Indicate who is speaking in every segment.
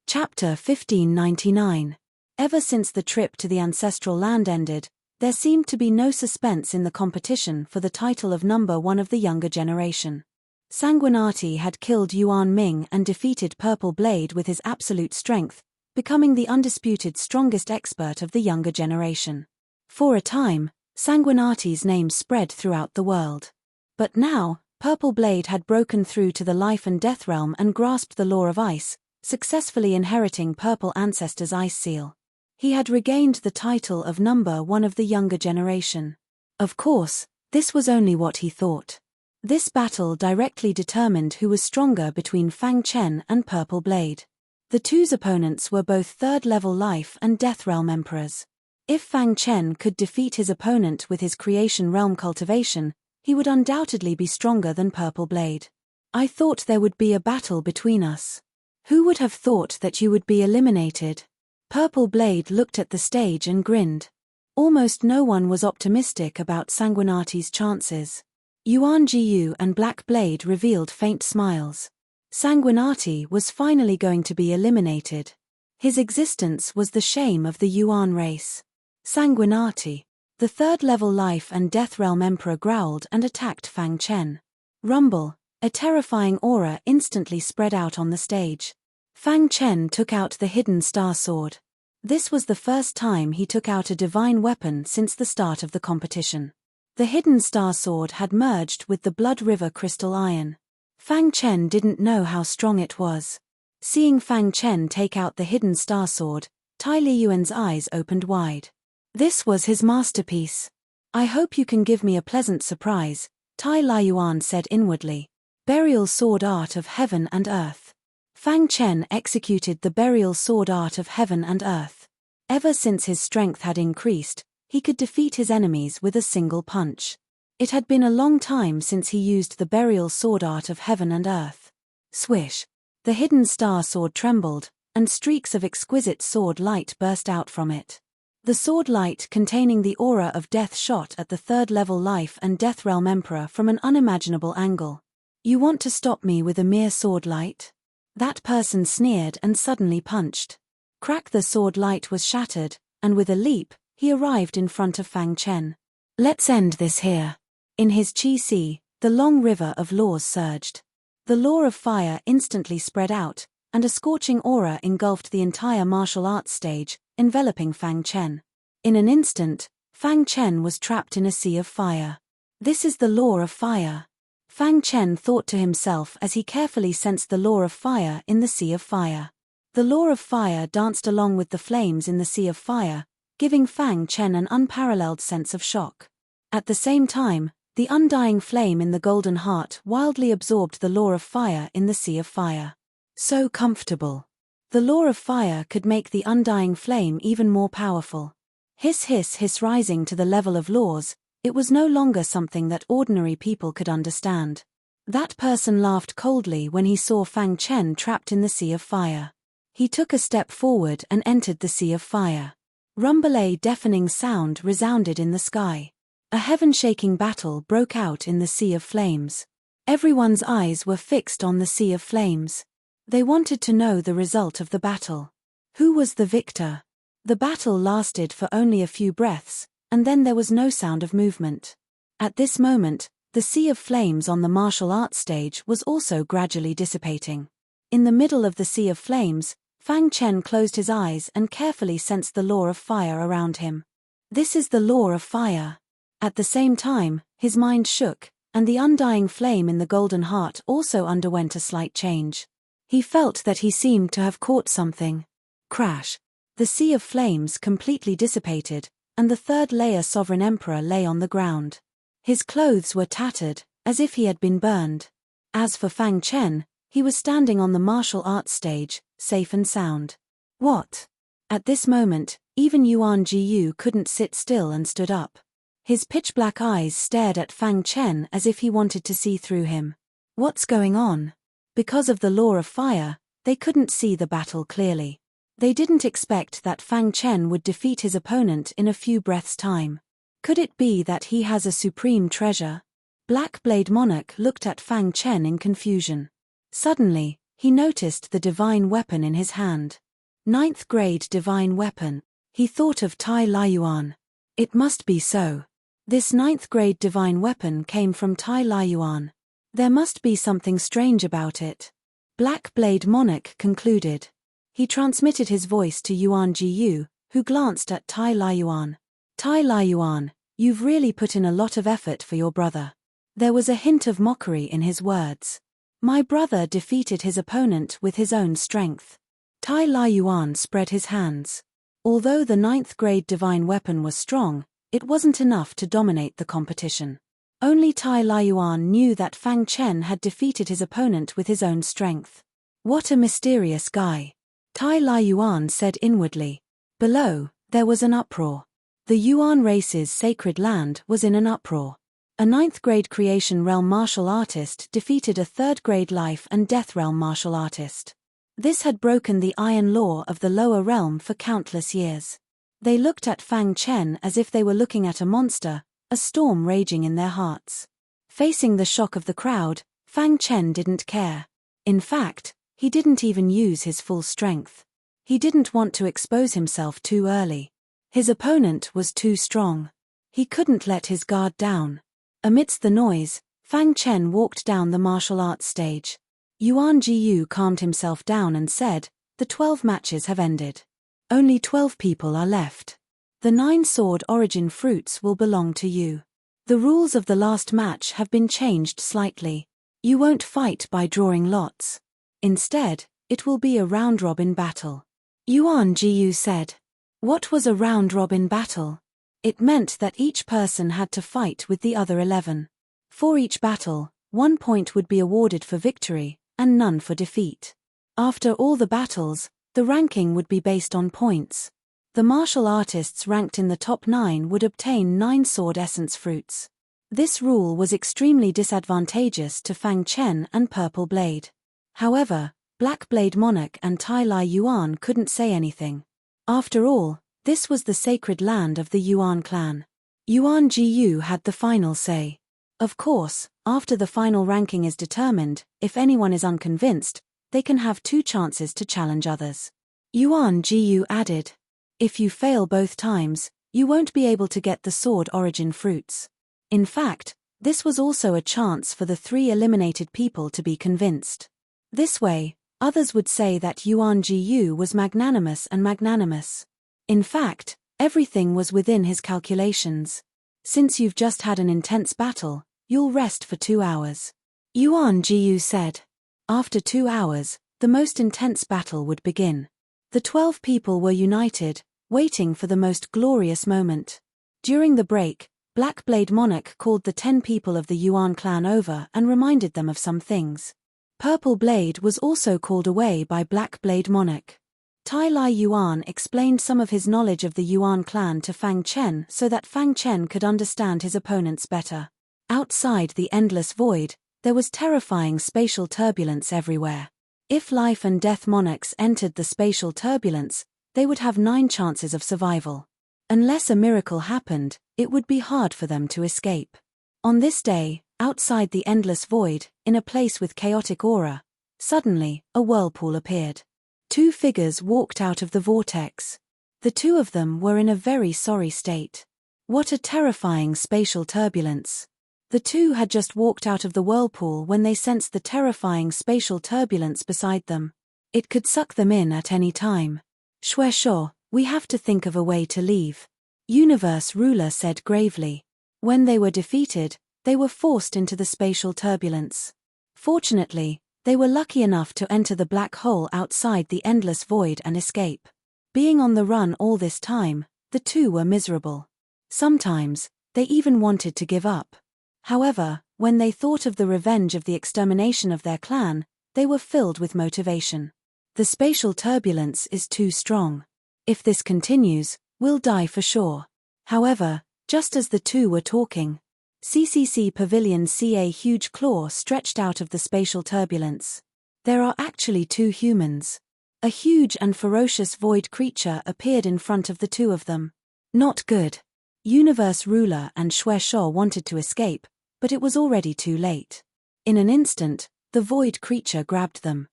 Speaker 1: Chapter 1599. Ever since the trip to the ancestral land ended, there seemed to be no suspense in the competition for the title of number one of the younger generation. Sanguinati had killed Yuan Ming and defeated Purple Blade with his absolute strength, becoming the undisputed strongest expert of the younger generation. For a time, Sanguinati's name spread throughout the world. But now, Purple Blade had broken through to the life and death realm and grasped the law of ice, successfully inheriting Purple Ancestor's ice seal. He had regained the title of number one of the younger generation. Of course, this was only what he thought. This battle directly determined who was stronger between Fang Chen and Purple Blade. The two's opponents were both third-level life and death realm emperors. If Fang Chen could defeat his opponent with his creation realm cultivation, he would undoubtedly be stronger than Purple Blade. I thought there would be a battle between us. Who would have thought that you would be eliminated? Purple Blade looked at the stage and grinned. Almost no one was optimistic about Sanguinati's chances. Yuan Jiyu and Black Blade revealed faint smiles. Sanguinati was finally going to be eliminated. His existence was the shame of the Yuan race. Sanguinati. The third-level life and death realm emperor growled and attacked Fang Chen. Rumble. A terrifying aura instantly spread out on the stage. Fang Chen took out the hidden star sword. This was the first time he took out a divine weapon since the start of the competition. The hidden star sword had merged with the Blood River crystal iron. Fang Chen didn't know how strong it was. Seeing Fang Chen take out the hidden star sword, Tai Liyuan's eyes opened wide. This was his masterpiece. I hope you can give me a pleasant surprise, Tai Liyuan said inwardly. Burial sword art of heaven and earth. Fang Chen executed the burial sword art of heaven and earth. Ever since his strength had increased, he could defeat his enemies with a single punch. It had been a long time since he used the burial sword art of heaven and earth. Swish. The hidden star sword trembled, and streaks of exquisite sword light burst out from it. The sword light containing the aura of death shot at the third-level life and death realm emperor from an unimaginable angle. You want to stop me with a mere sword light? That person sneered and suddenly punched. Crack! The sword light was shattered, and with a leap, he arrived in front of Fang Chen. Let's end this here. In his Qi Si, the long river of laws surged. The law of fire instantly spread out, and a scorching aura engulfed the entire martial arts stage, enveloping Fang Chen. In an instant, Fang Chen was trapped in a sea of fire. This is the law of fire. Fang Chen thought to himself as he carefully sensed the law of fire in the sea of fire. The law of fire danced along with the flames in the sea of fire, giving Fang Chen an unparalleled sense of shock. At the same time, the undying flame in the golden heart wildly absorbed the law of fire in the sea of fire. So comfortable. The law of fire could make the undying flame even more powerful. Hiss hiss hiss, rising to the level of laws, it was no longer something that ordinary people could understand. That person laughed coldly when he saw Fang Chen trapped in the sea of fire. He took a step forward and entered the sea of fire. Rumble! A deafening sound resounded in the sky. A heaven-shaking battle broke out in the sea of flames. Everyone's eyes were fixed on the sea of flames. They wanted to know the result of the battle. Who was the victor? The battle lasted for only a few breaths, and then there was no sound of movement. At this moment, the sea of flames on the martial arts stage was also gradually dissipating. In the middle of the sea of flames, Fang Chen closed his eyes and carefully sensed the law of fire around him. This is the law of fire. At the same time, his mind shook, and the undying flame in the golden heart also underwent a slight change. He felt that he seemed to have caught something. Crash! The sea of flames completely dissipated, and the third-layer sovereign emperor lay on the ground. His clothes were tattered, as if he had been burned. As for Fang Chen, he was standing on the martial arts stage, safe and sound. What? At this moment, even Yuan Jiyu couldn't sit still and stood up. His pitch-black eyes stared at Fang Chen as if he wanted to see through him. What's going on? Because of the law of fire, they couldn't see the battle clearly. They didn't expect that Fang Chen would defeat his opponent in a few breaths' time. Could it be that he has a supreme treasure? Black Blade Monarch looked at Fang Chen in confusion. Suddenly, He noticed the divine weapon in his hand. Ninth grade divine weapon. He thought of Tai Lai Yuan. It must be so. This ninth grade divine weapon came from Tai Lai Yuan. There must be something strange about it. Black Blade Monarch concluded. He transmitted his voice to Yuan Jiyu, who glanced at Tai Lai Yuan. Tai Lai Yuan, you've really put in a lot of effort for your brother. There was a hint of mockery in his words. My brother defeated his opponent with his own strength. Tai Lai Yuan spread his hands. Although the ninth grade divine weapon was strong, it wasn't enough to dominate the competition. Only Tai Lai Yuan knew that Fang Chen had defeated his opponent with his own strength. What a mysterious guy. Tai Lai Yuan said inwardly. Below, there was an uproar. The Yuan race's sacred land was in an uproar. A ninth grade creation realm martial artist defeated a third grade life and death realm martial artist. This had broken the iron law of the lower realm for countless years. They looked at Fang Chen as if they were looking at a monster, a storm raging in their hearts. Facing the shock of the crowd, Fang Chen didn't care. In fact, he didn't even use his full strength. He didn't want to expose himself too early. His opponent was too strong. He couldn't let his guard down. Amidst the noise, Fang Chen walked down the martial arts stage. Yuan Jiyu calmed himself down and said, "The 12 matches have ended. Only 12 people are left. The 9 sword origin fruits will belong to you. The rules of the last match have been changed slightly. You won't fight by drawing lots. Instead, it will be a round-robin battle." Yuan Jiyu said. What was a round-robin battle? It meant that each person had to fight with the other 11. For each battle, 1 point would be awarded for victory, and none for defeat. After all the battles, the ranking would be based on points. The martial artists ranked in the top 9 would obtain 9 sword essence fruits. This rule was extremely disadvantageous to Fang Chen and Purple Blade. However, Black Blade Monarch and Tai Lai Yuan couldn't say anything. After all, this was the sacred land of the Yuan clan. Yuan Jiyu had the final say. Of course, after the final ranking is determined, if anyone is unconvinced, they can have 2 chances to challenge others. Yuan Jiyu added. If you fail both times, you won't be able to get the sword origin fruits. In fact, this was also a chance for the 3 eliminated people to be convinced. This way, others would say that Yuan Jiyu was magnanimous and magnanimous. In fact, everything was within his calculations. Since you've just had an intense battle, you'll rest for 2 hours. Yuan Jiyu said. After 2 hours, the most intense battle would begin. The 12 people were united, waiting for the most glorious moment. During the break, Black Blade Monarch called the 10 people of the Yuan clan over and reminded them of some things. Purple Blade was also called away by Black Blade Monarch. Tai Lai Yuan explained some of his knowledge of the Yuan clan to Fang Chen so that Fang Chen could understand his opponents better. Outside the endless void, there was terrifying spatial turbulence everywhere. If life and death monarchs entered the spatial turbulence, they would have 9 chances of survival. Unless a miracle happened, it would be hard for them to escape. On this day, outside the endless void, in a place with chaotic aura, suddenly, a whirlpool appeared. 2 figures walked out of the vortex. The 2 of them were in a very sorry state. What a terrifying spatial turbulence. The 2 had just walked out of the whirlpool when they sensed the terrifying spatial turbulence beside them. It could suck them in at any time. "Shueshuo, we have to think of a way to leave," Universe Ruler said gravely. When they were defeated, they were forced into the spatial turbulence. Fortunately, they were lucky enough to enter the black hole outside the endless void and escape. Being on the run all this time, the 2 were miserable. Sometimes, they even wanted to give up. However, when they thought of the revenge of the extermination of their clan, they were filled with motivation. The spatial turbulence is too strong. If this continues, we'll die for sure. However, just as the 2 were talking, CCC Pavilion a huge claw stretched out of the spatial turbulence. There are actually 2 humans. A huge and ferocious void creature appeared in front of the 2 of them. Not good. Universe Ruler and Shueshuo wanted to escape, but it was already too late. In an instant, the void creature grabbed them.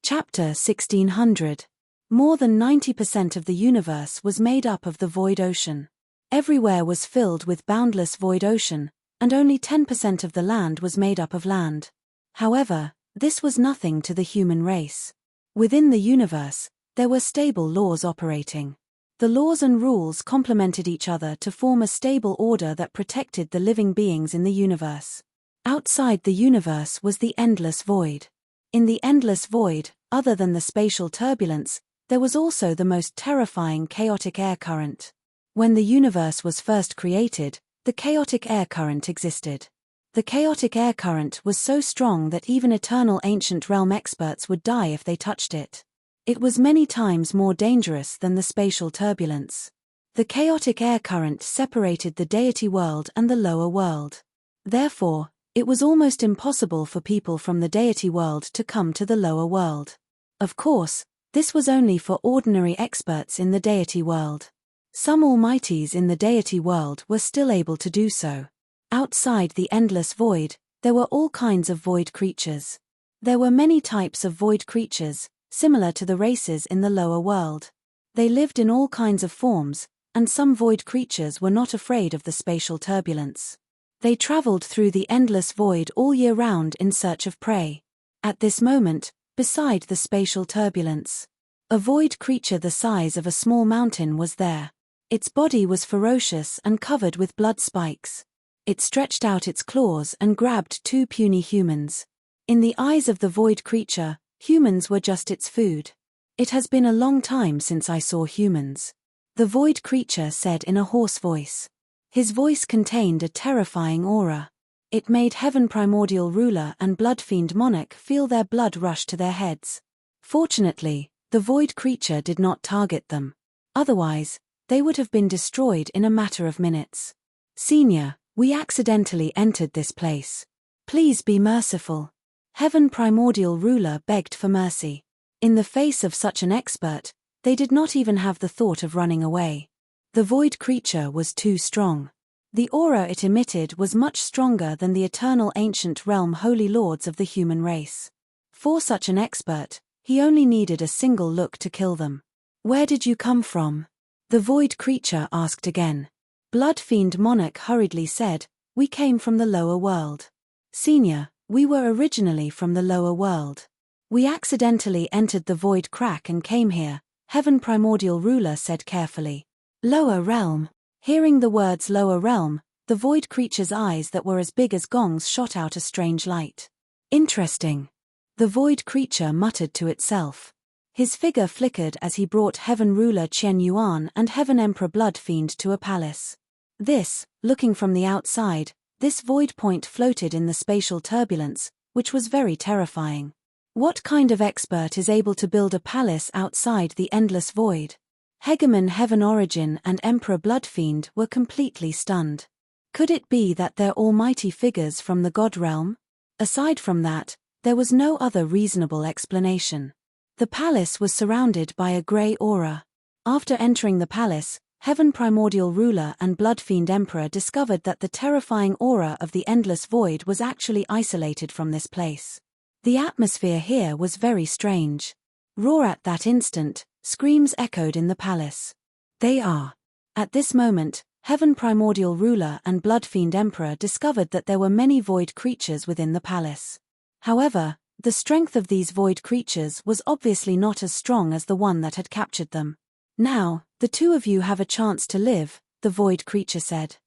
Speaker 1: Chapter 1600. More than 90% of the universe was made up of the void ocean. Everywhere was filled with boundless void ocean, and only 10% of the land was made up of land. However, this was nothing to the human race. Within the universe, there were stable laws operating. The laws and rules complemented each other to form a stable order that protected the living beings in the universe. Outside the universe was the endless void. In the endless void, other than the spatial turbulence, there was also the most terrifying chaotic air current. When the universe was first created, the chaotic air current existed. The chaotic air current was so strong that even eternal ancient realm experts would die if they touched it. It was many times more dangerous than the spatial turbulence. The chaotic air current separated the deity world and the lower world. Therefore, it was almost impossible for people from the deity world to come to the lower world. Of course, this was only for ordinary experts in the deity world. Some almighties in the deity world were still able to do so. Outside the endless void, there were all kinds of void creatures. There were many types of void creatures, similar to the races in the lower world. They lived in all kinds of forms, and some void creatures were not afraid of the spatial turbulence. They traveled through the endless void all year round in search of prey. At this moment, beside the spatial turbulence, a void creature the size of a small mountain was there. Its body was ferocious and covered with blood spikes. It stretched out its claws and grabbed two puny humans. In the eyes of the void creature, humans were just its food. "It has been a long time since I saw humans," the void creature said in a hoarse voice. His voice contained a terrifying aura. It made Heaven Primordial Ruler and Blood Fiend Monarch feel their blood rush to their heads. Fortunately, the void creature did not target them. Otherwise, they would have been destroyed in a matter of minutes. "Senior, we accidentally entered this place. Please be merciful." Heaven Primordial Ruler begged for mercy. In the face of such an expert, they did not even have the thought of running away. The void creature was too strong. The aura it emitted was much stronger than the eternal ancient realm holy lords of the human race. For such an expert, he only needed a single look to kill them. "Where did you come from?" the void creature asked again. Blood Fiend Monarch hurriedly said, "We came from the lower world." "Senior, we were originally from the lower world. We accidentally entered the void crack and came here," Heaven Primordial Ruler said carefully. "Lower realm." Hearing the words lower realm, the void creature's eyes that were as big as gongs shot out a strange light. "Interesting," the void creature muttered to itself. His figure flickered as he brought Heaven Ruler Qian Yuan and Heaven Emperor Blood Fiend to a palace. Looking from the outside, this void point floated in the spatial turbulence, which was very terrifying. What kind of expert is able to build a palace outside the endless void? Hegemon Heaven Origin and Emperor Bloodfiend were completely stunned. Could it be that they're almighty figures from the God realm? Aside from that, there was no other reasonable explanation. The palace was surrounded by a grey aura. After entering the palace, Heaven Primordial Ruler and Bloodfiend Emperor discovered that the terrifying aura of the endless void was actually isolated from this place. The atmosphere here was very strange. Roar at that instant, screams echoed in the palace. "They are." At this moment, Heaven Primordial Ruler and Bloodfiend Emperor discovered that there were many void creatures within the palace. However, the strength of these void creatures was obviously not as strong as the one that had captured them. "Now, the two of you have a chance to live," the void creature said.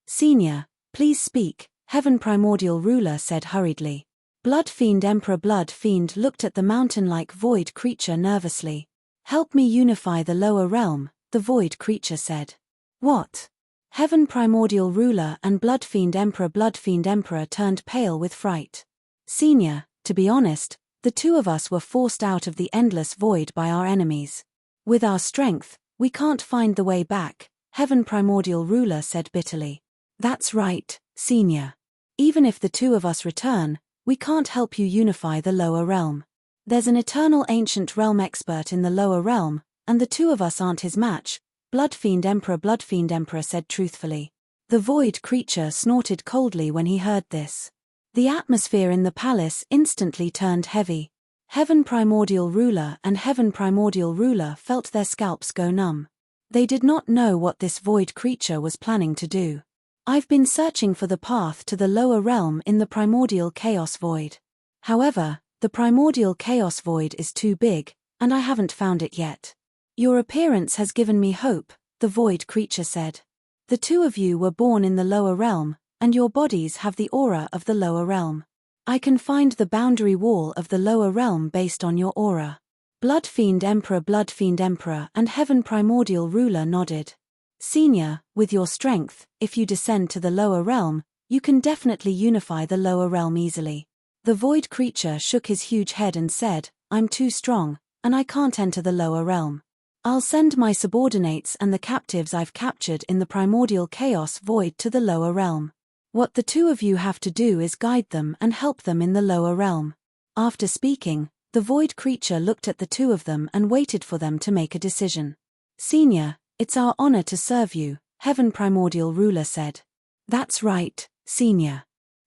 Speaker 1: "Senior, please speak," Heaven Primordial Ruler said hurriedly. Bloodfiend Emperor Bloodfiend looked at the mountain-like void creature nervously. "Help me unify the lower realm," the void creature said. "What?" Heaven Primordial Ruler and Bloodfiend Emperor turned pale with fright. "Senior, to be honest, the two of us were forced out of the endless void by our enemies. With our strength, we can't find the way back," Heaven Primordial Ruler said bitterly. "That's right, Senior. Even if the two of us return, we can't help you unify the lower realm. There's an eternal ancient realm expert in the lower realm, and the two of us aren't his match," Bloodfiend Emperor said truthfully. The void creature snorted coldly when he heard this. The atmosphere in the palace instantly turned heavy. Heaven Primordial Ruler and Heaven Primordial Ruler felt their scalps go numb. They did not know what this void creature was planning to do. I've been searching for the path to the lower realm in the primordial chaos void. However, the primordial chaos void is too big, and I haven't found it yet. Your appearance has given me hope, the void creature said. The two of you were born in the lower realm, and your bodies have the aura of the lower realm. I can find the boundary wall of the lower realm based on your aura. Blood Fiend Emperor and Heaven Primordial Ruler nodded. Senior, with your strength, if you descend to the lower realm, you can definitely unify the lower realm easily. The void creature shook his huge head and said, I'm too strong, and I can't enter the lower realm. I'll send my subordinates and the captives I've captured in the primordial chaos void to the lower realm. What the two of you have to do is guide them and help them in the lower realm. After speaking, the void creature looked at the two of them and waited for them to make a decision. Senior, it's our honor to serve you, Heaven Primordial Ruler said. That's right, Senior.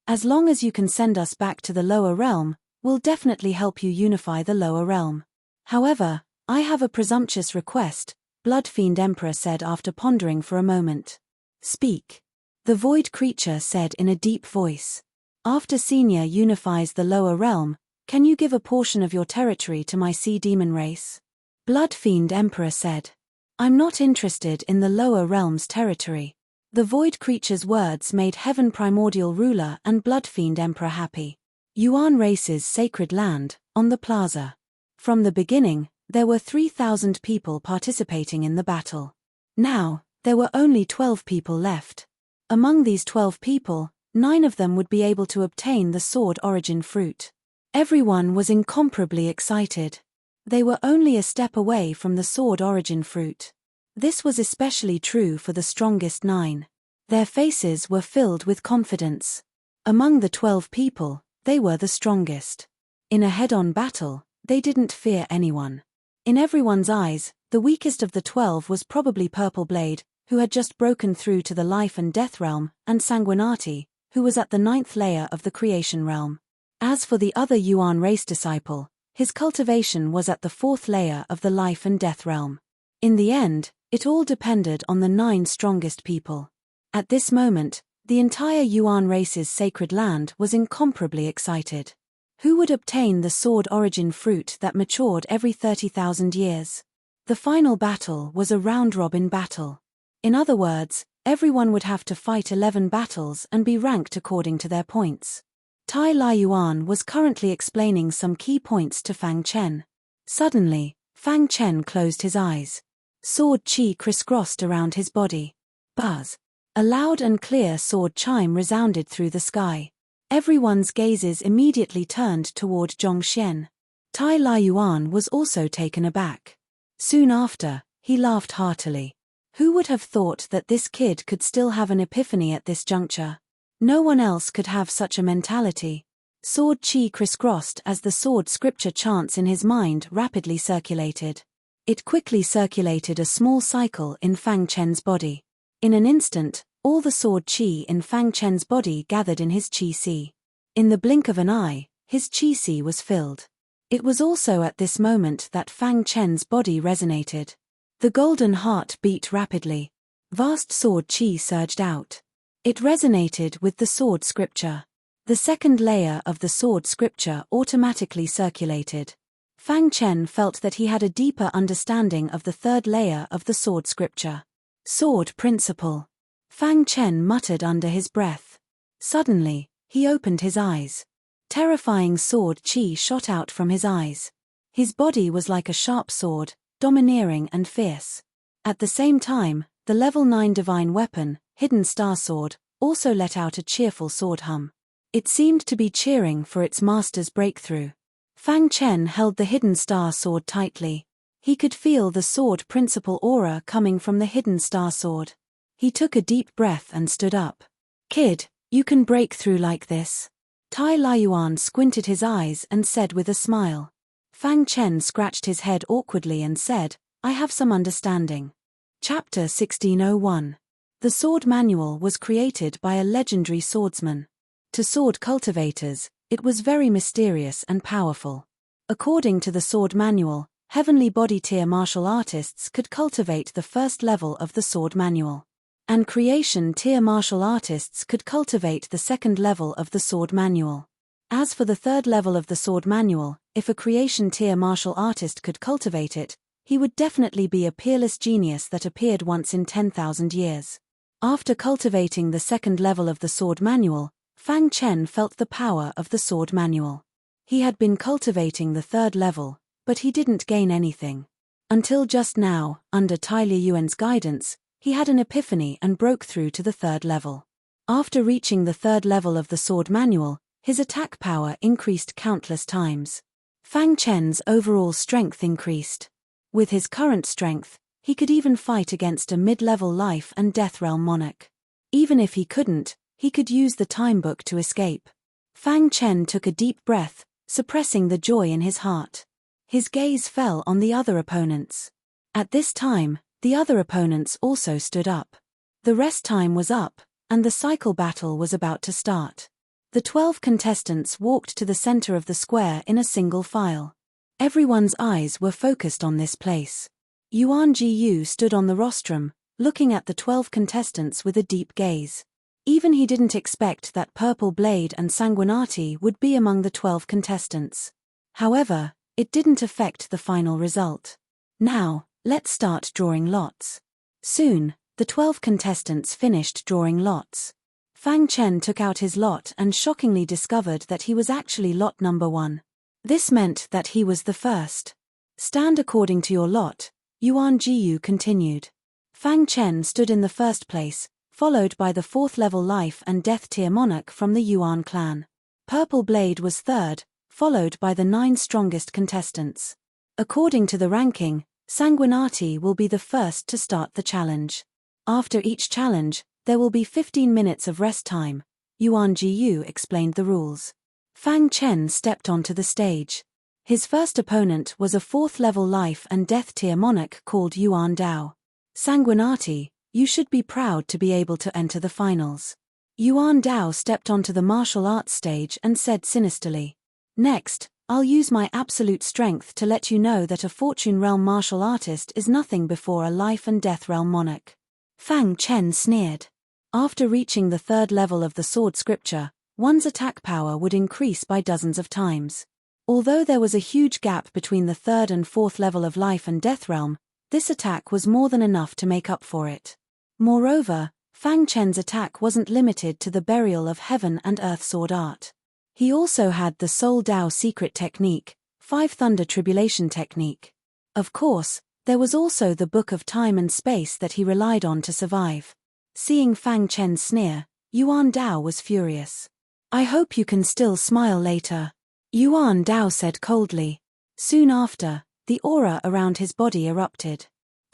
Speaker 1: As long as you can send us back to the lower realm, we'll definitely help you unify the lower realm. However, I have a presumptuous request, Blood Fiend Emperor said after pondering for a moment. Speak. The void creature said in a deep voice. After Senior unifies the lower realm, can you give a portion of your territory to my sea demon race? Blood Fiend Emperor said. I'm not interested in the lower realm's territory. The void creature's words made Heaven Primordial Ruler and Blood Fiend Emperor happy. Yuan race's sacred land, on the plaza. From the beginning, there were 3,000 people participating in the battle. Now, there were only 12 people left. Among these 12 people, 9 of them would be able to obtain the sword origin fruit. Everyone was incomparably excited. They were only a step away from the sword origin fruit. This was especially true for the strongest 9. Their faces were filled with confidence. Among the 12 people, they were the strongest. In a head-on battle, they didn't fear anyone. In everyone's eyes, the weakest of the 12 was probably Purple Blade, who had just broken through to the life and death realm, and Sanguinati, who was at the 9th layer of the creation realm. As for the other Yuan race disciple, his cultivation was at the 4th layer of the life and death realm. In the end, it all depended on the 9 strongest people. At this moment, the entire Yuan race's sacred land was incomparably excited. Who would obtain the sword origin fruit that matured every 30,000 years? The final battle was a round-robin battle. In other words, everyone would have to fight 11 battles and be ranked according to their points. Tai Lai Yuan was currently explaining some key points to Fang Chen. Suddenly, Fang Chen closed his eyes. Sword chi crisscrossed around his body. Buzz. A loud and clear sword chime resounded through the sky. Everyone's gazes immediately turned toward Zhongxian. Tai Lai Yuan was also taken aback. Soon after, he laughed heartily. Who would have thought that this kid could still have an epiphany at this juncture? No one else could have such a mentality. Sword chi crisscrossed as the sword scripture chants in his mind rapidly circulated. It quickly circulated a small cycle in Fang Chen's body. In an instant, all the sword chi in Fang Chen's body gathered in his chi si. In the blink of an eye, his chi si was filled. It was also at this moment that Fang Chen's body resonated. The golden heart beat rapidly. Vast sword chi surged out. It resonated with the sword scripture. The second layer of the sword scripture automatically circulated. Fang Chen felt that he had a deeper understanding of the third layer of the sword scripture. Sword principle. Fang Chen muttered under his breath. Suddenly, he opened his eyes. Terrifying sword chi shot out from his eyes. His body was like a sharp sword, domineering and fierce. At the same time, the level 9 divine weapon, Hidden Star Sword, also let out a cheerful sword hum. It seemed to be cheering for its master's breakthrough. Fang Chen held the Hidden Star Sword tightly. He could feel the sword principle aura coming from the Hidden Star Sword. He took a deep breath and stood up. Kid, you can break through like this. Tai Lai Yuan squinted his eyes and said with a smile. Fang Chen scratched his head awkwardly and said, I have some understanding. Chapter 1601. The sword manual was created by a legendary swordsman. To sword cultivators, it was very mysterious and powerful. According to the sword manual, heavenly body tier martial artists could cultivate the first level of the sword manual. And creation tier martial artists could cultivate the second level of the sword manual. As for the third level of the sword manual, if a creation tier martial artist could cultivate it, he would definitely be a peerless genius that appeared once in 10,000 years. After cultivating the second level of the sword manual, Fang Chen felt the power of the sword manual. He had been cultivating the third level, but he didn't gain anything. Until just now, under Tai Liyuan's guidance, he had an epiphany and broke through to the third level. After reaching the third level of the sword manual, his attack power increased countless times. Fang Chen's overall strength increased. With his current strength, he could even fight against a mid-level life and death realm monarch. Even if he couldn't, he could use the time book to escape. Fang Chen took a deep breath, suppressing the joy in his heart. His gaze fell on the other opponents. At this time, the other opponents also stood up. The rest time was up, and the cycle battle was about to start. The 12 contestants walked to the center of the square in a single file. Everyone's eyes were focused on this place. Yuan Jiyu stood on the rostrum, looking at the 12 contestants with a deep gaze. Even he didn't expect that Purple Blade and Sanguinati would be among the 12 contestants. However, it didn't affect the final result. Now, let's start drawing lots. Soon, the 12 contestants finished drawing lots. Fang Chen took out his lot and shockingly discovered that he was actually lot number 1. This meant that he was the first. Stand according to your lot, Yuan Jiyu continued. Fang Chen stood in the first place, followed by the 4th level life and death tier monarch from the Yuan clan. Purple Blade was third, followed by the 9 strongest contestants. According to the ranking, Sanguinati will be the first to start the challenge. After each challenge, there will be 15 minutes of rest time. Yuan Jiyu explained the rules. Fang Chen stepped onto the stage. His first opponent was a 4th level life and death tier monarch called Yuan Dao. Sanguinati, you should be proud to be able to enter the finals. Yuan Dao stepped onto the martial arts stage and said sinisterly. Next, I'll use my absolute strength to let you know that a Fortune Realm martial artist is nothing before a life and death realm monarch. Fang Chen sneered. After reaching the 3rd level of the sword scripture, one's attack power would increase by dozens of times. Although there was a huge gap between the 3rd and 4th level of life and death realm, this attack was more than enough to make up for it. Moreover, Fang Chen's attack wasn't limited to the burial of heaven and earth sword art. He also had the Soul Dao secret technique, 5 Thunder Tribulation technique. Of course, there was also the Book of Time and Space that he relied on to survive. Seeing Fang Chen's sneer, Yuan Dao was furious. I hope you can still smile later, Yuan Dao said coldly. Soon after, the aura around his body erupted.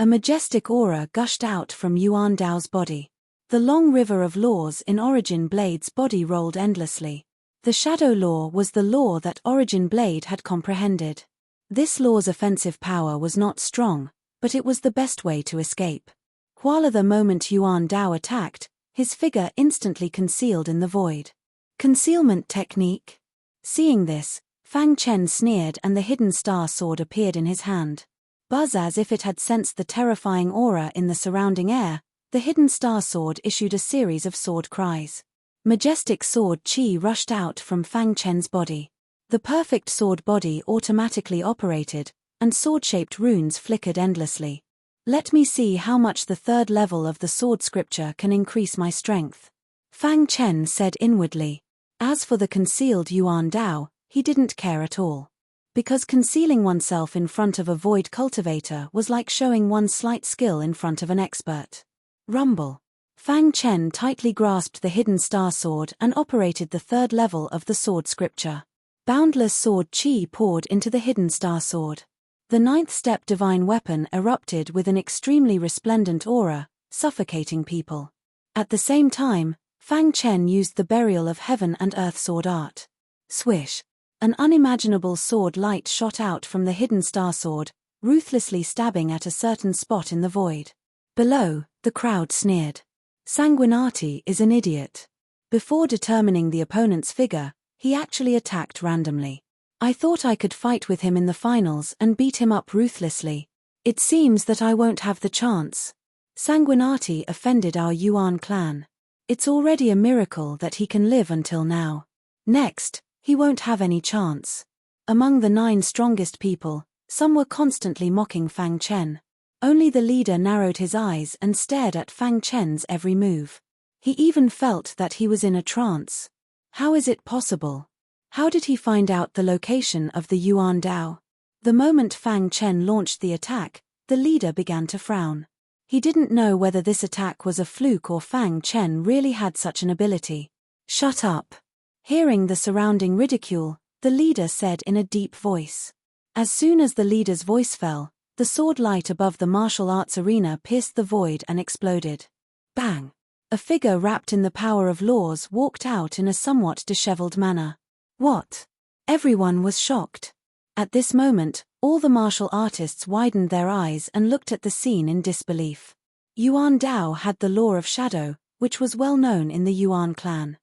Speaker 1: A majestic aura gushed out from Yuan Dao's body. The long river of laws in Origin Blade's body rolled endlessly. The Shadow Law was the law that Origin Blade had comprehended. This law's offensive power was not strong, but it was the best way to escape. While the moment Yuan Dao attacked, his figure instantly concealed in the void. Concealment technique? Seeing this, Fang Chen sneered and the hidden star sword appeared in his hand. Buzz as if it had sensed the terrifying aura in the surrounding air, the hidden star sword issued a series of sword cries. Majestic sword chi rushed out from Fang Chen's body. The perfect sword body automatically operated, and sword-shaped runes flickered endlessly. Let me see how much the 3rd level of the sword scripture can increase my strength. Fang Chen said inwardly. As for the concealed Yuan Dao, he didn't care at all. Because concealing oneself in front of a void cultivator was like showing one's slight skill in front of an expert. Rumble. Fang Chen tightly grasped the hidden star sword and operated the 3rd level of the sword scripture. Boundless sword chi poured into the hidden star sword. The 9th step divine weapon erupted with an extremely resplendent aura, suffocating people. At the same time, Fang Chen used the burial of heaven and earth sword art. Swish. An unimaginable sword light shot out from the hidden star sword, ruthlessly stabbing at a certain spot in the void. Below, the crowd sneered. Sanguinati is an idiot. Before determining the opponent's figure, he actually attacked randomly. I thought I could fight with him in the finals and beat him up ruthlessly. It seems that I won't have the chance. Sanguinati offended our Yuan clan. It's already a miracle that he can live until now. Next, he won't have any chance. Among the 9 strongest people, some were constantly mocking Fang Chen. Only the leader narrowed his eyes and stared at Fang Chen's every move. He even felt that he was in a trance. How is it possible? How did he find out the location of the Yuan Dao? The moment Fang Chen launched the attack, the leader began to frown. He didn't know whether this attack was a fluke or Fang Chen really had such an ability. Shut up. Hearing the surrounding ridicule, the leader said in a deep voice. As soon as the leader's voice fell, the sword light above the martial arts arena pierced the void and exploded. Bang! A figure wrapped in the power of laws walked out in a somewhat disheveled manner. What? Everyone was shocked. At this moment, all the martial artists widened their eyes and looked at the scene in disbelief. Yuan Dao had the law of shadow, which was well known in the Yuan clan.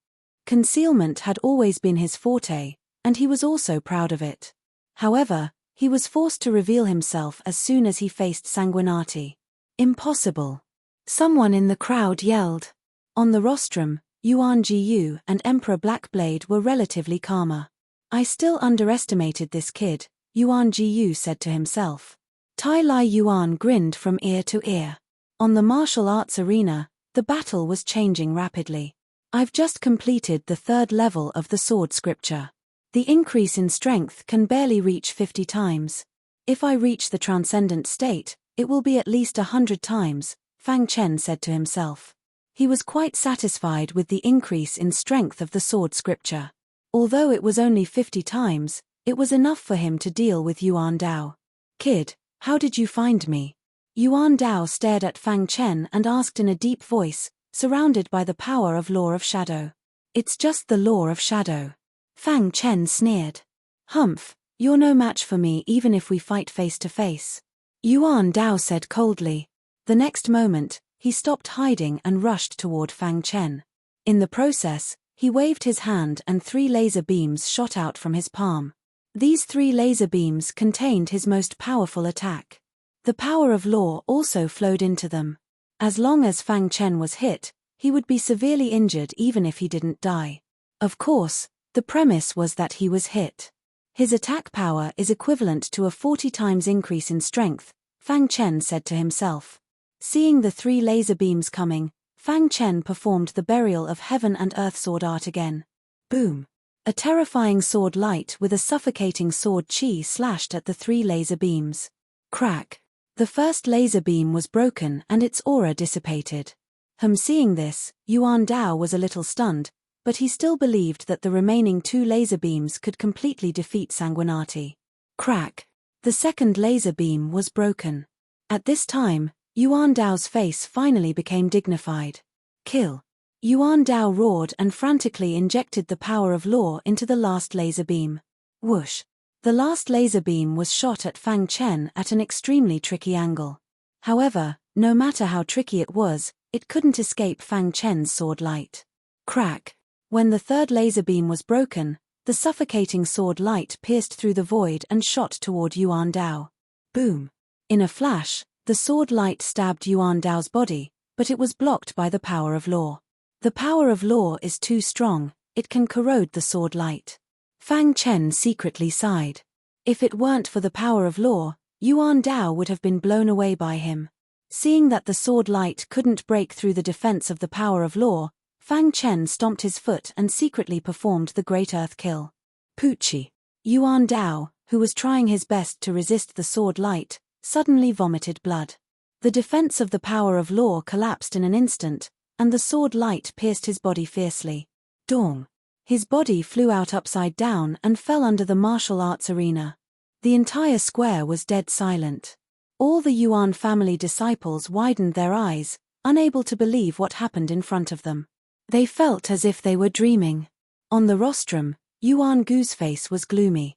Speaker 1: Concealment had always been his forte, and he was also proud of it. However, he was forced to reveal himself as soon as he faced Sanguinati. Impossible! Someone in the crowd yelled. On the rostrum, Yuan Jiyu and Emperor Blackblade were relatively calmer. I still underestimated this kid, Yuan Jiyu said to himself. Tai Lai Yuan grinned from ear to ear. On the martial arts arena, the battle was changing rapidly. I've just completed the 3rd level of the sword scripture. The increase in strength can barely reach 50 times. If I reach the transcendent state, it will be at least 100 times, Fang Chen said to himself. He was quite satisfied with the increase in strength of the sword scripture. Although it was only 50 times, it was enough for him to deal with Yuan Dao. Kid, how did you find me? Yuan Dao stared at Fang Chen and asked in a deep voice, surrounded by the power of law of shadow. It's just the law of shadow. Fang Chen sneered. Humph, you're no match for me even if we fight face to face. Yuan Dao said coldly. The next moment, he stopped hiding and rushed toward Fang Chen. In the process, he waved his hand and 3 laser beams shot out from his palm. These 3 laser beams contained his most powerful attack. The power of law also flowed into them. As long as Fang Chen was hit, he would be severely injured even if he didn't die. Of course, the premise was that he was hit. His attack power is equivalent to a 40 times increase in strength, Fang Chen said to himself. Seeing the 3 laser beams coming, Fang Chen performed the burial of heaven and earth sword art again. Boom! A terrifying sword light with a suffocating sword chi slashed at the 3 laser beams. Crack! The first laser beam was broken and its aura dissipated. Seeing this, Yuan Dao was a little stunned, but he still believed that the remaining 2 laser beams could completely defeat Sanguinati. Crack! The second laser beam was broken. At this time, Yuan Dao's face finally became dignified. Kill! Yuan Dao roared and frantically injected the power of law into the last laser beam. Whoosh! The last laser beam was shot at Fang Chen at an extremely tricky angle. However, no matter how tricky it was, it couldn't escape Fang Chen's sword light. Crack! When the 3rd laser beam was broken, the suffocating sword light pierced through the void and shot toward Yuan Dao. Boom! In a flash, the sword light stabbed Yuan Dao's body, but it was blocked by the power of law. The power of law is too strong, it can corrode the sword light. Fang Chen secretly sighed. If it weren't for the power of law, Yuan Dao would have been blown away by him. Seeing that the sword light couldn't break through the defense of the power of law, Fang Chen stomped his foot and secretly performed the Great Earth Kill. Poochie! Yuan Dao, who was trying his best to resist the sword light, suddenly vomited blood. The defense of the power of law collapsed in an instant, and the sword light pierced his body fiercely. Dong! His body flew out upside down and fell under the martial arts arena. The entire square was dead silent. All the Yuan family disciples widened their eyes, unable to believe what happened in front of them. They felt as if they were dreaming. On the rostrum, Yuan Gu's face was gloomy.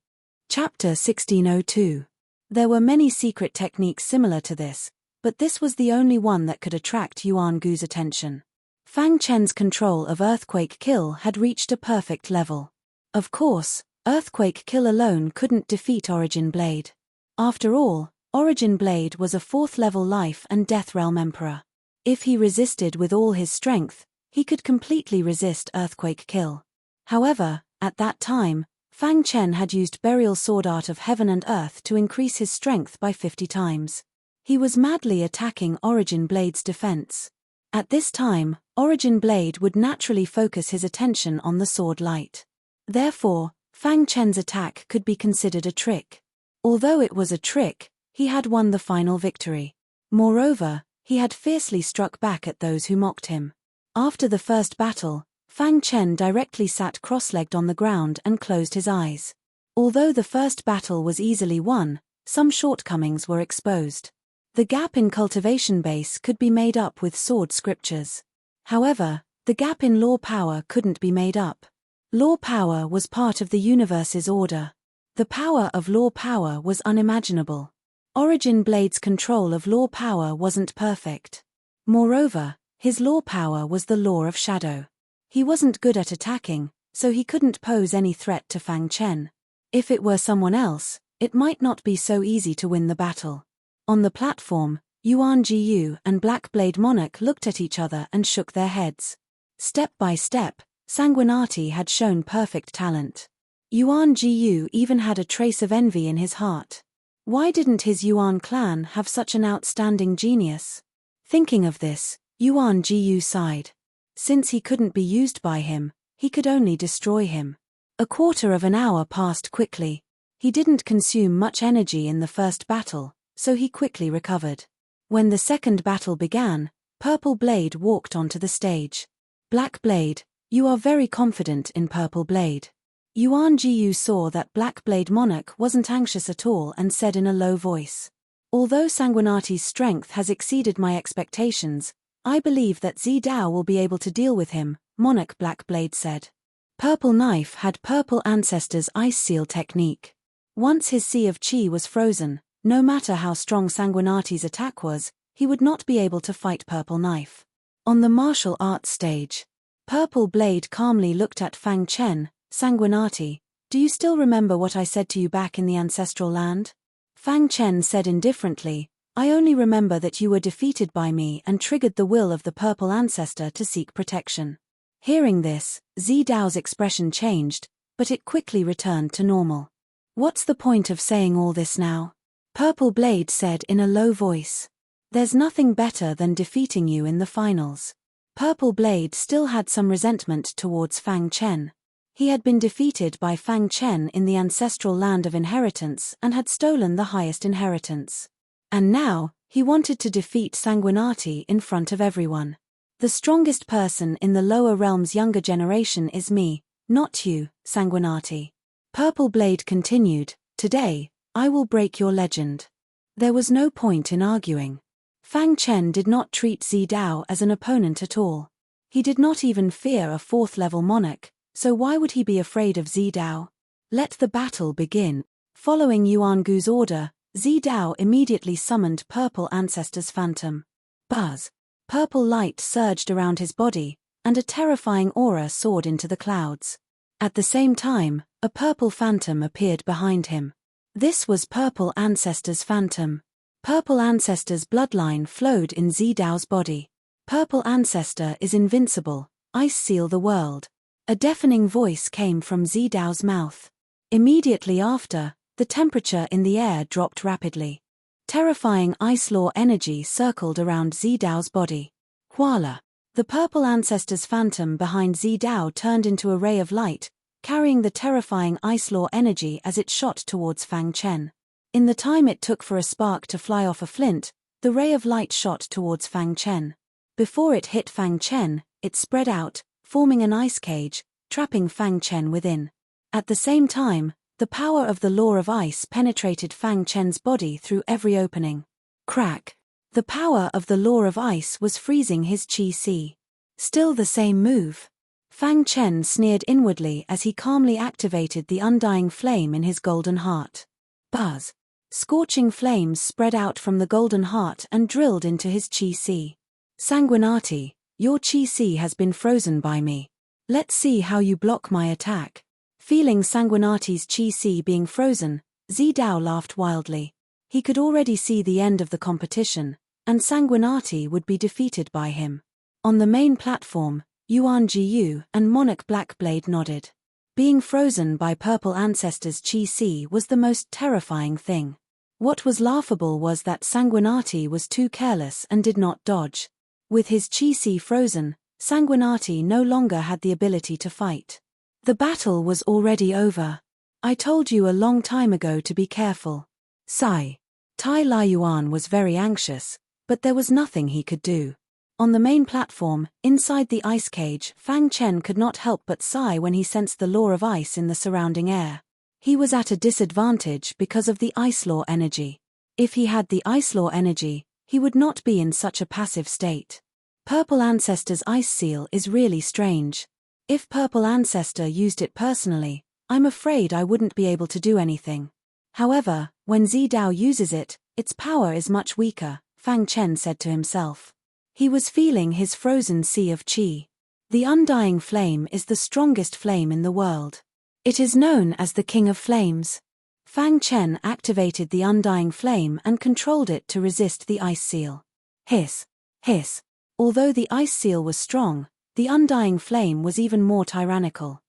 Speaker 1: Chapter 1602. There were many secret techniques similar to this, but this was the only one that could attract Yuan Gu's attention. Fang Chen's control of Earthquake Kill had reached a perfect level. Of course, Earthquake Kill alone couldn't defeat Origin Blade. After all, Origin Blade was a 4th-level life and death realm emperor. If he resisted with all his strength, he could completely resist Earthquake Kill. However, at that time, Fang Chen had used Burial Sword Art of Heaven and Earth to increase his strength by 50 times. He was madly attacking Origin Blade's defense. At this time, Origin Blade would naturally focus his attention on the sword light. Therefore, Fang Chen's attack could be considered a trick. Although it was a trick, he had won the final victory. Moreover, he had fiercely struck back at those who mocked him. After the first battle, Fang Chen directly sat cross-legged on the ground and closed his eyes. Although the first battle was easily won, some shortcomings were exposed. The gap in cultivation base could be made up with sword scriptures. However, the gap in law power couldn't be made up. Law power was part of the universe's order. The power of law power was unimaginable. Origin Blade's control of law power wasn't perfect. Moreover, his law power was the law of shadow. He wasn't good at attacking, so he couldn't pose any threat to Fang Chen. If it were someone else, it might not be so easy to win the battle. On the platform, Yuan Jiyu and Black Blade Monarch looked at each other and shook their heads. Step by step, Sanguinati had shown perfect talent. Yuan Jiyu even had a trace of envy in his heart. Why didn't his Yuan clan have such an outstanding genius? Thinking of this, Yuan Jiyu sighed. Since he couldn't be used by him, he could only destroy him. A quarter of an hour passed quickly. He didn't consume much energy in the first battle, so he quickly recovered. When the second battle began, Purple Blade walked onto the stage. Black Blade, you are very confident in Purple Blade. Yuan Jiyu saw that Black Blade Monarch wasn't anxious at all and said in a low voice. Although Sanguinati's strength has exceeded my expectations, I believe that Zi Dao will be able to deal with him, Monarch Black Blade said. Purple Knife had Purple Ancestor's Ice Seal technique. Once his Sea of Qi was frozen, no matter how strong Sanguinati's attack was, he would not be able to fight Purple Knife. On the martial arts stage, Purple Blade calmly looked at Fang Chen. Sanguinati, do you still remember what I said to you back in the ancestral land? Fang Chen said indifferently, I only remember that you were defeated by me and triggered the will of the Purple Ancestor to seek protection. Hearing this, Zi Dao's expression changed, but it quickly returned to normal. What's the point of saying all this now? Purple Blade said in a low voice. There's nothing better than defeating you in the finals. Purple Blade still had some resentment towards Fang Chen. He had been defeated by Fang Chen in the ancestral land of inheritance and had stolen the highest inheritance. And now, he wanted to defeat Sanguinati in front of everyone. The strongest person in the lower realm's younger generation is me, not you, Sanguinati. Purple Blade continued, today, I will break your legend. There was no point in arguing. Fang Chen did not treat Zi Dao as an opponent at all. He did not even fear a 4th-level monarch, so why would he be afraid of Zi Dao? Let the battle begin. Following Yuan Gu's order, Zi Dao immediately summoned Purple Ancestor's Phantom. Buzz! Purple light surged around his body, and a terrifying aura soared into the clouds. At the same time, a purple phantom appeared behind him. This was Purple Ancestor's Phantom. Purple Ancestor's bloodline flowed in Zi Dao's body. Purple Ancestor is invincible, ice seal the world. A deafening voice came from Zi Dao's mouth. Immediately after, the temperature in the air dropped rapidly. Terrifying ice law energy circled around Zi Dao's body. Huala! The Purple Ancestor's Phantom behind Zi Dao turned into a ray of light, carrying the terrifying ice law energy as it shot towards Fang Chen. In the time it took for a spark to fly off a flint, the ray of light shot towards Fang Chen. Before it hit Fang Chen, it spread out, forming an ice cage, trapping Fang Chen within. At the same time, the power of the law of ice penetrated Fang Chen's body through every opening. Crack! The power of the law of ice was freezing his Qi Si. Still the same move. Fang Chen sneered inwardly as he calmly activated the undying flame in his golden heart. Buzz! Scorching flames spread out from the golden heart and drilled into his Qi Si. Sanguinati, your Qi Si has been frozen by me. Let's see how you block my attack. Feeling Sanguinati's Qi being frozen, Zidao laughed wildly. He could already see the end of the competition, and Sanguinati would be defeated by him. On the main platform, Yuan Jiyu and Monarch Blackblade nodded. Being frozen by Purple Ancestor's Qi was the most terrifying thing. What was laughable was that Sanguinati was too careless and did not dodge. With his Qi frozen, Sanguinati no longer had the ability to fight. The battle was already over. I told you a long time ago to be careful. Sigh. Tai Laiyuan was very anxious, but there was nothing he could do. On the main platform, inside the ice cage, Fang Chen could not help but sigh when he sensed the law of ice in the surrounding air. He was at a disadvantage because of the ice law energy. If he had the ice law energy, he would not be in such a passive state. Purple Ancestor's ice seal is really strange. If Purple Ancestor used it personally, I'm afraid I wouldn't be able to do anything. However, when Zidao uses it, its power is much weaker, Fang Chen said to himself. He was feeling his frozen sea of qi. The undying flame is the strongest flame in the world. It is known as the King of Flames. Fang Chen activated the undying flame and controlled it to resist the ice seal. Hiss. Hiss. Although the ice seal was strong, the undying flame was even more tyrannical.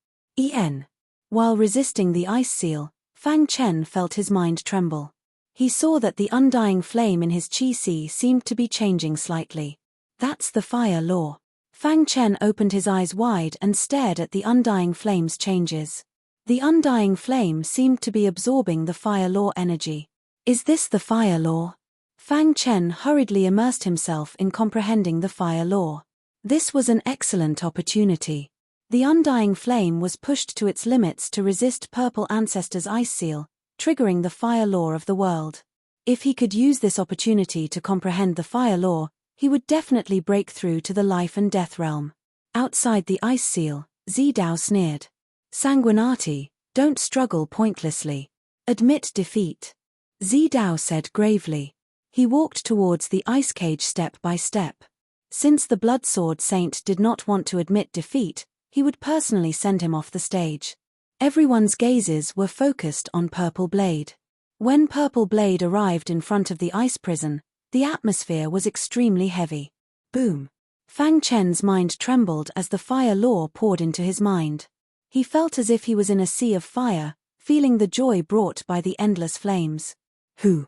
Speaker 1: While resisting the ice seal, Fang Chen felt his mind tremble. He saw that the undying flame in his Qi seemed to be changing slightly. That's the fire law. Fang Chen opened his eyes wide and stared at the undying flame's changes. The undying flame seemed to be absorbing the fire law energy. Is this the fire law? Fang Chen hurriedly immersed himself in comprehending the fire law. This was an excellent opportunity. The undying flame was pushed to its limits to resist Purple Ancestor's ice seal, triggering the fire law of the world. If he could use this opportunity to comprehend the fire law, he would definitely break through to the life and death realm. Outside the ice seal, Zidao sneered. Sanguinati, don't struggle pointlessly. Admit defeat. Zidao said gravely. He walked towards the ice cage step by step. Since the Bloodsword Saint did not want to admit defeat, he would personally send him off the stage. Everyone's gazes were focused on Purple Blade. When Purple Blade arrived in front of the ice prison, the atmosphere was extremely heavy. Boom. Fang Chen's mind trembled as the fire law poured into his mind. He felt as if he was in a sea of fire, feeling the joy brought by the endless flames. Hoo.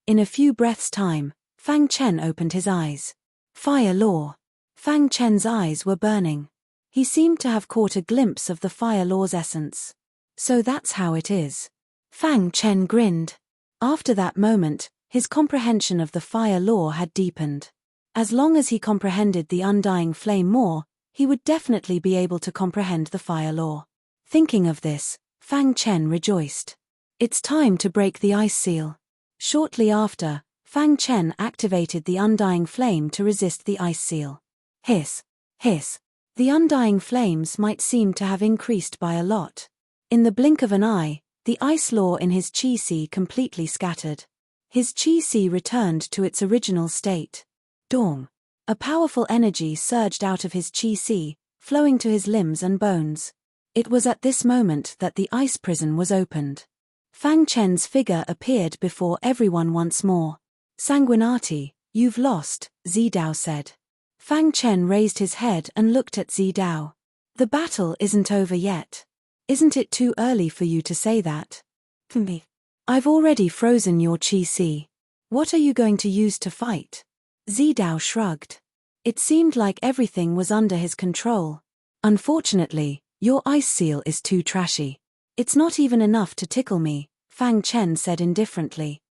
Speaker 1: In a few breaths' time, Fang Chen opened his eyes. Fire law. Fang Chen's eyes were burning. He seemed to have caught a glimpse of the fire law's essence. So that's how it is. Fang Chen grinned. After that moment, his comprehension of the fire law had deepened. As long as he comprehended the undying flame more, he would definitely be able to comprehend the fire law. Thinking of this, Fang Chen rejoiced. It's time to break the ice seal. Shortly after, Fang Chen activated the undying flame to resist the ice seal. Hiss. Hiss. The undying flames might seem to have increased by a lot. In the blink of an eye, the ice law in his Qi completely scattered. His Qi returned to its original state. Dong. A powerful energy surged out of his Qi, flowing to his limbs and bones. It was at this moment that the ice prison was opened. Fang Chen's figure appeared before everyone once more. Sanguinati, you've lost, Zidao said. Fang Chen raised his head and looked at Zidao. The battle isn't over yet. Isn't it too early for you to say that? Me. I've already frozen your Qi. What are you going to use to fight? Zidao shrugged. It seemed like everything was under his control. Unfortunately, your ice seal is too trashy. It's not even enough to tickle me, Fang Chen said indifferently.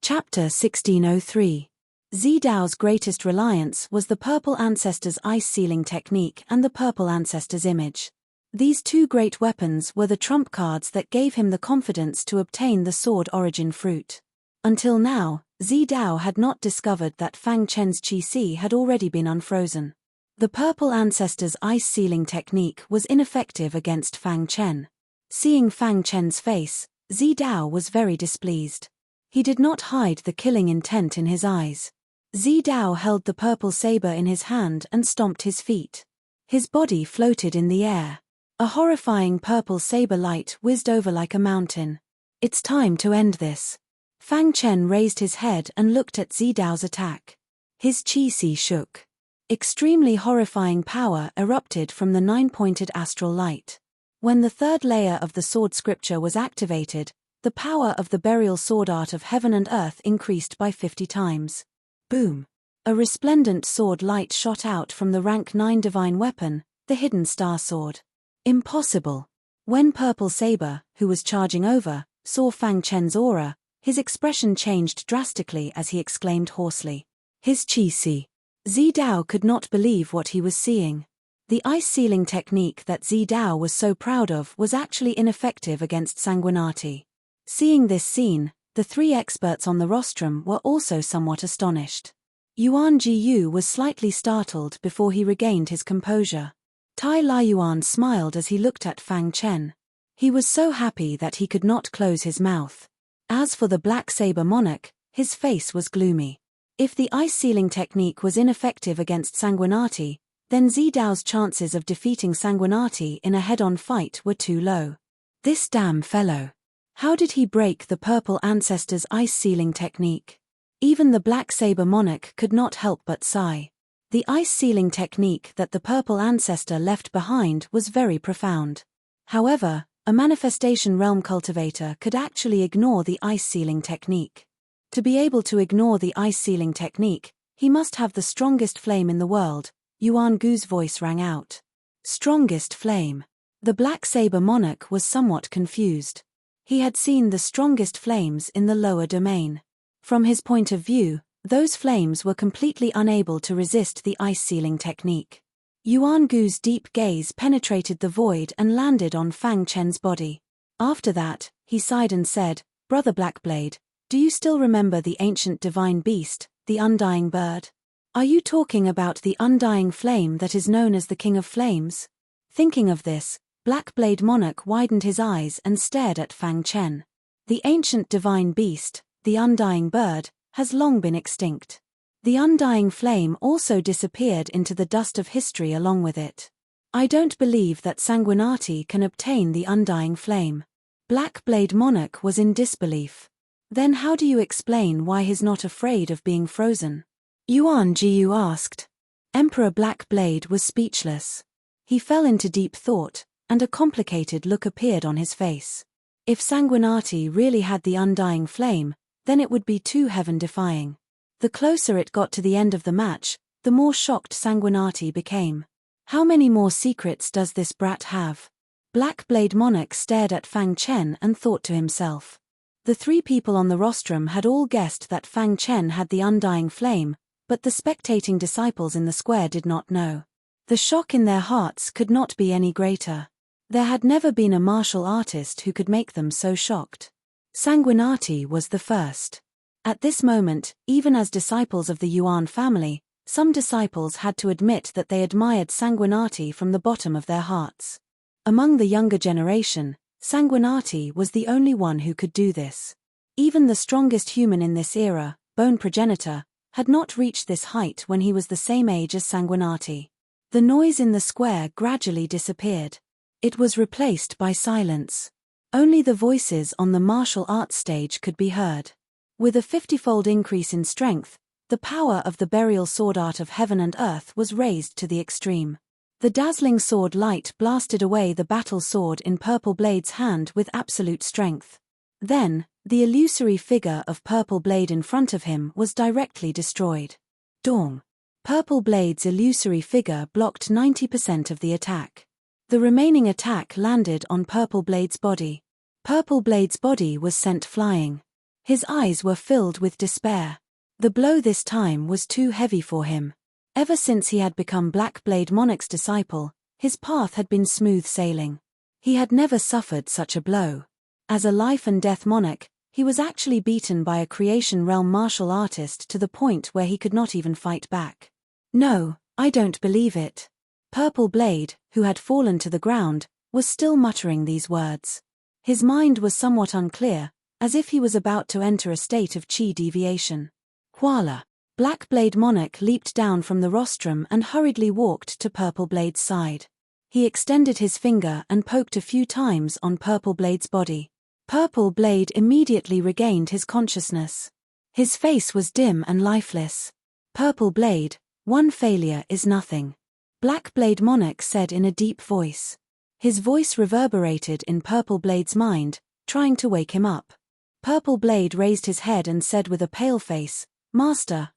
Speaker 1: Chapter 1603. Zidao's greatest reliance was the Purple Ancestor's ice sealing technique and the Purple Ancestor's image. These two great weapons were the trump cards that gave him the confidence to obtain the sword origin fruit. Until now, Zidao had not discovered that Fang Chen's Qi had already been unfrozen. The Purple Ancestor's ice sealing technique was ineffective against Fang Chen. Seeing Fang Chen's face, Zidao was very displeased. He did not hide the killing intent in his eyes. Zidao held the purple saber in his hand and stomped his feet. His body floated in the air. A horrifying purple saber light whizzed over like a mountain. It's time to end this. Fang Chen raised his head and looked at Zidao's attack. His qi shook. Extremely horrifying power erupted from the 9-pointed astral light. When the third layer of the sword scripture was activated, the power of the burial sword art of heaven and earth increased by 50 times. Boom! A resplendent sword light shot out from the rank 9 divine weapon, the hidden star sword. Impossible! When Purple Saber, who was charging over, saw Fang Chen's aura, his expression changed drastically as he exclaimed hoarsely. His qi. Zidao could not believe what he was seeing. The ice sealing technique that Zidao was so proud of was actually ineffective against Sanguinati. Seeing this scene, the 3 experts on the rostrum were also somewhat astonished. Yuan Jiyu was slightly startled before he regained his composure. Tai Liyuan smiled as he looked at Fang Chen. He was so happy that he could not close his mouth. As for the Black Saber Monarch, his face was gloomy. If the ice sealing technique was ineffective against Sanguinati, then Zidao's chances of defeating Sanguinati in a head-on fight were too low. This damn fellow. How did he break the Purple Ancestor's ice sealing technique? Even the Black Saber Monarch could not help but sigh. The ice sealing technique that the Purple Ancestor left behind was very profound. However, a manifestation realm cultivator could actually ignore the ice sealing technique. To be able to ignore the ice sealing technique, he must have the strongest flame in the world. Yuan Gu's voice rang out. Strongest flame. The Black Saber Monarch was somewhat confused. He had seen the strongest flames in the lower domain. From his point of view, those flames were completely unable to resist the ice sealing technique. Yuan Gu's deep gaze penetrated the void and landed on Fang Chen's body. After that, he sighed and said, "Brother Blackblade, do you still remember the ancient divine beast, the undying bird? Are you talking about the undying flame that is known as the King of Flames?" Thinking of this, Blackblade Monarch widened his eyes and stared at Fang Chen. The ancient divine beast, the undying bird, has long been extinct. The undying flame also disappeared into the dust of history along with it. I don't believe that Sanguinati can obtain the undying flame. Blackblade Monarch was in disbelief. Then how do you explain why he's not afraid of being frozen? Yuan Jiyu asked. Emperor Blackblade was speechless. He fell into deep thought, and a complicated look appeared on his face. If Sanguinati really had the undying flame, then it would be too heaven-defying. The closer it got to the end of the match, the more shocked Sanguinati became. How many more secrets does this brat have? Blackblade Monarch stared at Fang Chen and thought to himself. The 3 people on the rostrum had all guessed that Fang Chen had the undying flame, but the spectating disciples in the square did not know. The shock in their hearts could not be any greater. There had never been a martial artist who could make them so shocked. Sanguinati was the first. At this moment, even as disciples of the Yuan family, some disciples had to admit that they admired Sanguinati from the bottom of their hearts. Among the younger generation, Sanguinati was the only one who could do this. Even the strongest human in this era, Bone Progenitor, had not reached this height when he was the same age as Sanguinati. The noise in the square gradually disappeared. It was replaced by silence. Only the voices on the martial arts stage could be heard. With a 50-fold increase in strength, the power of the burial sword art of heaven and earth was raised to the extreme. The dazzling sword light blasted away the battle sword in Purple Blade's hand with absolute strength. Then, the illusory figure of Purple Blade in front of him was directly destroyed. Dong. Purple Blade's illusory figure blocked 90% of the attack. The remaining attack landed on Purple Blade's body. Purple Blade's body was sent flying. His eyes were filled with despair. The blow this time was too heavy for him. Ever since he had become Blackblade Monarch's disciple, his path had been smooth sailing. He had never suffered such a blow. As a life and death monarch, he was actually beaten by a creation realm martial artist to the point where he could not even fight back. No, I don't believe it. Purple Blade, who had fallen to the ground, was still muttering these words. His mind was somewhat unclear, as if he was about to enter a state of chi deviation. Huala. Blackblade Monarch leaped down from the rostrum and hurriedly walked to Purple Blade's side. He extended his finger and poked a few times on Purple Blade's body. Purple Blade immediately regained his consciousness. His face was dim and lifeless. Purple Blade, one failure is nothing. Black Blade Monarch said in a deep voice. His voice reverberated in Purple Blade's mind, trying to wake him up. Purple Blade raised his head and said with a pale face, "Master,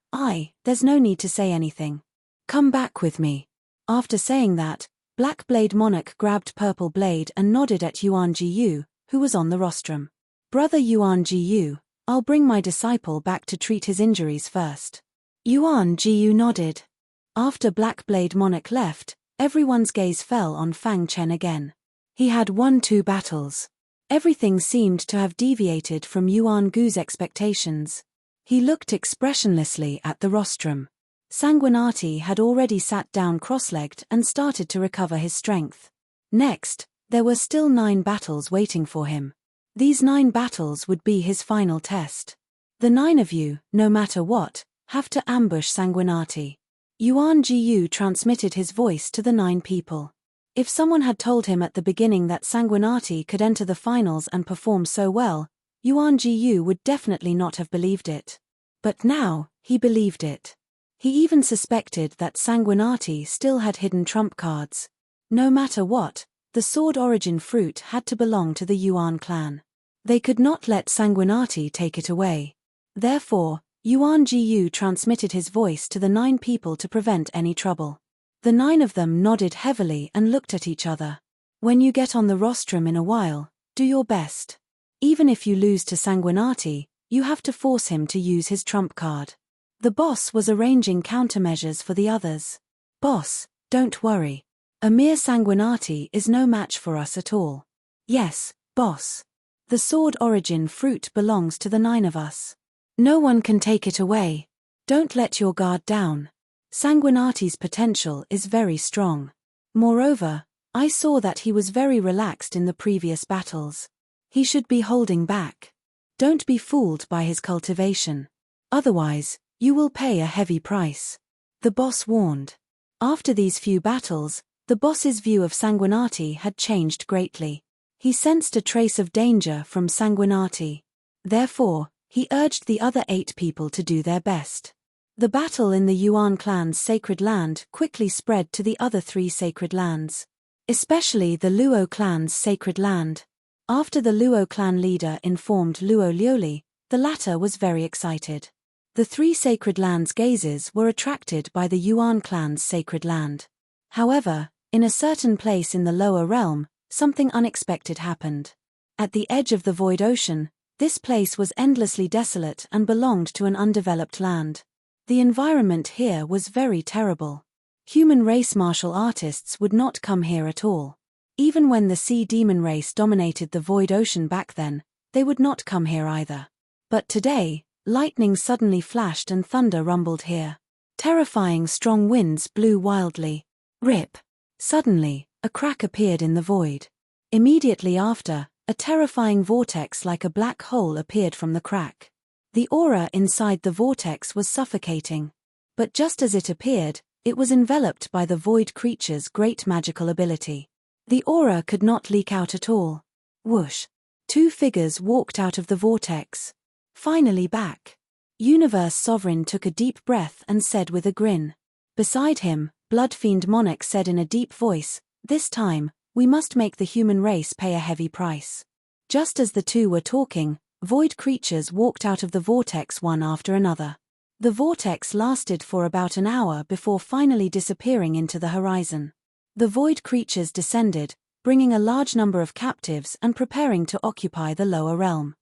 Speaker 1: there's no need to say anything. Come back with me." After saying that, Black Blade Monarch grabbed Purple Blade and nodded at Yuan Jiyu, who was on the rostrum. "Brother Yuan Jiyu, I'll bring my disciple back to treat his injuries first." Yuan Jiyu nodded. After Black Blade Monarch left, everyone's gaze fell on Fang Chen again. He had won 2 battles. Everything seemed to have deviated from Yuan Gu's expectations. He looked expressionlessly at the rostrum. Sanguinati had already sat down cross-legged and started to recover his strength. Next, there were still 9 battles waiting for him. These 9 battles would be his final test. The 9 of you, no matter what, have to ambush Sanguinati. Yuan Jiyu transmitted his voice to the 9 people. If someone had told him at the beginning that Sanguinati could enter the finals and perform so well, Yuan Jiyu would definitely not have believed it. But now, he believed it. He even suspected that Sanguinati still had hidden trump cards. No matter what, the sword origin fruit had to belong to the Yuan clan. They could not let Sanguinati take it away. Therefore, Yuan Jiyu transmitted his voice to the 9 people to prevent any trouble. The 9 of them nodded heavily and looked at each other. When you get on the rostrum in a while, do your best. Even if you lose to Sanguinati, you have to force him to use his trump card. The boss was arranging countermeasures for the others. "Boss, don't worry. A mere Sanguinati is no match for us at all." "Yes, boss. The sword origin fruit belongs to the 9 of us. No one can take it away. Don't let your guard down. Sanguinati's potential is very strong. Moreover, I saw that he was very relaxed in the previous battles. He should be holding back. Don't be fooled by his cultivation. Otherwise, you will pay a heavy price," the boss warned. After these few battles, the boss's view of Sanguinati had changed greatly. He sensed a trace of danger from Sanguinati. Therefore, he urged the other 8 people to do their best. The battle in the Yuan clan's sacred land quickly spread to the other 3 sacred lands. Especially the Luo clan's sacred land. After the Luo clan leader informed Luo Liuli, the latter was very excited. The 3 sacred lands' gazes were attracted by the Yuan clan's sacred land. However, in a certain place in the lower realm, something unexpected happened. At the edge of the void ocean, this place was endlessly desolate and belonged to an undeveloped land. The environment here was very terrible. Human race martial artists would not come here at all. Even when the sea demon race dominated the void ocean back then, they would not come here either. But today, lightning suddenly flashed and thunder rumbled here. Terrifying strong winds blew wildly. Rip! Suddenly, a crack appeared in the void. Immediately after, a terrifying vortex like a black hole appeared from the crack. The aura inside the vortex was suffocating. But just as it appeared, it was enveloped by the void creature's great magical ability. The aura could not leak out at all. Whoosh! 2 figures walked out of the vortex. Finally back. Universe Sovereign took a deep breath and said with a grin. Beside him, Blood Fiend Monarch said in a deep voice, "This time, we must make the human race pay a heavy price." Just as the 2 were talking, void creatures walked out of the vortex one after another. The vortex lasted for about an hour before finally disappearing into the horizon. The void creatures descended, bringing a large number of captives and preparing to occupy the lower realm.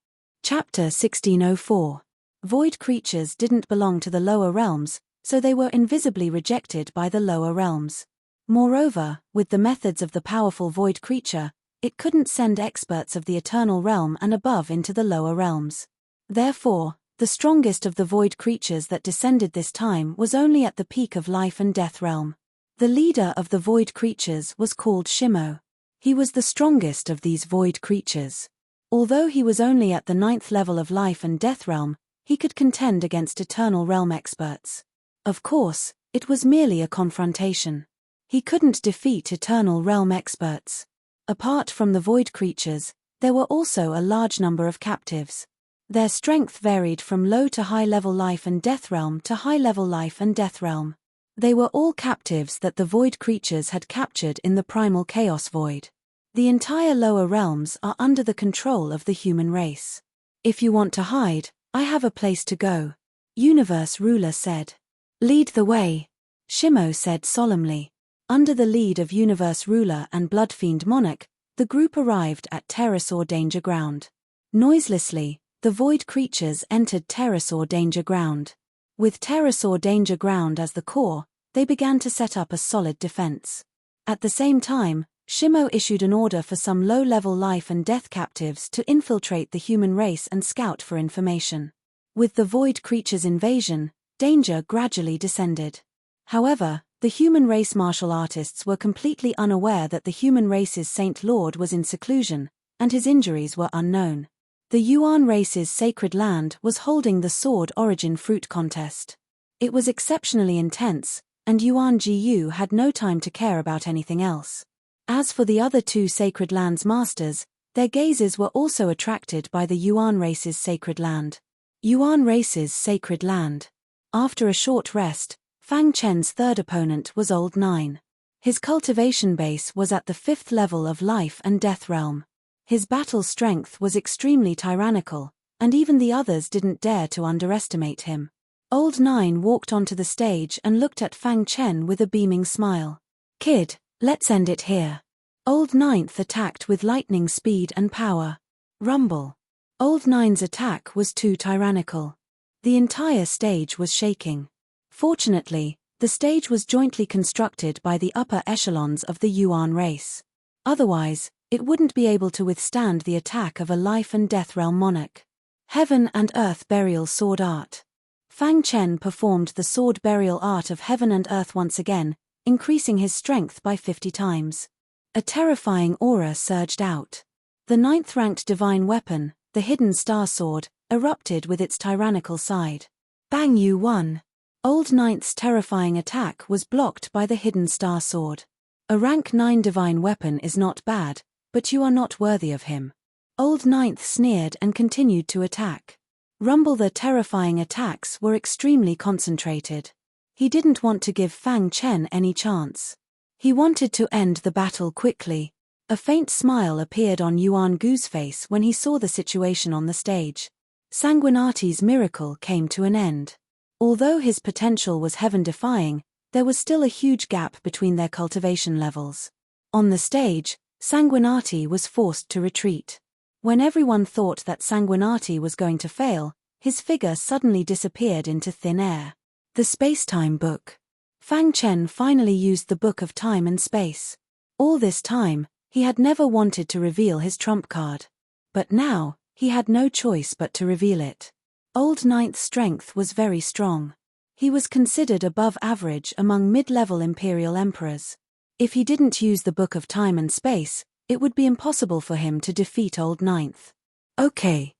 Speaker 1: Chapter 1604. Void creatures didn't belong to the lower realms, so they were invisibly rejected by the lower realms. Moreover, with the methods of the powerful void creature, it couldn't send experts of the eternal realm and above into the lower realms. Therefore, the strongest of the void creatures that descended this time was only at the peak of life and death realm. The leader of the void creatures was called Shimo. He was the strongest of these void creatures. Although he was only at the 9th level of life and death realm, he could contend against eternal realm experts. Of course, it was merely a confrontation. He couldn't defeat Eternal Realm experts. Apart from the void creatures, there were also a large number of captives. Their strength varied from low to high-level life and death realm to high-level life and death realm. They were all captives that the void creatures had captured in the primal chaos void. The entire lower realms are under the control of the human race. If you want to hide, I have a place to go, Universe Ruler said. Lead the way, Shimo said solemnly. Under the lead of Universe Ruler and Bloodfiend Monarch, the group arrived at Pterosaur Danger Ground. Noiselessly, the void creatures entered Pterosaur Danger Ground. With Pterosaur Danger Ground as the core, they began to set up a solid defense. At the same time, Shimo issued an order for some low-level life and death captives to infiltrate the human race and scout for information. With the void creatures' invasion, danger gradually descended. However, the human race martial artists were completely unaware that the human race's Saint Lord was in seclusion, and his injuries were unknown. The Yuan race's sacred land was holding the Sword Origin Fruit Contest. It was exceptionally intense, and Yuan Gu had no time to care about anything else. As for the other two Sacred Land's masters, their gazes were also attracted by the Yuan race's sacred land. Yuan race's sacred land. After a short rest, Fang Chen's third opponent was Old Nine. His cultivation base was at the 5th level of life and death realm. His battle strength was extremely tyrannical, and even the others didn't dare to underestimate him. Old Nine walked onto the stage and looked at Fang Chen with a beaming smile. Kid, let's end it here. Old Ninth attacked with lightning speed and power. Rumble. Old Nine's attack was too tyrannical. The entire stage was shaking. Fortunately, the stage was jointly constructed by the upper echelons of the Yuan race. Otherwise, it wouldn't be able to withstand the attack of a life and death realm monarch. Heaven and Earth Burial Sword Art. Fang Chen performed the sword burial art of heaven and earth once again, increasing his strength by 50 times. A terrifying aura surged out. The 9th-ranked divine weapon, the Hidden Star Sword, erupted with its tyrannical side. Bang You won. Old Ninth's terrifying attack was blocked by the Hidden Star Sword. A rank 9 divine weapon is not bad, but you are not worthy of him. Old Ninth sneered and continued to attack. Rumble. The terrifying attacks were extremely concentrated. He didn't want to give Fang Chen any chance. He wanted to end the battle quickly. A faint smile appeared on Yuan Gu's face when he saw the situation on the stage. Sanguinati's miracle came to an end. Although his potential was heaven-defying, there was still a huge gap between their cultivation levels. On the stage, Sanguinati was forced to retreat. When everyone thought that Sanguinati was going to fail, his figure suddenly disappeared into thin air. The Space-Time Book. Fang Chen finally used the Book of Time and Space. All this time, he had never wanted to reveal his trump card. But now, he had no choice but to reveal it. Old Ninth's strength was very strong. He was considered above average among mid-level Imperial Emperors. If he didn't use the Book of Time and Space, it would be impossible for him to defeat Old Ninth. Okay.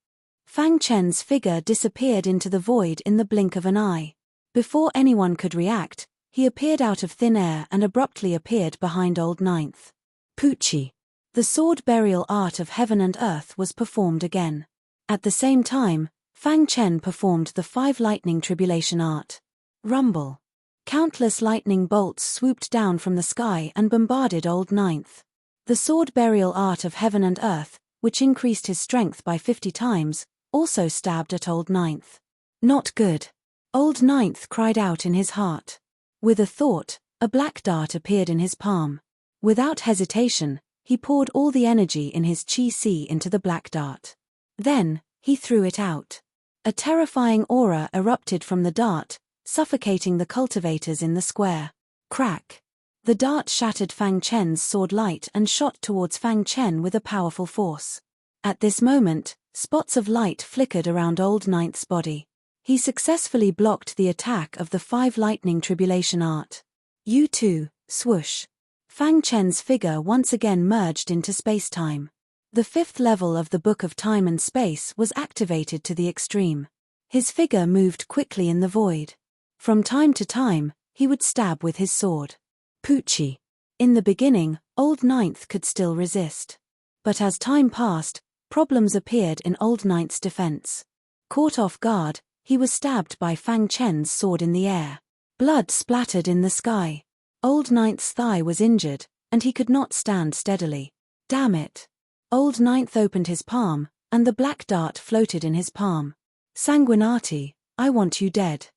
Speaker 1: Fang Chen's figure disappeared into the void in the blink of an eye. Before anyone could react, he appeared out of thin air and abruptly appeared behind Old Ninth. Poochie. The sword burial art of heaven and earth was performed again. At the same time, Fang Chen performed the 5 lightning tribulation art. Rumble. Countless lightning bolts swooped down from the sky and bombarded Old Ninth. The sword burial art of heaven and earth, which increased his strength by 50 times, also stabbed at Old Ninth. Not good. Old Ninth cried out in his heart. With a thought, a black dart appeared in his palm. Without hesitation, he poured all the energy in his Qi into the black dart. Then, he threw it out. A terrifying aura erupted from the dart, suffocating the cultivators in the square. Crack. The dart shattered Fang Chen's sword light and shot towards Fang Chen with a powerful force. At this moment, spots of light flickered around Old Ninth's body. He successfully blocked the attack of the 5 lightning tribulation art. U2, swoosh. Fang Chen's figure once again merged into space-time. The 5th level of the Book of Time and Space was activated to the extreme. His figure moved quickly in the void. From time to time, he would stab with his sword. Poochie. In the beginning, Old Ninth could still resist. But as time passed, problems appeared in Old Ninth's defense. Caught off guard, he was stabbed by Fang Chen's sword in the air. Blood splattered in the sky. Old Ninth's thigh was injured, and he could not stand steadily. Damn it! Old Ninth opened his palm, and the black dart floated in his palm. Sanguinati, I want you dead.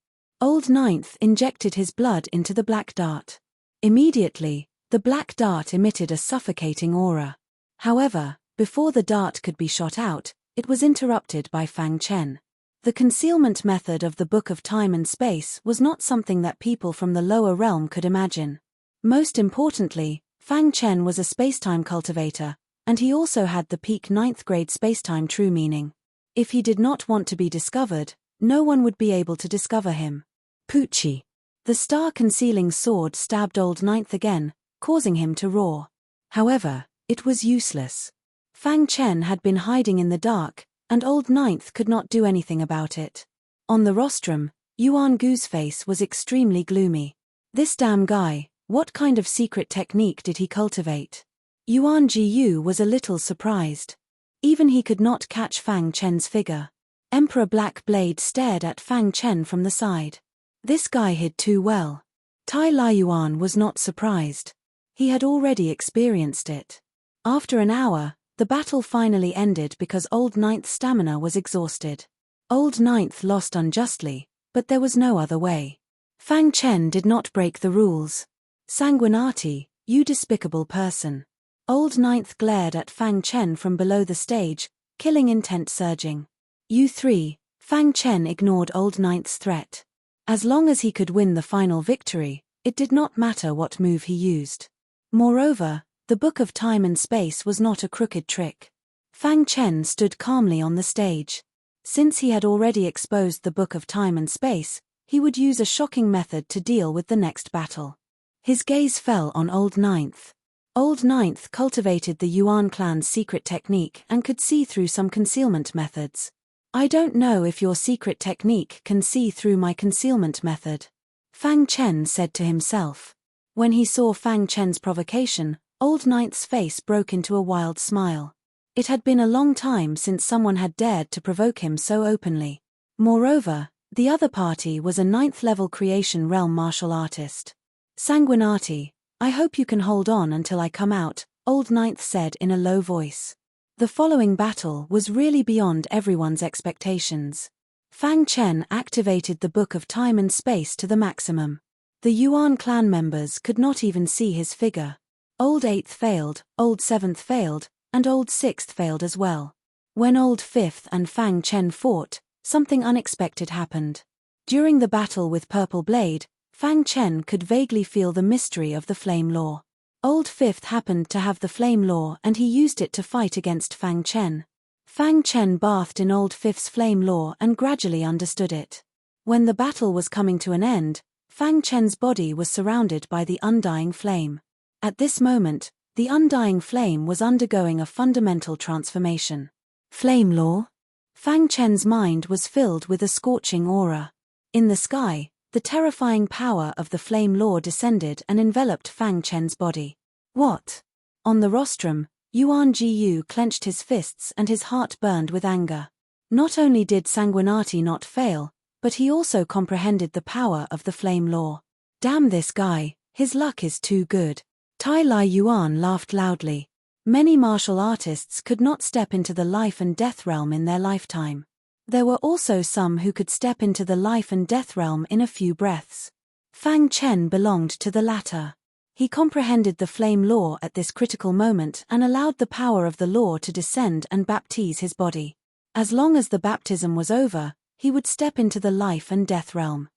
Speaker 1: Old Ninth injected his blood into the black dart. Immediately, the black dart emitted a suffocating aura. However, before the dart could be shot out, it was interrupted by Fang Chen. The concealment method of the Book of Time and Space was not something that people from the lower realm could imagine. Most importantly, Fang Chen was a spacetime cultivator, and he also had the peak 9th grade spacetime true meaning. If he did not want to be discovered, no one would be able to discover him. Poochie. The star-concealing sword stabbed Old Ninth again, causing him to roar. However, it was useless. Fang Chen had been hiding in the dark, and Old Ninth could not do anything about it. On the rostrum, Yuan Gu's face was extremely gloomy. This damn guy, what kind of secret technique did he cultivate? Yuan Jiyu was a little surprised. Even he could not catch Fang Chen's figure. Emperor Black Blade stared at Fang Chen from the side. This guy hid too well. Tai Yuan was not surprised. He had already experienced it. After an hour, the battle finally ended because Old Ninth's stamina was exhausted. Old Ninth lost unjustly, but there was no other way. Fang Chen did not break the rules. Sanguinati, you despicable person. Old Ninth glared at Fang Chen from below the stage, killing intent surging. You three, Fang Chen ignored Old Ninth's threat. As long as he could win the final victory, it did not matter what move he used. Moreover, the Book of Time and Space was not a crooked trick. Fang Chen stood calmly on the stage. Since he had already exposed the Book of Time and Space, he would use a shocking method to deal with the next battle. His gaze fell on Old Ninth. Old Ninth cultivated the Yuan clan's secret technique and could see through some concealment methods. I don't know if your secret technique can see through my concealment method, Fang Chen said to himself. When he saw Fang Chen's provocation, Old Ninth's face broke into a wild smile. It had been a long time since someone had dared to provoke him so openly. Moreover, the other party was a 9th-level creation realm martial artist. Sanguinati, I hope you can hold on until I come out, Old Ninth said in a low voice. The following battle was really beyond everyone's expectations. Fang Chen activated the Book of Time and Space to the maximum. The Yuan clan members could not even see his figure. Old 8th failed, Old 7th failed, and Old 6th failed as well. When Old 5th and Fang Chen fought, something unexpected happened. During the battle with Purple Blade, Fang Chen could vaguely feel the mystery of the Flame Law. Old 5th happened to have the Flame Law and he used it to fight against Fang Chen. Fang Chen bathed in Old 5th's Flame Law and gradually understood it. When the battle was coming to an end, Fang Chen's body was surrounded by the undying flame. At this moment, the undying flame was undergoing a fundamental transformation. Flame Law? Fang Chen's mind was filled with a scorching aura. In the sky, the terrifying power of the Flame Law descended and enveloped Fang Chen's body. What? On the rostrum, Yuan Jiyu clenched his fists and his heart burned with anger. Not only did Sanguinati not fail, but he also comprehended the power of the Flame Law. Damn this guy, his luck is too good. Tai Yuan laughed loudly. Many martial artists could not step into the life and death realm in their lifetime. There were also some who could step into the life and death realm in a few breaths. Fang Chen belonged to the latter. He comprehended the Flame Law at this critical moment and allowed the power of the law to descend and baptize his body. As long as the baptism was over, he would step into the life and death realm.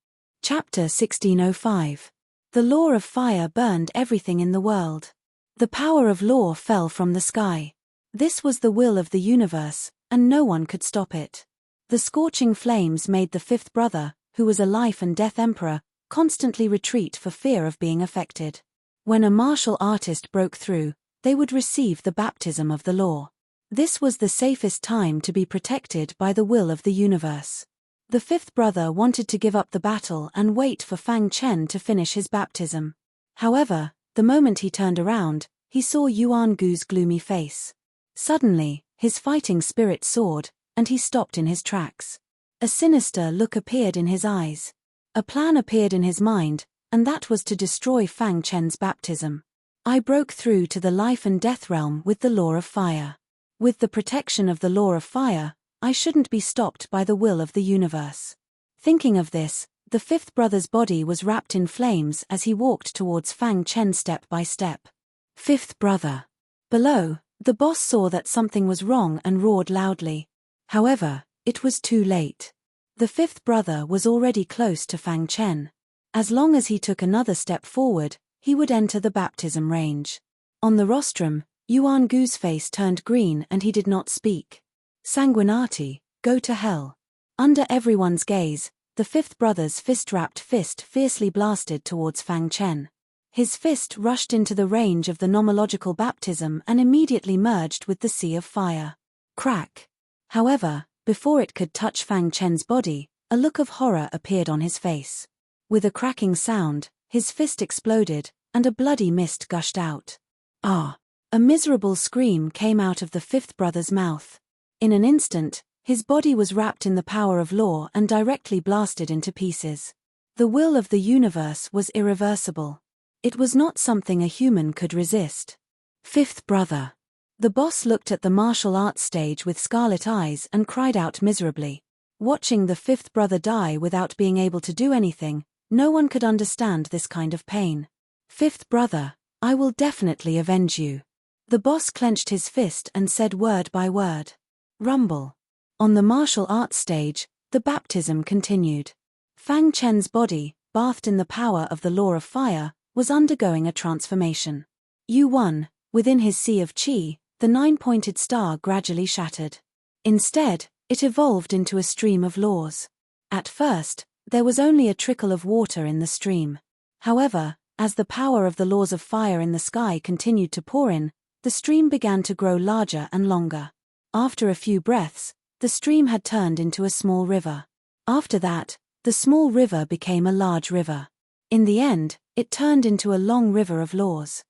Speaker 1: Chapter 1605. The law of fire burned everything in the world. The power of law fell from the sky. This was the will of the universe, and no one could stop it. The scorching flames made the 5th brother, who was a life and death emperor, constantly retreat for fear of being affected. When a martial artist broke through, they would receive the baptism of the law. This was the safest time to be protected by the will of the universe. The 5th brother wanted to give up the battle and wait for Fang Chen to finish his baptism. However, The moment he turned around, he saw Yuan Gu's gloomy face. Suddenly, his fighting spirit soared, and he stopped in his tracks. A sinister look appeared in his eyes. A plan appeared in his mind, and that was to destroy Fang Chen's baptism. I broke through to the life and death realm with the law of fire. With the protection of the law of fire, I shouldn't be stopped by the will of the universe. Thinking of this, the fifth brother's body was wrapped in flames as he walked towards Fang Chen step by step. Fifth brother. Below, the boss saw that something was wrong and roared loudly. However, it was too late. The fifth brother was already close to Fang Chen. As long as he took another step forward, he would enter the baptism range. On the rostrum, Yuan Gu's face turned green and he did not speak. Sanguinati, go to hell. Under everyone's gaze, the fifth brother's fist-wrapped fist fiercely blasted towards Fang Chen. His fist rushed into the range of the nomological baptism and immediately merged with the sea of fire. Crack. However, before it could touch Fang Chen's body, a look of horror appeared on his face. With a cracking sound, his fist exploded, and a bloody mist gushed out. Ah! A miserable scream came out of the fifth brother's mouth. In an instant, his body was wrapped in the power of law and directly blasted into pieces. The will of the universe was irreversible. It was not something a human could resist. Fifth brother. The boss looked at the martial arts stage with scarlet eyes and cried out miserably. Watching the fifth brother die without being able to do anything, no one could understand this kind of pain. Fifth brother, I will definitely avenge you. The boss clenched his fist and said word by word. Rumble. On the martial arts stage, the baptism continued. Fang Chen's body, bathed in the power of the law of fire, was undergoing a transformation. Yuan, within his sea of qi, the nine-pointed star gradually shattered. Instead, it evolved into a stream of laws. At first, there was only a trickle of water in the stream. However, as the power of the laws of fire in the sky continued to pour in, the stream began to grow larger and longer. After a few breaths, the stream had turned into a small river. After that, the small river became a large river. In the end, it turned into a long river of laws.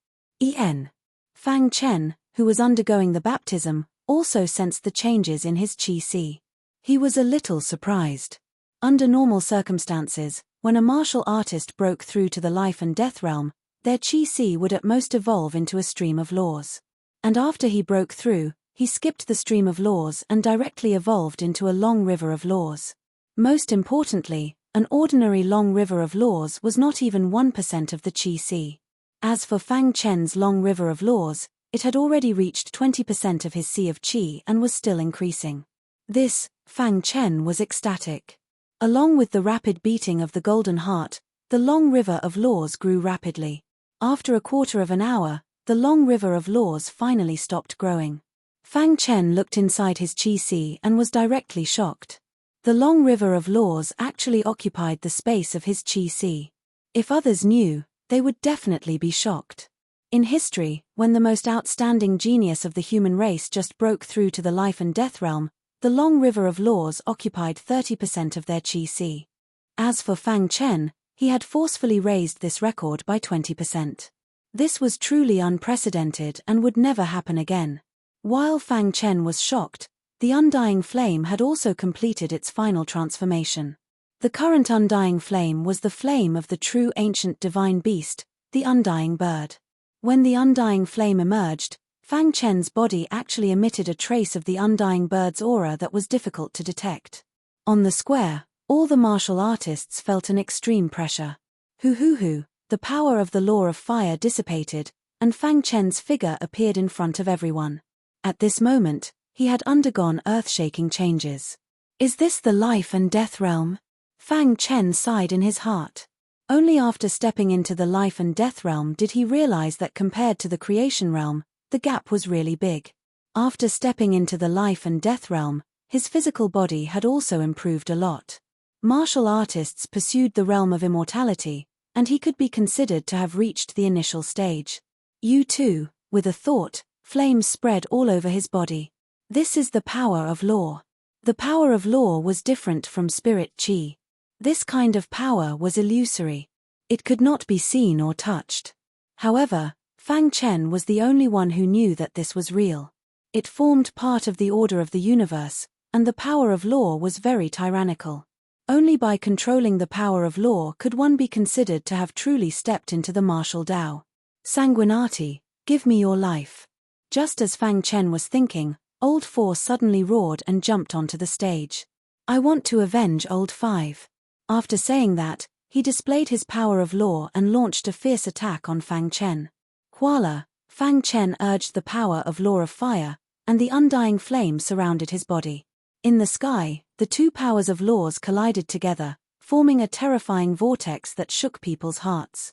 Speaker 1: Fang Chen, who was undergoing the baptism, also sensed the changes in his qi si. He was a little surprised. Under normal circumstances, when a martial artist broke through to the life and death realm, their qi si would at most evolve into a stream of laws. And after he broke through, he skipped the stream of laws and directly evolved into a long river of laws. Most importantly, an ordinary long river of laws was not even 1% of the qi si. As for Fang Chen's long river of laws, it had already reached 20% of his sea of qi and was still increasing. This, Fang Chen was ecstatic. Along with the rapid beating of the golden heart, the long river of laws grew rapidly. After a quarter of an hour, the long river of laws finally stopped growing. Fang Chen looked inside his qi si and was directly shocked. The long river of laws actually occupied the space of his qi si. If others knew, they would definitely be shocked. In history, when the most outstanding genius of the human race just broke through to the life and death realm, the long river of laws occupied 30% of their qi si. As for Fang Chen, he had forcefully raised this record by 20%. This was truly unprecedented and would never happen again. While Fang Chen was shocked, the undying flame had also completed its final transformation. The current undying flame was the flame of the true ancient divine beast, the undying bird. When the undying flame emerged, Fang Chen's body actually emitted a trace of the undying bird's aura that was difficult to detect. On the square, all the martial artists felt an extreme pressure. The power of the law of fire dissipated, and Fang Chen's figure appeared in front of everyone. At this moment, he had undergone earth-shaking changes. Is this the life and death realm? Fang Chen sighed in his heart. Only after stepping into the life and death realm did he realize that compared to the creation realm, the gap was really big. After stepping into the life and death realm, his physical body had also improved a lot. Martial artists pursued the realm of immortality, and he could be considered to have reached the initial stage. With a thought, flames spread all over his body. This is the power of law. The power of law was different from spirit qi. This kind of power was illusory. It could not be seen or touched. However, Fang Chen was the only one who knew that this was real. It formed part of the order of the universe, and the power of law was very tyrannical. Only by controlling the power of law could one be considered to have truly stepped into the martial Tao. Sanguinati, give me your life. Just as Fang Chen was thinking, Old Four suddenly roared and jumped onto the stage. I want to avenge Old Five. After saying that, he displayed his power of law and launched a fierce attack on Fang Chen. Voila, Fang Chen urged the power of law of fire, and the undying flame surrounded his body. In the sky, the two powers of laws collided together, forming a terrifying vortex that shook people's hearts.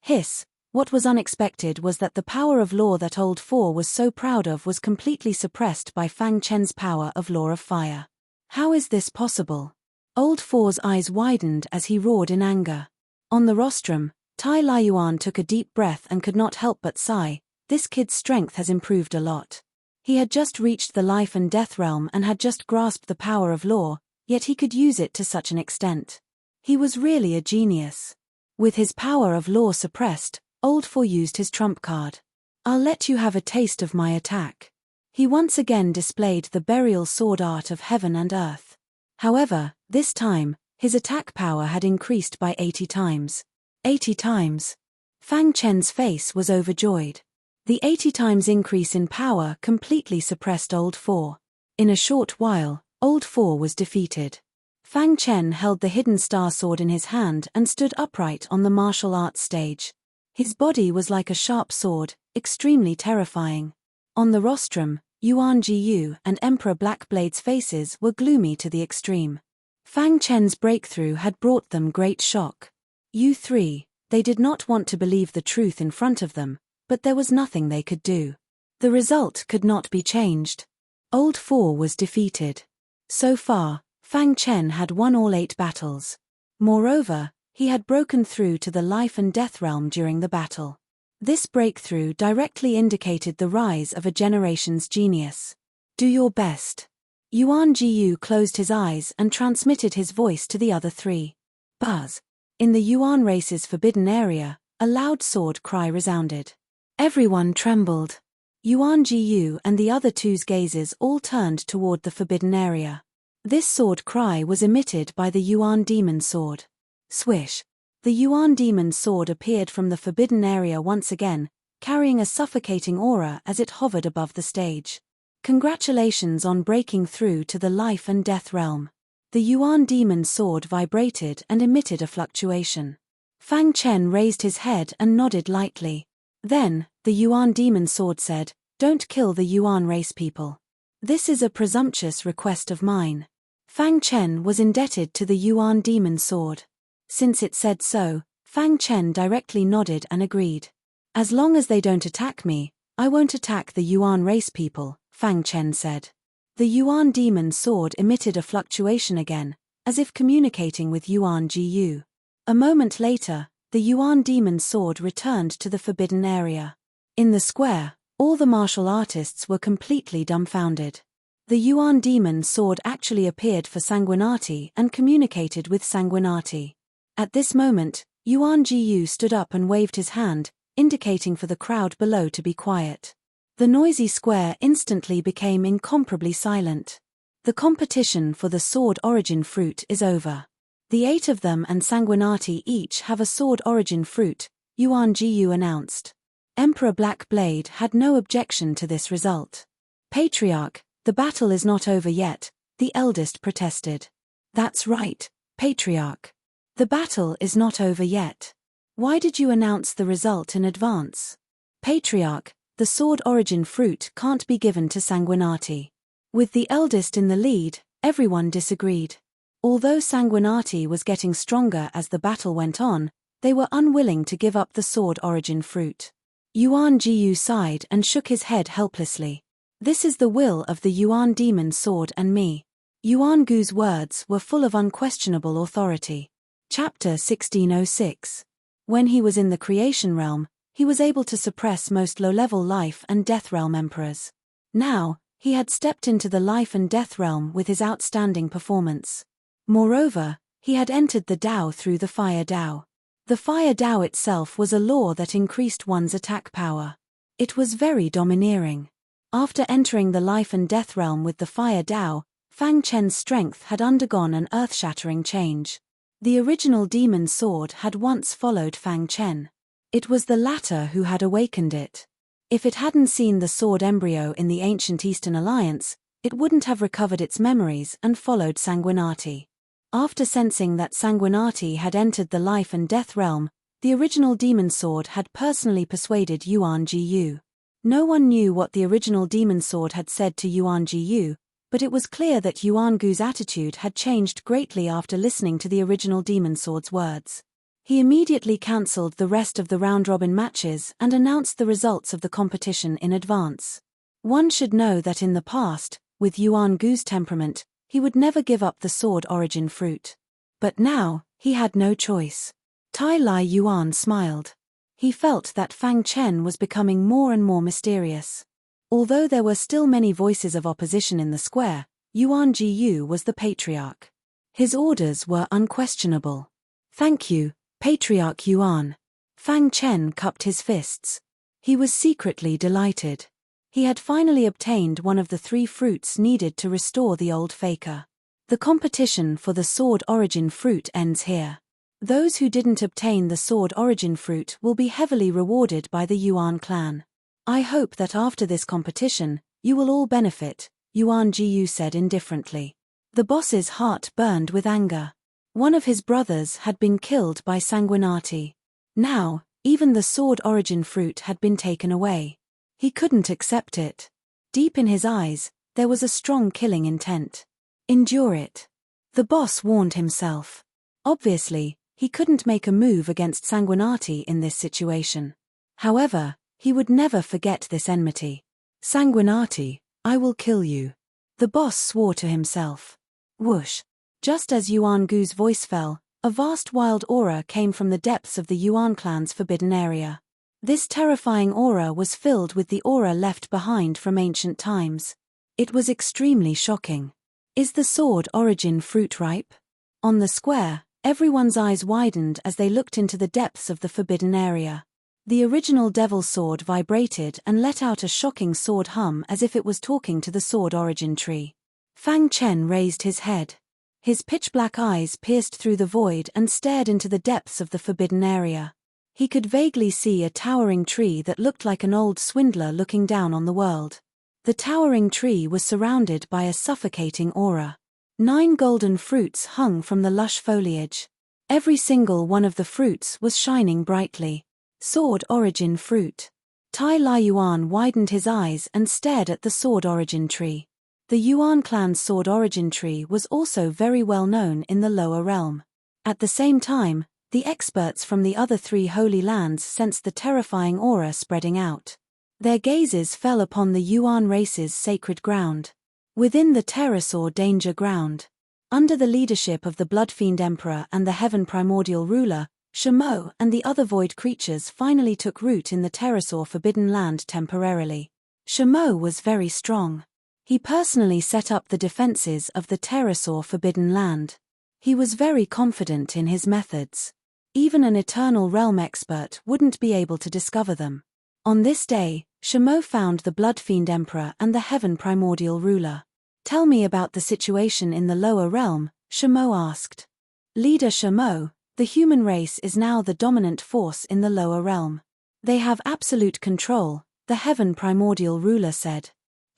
Speaker 1: Hiss. What was unexpected was that the power of law that Old Four was so proud of was completely suppressed by Fang Chen's power of law of fire. How is this possible? Old Four's eyes widened as he roared in anger. On the rostrum, Tai Liuan took a deep breath and could not help but sigh. This kid's strength has improved a lot. He had just reached the life and death realm and had just grasped the power of law, yet he could use it to such an extent. He was really a genius. With his power of law suppressed, Old Four used his trump card. I'll let you have a taste of my attack. He once again displayed the burial sword art of heaven and earth. However, this time, his attack power had increased by 80 times. 80 times. Fang Chen's face was overjoyed. The 80 times increase in power completely suppressed Old Four. In a short while, Old Four was defeated. Fang Chen held the hidden star sword in his hand and stood upright on the martial arts stage. His body was like a sharp sword, extremely terrifying. On the rostrum, Yuan Jiyu and Emperor Blackblade's faces were gloomy to the extreme. Fang Chen's breakthrough had brought them great shock. You three, they did not want to believe the truth in front of them, but there was nothing they could do. The result could not be changed. Old Four was defeated. So far, Fang Chen had won all 8 battles. Moreover, he had broken through to the life and death realm during the battle. This breakthrough directly indicated the rise of a generation's genius. Do your best. Yuan Jiyu closed his eyes and transmitted his voice to the other 3. Buzz. In the Yuan race's forbidden area, a loud sword cry resounded. Everyone trembled. Yuan Jiyu and the other 2's gazes all turned toward the forbidden area. This sword cry was emitted by the Yuan demon sword. Swish. The Yuan demon sword appeared from the forbidden area once again, carrying a suffocating aura as it hovered above the stage. Congratulations on breaking through to the life and death realm. The Yuan demon sword vibrated and emitted a fluctuation. Fang Chen raised his head and nodded lightly. Then, the Yuan demon sword said, "Don't kill the Yuan race people. This is a presumptuous request of mine." Fang Chen was indebted to the Yuan demon sword. Since it said so, Fang Chen directly nodded and agreed. As long as they don't attack me, I won't attack the Yuan race people, Fang Chen said. The Yuan demon sword emitted a fluctuation again, as if communicating with Yuan Jiyu. A moment later, the Yuan demon sword returned to the forbidden area. In the square, all the martial artists were completely dumbfounded. The Yuan demon sword actually appeared for Sanguinati and communicated with Sanguinati. At this moment, Yuan Jiyu stood up and waved his hand, indicating for the crowd below to be quiet. The noisy square instantly became incomparably silent. The competition for the sword origin fruit is over. The 8 of them and Sanguinati each have a sword origin fruit, Yuan Jiyu announced. Emperor Blackblade had no objection to this result. Patriarch, the battle is not over yet, the eldest protested. That's right, Patriarch. The battle is not over yet. Why did you announce the result in advance? Patriarch, the sword origin fruit can't be given to Sanguinati. With the eldest in the lead, everyone disagreed. Although Sanguinati was getting stronger as the battle went on, they were unwilling to give up the sword origin fruit. Yuan Jiyu sighed and shook his head helplessly. This is the will of the Yuan demon sword and me. Yuan Gu's words were full of unquestionable authority. Chapter 1606. When he was in the creation realm, he was able to suppress most low-level life and death realm emperors. Now, he had stepped into the life and death realm with his outstanding performance. Moreover, he had entered the Tao through the fire Tao. The fire Dao itself was a law that increased one's attack power. It was very domineering. After entering the life and death realm with the fire Dao, Fang Chen's strength had undergone an earth-shattering change. The original demon sword had once followed Fang Chen. It was the latter who had awakened it. If it hadn't seen the sword embryo in the ancient Eastern Alliance, it wouldn't have recovered its memories and followed Sanguinati. After sensing that Sanguinati had entered the life and death realm, the original demon sword had personally persuaded Yuan Jiyu. No one knew what the original demon sword had said to Yuan Jiyu, but it was clear that Yuan Gu's attitude had changed greatly after listening to the original demon sword's words. He immediately cancelled the rest of the round-robin matches and announced the results of the competition in advance. One should know that in the past, with Yuan Gu's temperament, he would never give up the sword origin fruit. But now, he had no choice. Tai Lai Yuan smiled. He felt that Fang Chen was becoming more and more mysterious. Although there were still many voices of opposition in the square, Yuan Jiyu was the patriarch. His orders were unquestionable. "Thank you, Patriarch Yuan." Fang Chen cupped his fists. He was secretly delighted. He had finally obtained one of the 3 fruits needed to restore the old faker. The competition for the sword origin fruit ends here. Those who didn't obtain the sword origin fruit will be heavily rewarded by the Yuan clan. "I hope that after this competition, you will all benefit," Yuan Jiyu said indifferently. The boss's heart burned with anger. One of his brothers had been killed by Sanguinati. Now, even the sword origin fruit had been taken away. He couldn't accept it. Deep in his eyes, there was a strong killing intent. Endure it. The boss warned himself. Obviously, he couldn't make a move against Sanguinati in this situation. However, he would never forget this enmity. "Sanguinati, I will kill you." The boss swore to himself. Whoosh. Just as Yuan Gu's voice fell, a vast wild aura came from the depths of the Yuan clan's forbidden area. This terrifying aura was filled with the aura left behind from ancient times. It was extremely shocking. Is the sword origin fruit ripe? On the square, everyone's eyes widened as they looked into the depths of the forbidden area. The original devil sword vibrated and let out a shocking sword hum as if it was talking to the sword origin tree. Fang Chen raised his head. His pitch-black eyes pierced through the void and stared into the depths of the forbidden area. He could vaguely see a towering tree that looked like an old swindler looking down on the world. The towering tree was surrounded by a suffocating aura. 9 golden fruits hung from the lush foliage. Every single one of the fruits was shining brightly. Sword origin fruit. Tai Lai Yuan widened his eyes and stared at the sword origin tree. The Yuan clan's sword origin tree was also very well known in the lower realm. At the same time, the experts from the other 3 holy lands sensed the terrifying aura spreading out. Their gazes fell upon the Yuan race's sacred ground. Within the Terrasor danger ground. Under the leadership of the Blood Fiend Emperor and the Heaven Primordial Ruler, Shamo and the other void creatures finally took root in the Terrasor Forbidden Land temporarily. Shamo was very strong. He personally set up the defenses of the Terrasor Forbidden Land. He was very confident in his methods. Even an Eternal Realm expert wouldn't be able to discover them. On this day, Shamo found the Blood Fiend Emperor and the Heaven Primordial Ruler. "Tell me about the situation in the lower realm," Shamo asked. Leader Shamo, the human race is now the dominant force in the lower realm. "They have absolute control," the Heaven Primordial Ruler said.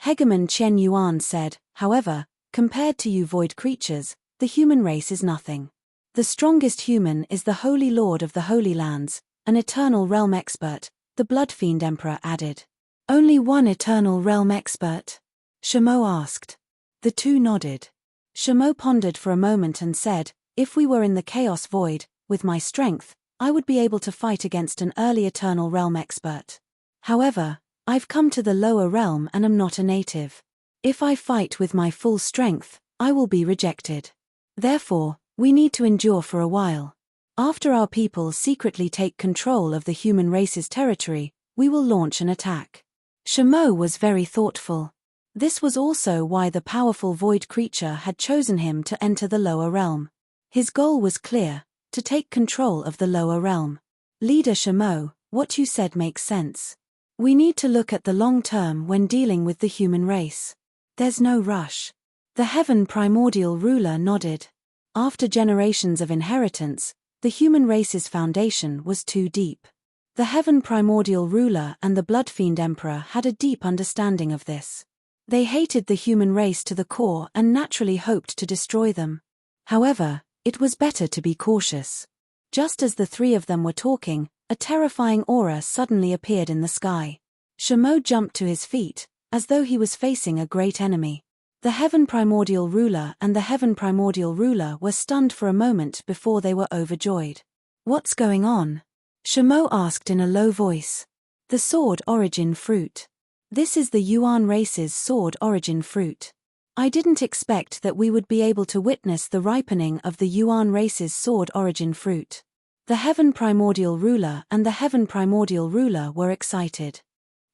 Speaker 1: Hegemon Chen Yuan said, "However, compared to you void creatures, the human race is nothing. The strongest human is the Holy Lord of the Holy Lands, an Eternal Realm expert," the Blood Fiend Emperor added. "Only one Eternal Realm expert?" Shamo asked. The 2 nodded. Shamo pondered for a moment and said, "If we were in the Chaos Void, with my strength, I would be able to fight against an early Eternal Realm expert. However, I've come to the lower realm and am not a native. If I fight with my full strength, I will be rejected. Therefore, we need to endure for a while. After our people secretly take control of the human race's territory, we will launch an attack." Shamo was very thoughtful. This was also why the powerful void creature had chosen him to enter the lower realm. His goal was clear: to take control of the lower realm. Leader Shamo, what you said makes sense. We need to look at the long term when dealing with the human race. There's no rush. The Heaven Primordial Ruler nodded. After generations of inheritance, the human race's foundation was too deep. The Heaven Primordial Ruler and the Bloodfiend Emperor had a deep understanding of this. They hated the human race to the core and naturally hoped to destroy them. However, it was better to be cautious. Just as the three of them were talking, a terrifying aura suddenly appeared in the sky. Shamo jumped to his feet, as though he was facing a great enemy. The Heaven Primordial Ruler and the Heaven Primordial Ruler were stunned for a moment before they were overjoyed. What's going on? Shamo asked in a low voice. The Sword Origin Fruit. This is the Yuan race's Sword Origin Fruit. I didn't expect that we would be able to witness the ripening of the Yuan race's Sword Origin Fruit. The Heaven Primordial Ruler and the Heaven Primordial Ruler were excited.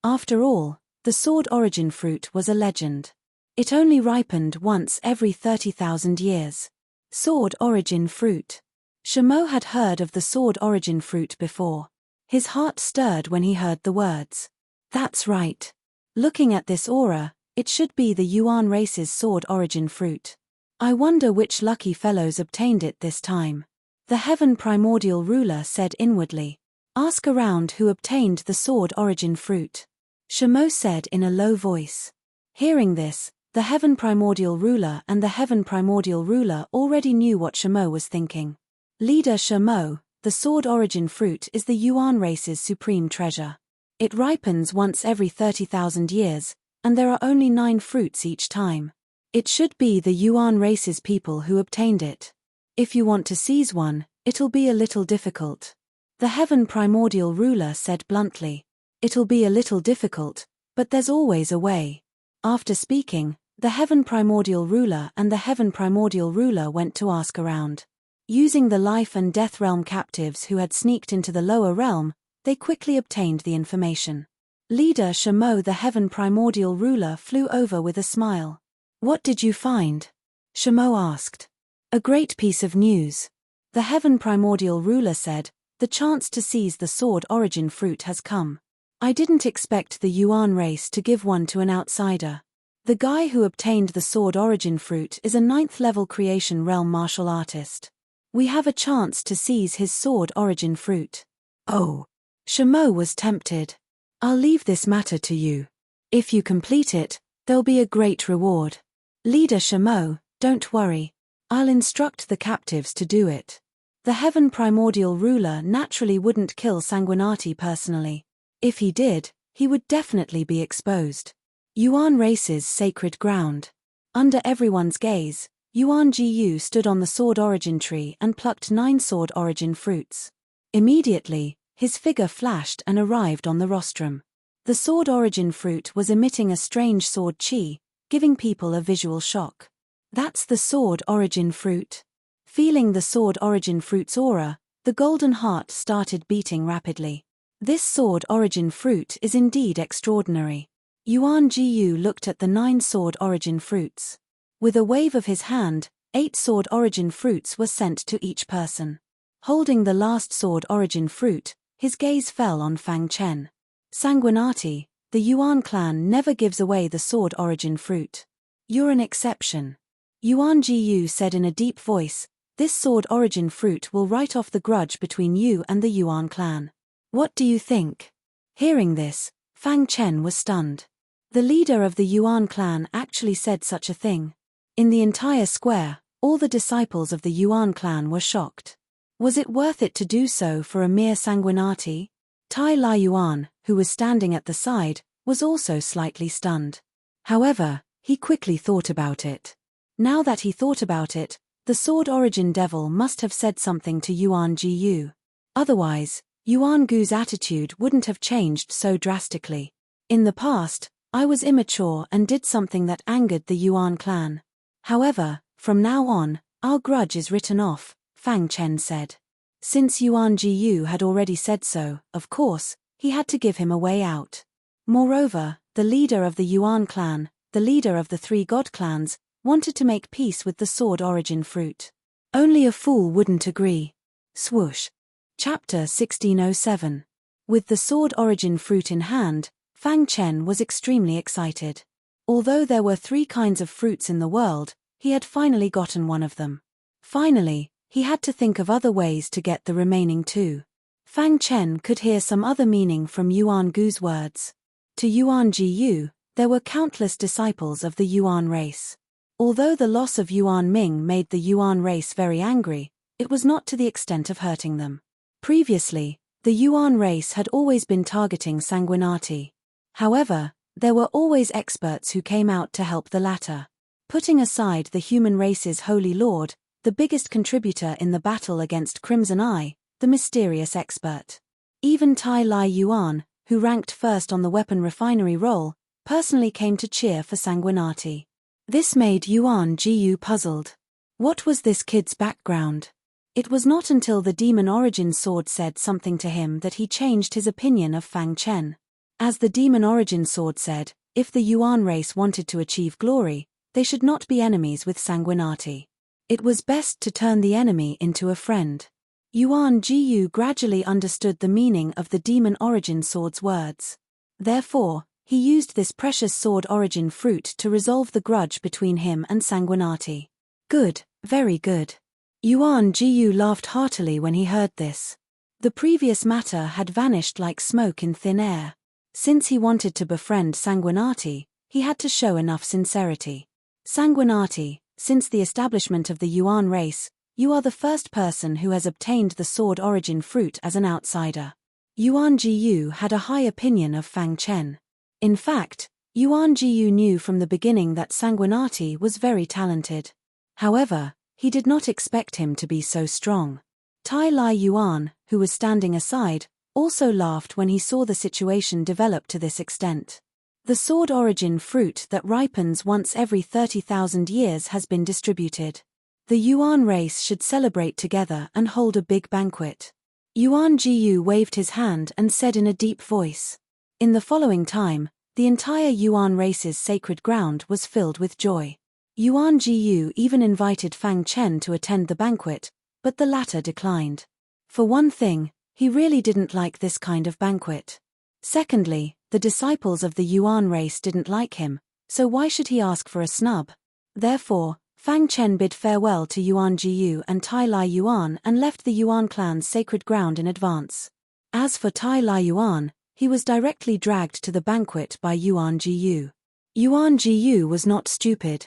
Speaker 1: After all, the Sword Origin Fruit was a legend. It only ripened once every 30,000 years. Sword Origin Fruit. Shamo had heard of the Sword Origin Fruit before. His heart stirred when he heard the words. That's right. Looking at this aura, it should be the Yuan race's Sword Origin Fruit. I wonder which lucky fellows obtained it this time. The Heaven Primordial Ruler said inwardly. Ask around who obtained the Sword Origin Fruit. Shamo said in a low voice. Hearing this, the Heaven Primordial Ruler and the Heaven Primordial Ruler already knew what Shamo was thinking. Leader Shamo, the Sword Origin Fruit is the Yuan race's supreme treasure. It ripens once every 30,000 years, and there are only 9 fruits each time. It should be the Yuan race's people who obtained it. If you want to seize one, it'll be a little difficult. The Heaven Primordial Ruler said bluntly. It'll be a little difficult, but there's always a way. After speaking, the Heaven Primordial Ruler and the Heaven Primordial Ruler went to ask around. Using the life and death realm captives who had sneaked into the lower realm, they quickly obtained the information. Leader Shamo, the Heaven Primordial Ruler, flew over with a smile. What did you find? Shamo asked. A great piece of news. The Heaven Primordial Ruler said, the chance to seize the Sword Origin Fruit has come. I didn't expect the Yuan race to give one to an outsider. The guy who obtained the Sword Origin Fruit is a 9th level Creation Realm martial artist. We have a chance to seize his Sword Origin Fruit. Oh. Shamo was tempted. I'll leave this matter to you. If you complete it, there'll be a great reward. Leader Shamo, don't worry. I'll instruct the captives to do it. The Heaven Primordial Ruler naturally wouldn't kill Sanguinati personally. If he did, he would definitely be exposed. Yuan race's sacred ground. Under everyone's gaze, Yuan Jiyu stood on the Sword Origin tree and plucked 9 Sword Origin fruits. Immediately, his figure flashed and arrived on the rostrum. The Sword Origin Fruit was emitting a strange sword chi, giving people a visual shock. That's the Sword Origin Fruit. Feeling the Sword Origin Fruit's aura, the golden heart started beating rapidly. This Sword Origin Fruit is indeed extraordinary. Yuan Jiyu looked at the 9 Sword Origin Fruits. With a wave of his hand, 8 Sword Origin Fruits were sent to each person. Holding the last Sword Origin Fruit, his gaze fell on Fang Chen. Sanguinati, the Yuan clan never gives away the Sword Origin Fruit. You're an exception. Yuan Jiyu said in a deep voice, this Sword Origin Fruit will write off the grudge between you and the Yuan clan. What do you think? Hearing this, Fang Chen was stunned. The leader of the Yuan clan actually said such a thing. In the entire square, all the disciples of the Yuan clan were shocked. Was it worth it to do so for a mere Sanguinati? Tai Lai Yuan, who was standing at the side, was also slightly stunned. However, he quickly thought about it. Now that he thought about it, the Sword Origin Devil must have said something to Yuan Jiyu. Otherwise, Yuan Gu's attitude wouldn't have changed so drastically. In the past, I was immature and did something that angered the Yuan clan. However, from now on, our grudge is written off, Fang Chen said. Since Yuan Jiyu had already said so, of course, he had to give him a way out. Moreover, the leader of the Yuan clan, the leader of the 3 god clans, wanted to make peace with the Sword Origin Fruit. Only a fool wouldn't agree. Swoosh. Chapter 1607. With the sword origin fruit in hand, Fang Chen was extremely excited. Although there were 3 kinds of fruits in the world, he had finally gotten one of them. Finally, he had to think of other ways to get the remaining 2. Fang Chen could hear some other meaning from Yuan Gu's words. To Yuan Jiyu, there were countless disciples of the Yuan race. Although the loss of Yuan Ming made the Yuan race very angry, it was not to the extent of hurting them. Previously, the Yuan race had always been targeting sanguinati. However, there were always experts who came out to help the latter. Putting aside the human race's holy lord, the biggest contributor in the battle against Crimson Eye, the mysterious expert. Even Tai Lai Yuan, who ranked first on the weapon refinery roll, personally came to cheer for sanguinati. This made Yuan Jiyu puzzled. What was this kid's background? It was not until the demon origin sword said something to him that he changed his opinion of Fang Chen. As the demon origin sword said, if the Yuan race wanted to achieve glory, they should not be enemies with sanguinati. It was best to turn the enemy into a friend. Yuan Jiyu gradually understood the meaning of the demon origin sword's words. Therefore, he used this precious sword origin fruit to resolve the grudge between him and sanguinati. Good, very good. Yuan Jiyu laughed heartily when he heard this. The previous matter had vanished like smoke in thin air. Since he wanted to befriend sanguinati, he had to show enough sincerity. Sanguinati, since the establishment of the Yuan race, you are the first person who has obtained the sword origin fruit as an outsider. Yuan Jiyu had a high opinion of Fang Chen. In fact, Yuan Jiyu knew from the beginning that sanguinati was very talented. However, he did not expect him to be so strong. Tai Lai Yuan, who was standing aside, also laughed when he saw the situation develop to this extent. The sword origin fruit that ripens once every 30,000 years has been distributed. The Yuan race should celebrate together and hold a big banquet. Yuan Jiyu waved his hand and said in a deep voice. In the following time, the entire Yuan race's sacred ground was filled with joy. Yuan Jiyu even invited Fang Chen to attend the banquet, but the latter declined. For one thing, he really didn't like this kind of banquet. Secondly, the disciples of the Yuan race didn't like him, so why should he ask for a snub? Therefore, Fang Chen bid farewell to Yuan Jiyu and Tai Lai Yuan and left the Yuan clan's sacred ground in advance. As for Tai Lai Yuan, he was directly dragged to the banquet by Yuan Jiyu. Yuan Jiyu was not stupid.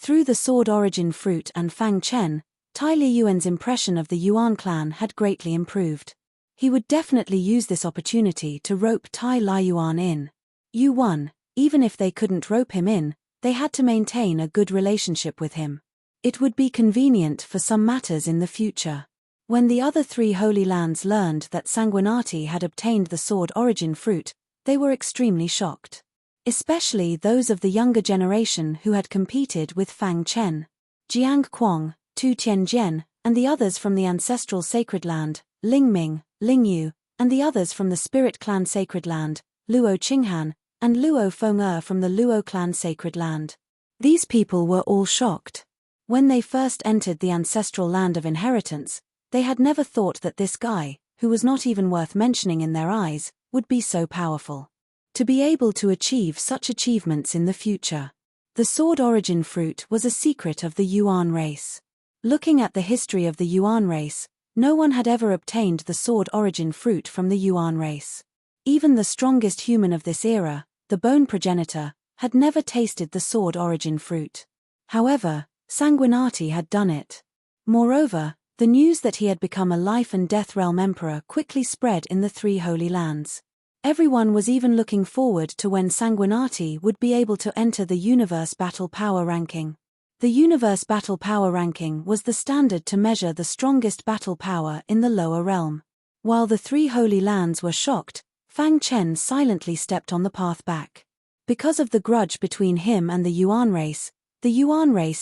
Speaker 1: Through the sword origin fruit and Fang Chen, Tai Lai Yuan's impression of the Yuan clan had greatly improved. He would definitely use this opportunity to rope Tai Lai Yuan in. Yuan, even if they couldn't rope him in, they had to maintain a good relationship with him. It would be convenient for some matters in the future. When the other 3 Holy Lands learned that sanguinati had obtained the sword origin fruit, they were extremely shocked. Especially those of the younger generation who had competed with Fang Chen. Jiang Quang, Tu Tianjian, and the others from the ancestral sacred land, Ling Ming, Ling Yu, and the others from the spirit clan sacred land, Luo Qinghan, and Luo Feng from the Luo clan sacred land. These people were all shocked. When they first entered the ancestral land of inheritance, they had never thought that this guy, who was not even worth mentioning in their eyes, would be so powerful. To be able to achieve such achievements in the future. The sword origin fruit was a secret of the Yuan race. Looking at the history of the Yuan race, no one had ever obtained the sword origin fruit from the Yuan race. Even the strongest human of this era, the bone progenitor, had never tasted the sword origin fruit. However, sanguinati had done it. Moreover, the news that he had become a life and death realm emperor quickly spread in the 3 Holy Lands. Everyone was even looking forward to when sanguinati would be able to enter the Universe Battle Power Ranking. The Universe Battle Power Ranking was the standard to measure the strongest battle power in the lower realm. While the 3 Holy Lands were shocked, Fang Chen silently stepped on the path back. Because of the grudge between him and the Yuan race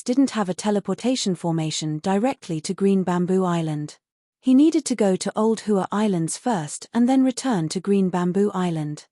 Speaker 1: didn't have a teleportation formation directly to Green Bamboo Island. He needed to go to Old Hua Islands first and then return to Green Bamboo Island.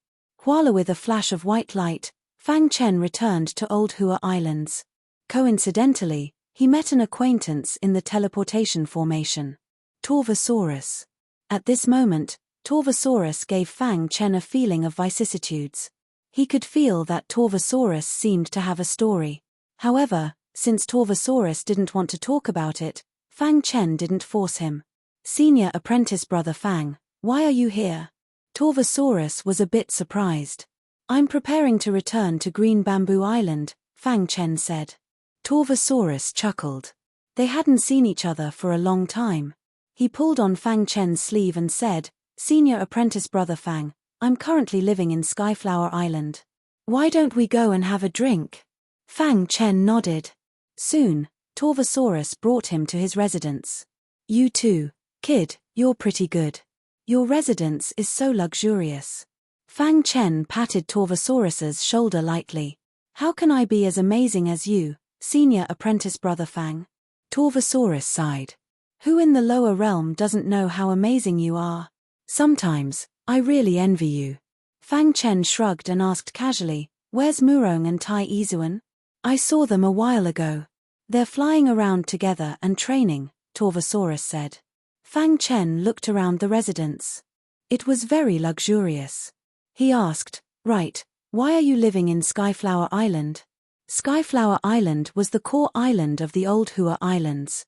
Speaker 1: While with a flash of white light, Fang Chen returned to Old Hua Islands. Coincidentally, he met an acquaintance in the teleportation formation. Torvosaurus. At this moment, Torvosaurus gave Fang Chen a feeling of vicissitudes. He could feel that Torvosaurus seemed to have a story. However, since Torvosaurus didn't want to talk about it, Fang Chen didn't force him. Senior apprentice brother Fang, why are you here? Torvosaurus was a bit surprised. I'm preparing to return to Green Bamboo Island, Fang Chen said. Torvosaurus chuckled. They hadn't seen each other for a long time. He pulled on Fang Chen's sleeve and said, Senior apprentice brother Fang, I'm currently living in Skyflower Island. Why don't we go and have a drink? Fang Chen nodded. Soon, Torvosaurus brought him to his residence. You too, kid, you're pretty good. Your residence is so luxurious. Fang Chen patted Torvosaurus's shoulder lightly. How can I be as amazing as you, senior apprentice brother Fang? Torvosaurus sighed. Who in the lower realm doesn't know how amazing you are? Sometimes, I really envy you. Fang Chen shrugged and asked casually, where's Murong and Tai Izuan? I saw them a while ago. They're flying around together and training, Torvosaurus said. Fang Chen looked around the residence. It was very luxurious. He asked, right, why are you living in Skyflower Island? Skyflower Island was the core island of the old Hua Islands.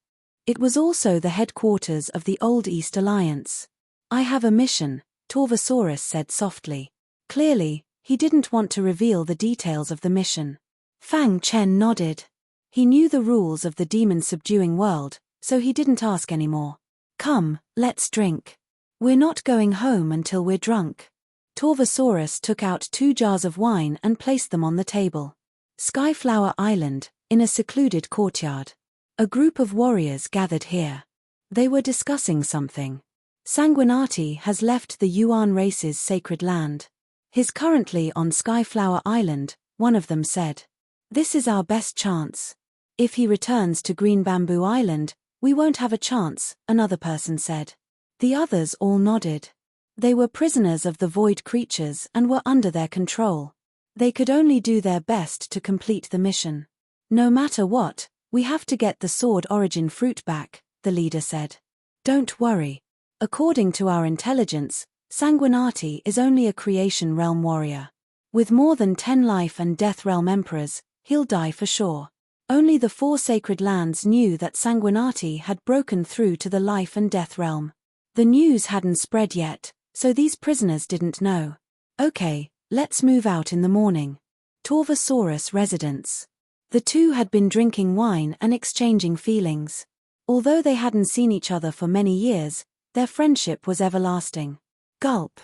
Speaker 1: It was also the headquarters of the Old East Alliance. I have a mission, Torvosaurus said softly. Clearly, he didn't want to reveal the details of the mission. Fang Chen nodded. He knew the rules of the demon-subduing world, so he didn't ask anymore. Come, let's drink. We're not going home until we're drunk. Torvosaurus took out 2 jars of wine and placed them on the table. Skyflower Island, in a secluded courtyard. A group of warriors gathered here. They were discussing something. Sanguinati has left the Yuan race's sacred land. He's currently on Skyflower Island, one of them said. This is our best chance. If he returns to Green Bamboo Island, we won't have a chance, another person said. The others all nodded. They were prisoners of the void creatures and were under their control. They could only do their best to complete the mission. No matter what, we have to get the sword origin fruit back, the leader said. Don't worry. According to our intelligence, Sanguinati is only a creation realm warrior. With more than 10 life and death realm emperors, he'll die for sure. Only the 4 sacred lands knew that Sanguinati had broken through to the life and death realm. The news hadn't spread yet, so these prisoners didn't know. Okay, let's move out in the morning. Torvosaurus residence. The two had been drinking wine and exchanging feelings. Although they hadn't seen each other for many years, their friendship was everlasting. Gulp.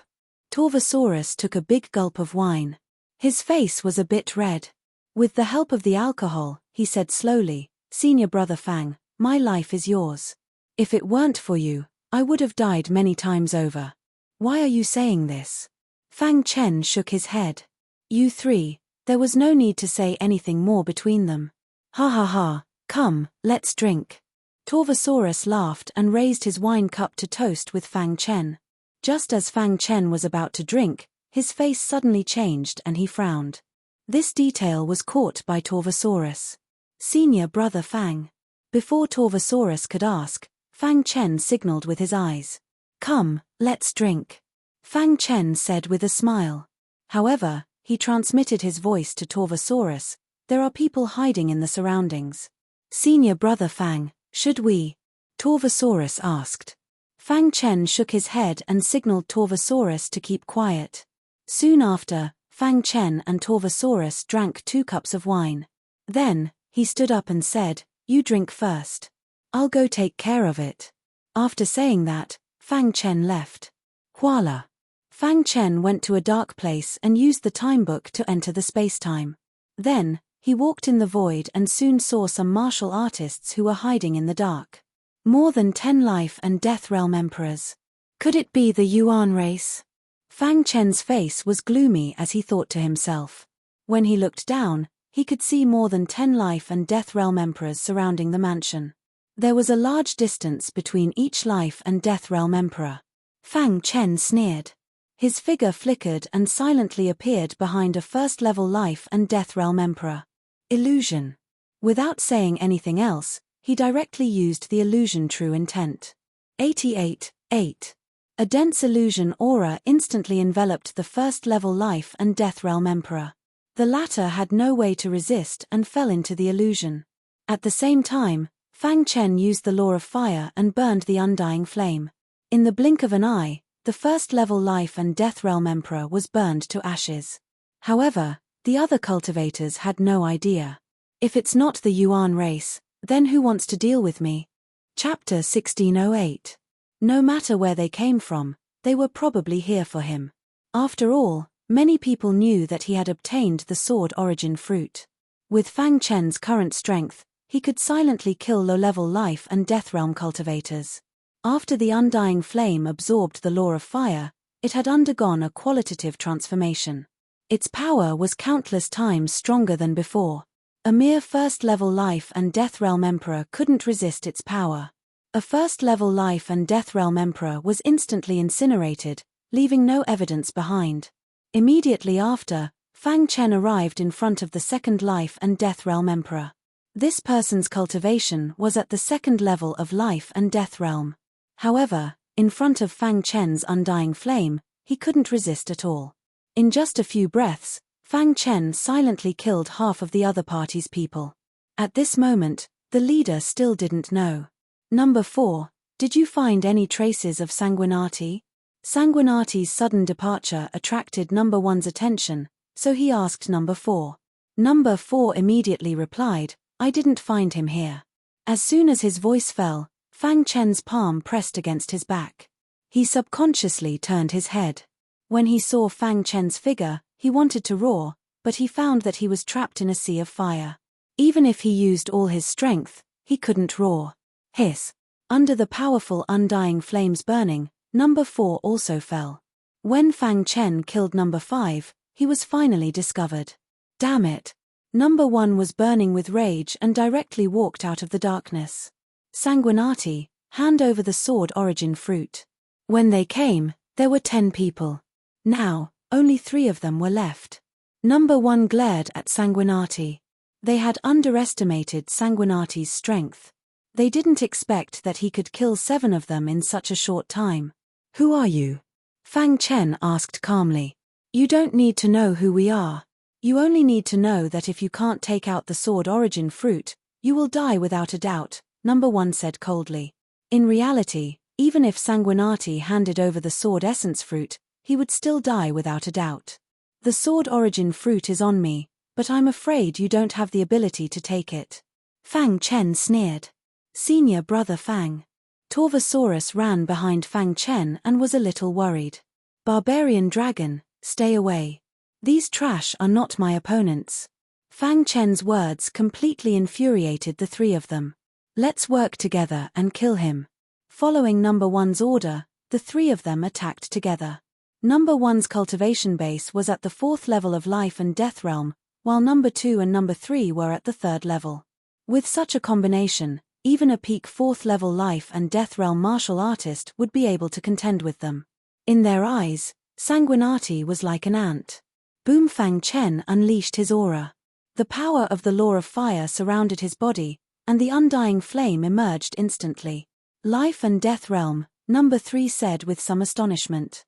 Speaker 1: Torvosaurus took a big gulp of wine. His face was a bit red. With the help of the alcohol, he said slowly, Senior brother Fang, my life is yours. If it weren't for you, I would have died many times over. Why are you saying this? Fang Chen shook his head. You 3, there was no need to say anything more between them. Ha ha ha, come, let's drink. Torvosaurus laughed and raised his wine cup to toast with Fang Chen. Just as Fang Chen was about to drink, his face suddenly changed and he frowned. This detail was caught by Torvosaurus. Senior brother Fang. Before Torvosaurus could ask, Fang Chen signaled with his eyes. Come, let's drink. Fang Chen said with a smile. However, he transmitted his voice to Torvosaurus. There are people hiding in the surroundings. Senior brother Fang, should we? Torvosaurus asked. Fang Chen shook his head and signaled Torvosaurus to keep quiet. Soon after, Fang Chen and Torvosaurus drank 2 cups of wine. Then, he stood up and said, you drink first. I'll go take care of it. After saying that, Fang Chen left. Voila. Fang Chen went to a dark place and used the time book to enter the space-time. Then, he walked in the void and soon saw some martial artists who were hiding in the dark. More than 10 life and death realm emperors. Could it be the Yuan race? Fang Chen's face was gloomy as he thought to himself. When he looked down, he could see more than 10 life and death realm emperors surrounding the mansion. There was a large distance between each life and death realm emperor. Fang Chen sneered. His figure flickered and silently appeared behind a first-level life and death realm emperor. Illusion. Without saying anything else, he directly used the illusion true intent. 88.8. A dense illusion aura instantly enveloped the first-level life and death realm emperor. The latter had no way to resist and fell into the illusion. At the same time, Fang Chen used the law of fire and burned the undying flame. In the blink of an eye, the first-level life and death realm emperor was burned to ashes. However, the other cultivators had no idea. If it's not the Yuan race, then who wants to deal with me? Chapter 1608. No matter where they came from, they were probably here for him. After all, many people knew that he had obtained the sword origin fruit. With Fang Chen's current strength, he could silently kill low-level life and death realm cultivators. After the undying flame absorbed the law of fire, it had undergone a qualitative transformation. Its power was countless times stronger than before. A mere first-level life and death realm emperor couldn't resist its power. A first-level life and death realm emperor was instantly incinerated, leaving no evidence behind. Immediately after, Fang Chen arrived in front of the second life and death realm emperor. This person's cultivation was at the second level of life and death realm. However, in front of Fang Chen's undying flame, he couldn't resist at all. In just a few breaths, Fang Chen silently killed half of the other party's people. At this moment, the leader still didn't know. Number 4, did you find any traces of Sanguinati? Sanguinati's sudden departure attracted Number 1's attention, so he asked Number 4. Number 4 immediately replied, I didn't find him here. As soon as his voice fell, Fang Chen's palm pressed against his back. He subconsciously turned his head. When he saw Fang Chen's figure, he wanted to roar, but he found that he was trapped in a sea of fire. Even if he used all his strength, he couldn't roar. Hiss. Under the powerful undying flames burning, Number 4 also fell. When Fang Chen killed Number 5, he was finally discovered. Damn it. Number 1 was burning with rage and directly walked out of the darkness. Sanguinati, hand over the sword origin fruit. When they came, there were 10 people. Now, only 3 of them were left. Number 1 glared at Sanguinati. They had underestimated Sanguinati's strength. They didn't expect that he could kill 7 of them in such a short time. Who are you? Fang Chen asked calmly. You don't need to know who we are. You only need to know that if you can't take out the sword origin fruit, you will die without a doubt, Number 1 said coldly. In reality, even if Sanguinati handed over the sword essence fruit, he would still die without a doubt. The sword origin fruit is on me, but I'm afraid you don't have the ability to take it. Fang Chen sneered. Senior brother Fang. Torvosaurus ran behind Fang Chen and was a little worried. Barbarian dragon, stay away. These trash are not my opponents. Fang Chen's words completely infuriated the 3 of them. Let's work together and kill him. Following Number 1's order, the 3 of them attacked together. Number 1's cultivation base was at the 4th level of life and death realm, while Number 2 and Number 3 were at the 3rd level. With such a combination, even a peak 4th level life and death realm martial artist would be able to contend with them. In their eyes, Sanguinati was like an ant. Boom! Fang Chen unleashed his aura. The power of the law of fire surrounded his body, and the undying flame emerged instantly. Life and death realm, Number 3 said with some astonishment.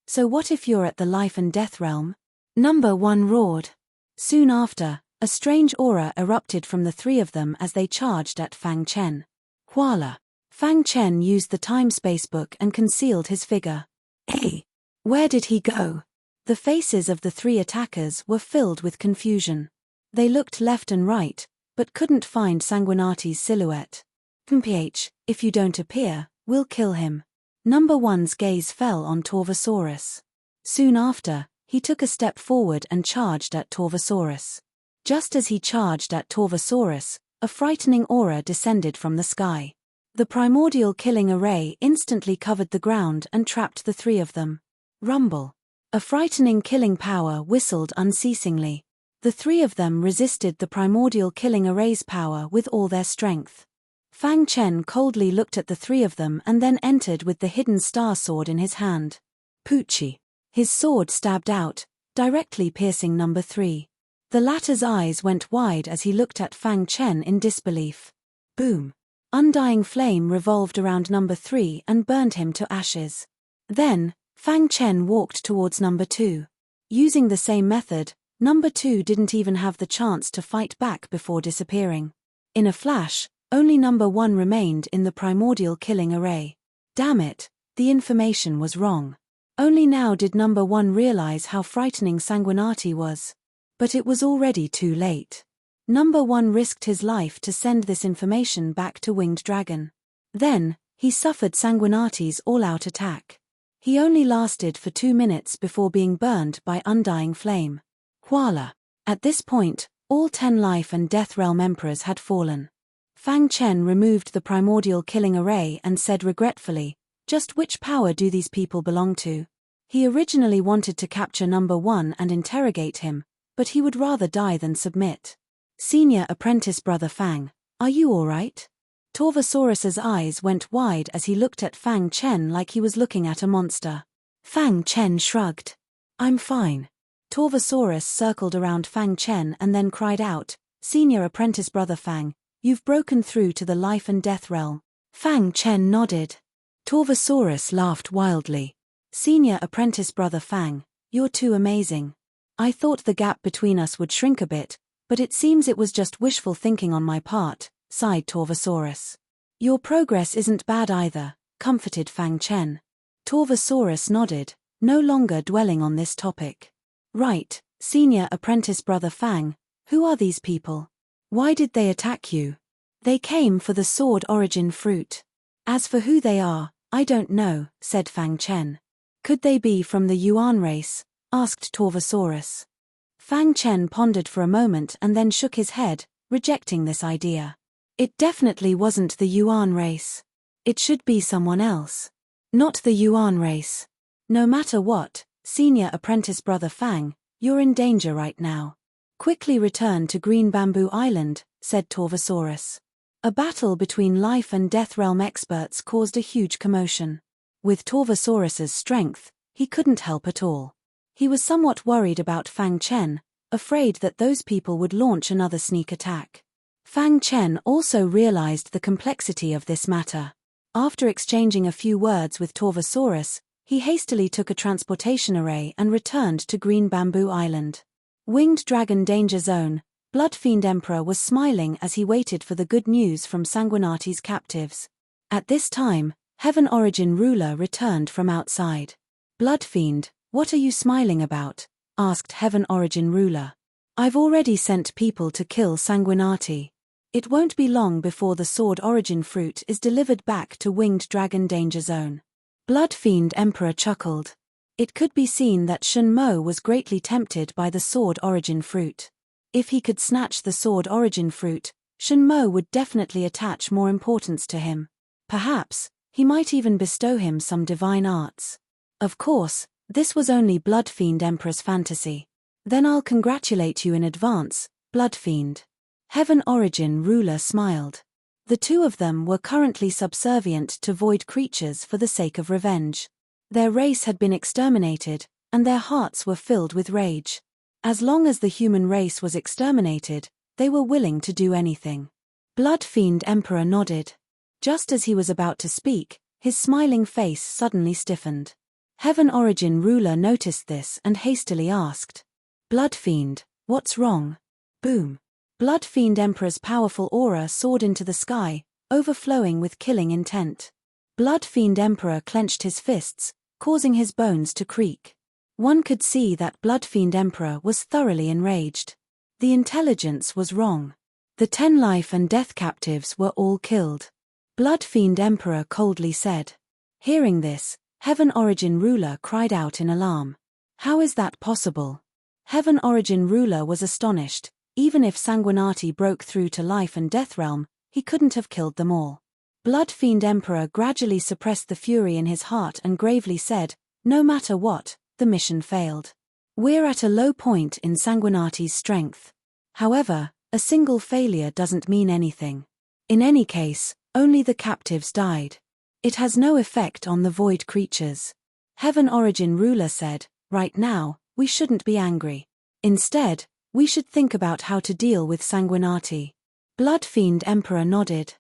Speaker 1: So what if you're at the life and death realm? Number 1 roared. Soon after, a strange aura erupted from the 3 of them as they charged at Fang Chen. Huala. Fang Chen used the time-space book and concealed his figure. Hey! Where did he go? The faces of the 3 attackers were filled with confusion. They looked left and right, but couldn't find Sanguinati's silhouette. If you don't appear, we'll kill him. Number 1's gaze fell on Torvosaurus. Soon after, he took a step forward and charged at Torvosaurus. Just as he charged at Torvosaurus, a frightening aura descended from the sky. The primordial killing array instantly covered the ground and trapped the 3 of them. Rumble. A frightening killing power whistled unceasingly. The 3 of them resisted the primordial killing array's power with all their strength. Fang Chen coldly looked at the 3 of them and then entered with the hidden star sword in his hand. Poochie. His sword stabbed out, directly piercing Number 3. The latter's eyes went wide as he looked at Fang Chen in disbelief. Boom. Undying flame revolved around number 3 and burned him to ashes. Then, Fang Chen walked towards number 2. Using the same method, number 2 didn't even have the chance to fight back before disappearing. In a flash, only number 1 remained in the primordial killing array. Damn it, the information was wrong. Only now did number 1 realize how frightening Sanguinati was. But it was already too late. Number 1 risked his life to send this information back to Winged Dragon. Then, he suffered Sanguinati's all-out attack. He only lasted for 2 minutes before being burned by undying flame. Voila! At this point, all 10 life and death realm emperors had fallen. Fang Chen removed the primordial killing array and said regretfully, "Just which power do these people belong to?" He originally wanted to capture number 1 and interrogate him, but he would rather die than submit. Senior apprentice brother Fang, are you alright? Torvosaurus's eyes went wide as he looked at Fang Chen like he was looking at a monster. Fang Chen shrugged. I'm fine. Torvosaurus circled around Fang Chen and then cried out, Senior apprentice brother Fang, you've broken through to the life and death realm. Fang Chen nodded. Torvosaurus laughed wildly. Senior apprentice brother Fang, you're too amazing. I thought the gap between us would shrink a bit, but it seems it was just wishful thinking on my part, sighed Torvosaurus. Your progress isn't bad either, comforted Fang Chen. Torvosaurus nodded, no longer dwelling on this topic. Right, Senior apprentice brother Fang, who are these people? Why did they attack you? They came for the sword origin fruit. As for who they are, I don't know, said Fang Chen. Could they be from the Yuan race? Asked Torvosaurus. Fang Chen pondered for a moment and then shook his head, rejecting this idea. It definitely wasn't the Yuan race. It should be someone else. Not the Yuan race. No matter what, Senior apprentice brother Fang, you're in danger right now. Quickly return to Green Bamboo Island, said Torvosaurus. A battle between life and death realm experts caused a huge commotion. With Torvosaurus's strength, he couldn't help at all. He was somewhat worried about Fang Chen, afraid that those people would launch another sneak attack. Fang Chen also realized the complexity of this matter. After exchanging a few words with Torvosaurus, he hastily took a transportation array and returned to Green Bamboo Island. Winged Dragon Danger Zone, Bloodfiend Emperor was smiling as he waited for the good news from Sanguinati's captives. At this time, Heaven Origin Ruler returned from outside. Bloodfiend, what are you smiling about? Asked Heaven Origin Ruler. I've already sent people to kill Sanguinati. It won't be long before the Sword Origin Fruit is delivered back to Winged Dragon Danger Zone. Bloodfiend Emperor chuckled. It could be seen that Shen Mo was greatly tempted by the Sword Origin Fruit. If he could snatch the Sword Origin Fruit, Shen Mo would definitely attach more importance to him. Perhaps, he might even bestow him some divine arts. Of course, this was only Bloodfiend Emperor's fantasy. Then I'll congratulate you in advance, Bloodfiend. Heaven Origin Ruler smiled. The two of them were currently subservient to void creatures for the sake of revenge. Their race had been exterminated, and their hearts were filled with rage. As long as the human race was exterminated, they were willing to do anything. Bloodfiend Emperor nodded. Just as he was about to speak, his smiling face suddenly stiffened. Heaven Origin Ruler noticed this and hastily asked, Bloodfiend, what's wrong? Boom. Bloodfiend Emperor's powerful aura soared into the sky, overflowing with killing intent. Bloodfiend Emperor clenched his fists, causing his bones to creak. One could see that Bloodfiend Emperor was thoroughly enraged. The intelligence was wrong. The 10 life and death captives were all killed. Bloodfiend Emperor coldly said. Hearing this, Heaven Origin Ruler cried out in alarm. How is that possible? Heaven Origin Ruler was astonished. Even if Sanguinati broke through to life and death realm, he couldn't have killed them all. Bloodfiend Emperor gradually suppressed the fury in his heart and gravely said, no matter what, the mission failed. We're at a low point in Sanguinati's strength. However, a single failure doesn't mean anything. In any case, only the captives died. It has no effect on the void creatures. Heaven Origin Ruler said, right now, we shouldn't be angry. Instead, we should think about how to deal with Sanguinati. Bloodfiend Emperor nodded.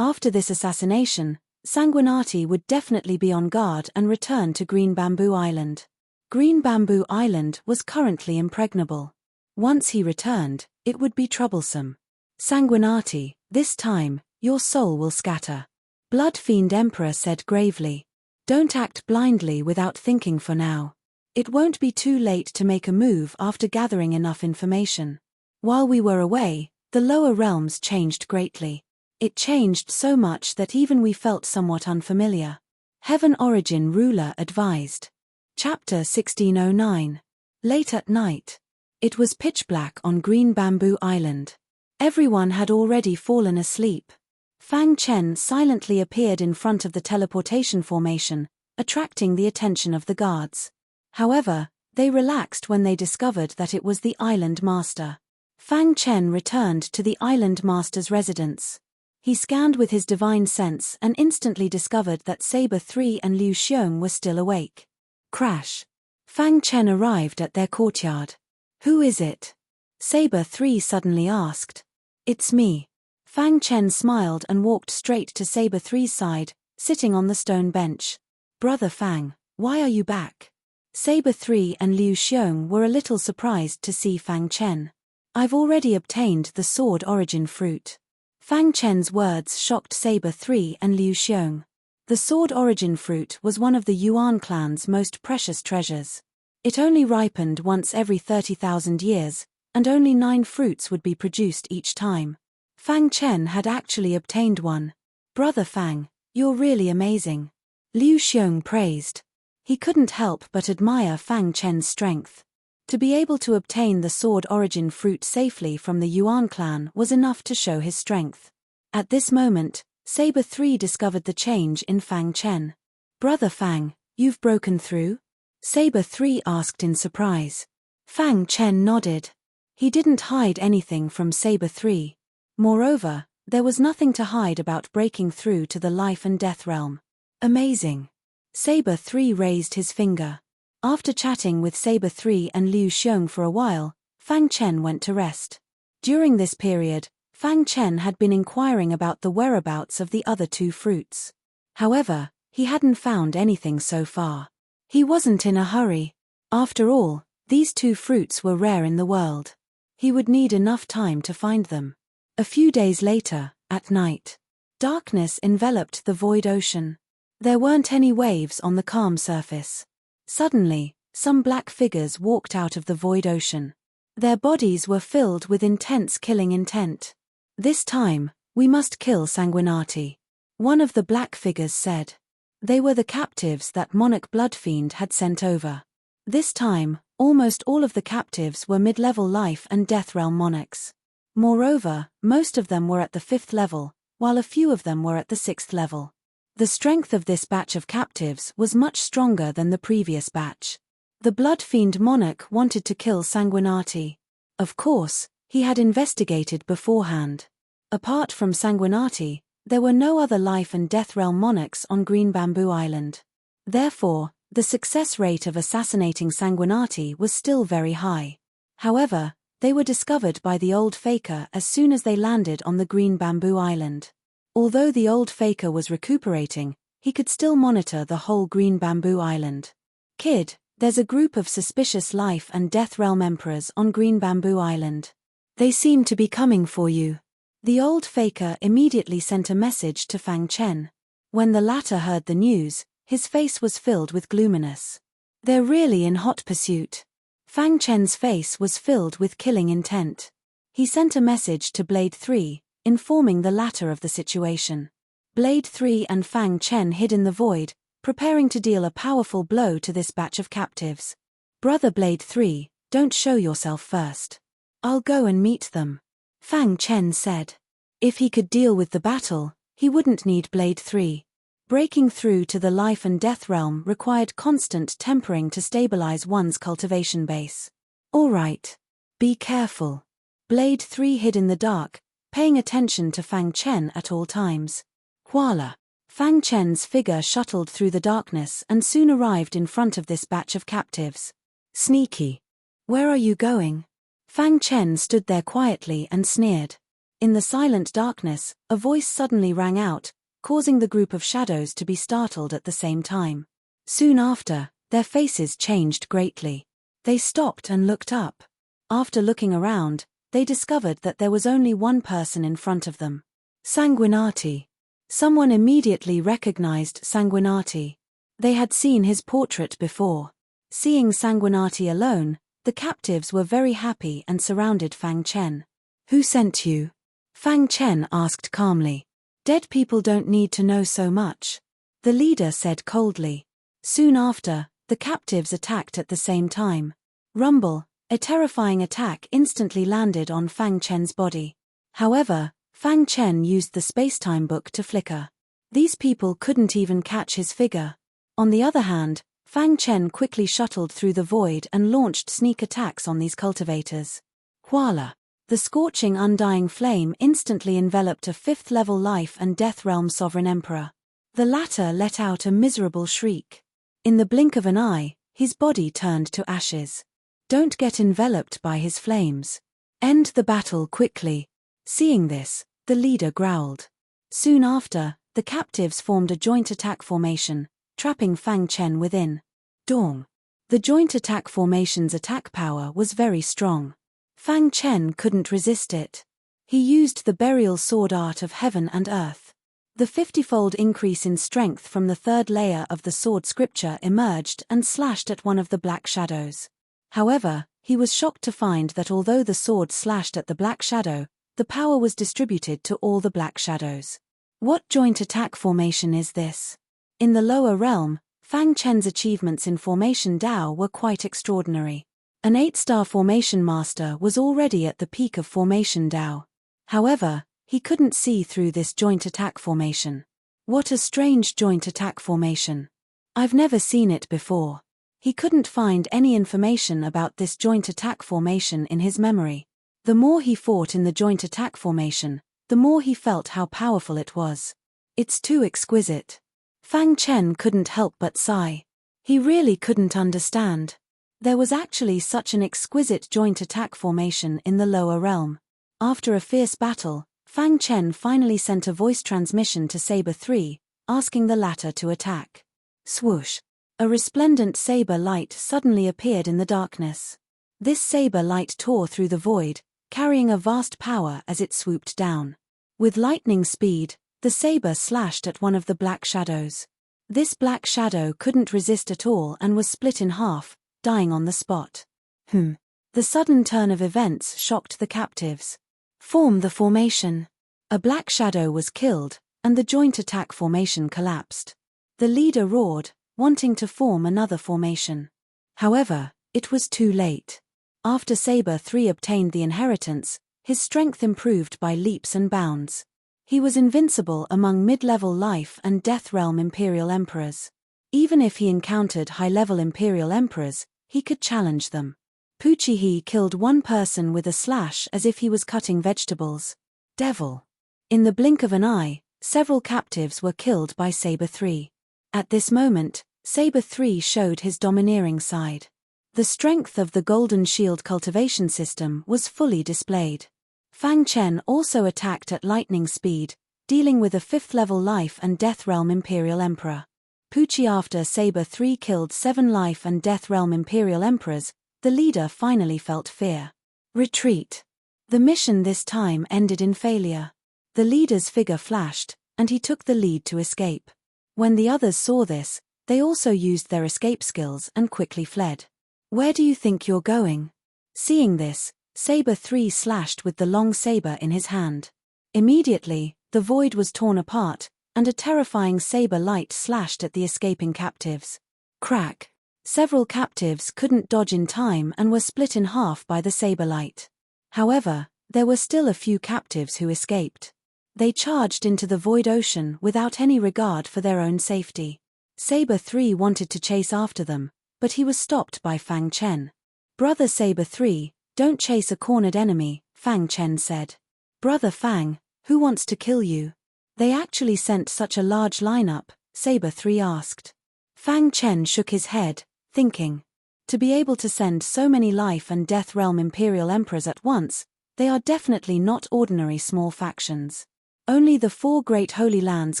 Speaker 1: After this assassination, Sanguinati would definitely be on guard and return to Green Bamboo Island. Green Bamboo Island was currently impregnable. Once he returned, it would be troublesome. Sanguinati, this time, your soul will scatter. Blood Fiend Emperor said gravely. Don't act blindly without thinking for now. It won't be too late to make a move after gathering enough information. While we were away, the lower realms changed greatly. It changed so much that even we felt somewhat unfamiliar. Heaven Origin Ruler advised. Chapter 1609. Late at night. It was pitch black on Green Bamboo Island. Everyone had already fallen asleep. Fang Chen silently appeared in front of the teleportation formation, attracting the attention of the guards. However, they relaxed when they discovered that it was the Island Master. Fang Chen returned to the Island Master's residence. He scanned with his divine sense and instantly discovered that Saber 3 and Liu Xiong were still awake. Crash. Fang Chen arrived at their courtyard. Who is it? Saber 3 suddenly asked. It's me. Fang Chen smiled and walked straight to Saber 3's side, sitting on the stone bench. Brother Fang, why are you back? Saber 3 and Liu Xiong were a little surprised to see Fang Chen. I've already obtained the Sword Origin Fruit. Fang Chen's words shocked Saber 3 and Liu Xiong. The Sword Origin Fruit was one of the Yuan clan's most precious treasures. It only ripened once every 30,000 years, and only 9 fruits would be produced each time. Fang Chen had actually obtained one. Brother Fang, you're really amazing. Liu Xiong praised. He couldn't help but admire Fang Chen's strength. To be able to obtain the Sword Origin Fruit safely from the Yuan clan was enough to show his strength. At this moment, Saber 3 discovered the change in Fang Chen. Brother Fang, you've broken through? Saber 3 asked in surprise. Fang Chen nodded. He didn't hide anything from Saber 3. Moreover, there was nothing to hide about breaking through to the life and death realm. Amazing. Saber 3 raised his finger. After chatting with Saber 3 and Liu Xiong for a while, Fang Chen went to rest. During this period, Fang Chen had been inquiring about the whereabouts of the other 2 fruits. However, he hadn't found anything so far. He wasn't in a hurry. After all, these 2 fruits were rare in the world. He would need enough time to find them. A few days later, at night, darkness enveloped the void ocean. There weren't any waves on the calm surface. Suddenly, some black figures walked out of the void ocean. Their bodies were filled with intense killing intent. This time, we must kill Sanguinati. One of the black figures said. They were the captives that Monarch Bloodfiend had sent over. This time, almost all of the captives were mid-level life and death realm monarchs. Moreover, most of them were at the 5th level, while a few of them were at the 6th level. The strength of this batch of captives was much stronger than the previous batch. The Bloodfiend monarch wanted to kill Sanguinati. Of course, he had investigated beforehand. Apart from Sanguinati, there were no other life and death realm monarchs on Green Bamboo Island. Therefore, the success rate of assassinating Sanguinati was still very high. However, they were discovered by the old faker as soon as they landed on the Green Bamboo Island. Although the old faker was recuperating, he could still monitor the whole Green Bamboo Island. Kid, there's a group of suspicious life and death realm emperors on Green Bamboo Island. They seem to be coming for you. The old faker immediately sent a message to Fang Chen. When the latter heard the news, his face was filled with gloominess. They're really in hot pursuit. Fang Chen's face was filled with killing intent. He sent a message to Blade 3, informing the latter of the situation. Blade 3 and Fang Chen hid in the void, preparing to deal a powerful blow to this batch of captives. Brother Blade 3, don't show yourself first. I'll go and meet them. Fang Chen said. If he could deal with the battle, he wouldn't need Blade 3. Breaking through to the life and death realm required constant tempering to stabilize one's cultivation base. All right. Be careful. Blade 3 hid in the dark, paying attention to Fang Chen at all times. Voila! Fang Chen's figure shuttled through the darkness and soon arrived in front of this batch of captives. Sneaky. Where are you going? Fang Chen stood there quietly and sneered. In the silent darkness, a voice suddenly rang out, causing the group of shadows to be startled at the same time. Soon after, their faces changed greatly. They stopped and looked up. After looking around, they discovered that there was only one person in front of them. Sanguinati. Someone immediately recognized Sanguinati. They had seen his portrait before. Seeing Sanguinati alone, the captives were very happy and surrounded Fang Chen. "Who sent you?" Fang Chen asked calmly. "Dead people don't need to know so much," the leader said coldly. Soon after, the captives attacked at the same time. Rumble, a terrifying attack instantly landed on Fang Chen's body. However, Fang Chen used the space-time book to flicker. These people couldn't even catch his figure. On the other hand, Fang Chen quickly shuttled through the void and launched sneak attacks on these cultivators. Huala. The scorching undying flame instantly enveloped a fifth-level life and death realm sovereign emperor. The latter let out a miserable shriek. In the blink of an eye, his body turned to ashes. Don't get enveloped by his flames. End the battle quickly. Seeing this, the leader growled. Soon after, the captives formed a joint attack formation, trapping Fang Chen within. Dong. The joint attack formation's attack power was very strong. Fang Chen couldn't resist it. He used the burial sword art of heaven and earth. The 50-fold increase in strength from the third layer of the sword scripture emerged and slashed at one of the black shadows. However, he was shocked to find that although the sword slashed at the black shadow, the power was distributed to all the black shadows. What joint attack formation is this? In the lower realm, Fang Chen's achievements in Formation Dao were quite extraordinary. An 8-star Formation Master was already at the peak of Formation Dao. However, he couldn't see through this joint attack formation. What a strange joint attack formation. I've never seen it before. He couldn't find any information about this joint attack formation in his memory. The more he fought in the joint attack formation, the more he felt how powerful it was. It's too exquisite. Fang Chen couldn't help but sigh. He really couldn't understand. There was actually such an exquisite joint attack formation in the lower realm. After a fierce battle, Fang Chen finally sent a voice transmission to Saber 3, asking the latter to attack. Swoosh! A resplendent saber light suddenly appeared in the darkness. This saber light tore through the void, carrying a vast power as it swooped down. With lightning speed, the saber slashed at one of the black shadows. This black shadow couldn't resist at all and was split in half, dying on the spot. The sudden turn of events shocked the captives. Form the formation. A black shadow was killed, and the joint attack formation collapsed. The leader roared, wanting to form another formation. However, it was too late. After Saber 3 obtained the inheritance, his strength improved by leaps and bounds. He was invincible among mid-level life and death realm imperial emperors. Even if he encountered high-level imperial emperors, he could challenge them. Puchihi killed one person with a slash as if he was cutting vegetables. Devil. In the blink of an eye, several captives were killed by Saber 3. At this moment, Saber 3 showed his domineering side. The strength of the Golden Shield cultivation system was fully displayed. Fang Chen also attacked at lightning speed, dealing with a 5th-level life and death realm imperial emperor. Puchi. After Saber 3 killed 7 life and death realm imperial emperors, the leader finally felt fear. Retreat. The mission this time ended in failure. The leader's figure flashed, and he took the lead to escape. When the others saw this, they also used their escape skills and quickly fled. Where do you think you're going? Seeing this, Saber 3 slashed with the long saber in his hand. Immediately, the void was torn apart, and a terrifying saber light slashed at the escaping captives. Crack! Several captives couldn't dodge in time and were split in half by the saber light. However, there were still a few captives who escaped. They charged into the void ocean without any regard for their own safety. Saber 3 wanted to chase after them, but he was stopped by Fang Chen. Brother Saber 3, don't chase a cornered enemy, Fang Chen said. Brother Fang, who wants to kill you? They actually sent such a large lineup, Saber 3 asked. Fang Chen shook his head, thinking. To be able to send so many life and death realm imperial emperors at once, They are definitely not ordinary small factions. Only the 4 great holy lands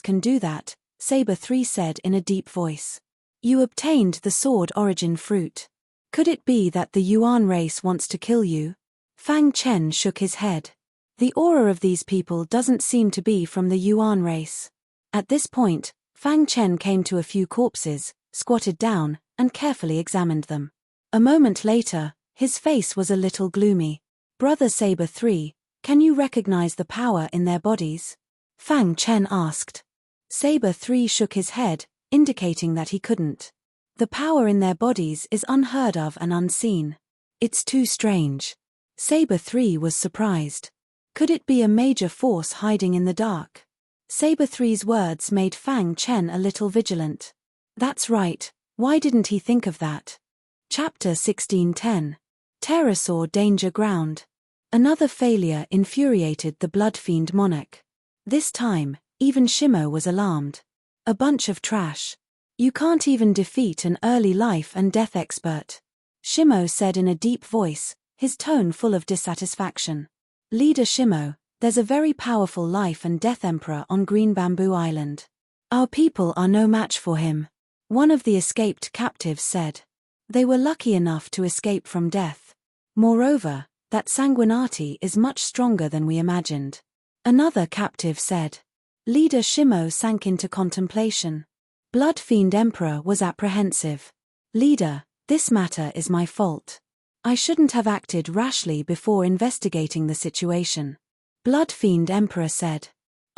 Speaker 1: can do that, Saber 3 said in a deep voice. You obtained the sword origin fruit. Could it be that the Yuan race wants to kill you? Fang Chen shook his head. The aura of these people doesn't seem to be from the Yuan race. At this point, Fang Chen came to a few corpses, squatted down, and carefully examined them. A moment later, his face was a little gloomy. Brother Saber 3, can you recognize the power in their bodies? Fang Chen asked. Saber 3 shook his head, indicating that he couldn't. The power in their bodies is unheard of and unseen. It's too strange. Saber 3 was surprised. Could it be a major force hiding in the dark? Saber 3's words made Fang Chen a little vigilant. That's right, why didn't he think of that? Chapter 1610. Pterosaur Danger Ground. Another failure infuriated the Bloodfiend monarch. This time, even Shimo was alarmed. A bunch of trash. You can't even defeat an early life and death expert. Shimo said in a deep voice, his tone full of dissatisfaction. Leader Shimo, there's a very powerful life and death emperor on Green Bamboo Island. Our people are no match for him. One of the escaped captives said. They were lucky enough to escape from death. Moreover, that Sanguinati is much stronger than we imagined. Another captive said. Leader Shimo sank into contemplation. Bloodfiend Emperor was apprehensive. Leader, this matter is my fault. I shouldn't have acted rashly before investigating the situation. Bloodfiend Emperor said.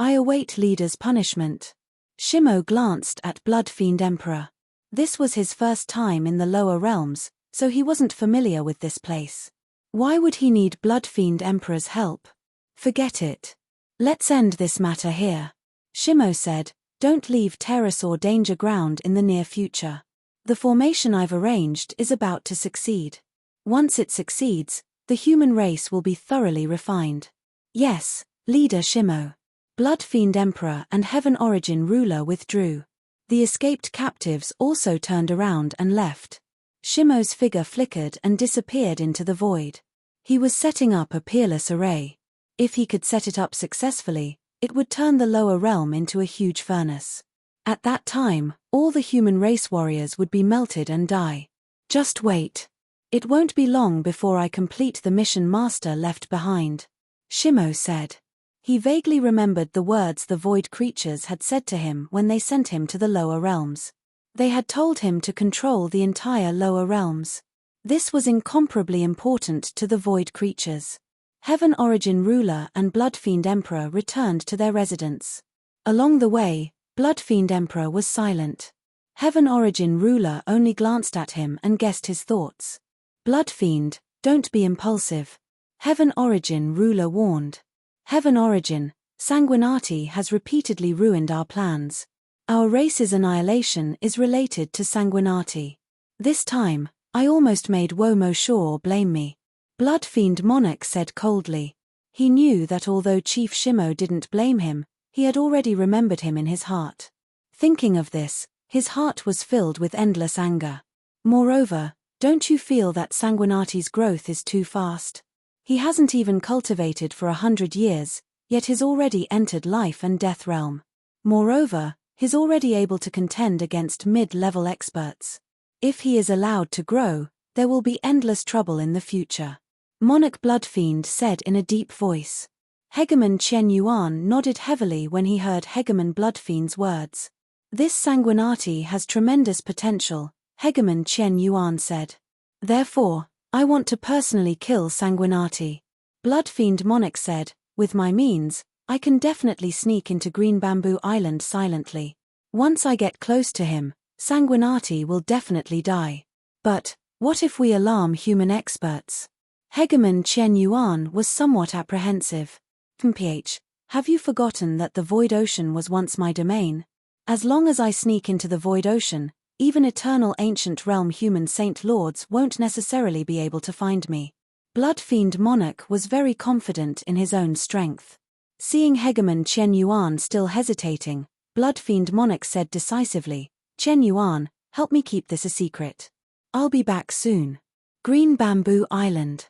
Speaker 1: I await Leader's punishment. Shimo glanced at Bloodfiend Emperor. This was his first time in the lower realms, so he wasn't familiar with this place. Why would he need Bloodfiend Emperor's help? Forget it. Let's end this matter here. Shimo said, don't leave Pterosaur Danger Ground in the near future. The formation I've arranged is about to succeed. Once it succeeds, the human race will be thoroughly refined. Yes, Leader Shimo. Bloodfiend Emperor and Heaven Origin ruler withdrew. The escaped captives also turned around and left. Shimo's figure flickered and disappeared into the void. He was setting up a peerless array. If he could set it up successfully, it would turn the lower realm into a huge furnace. At that time, all the human race warriors would be melted and die. Just wait. It won't be long before I complete the mission Master left behind. Shimo said. He vaguely remembered the words the void creatures had said to him when they sent him to the lower realms. They had told him to control the entire lower realms. This was incomparably important to the void creatures. Heaven Origin ruler and Bloodfiend Emperor returned to their residence. Along the way, Bloodfiend Emperor was silent. Heaven Origin ruler only glanced at him and guessed his thoughts. Bloodfiend, don't be impulsive. Heaven Origin ruler warned. Heaven Origin, Sanguinati has repeatedly ruined our plans. Our race's annihilation is related to Sanguinati. This time, I almost made Womo Shaw blame me. Bloodfiend Monarch said coldly. He knew that although Chief Shimo didn't blame him, he had already remembered him in his heart. Thinking of this, his heart was filled with endless anger. Moreover, don't you feel that Sanguinati's growth is too fast? He hasn't even cultivated for 100 years, yet he's already entered life and death realm. Moreover, he's already able to contend against mid-level experts. If he is allowed to grow, there will be endless trouble in the future. Monarch Bloodfiend said in a deep voice. Hegemon Chen Yuan nodded heavily when he heard Hegemon Bloodfiend's words. This Sanguinati has tremendous potential, Hegemon Chen Yuan said. Therefore, I want to personally kill Sanguinati. Bloodfiend Monarch said, with my means, I can definitely sneak into Green Bamboo Island silently. Once I get close to him, Sanguinati will definitely die. But, what if we alarm human experts? Hegemon Chen Yuan was somewhat apprehensive. PH, have you forgotten that the Void Ocean was once my domain? As long as I sneak into the Void Ocean, even eternal ancient realm human saint lords won't necessarily be able to find me. Bloodfiend Monarch was very confident in his own strength. Seeing Hegemon Chen Yuan still hesitating, Bloodfiend Monarch said decisively, Chen Yuan, help me keep this a secret. I'll be back soon. Green Bamboo Island.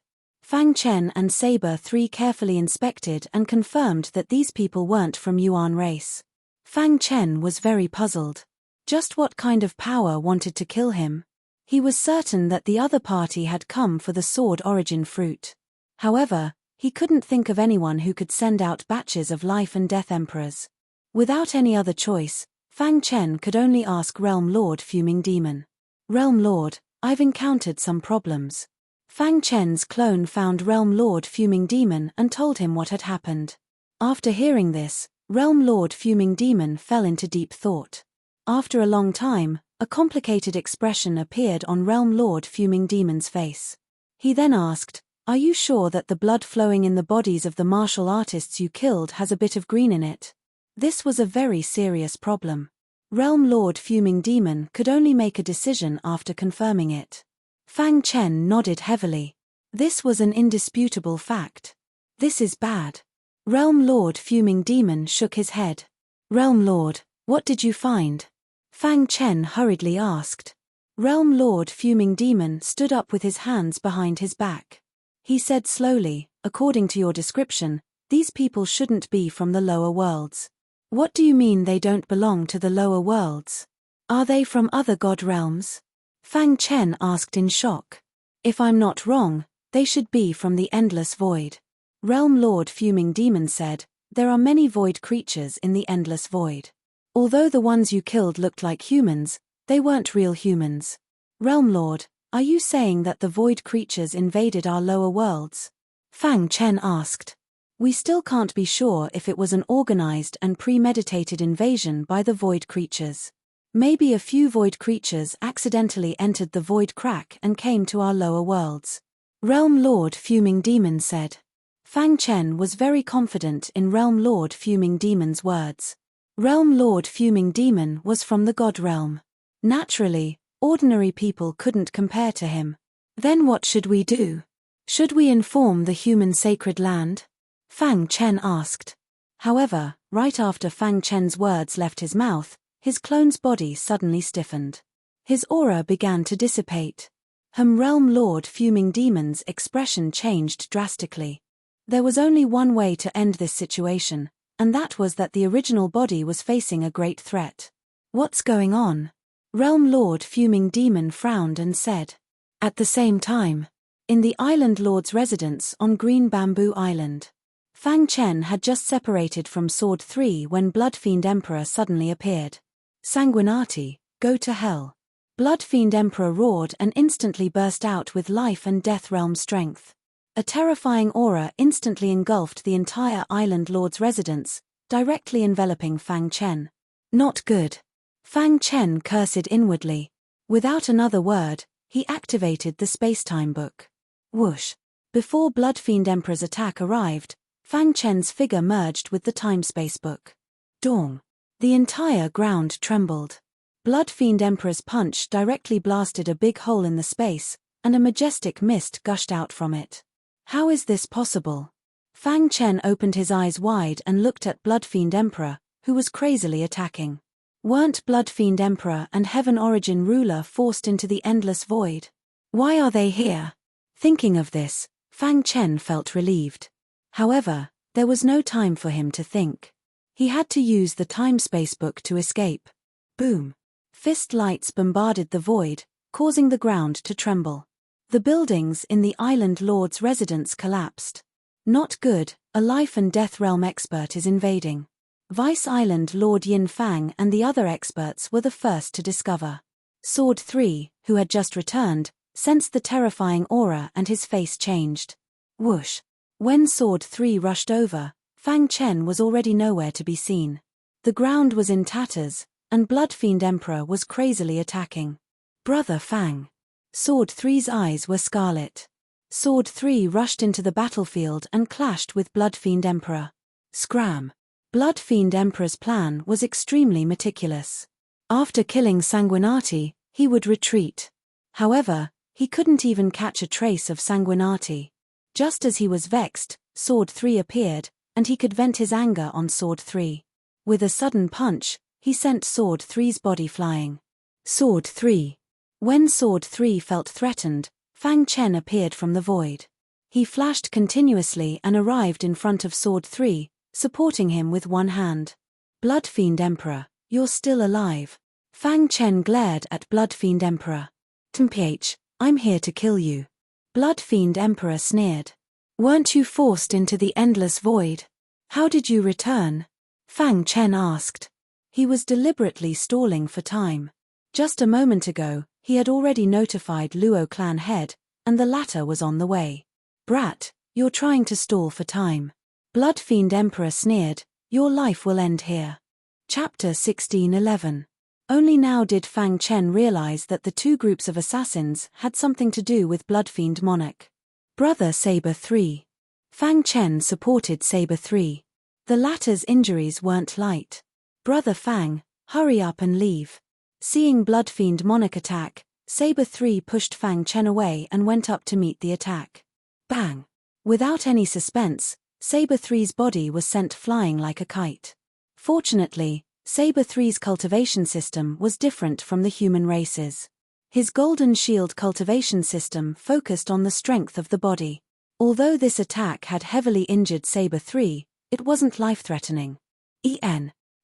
Speaker 1: Fang Chen and Saber 3 carefully inspected and confirmed that these people weren't from Yuan race. Fang Chen was very puzzled. Just what kind of power wanted to kill him? He was certain that the other party had come for the sword origin fruit. However, he couldn't think of anyone who could send out batches of life and death emperors. Without any other choice, Fang Chen could only ask Realm Lord Fuming Demon. Realm Lord, I've encountered some problems. Fang Chen's clone found Realm Lord Fuming Demon and told him what had happened. After hearing this, Realm Lord Fuming Demon fell into deep thought. After a long time, a complicated expression appeared on Realm Lord Fuming Demon's face. He then asked, "Are you sure that the blood flowing in the bodies of the martial artists you killed has a bit of green in it?" This was a very serious problem. Realm Lord Fuming Demon could only make a decision after confirming it. Fang Chen nodded heavily. This was an indisputable fact. This is bad. Realm Lord Fuming Demon shook his head. Realm Lord, what did you find? Fang Chen hurriedly asked. Realm Lord Fuming Demon stood up with his hands behind his back. He said slowly, "According to your description, these people shouldn't be from the lower worlds." "What do you mean they don't belong to the lower worlds? Are they from other god realms?" Fang Chen asked in shock. "If I'm not wrong, they should be from the endless void." Realm Lord Fuming Demon said, "There are many void creatures in the endless void. Although the ones you killed looked like humans, they weren't real humans. Realm Lord, are you saying that the void creatures invaded our lower worlds?" Fang Chen asked. "We still can't be sure if it was an organized and premeditated invasion by the void creatures. Maybe a few void creatures accidentally entered the void crack and came to our lower worlds," Realm Lord Fuming Demon said. Fang Chen was very confident in Realm Lord Fuming Demon's words. Realm Lord Fuming Demon was from the god realm. Naturally, ordinary people couldn't compare to him. "Then what should we do? Should we inform the human sacred land?" Fang Chen asked. However, right after Fang Chen's words left his mouth, his clone's body suddenly stiffened. His aura began to dissipate. Realm Lord Fuming Demon's expression changed drastically. There was only one way to end this situation, and that was that the original body was facing a great threat. "What's going on?" Realm Lord Fuming Demon frowned and said. At the same time, in the Island Lord's residence on Green Bamboo Island, Fang Chen had just separated from Sword 3 when Bloodfiend Emperor suddenly appeared. "Sanguinati, go to hell." Bloodfiend Emperor roared and instantly burst out with life and death realm strength. A terrifying aura instantly engulfed the entire Island Lord's residence, directly enveloping Fang Chen. "Not good." Fang Chen cursed inwardly. Without another word, he activated the spacetime book. Whoosh! Before Bloodfiend Emperor's attack arrived, Fang Chen's figure merged with the time-space book. Dong! The entire ground trembled. Bloodfiend Emperor's punch directly blasted a big hole in the space, and a majestic mist gushed out from it. How is this possible? Fang Chen opened his eyes wide and looked at Bloodfiend Emperor, who was crazily attacking. Weren't Bloodfiend Emperor and Heaven Origin Ruler forced into the endless void? Why are they here? Thinking of this, Fang Chen felt relieved. However, there was no time for him to think. He had to use the time-space book to escape. Boom! Fist lights bombarded the void, causing the ground to tremble. The buildings in the Island Lord's residence collapsed. Not good, a life and death realm expert is invading. Vice Island Lord Yin Fang and the other experts were the first to discover. Sword 3, who had just returned, sensed the terrifying aura and his face changed. Whoosh! When Sword 3 rushed over, Fang Chen was already nowhere to be seen. The ground was in tatters, and Bloodfiend Emperor was crazily attacking. Brother Fang! Sword 3's eyes were scarlet. Sword 3 rushed into the battlefield and clashed with Bloodfiend Emperor. Scram! Bloodfiend Emperor's plan was extremely meticulous. After killing Sanguinati, he would retreat. However, he couldn't even catch a trace of Sanguinati. Just as he was vexed, Sword 3 appeared, and he could vent his anger on Sword 3. With a sudden punch, he sent Sword 3's body flying. Sword 3. When Sword 3 felt threatened, Fang Chen appeared from the void. He flashed continuously and arrived in front of Sword 3, supporting him with one hand. Blood Fiend Emperor, you're still alive. Fang Chen glared at Blood Fiend Emperor. "Temph, I'm here to kill you." Blood Fiend Emperor sneered. "Weren't you forced into the endless void? How did you return?" Fang Chen asked. He was deliberately stalling for time. Just a moment ago, he had already notified Luo clan head, and the latter was on the way. "Brat, you're trying to stall for time." Blood Fiend Emperor sneered, "Your life will end here." Chapter 16:11. Only now did Fang Chen realize that the two groups of assassins had something to do with Blood Fiend Monarch. Brother Saber 3. Fang Chen supported Saber 3. The latter's injuries weren't light. "Brother Fang, hurry up and leave." Seeing Blood Fiend Monarch attack, Saber 3 pushed Fang Chen away and went up to meet the attack. Bang! Without any suspense, Saber 3's body was sent flying like a kite. Fortunately, Saber 3's cultivation system was different from the human race's. His Golden Shield cultivation system focused on the strength of the body. Although this attack had heavily injured Saber 3, it wasn't life-threatening.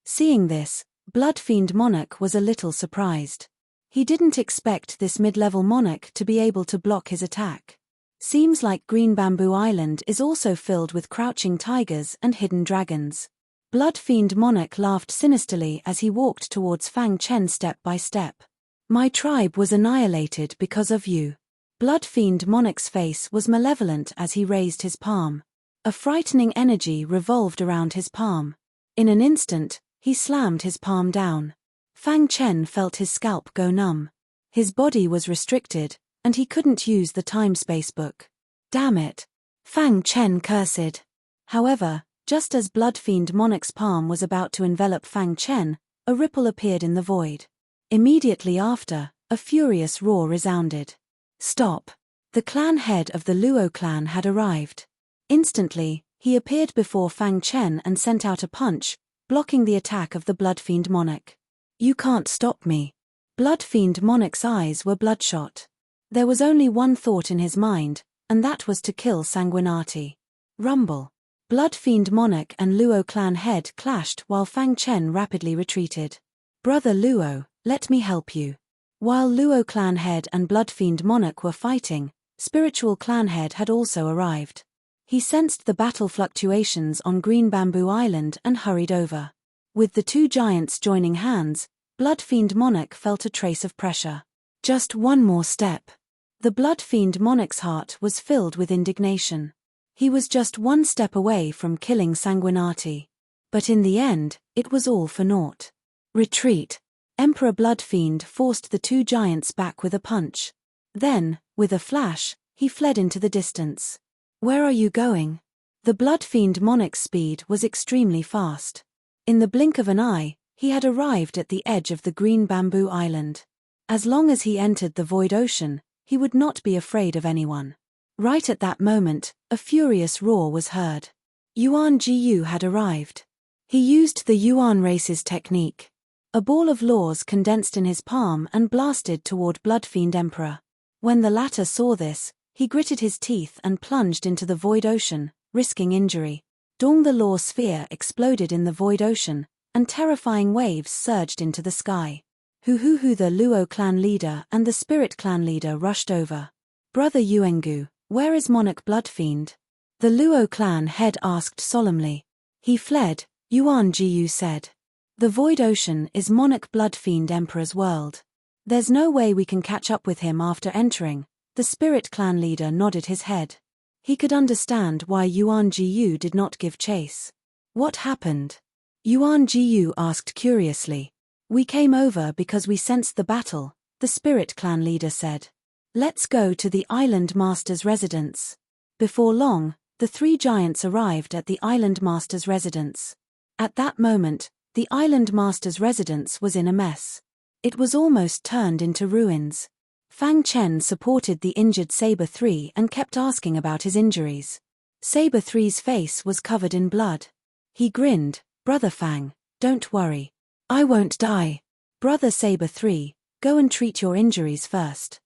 Speaker 1: Seeing this, Blood Fiend Monarch was a little surprised. He didn't expect this mid-level monarch to be able to block his attack. Seems like Green Bamboo Island is also filled with crouching tigers and hidden dragons. Blood Fiend Monarch laughed sinisterly as he walked towards Fang Chen step by step. "My tribe was annihilated because of you." Blood Fiend Monarch's face was malevolent as he raised his palm. A frightening energy revolved around his palm. In an instant, he slammed his palm down. Fang Chen felt his scalp go numb. His body was restricted, and he couldn't use the time-space book. "Damn it!" Fang Chen cursed. However, just as Blood Fiend Monarch's palm was about to envelop Fang Chen, a ripple appeared in the void. Immediately after, a furious roar resounded. "Stop!" The clan head of the Luo clan had arrived. Instantly, he appeared before Fang Chen and sent out a punch, blocking the attack of the Blood Fiend Monarch. "You can't stop me." Blood Fiend Monarch's eyes were bloodshot. There was only one thought in his mind, and that was to kill Sanguinati. Rumble. Blood Fiend Monarch and Luo clan head clashed while Fang Chen rapidly retreated. "Brother Luo, let me help you." While Luo clan head and Blood Fiend Monarch were fighting, Spiritual clan head had also arrived. He sensed the battle fluctuations on Green Bamboo Island and hurried over. With the two giants joining hands, Blood Fiend Monarch felt a trace of pressure. Just one more step. The Blood Fiend Monarch's heart was filled with indignation. He was just one step away from killing Sanguinati. But in the end, it was all for naught. "Retreat." Emperor Blood Fiend forced the two giants back with a punch. Then, with a flash, he fled into the distance. "Where are you going?" The Blood Fiend Monarch's speed was extremely fast. In the blink of an eye, he had arrived at the edge of the Green Bamboo Island. As long as he entered the Void Ocean, he would not be afraid of anyone. Right at that moment, a furious roar was heard. Yuan Jiyu had arrived. He used the Yuan race's technique. A ball of laws condensed in his palm and blasted toward Blood Fiend Emperor. When the latter saw this, he gritted his teeth and plunged into the Void Ocean, risking injury. Dong the law sphere exploded in the Void Ocean, and terrifying waves surged into the sky. The Luo clan leader and the Spirit clan leader rushed over. "Brother Yuengu, where is Monarch Blood Fiend?" The Luo clan head asked solemnly. "He fled," Yuan Jiyu said. "The Void Ocean is Monarch Blood Fiend Emperor's world. There's no way we can catch up with him after entering." The Spirit clan leader nodded his head. He could understand why Yuan Jiyu did not give chase. "What happened?" Yuan Jiyu asked curiously. "We came over because we sensed the battle," the Spirit clan leader said. "Let's go to the Island Master's residence." Before long, the three giants arrived at the Island Master's residence. At that moment, the Island Master's residence was in a mess. It was almost turned into ruins. Fang Chen supported the injured Saber 3 and kept asking about his injuries. Saber 3's face was covered in blood. He grinned. "Brother Fang, don't worry. I won't die." "Brother Saber 3, go and treat your injuries first.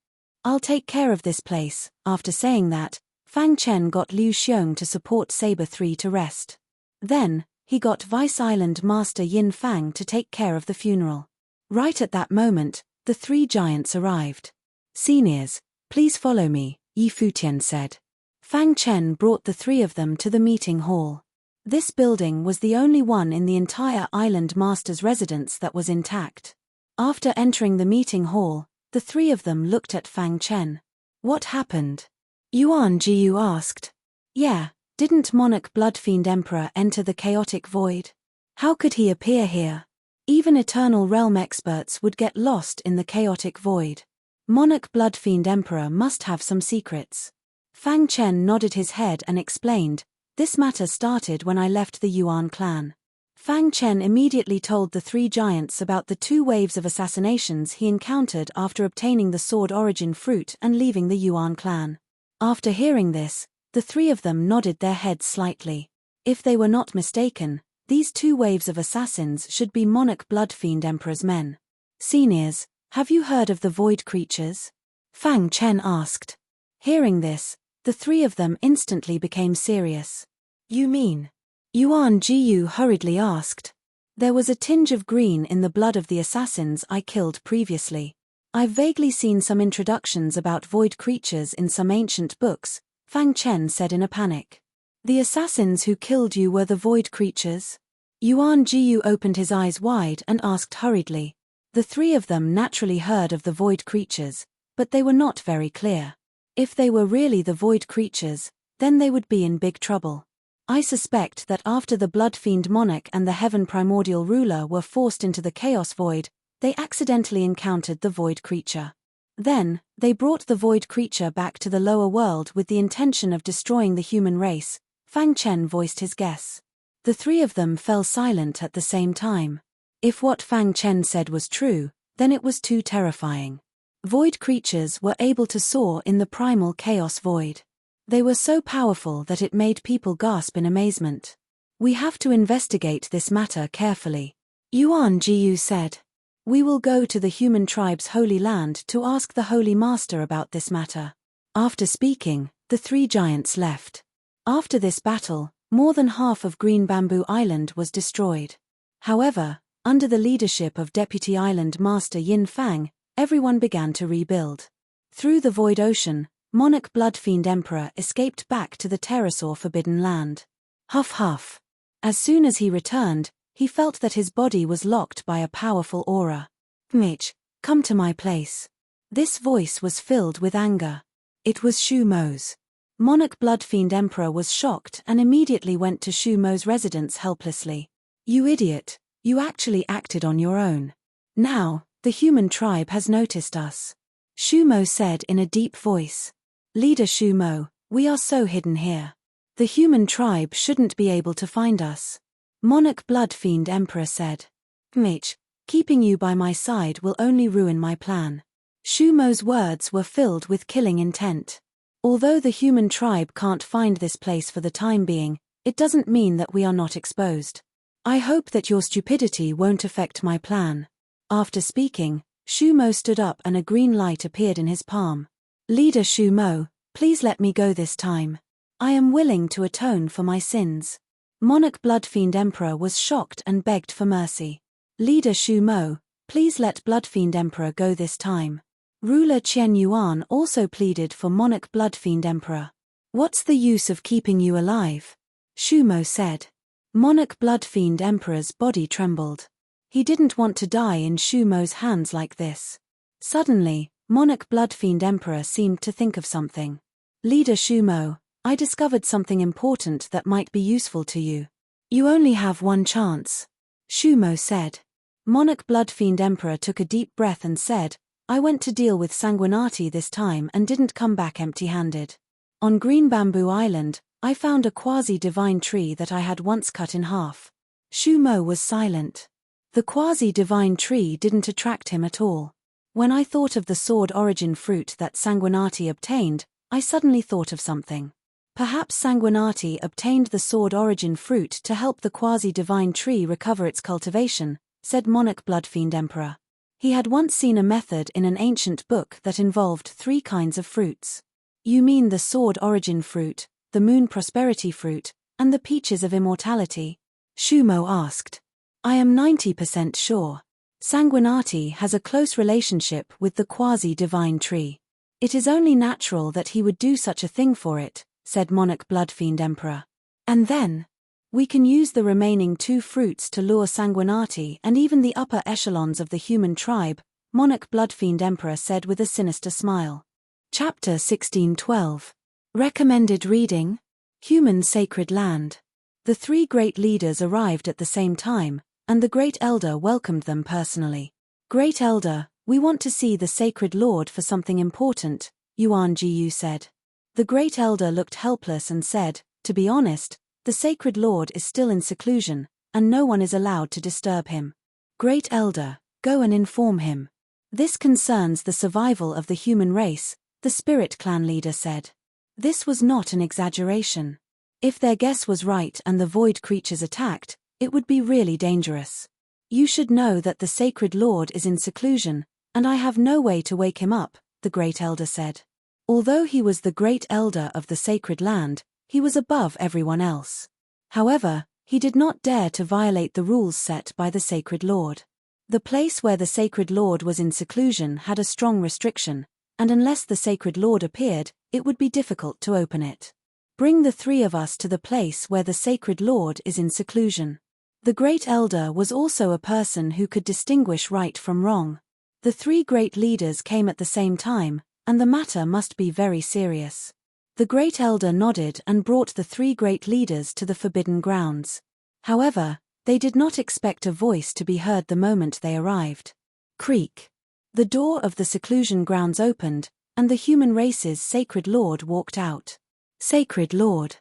Speaker 1: I'll take care of this place." After saying that, Fang Chen got Liu Xiong to support Saber 3 to rest. Then, he got Vice Island Master Yin Fang to take care of the funeral. Right at that moment, the three giants arrived. "Seniors, please follow me," Yi Futian said. Fang Chen brought the three of them to the meeting hall. This building was the only one in the entire island master's residence that was intact. After entering the meeting hall, the three of them looked at Fang Chen. "What happened?" Yuan Jiu asked. "Yeah, didn't Monarch Bloodfiend Emperor enter the chaotic void? How could he appear here? Even Eternal Realm experts would get lost in the chaotic void. Monarch Bloodfiend Emperor must have some secrets." Fang Chen nodded his head and explained, "This matter started when I left the Yuan clan." Fang Chen immediately told the three giants about the 2 waves of assassinations he encountered after obtaining the Sword Origin fruit and leaving the Yuan clan. After hearing this, the three of them nodded their heads slightly. If they were not mistaken, these 2 waves of assassins should be Monarch Bloodfiend Emperor's men. "Seniors, have you heard of the void creatures?" Fang Chen asked. Hearing this, the three of them instantly became serious. "You mean?" Yuan Jiu hurriedly asked. "There was a tinge of green in the blood of the assassins I killed previously. I've vaguely seen some introductions about void creatures in some ancient books," Fang Chen said in a panic. "The assassins who killed you were the void creatures?" Yuan Jiu opened his eyes wide and asked hurriedly. The three of them naturally heard of the void creatures, but they were not very clear. If they were really the void creatures, then they would be in big trouble. "I suspect that after the Bloodfiend Monarch and the Heaven Primordial Ruler were forced into the Chaos Void, they accidentally encountered the void creature. Then, they brought the void creature back to the lower world with the intention of destroying the human race," Fang Chen voiced his guess. The three of them fell silent at the same time. If what Fang Chen said was true, then it was too terrifying. Void creatures were able to soar in the primal chaos void. They were so powerful that it made people gasp in amazement. "We have to investigate this matter carefully," Yuan Jiu said. "We will go to the human tribe's holy land to ask the Holy Master about this matter." After speaking, the three giants left. After this battle, more than half of Green Bamboo Island was destroyed. However, under the leadership of Deputy Island Master Yin Fang, everyone began to rebuild. Through the Void Ocean, Monarch Bloodfiend Emperor escaped back to the Pterosaur Forbidden Land. Huff huff. As soon as he returned, he felt that his body was locked by a powerful aura. "Mitch, come to my place." This voice was filled with anger. It was Shu Mo's. Monarch Bloodfiend Emperor was shocked and immediately went to Shu Mo's residence helplessly. "You idiot, you actually acted on your own. Now, the human tribe has noticed us," Shu Mo said in a deep voice. "Leader Shu Mo, we are so hidden here. The human tribe shouldn't be able to find us," Monarch Bloodfiend Emperor said. "Mitch, keeping you by my side will only ruin my plan." Shu Mo's words were filled with killing intent. "Although the human tribe can't find this place for the time being, it doesn't mean that we are not exposed. I hope that your stupidity won't affect my plan." After speaking, Shu Mo stood up and a green light appeared in his palm. "Leader Shu Mo, please let me go this time. I am willing to atone for my sins." Monarch Bloodfiend Emperor was shocked and begged for mercy. "Leader Shu Mo, please let Bloodfiend Emperor go this time." Ruler Qian Yuan also pleaded for Monarch Bloodfiend Emperor. "What's the use of keeping you alive?" Shu Mo said. Monarch Bloodfiend Emperor's body trembled. He didn't want to die in Shu Mo's hands like this. Suddenly, Monarch Bloodfiend Emperor seemed to think of something. "Leader Shu Mo, I discovered something important that might be useful to you. You only have one chance," Shu Mo said. Monarch Bloodfiend Emperor took a deep breath and said, "I went to deal with Sanguinati this time and didn't come back empty-handed. On Green Bamboo Island, I found a quasi-divine tree that I had once cut in half." Shu Mo was silent. The quasi-divine tree didn't attract him at all. "When I thought of the Sword Origin fruit that Sanguinati obtained, I suddenly thought of something. Perhaps Sanguinati obtained the Sword Origin fruit to help the quasi-divine tree recover its cultivation," said Monarch Bloodfiend Emperor. He had once seen a method in an ancient book that involved 3 kinds of fruits. You mean the sword origin fruit, the moon prosperity fruit, and the peaches of immortality? Shumo asked. I am 90% sure. Sanguinati has a close relationship with the quasi-divine tree. It is only natural that he would do such a thing for it, said Monarch Bloodfiend Emperor. And then? We can use the remaining 2 fruits to lure Sanguinati and even the upper echelons of the human tribe, Monarch Bloodfiend Emperor said with a sinister smile. Chapter 1612. Recommended reading? Human Sacred Land. The 3 great leaders arrived at the same time, and the Great Elder welcomed them personally. Great Elder, we want to see the Sacred Lord for something important, Yuan Jiyu said. The Great Elder looked helpless and said, to be honest, the Sacred Lord is still in seclusion, and no one is allowed to disturb him. Great Elder, go and inform him. This concerns the survival of the human race, the Spirit Clan leader said. This was not an exaggeration. If their guess was right and the void creatures attacked, it would be really dangerous. You should know that the Sacred Lord is in seclusion, and I have no way to wake him up, the Great Elder said. Although he was the Great Elder of the Sacred Land, he was above everyone else. However, he did not dare to violate the rules set by the Sacred Lord. The place where the Sacred Lord was in seclusion had a strong restriction, and unless the Sacred Lord appeared, it would be difficult to open it. Bring the 3 of us to the place where the Sacred Lord is in seclusion. The Great Elder was also a person who could distinguish right from wrong. The 3 great leaders came at the same time, and the matter must be very serious. The Great Elder nodded and brought the 3 great leaders to the forbidden grounds. However, they did not expect a voice to be heard the moment they arrived. Creak. The door of the seclusion grounds opened, and the human race's Sacred Lord walked out. Sacred Lord.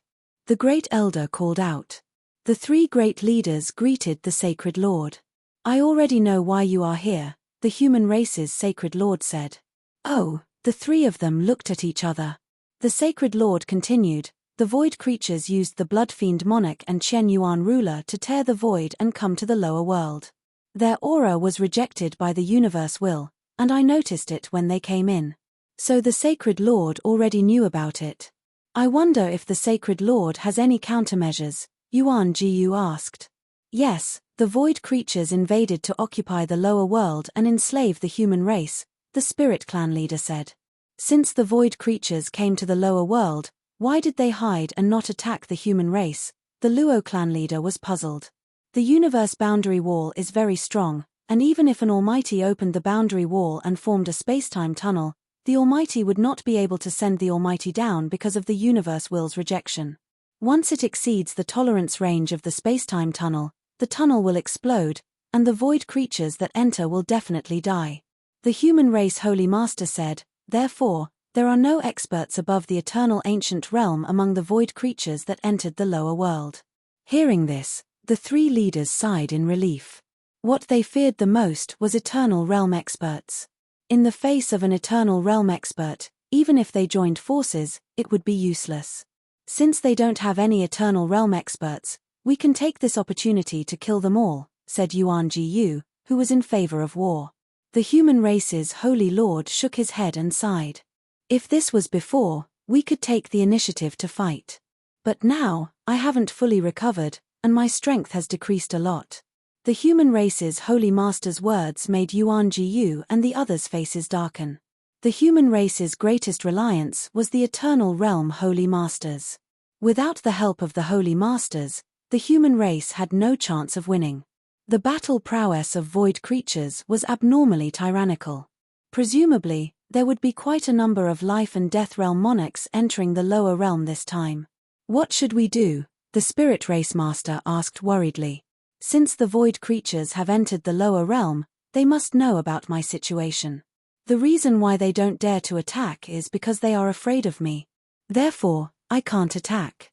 Speaker 1: The Great Elder called out. The 3 great leaders greeted the Sacred Lord. I already know why you are here, the human race's Sacred Lord said. Oh, the 3 of them looked at each other. The Sacred Lord continued, the void creatures used the Bloodfiend Monarch and Chen Yuan ruler to tear the void and come to the lower world. Their aura was rejected by the universe will, and I noticed it when they came in. So the Sacred Lord already knew about it. I wonder if the Sacred Lord has any countermeasures, Yuan Jiyu asked. Yes, the void creatures invaded to occupy the lower world and enslave the human race, the Spirit Clan leader said. Since the void creatures came to the lower world, why did they hide and not attack the human race? The Luo clan leader was puzzled. The universe boundary wall is very strong, and even if an Almighty opened the boundary wall and formed a spacetime tunnel, the Almighty would not be able to send the Almighty down because of the universe will's rejection. Once it exceeds the tolerance range of the spacetime tunnel, the tunnel will explode, and the void creatures that enter will definitely die. The human race Holy Master said, therefore, there are no experts above the eternal ancient realm among the void creatures that entered the lower world. Hearing this, the 3 leaders sighed in relief. What they feared the most was eternal realm experts. In the face of an eternal realm expert, even if they joined forces, it would be useless. Since they don't have any eternal realm experts, we can take this opportunity to kill them all, said Yuan Jiyu, who was in favor of war. The human race's Holy Lord shook his head and sighed. If this was before, we could take the initiative to fight. But now, I haven't fully recovered, and my strength has decreased a lot. The human race's Holy Master's words made Yuan Jiyu and the others' faces darken. The human race's greatest reliance was the Eternal Realm Holy Masters. Without the help of the Holy Masters, the human race had no chance of winning. The battle prowess of void creatures was abnormally tyrannical. Presumably, there would be quite a number of life and death realm monarchs entering the lower realm this time. What should we do? The Spirit Race Master asked worriedly. Since the void creatures have entered the lower realm, they must know about my situation. The reason why they don't dare to attack is because they are afraid of me. Therefore, I can't attack.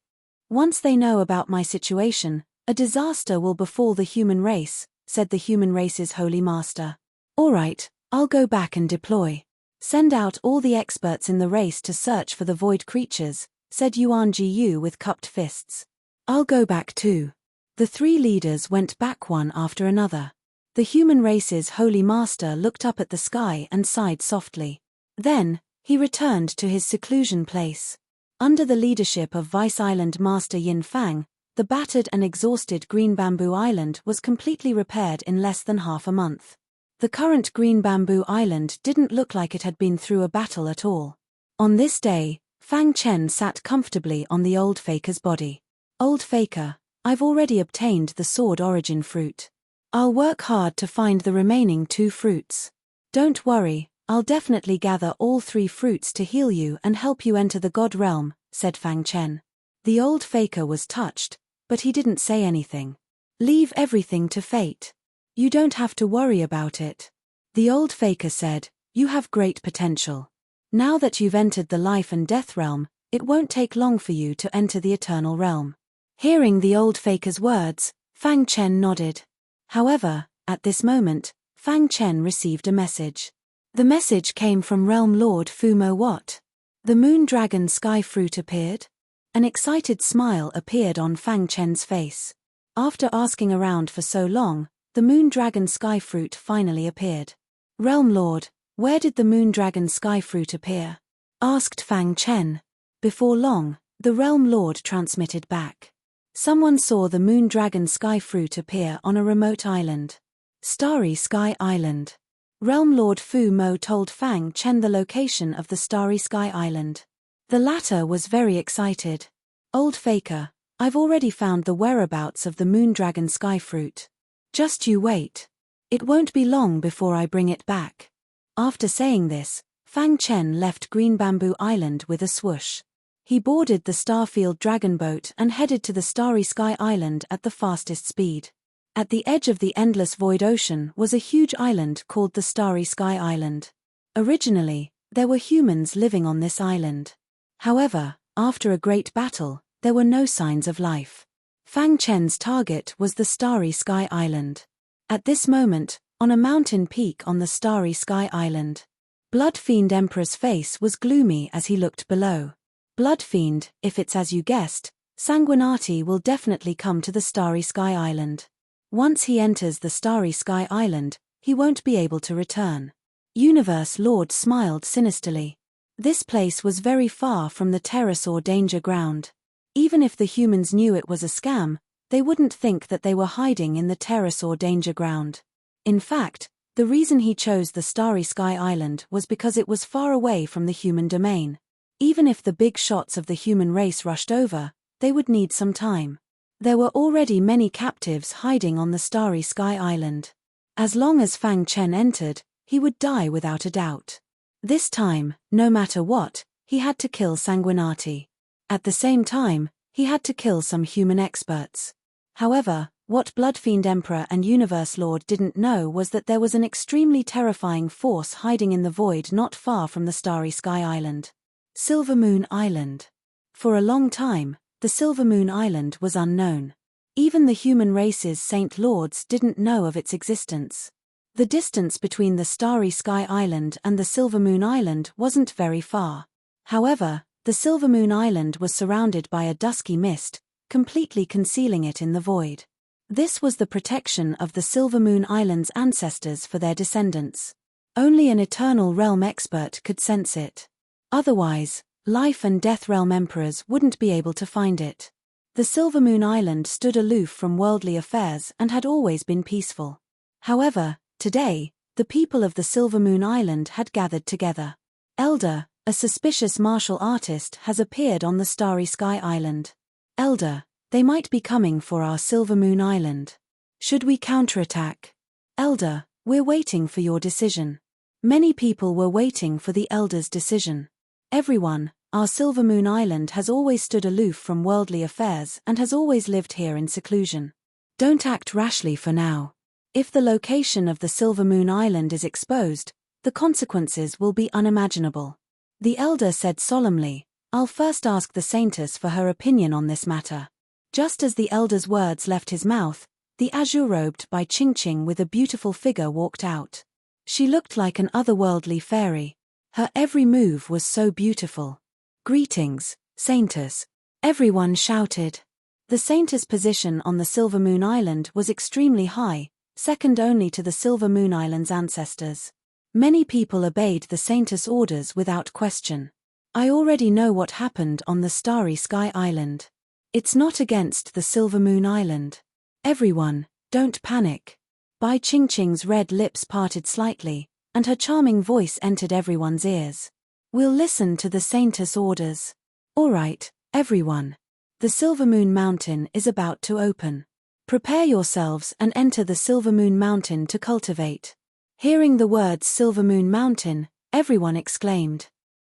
Speaker 1: Once they know about my situation, a disaster will befall the human race, said the human race's Holy Master. All right, I'll go back and deploy. Send out all the experts in the race to search for the void creatures, said Yuan Jiyu with cupped fists. I'll go back too. The 3 leaders went back one after another. The human race's Holy Master looked up at the sky and sighed softly. Then, He returned to his seclusion place. Under the leadership of Vice Island Master Yin Fang, the battered and exhausted Green Bamboo Island was completely repaired in less than half a month. The current Green Bamboo Island didn't look like it had been through a battle at all. On this day, Fang Chen sat comfortably on the old faker's body. Old faker, I've already obtained the sword origin fruit. I'll work hard to find the remaining 2 fruits. Don't worry, I'll definitely gather all 3 fruits to heal you and help you enter the God realm, said Fang Chen. The old faker was touched, but he didn't say anything. Leave everything to fate. You don't have to worry about it. The old faker said, you have great potential. Now that you've entered the life and death realm, it won't take long for you to enter the eternal realm. Hearing the old faker's words, Fang Chen nodded. However, at this moment, Fang Chen received a message. The message came from Realm Lord Fumo Wat. The Moon Dragon Sky Fruit appeared. An excited smile appeared on Fang Chen's face. After asking around for so long, the Moon Dragon Sky Fruit finally appeared. Realm Lord, where did the Moon Dragon Sky Fruit appear? Asked Fang Chen. Before long, the Realm Lord transmitted back. Someone saw the Moon Dragon Sky Fruit appear on a remote island. Starry Sky Island. Realm Lord Fu Mo told Fang Chen the location of the Starry Sky Island. The latter was very excited. Old faker, I've already found the whereabouts of the Moon Dragon Sky Fruit. Just you wait. It won't be long before I bring it back. After saying this, Fang Chen left Green Bamboo Island with a swoosh. He boarded the Starfield Dragon Boat and headed to the Starry Sky Island at the fastest speed. At the edge of the endless void ocean was a huge island called the Starry Sky Island. Originally, there were humans living on this island. However, after a great battle, there were no signs of life. Fang Chen's target was the Starry Sky Island. At this moment, on a mountain peak on the Starry Sky Island, Blood Fiend Emperor's face was gloomy as he looked below. Blood Fiend, if it's as you guessed, Sanguinati will definitely come to the Starry Sky Island. Once he enters the Starry Sky Island, he won't be able to return. Universe Lord smiled sinisterly. This place was very far from the terrace or danger ground. Even if the humans knew it was a scam, they wouldn't think that they were hiding in the terrace or danger ground. In fact, the reason he chose the Starry Sky Island was because it was far away from the human domain. Even if the big shots of the human race rushed over, they would need some time. There were already many captives hiding on the Starry Sky Island. As long as Fang Chen entered, he would die without a doubt. This time, no matter what, he had to kill Sanguinati. At the same time, he had to kill some human experts. However, what Bloodfiend Emperor and Universe Lord didn't know was that there was an extremely terrifying force hiding in the void not far from the Starry Sky Island. Silver Moon Island. For a long time, the Silver Moon Island was unknown. Even the human race's Saint Lords didn't know of its existence. The distance between the Starry Sky Island and the Silver Moon Island wasn't very far. However, the Silver Moon Island was surrounded by a dusky mist, completely concealing it in the void. This was the protection of the Silver Moon Island's ancestors for their descendants. Only an Eternal Realm expert could sense it. Otherwise, Life and Death Realm emperors wouldn't be able to find it. The Silver Moon Island stood aloof from worldly affairs and had always been peaceful. However, today, the people of the Silver Moon Island had gathered together. Elder, a suspicious martial artist, has appeared on the Starry Sky Island. Elder, they might be coming for our Silver Moon Island. Should we counterattack? Elder, we're waiting for your decision. Many people were waiting for the Elder's decision. Everyone, our Silver Moon Island has always stood aloof from worldly affairs and has always lived here in seclusion. Don't act rashly for now. If the location of the Silver Moon Island is exposed, the consequences will be unimaginable. The Elder said solemnly, I'll first ask the Saintess for her opinion on this matter. Just as the Elder's words left his mouth, the azure-robed Bai Ching with a beautiful figure walked out. She looked like an otherworldly fairy. Her every move was so beautiful. Greetings, Saintess. Everyone shouted. The Saintess' position on the Silver Moon Island was extremely high, second only to the Silver Moon Island's ancestors. Many people obeyed the saint's orders without question. I already know what happened on the Starry Sky Island. It's not against the Silver Moon Island. Everyone, don't panic. Bai Qingqing's red lips parted slightly, and her charming voice entered everyone's ears. We'll listen to the saint's orders. All right, everyone. The Silver Moon Mountain is about to open. Prepare yourselves and enter the Silver Moon Mountain to cultivate. Hearing the words Silver Moon Mountain, everyone exclaimed.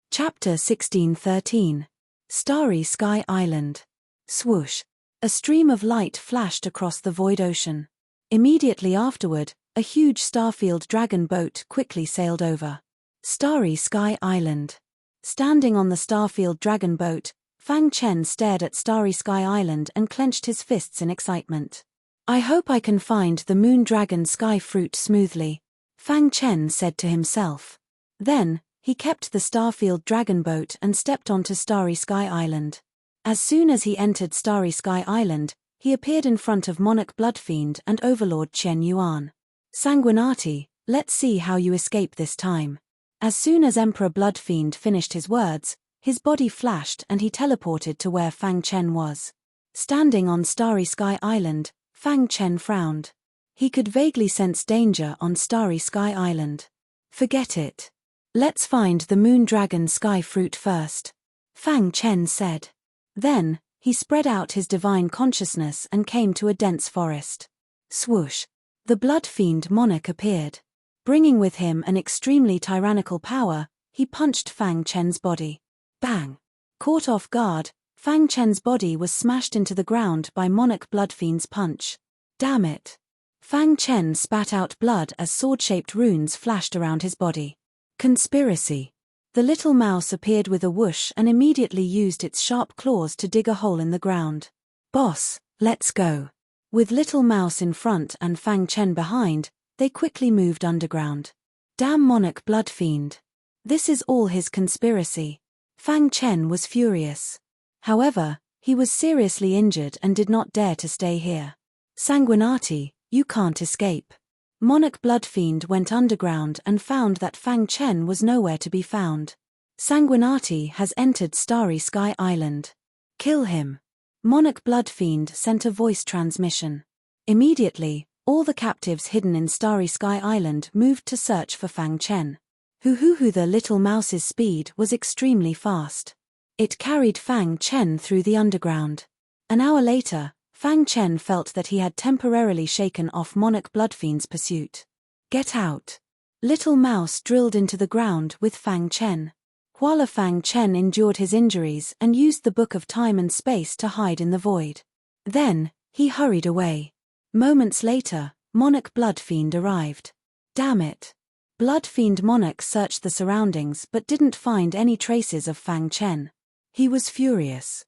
Speaker 1: Chapter 16:13. Starry Sky Island. Swoosh. A stream of light flashed across the void ocean. Immediately afterward, a huge Starfield dragon boat quickly sailed over. Starry Sky Island. Standing on the Starfield dragon boat, Fang Chen stared at Starry Sky Island and clenched his fists in excitement. I hope I can find the moon dragon sky fruit smoothly, Fang Chen said to himself. Then, he kept the Starfield dragon boat and stepped onto Starry Sky Island. As soon as he entered Starry Sky Island, he appeared in front of Monarch Bloodfiend and Overlord Chen Yuan. Sanguinati, let's see how you escape this time. As soon as Emperor Bloodfiend finished his words, his body flashed and he teleported to where Fang Chen was. Standing on Starry Sky Island, Fang Chen frowned. He could vaguely sense danger on Starry Sky Island. Forget it. Let's find the moon dragon sky fruit first, Fang Chen said. Then, he spread out his divine consciousness and came to a dense forest. Swoosh. The blood fiend monarch appeared. Bringing with him an extremely tyrannical power, he punched Fang Chen's body. Bang! Caught off guard, Fang Chen's body was smashed into the ground by Monarch Bloodfiend's punch. Damn it! Fang Chen spat out blood as sword-shaped runes flashed around his body. Conspiracy. The little mouse appeared with a whoosh and immediately used its sharp claws to dig a hole in the ground. Boss, let's go. With Little Mouse in front and Fang Chen behind, they quickly moved underground. Damn Monarch Bloodfiend. This is all his conspiracy. Fang Chen was furious. However, he was seriously injured and did not dare to stay here. Sanguinati, you can't escape. Monarch Bloodfiend went underground and found that Fang Chen was nowhere to be found. Sanguinati has entered Starry Sky Island. Kill him. Monarch Bloodfiend sent a voice transmission. Immediately, all the captives hidden in Starry Sky Island moved to search for Fang Chen. The little mouse's speed was extremely fast. It carried Fang Chen through the underground. An hour later, Fang Chen felt that he had temporarily shaken off Monarch Bloodfiend's pursuit. Get out. Little Mouse drilled into the ground with Fang Chen. While Fang Chen endured his injuries and used the Book of Time and Space to hide in the void. Then, he hurried away. Moments later, Monarch Bloodfiend arrived. Damn it. Bloodfiend Monarch searched the surroundings but didn't find any traces of Fang Chen. He was furious.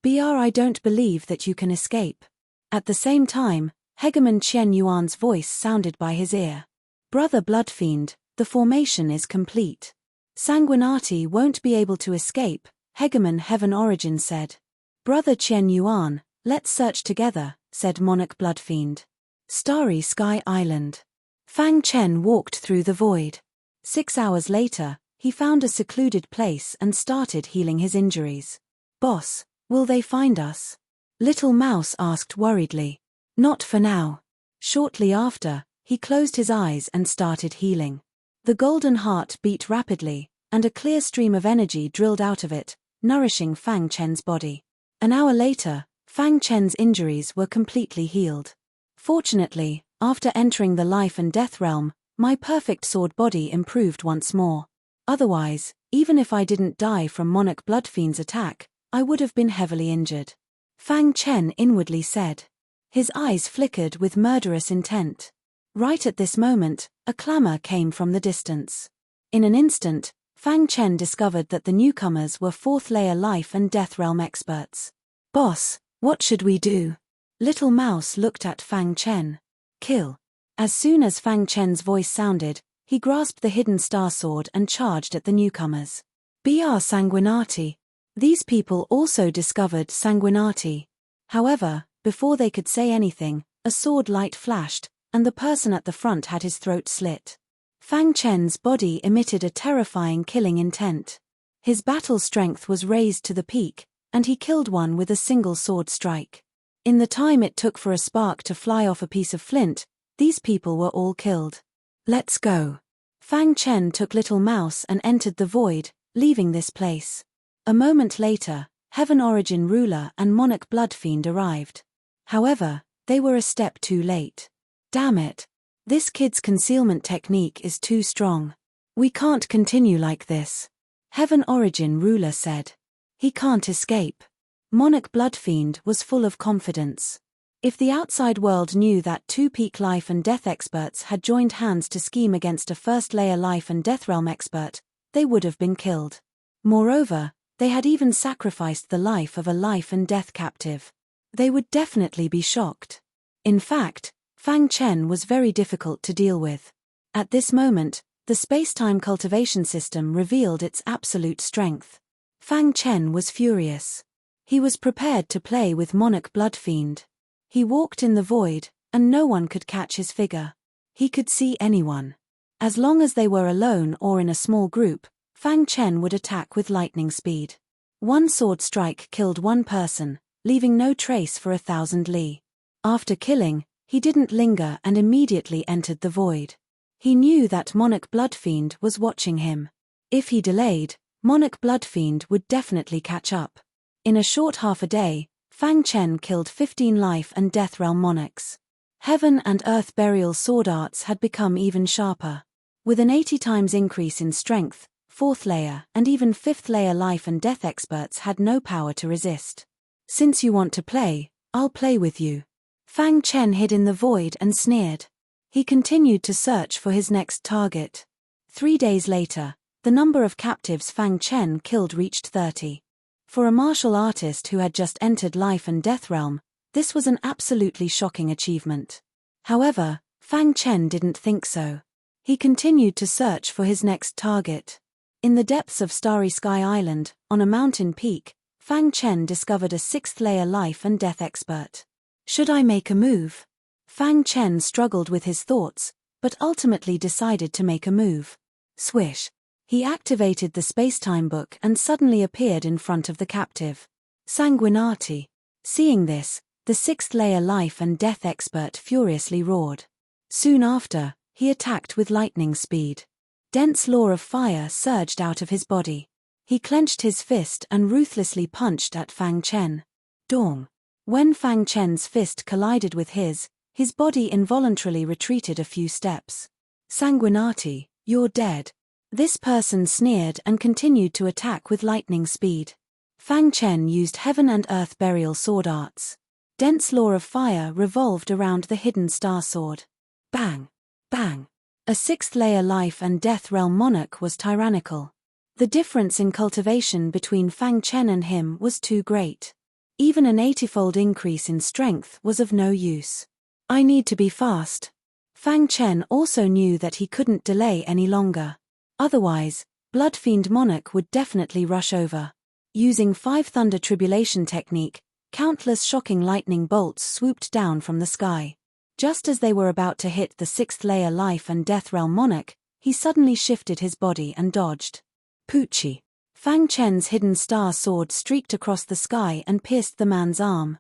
Speaker 1: I don't believe that you can escape. At the same time, Hegemon Chen Yuan's voice sounded by his ear. Brother Bloodfiend, the formation is complete. Sanguinati won't be able to escape, Hegemon Heaven Origin said. Brother Chen Yuan, let's search together, said Monarch Bloodfiend. Starry Sky Island. Fang Chen walked through the void. 6 hours later, he found a secluded place and started healing his injuries. Boss, will they find us? Little Mouse asked worriedly. Not for now. Shortly after, he closed his eyes and started healing. The golden heart beat rapidly, and a clear stream of energy drilled out of it, nourishing Fang Chen's body. An hour later, Fang Chen's injuries were completely healed. Fortunately, after entering the life and death realm, my perfect sword body improved once more. Otherwise, even if I didn't die from Monarch Bloodfiend's attack, I would have been heavily injured. Fang Chen inwardly said. His eyes flickered with murderous intent. Right at this moment, a clamor came from the distance. In an instant, Fang Chen discovered that the newcomers were fourth-layer life and death realm experts. Boss, what should we do? Little Mouse looked at Fang Chen. Kill. As soon as Fang Chen's voice sounded, he grasped the hidden star sword and charged at the newcomers. Sanguinati. These people also discovered Sanguinati. However, before they could say anything, a sword light flashed, and the person at the front had his throat slit. Fang Chen's body emitted a terrifying killing intent. His battle strength was raised to the peak, and he killed one with a single sword strike. In the time it took for a spark to fly off a piece of flint, these people were all killed. Let's go. Fang Chen took Little Mouse and entered the void, leaving this place. A moment later, Heaven Origin Ruler and Monarch Bloodfiend arrived. However, they were a step too late. Damn it. This kid's concealment technique is too strong. We can't continue like this. Heaven Origin Ruler said. He can't escape. Monarch Bloodfiend was full of confidence. If the outside world knew that two peak life and death experts had joined hands to scheme against a first-layer life and death realm expert, they would have been killed. Moreover, they had even sacrificed the life of a life and death captive. They would definitely be shocked. In fact, Fang Chen was very difficult to deal with. At this moment, the space-time cultivation system revealed its absolute strength. Fang Chen was furious. He was prepared to play with Monarch Bloodfiend. He walked in the void, and no one could catch his figure. He could see anyone. As long as they were alone or in a small group, Fang Chen would attack with lightning speed. One sword strike killed one person, leaving no trace for 1,000 li. After killing, he didn't linger and immediately entered the void. He knew that Monarch Bloodfiend was watching him. If he delayed, Monarch Bloodfiend would definitely catch up. In a short half a day, Fang Chen killed 15 life and death realm monarchs. Heaven and earth burial sword arts had become even sharper. With an 80 times increase in strength, 4th layer and even 5th layer life and death experts had no power to resist. Since you want to play, I'll play with you. Fang Chen hid in the void and sneered. He continued to search for his next target. 3 days later, the number of captives Fang Chen killed reached 30. For a martial artist who had just entered life and death realm, this was an absolutely shocking achievement. However, Fang Chen didn't think so. He continued to search for his next target. In the depths of Starry Sky Island, on a mountain peak, Fang Chen discovered a 6th layer life and death expert. Should I make a move? Fang Chen struggled with his thoughts, but ultimately decided to make a move. Swish. He activated the space-time book and suddenly appeared in front of the captive. Sanguinati. Seeing this, the 6th layer life and death expert furiously roared. Soon after, he attacked with lightning speed. Dense law of fire surged out of his body. He clenched his fist and ruthlessly punched at Fang Chen. Dong. When Fang Chen's fist collided with his body involuntarily retreated a few steps. Sanguinati, you're dead. This person sneered and continued to attack with lightning speed. Fang Chen used heaven and earth burial sword arts. Dense law of fire revolved around the hidden star sword. Bang! Bang! A 6th layer life and death realm monarch was tyrannical. The difference in cultivation between Fang Chen and him was too great. Even an 80-fold increase in strength was of no use. I need to be fast. Fang Chen also knew that he couldn't delay any longer. Otherwise, Bloodfiend Monarch would definitely rush over. Using 5 Thunder Tribulation technique, countless shocking lightning bolts swooped down from the sky. Just as they were about to hit the 6th layer life and death realm monarch, he suddenly shifted his body and dodged. Poochie. Fang Chen's hidden star sword streaked across the sky and pierced the man's arm.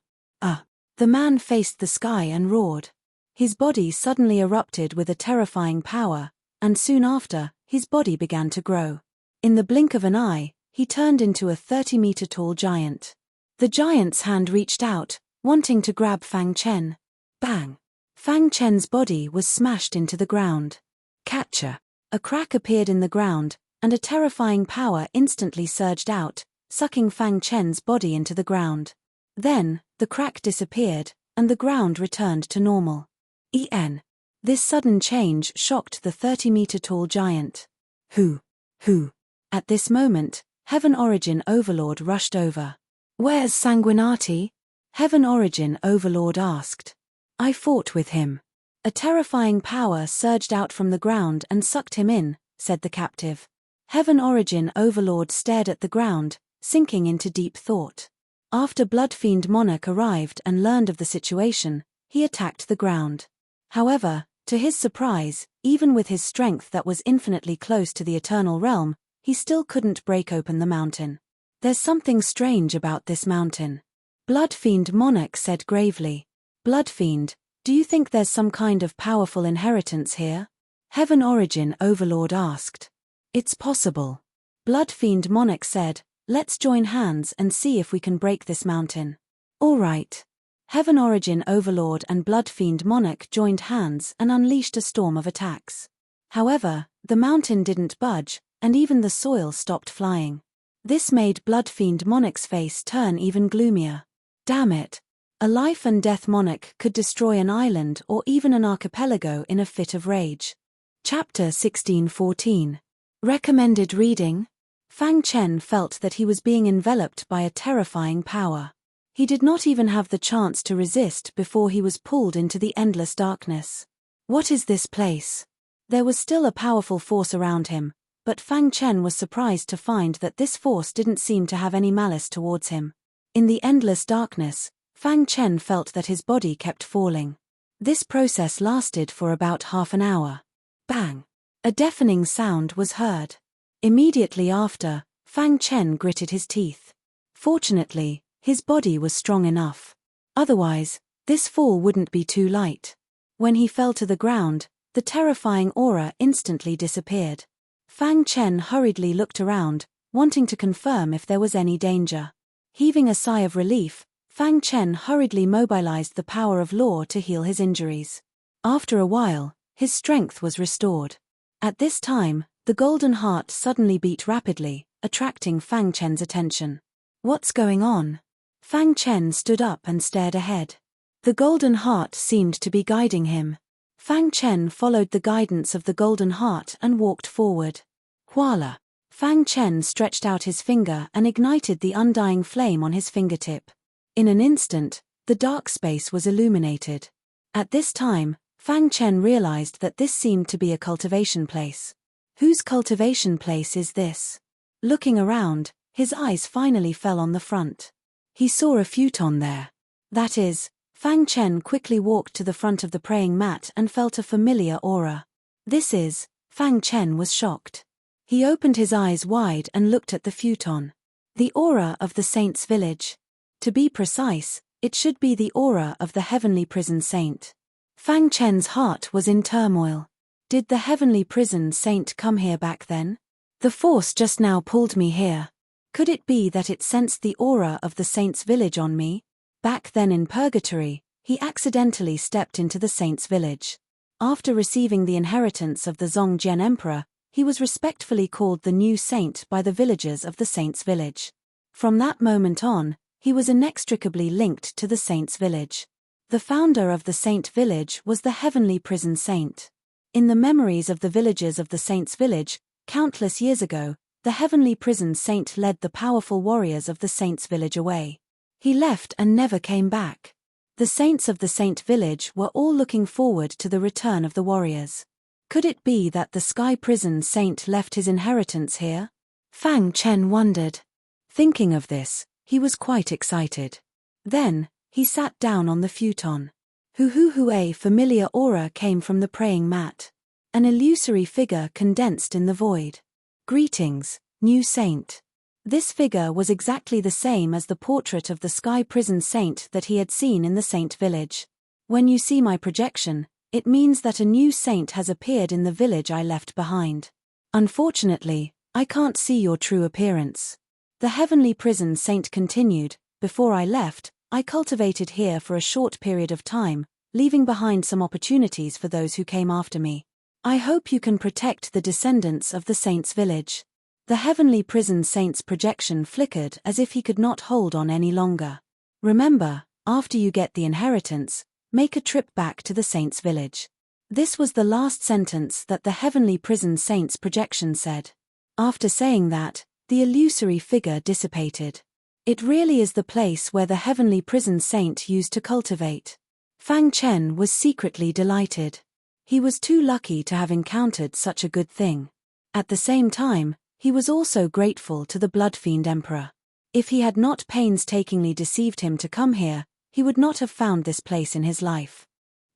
Speaker 1: The man faced the sky and roared. His body suddenly erupted with a terrifying power, and soon after, his body began to grow. In the blink of an eye, he turned into a 30-meter-tall giant. The giant's hand reached out, wanting to grab Fang Chen. Bang! Fang Chen's body was smashed into the ground. Catcher! A crack appeared in the ground, and a terrifying power instantly surged out, sucking Fang Chen's body into the ground. Then, the crack disappeared, and the ground returned to normal. This sudden change shocked the 30-meter-tall giant. Who? At this moment, Heaven Origin Overlord rushed over. Where's Sanguinati? Heaven Origin Overlord asked. I fought with him. A terrifying power surged out from the ground and sucked him in, said the captive. Heaven Origin Overlord stared at the ground, sinking into deep thought. After Bloodfiend Monarch arrived and learned of the situation, he attacked the ground. However, To his surprise, even with his strength that was infinitely close to the eternal realm, he still couldn't break open the mountain. There's something strange about this mountain. Bloodfiend Monarch said gravely. Bloodfiend, do you think there's some kind of powerful inheritance here? Heaven Origin Overlord asked. It's possible. Bloodfiend Monarch said, let's join hands and see if we can break this mountain. All right. Heaven Origin Overlord and Bloodfiend Monarch joined hands and unleashed a storm of attacks. However, the mountain didn't budge, and even the soil stopped flying. This made Bloodfiend Monarch's face turn even gloomier. Damn it. A life and death monarch could destroy an island or even an archipelago in a fit of rage. Chapter 1614. Recommended reading? Fang Chen felt that he was being enveloped by a terrifying power. He did not even have the chance to resist before he was pulled into the endless darkness. What is this place? There was still a powerful force around him, but Fang Chen was surprised to find that this force didn't seem to have any malice towards him. In the endless darkness, Fang Chen felt that his body kept falling. This process lasted for about half an hour. Bang! A deafening sound was heard. Immediately after, Fang Chen gritted his teeth. Fortunately, his body was strong enough. Otherwise, this fall wouldn't be too light. When he fell to the ground, the terrifying aura instantly disappeared. Fang Chen hurriedly looked around, wanting to confirm if there was any danger. Heaving a sigh of relief, Fang Chen hurriedly mobilized the power of law to heal his injuries. After a while, his strength was restored. At this time, the golden heart suddenly beat rapidly, attracting Fang Chen's attention. What's going on? Fang Chen stood up and stared ahead. The golden heart seemed to be guiding him. Fang Chen followed the guidance of the golden heart and walked forward. Voila! Fang Chen stretched out his finger and ignited the undying flame on his fingertip. In an instant, the dark space was illuminated. At this time, Fang Chen realized that this seemed to be a cultivation place. Whose cultivation place is this? Looking around, his eyes finally fell on the front. He saw a futon there. That is, Fang Chen quickly walked to the front of the praying mat and felt a familiar aura. Fang Chen was shocked. He opened his eyes wide and looked at the futon. The aura of the saint's village. To be precise, it should be the aura of the heavenly prison saint. Fang Chen's heart was in turmoil. Did the heavenly prison saint come here back then? The force just now pulled me here. Could it be that it sensed the aura of the saint's village on me? Back then in purgatory, he accidentally stepped into the saint's village. After receiving the inheritance of the Zongjian emperor, he was respectfully called the new saint by the villagers of the saint's village. From that moment on, he was inextricably linked to the saint's village. The founder of the saint village was the heavenly prison saint. In the memories of the villagers of the saint's village, countless years ago, the heavenly prison saint led the powerful warriors of the saint's village away. He left and never came back. The saints of the saint village were all looking forward to the return of the warriors. Could it be that the sky prison saint left his inheritance here? Fang Chen wondered. Thinking of this, he was quite excited. Then, he sat down on the futon. A familiar aura came from the praying mat. An illusory figure condensed in the void. Greetings, new saint. This figure was exactly the same as the portrait of the sky prison saint that he had seen in the saint village. When you see my projection, it means that a new saint has appeared in the village I left behind. Unfortunately, I can't see your true appearance. The heavenly prison saint continued, before I left, I cultivated here for a short period of time, leaving behind some opportunities for those who came after me. I hope you can protect the descendants of the saint's village. The heavenly prison saint's projection flickered as if he could not hold on any longer. Remember, after you get the inheritance, make a trip back to the saint's village. This was the last sentence that the heavenly prison saint's projection said. After saying that, the illusory figure dissipated. It really is the place where the heavenly prison saint used to cultivate. Fang Chen was secretly delighted. He was too lucky to have encountered such a good thing. At the same time, he was also grateful to the Bloodfiend Emperor. If he had not painstakingly deceived him to come here, he would not have found this place in his life.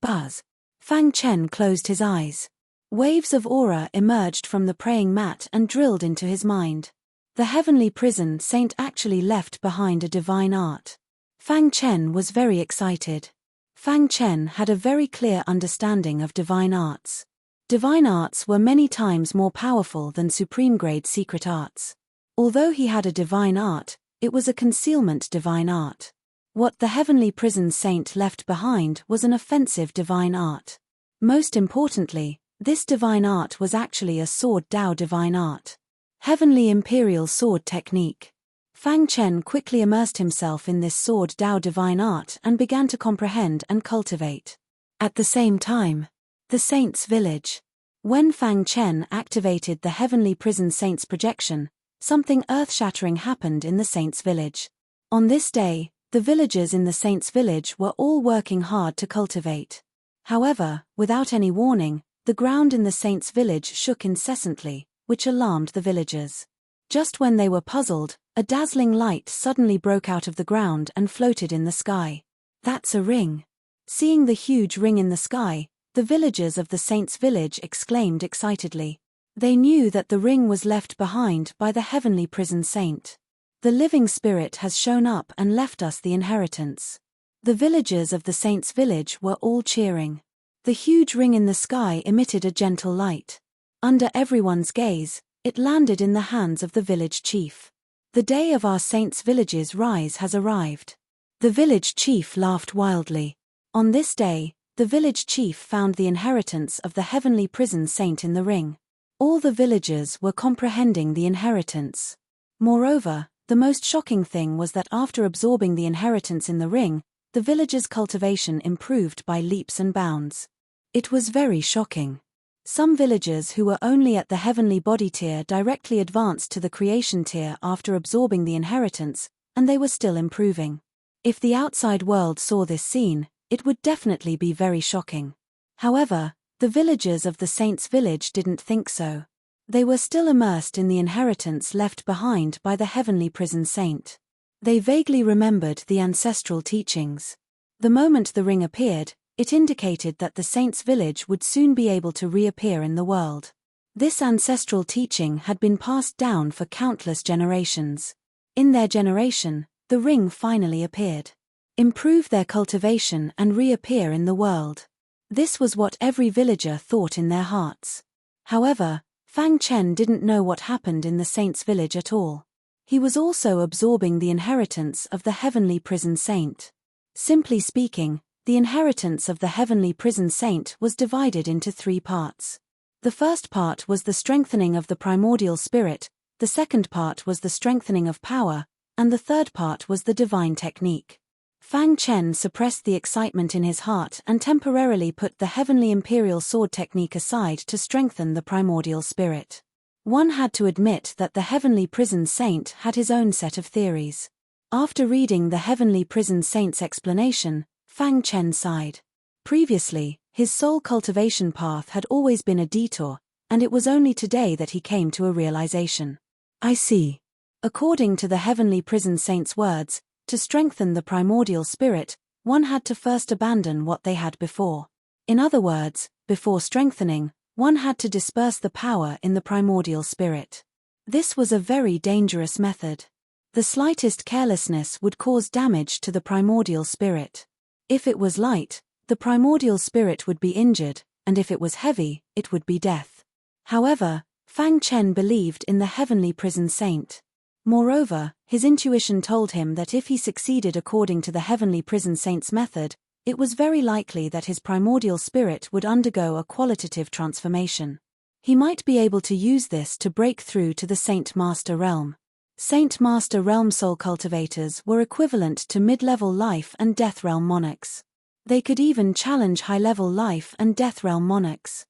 Speaker 1: Buzz. Fang Chen closed his eyes. Waves of aura emerged from the praying mat and drilled into his mind. The heavenly prison saint actually left behind a divine art. Fang Chen was very excited. Fang Chen had a very clear understanding of divine arts. Divine arts were many times more powerful than supreme-grade secret arts. Although he had a divine art, it was a concealment divine art. What the heavenly prison saint left behind was an offensive divine art. Most importantly, this divine art was actually a sword Dao divine art. Heavenly imperial sword technique. Fang Chen quickly immersed himself in this sword Dao divine art and began to comprehend and cultivate. At the same time, the saint's village. When Fang Chen activated the heavenly prison saint's projection, something earth-shattering happened in the saint's village. On this day, the villagers in the saint's village were all working hard to cultivate. However, without any warning, the ground in the saint's village shook incessantly, which alarmed the villagers. Just when they were puzzled, a dazzling light suddenly broke out of the ground and floated in the sky. That's a ring. Seeing the huge ring in the sky, the villagers of the saint's village exclaimed excitedly. They knew that the ring was left behind by the heavenly prison saint. The living spirit has shown up and left us the inheritance. The villagers of the saint's village were all cheering. The huge ring in the sky emitted a gentle light. Under everyone's gaze, it landed in the hands of the village chief. The day of our saint's village's rise has arrived. The village chief laughed wildly. On this day, the village chief found the inheritance of the heavenly prison saint in the ring. All the villagers were comprehending the inheritance. Moreover, the most shocking thing was that after absorbing the inheritance in the ring, the villagers' cultivation improved by leaps and bounds. It was very shocking. Some villagers who were only at the heavenly body tier directly advanced to the creation tier after absorbing the inheritance, and they were still improving. If the outside world saw this scene, it would definitely be very shocking. However, the villagers of the saint's village didn't think so. They were still immersed in the inheritance left behind by the heavenly prison saint. They vaguely remembered the ancestral teachings. The moment the ring appeared, it indicated that the saint's village would soon be able to reappear in the world. This ancestral teaching had been passed down for countless generations. In their generation, the ring finally appeared. Improve their cultivation and reappear in the world. This was what every villager thought in their hearts. However, Fang Chen didn't know what happened in the saint's village at all. He was also absorbing the inheritance of the heavenly prison saint. Simply speaking, the inheritance of the heavenly prison saint was divided into 3 parts. The first part was the strengthening of the primordial spirit, the second part was the strengthening of power, and the third part was the divine technique. Fang Chen suppressed the excitement in his heart and temporarily put the heavenly imperial sword technique aside to strengthen the primordial spirit. One had to admit that the heavenly prison saint had his own set of theories. After reading the heavenly prison saint's explanation, Fang Chen sighed. Previously, his soul cultivation path had always been a detour, and it was only today that he came to a realization. I see. According to the heavenly prison saint's words, to strengthen the primordial spirit, one had to first abandon what they had before. In other words, before strengthening, one had to disperse the power in the primordial spirit. This was a very dangerous method. The slightest carelessness would cause damage to the primordial spirit. If it was light, the primordial spirit would be injured, and if it was heavy, it would be death. However, Fang Chen believed in the heavenly prison saint. Moreover, his intuition told him that if he succeeded according to the heavenly prison saint's method, it was very likely that his primordial spirit would undergo a qualitative transformation. He might be able to use this to break through to the Saint Master Realm. Saint Master Realm soul cultivators were equivalent to mid-level life and death realm monarchs. They could even challenge high-level life and death realm monarchs.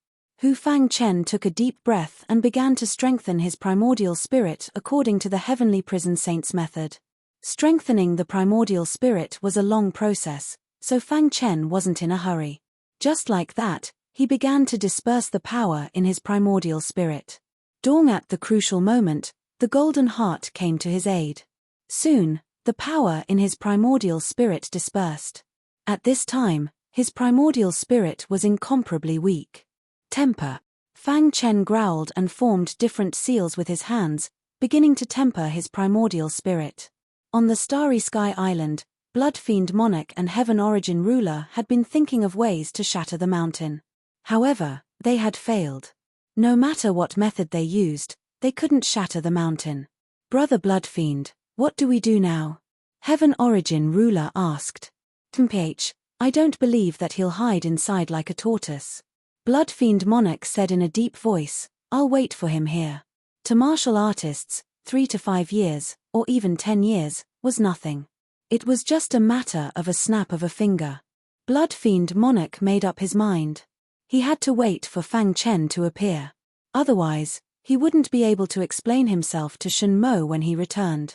Speaker 1: Fang Chen took a deep breath and began to strengthen his primordial spirit according to the heavenly prison saint's method. Strengthening the primordial spirit was a long process, so Fang Chen wasn't in a hurry. Just like that, he began to disperse the power in his primordial spirit. Dawn at the crucial moment, the golden heart came to his aid. Soon, the power in his primordial spirit dispersed. At this time, His primordial spirit was incomparably weak. Temper. Fang Chen growled and formed different seals with his hands, beginning to temper his primordial spirit. On the Starry Sky Island, Blood Fiend Monarch and Heaven Origin Ruler had been thinking of ways to shatter the mountain. However, they had failed. No matter what method they used, they couldn't shatter the mountain. Brother Blood Fiend, what do we do now? Heaven Origin Ruler asked. TMPH, I don't believe that he'll hide inside like a tortoise. Blood Fiend Monarch said in a deep voice, I'll wait for him here. To martial artists, 3 to 5 years, or even 10 years, was nothing. It was just a matter of a snap of a finger. Blood Fiend Monarch made up his mind. He had to wait for Fang Chen to appear. Otherwise, he wouldn't be able to explain himself to Shen Mo when he returned.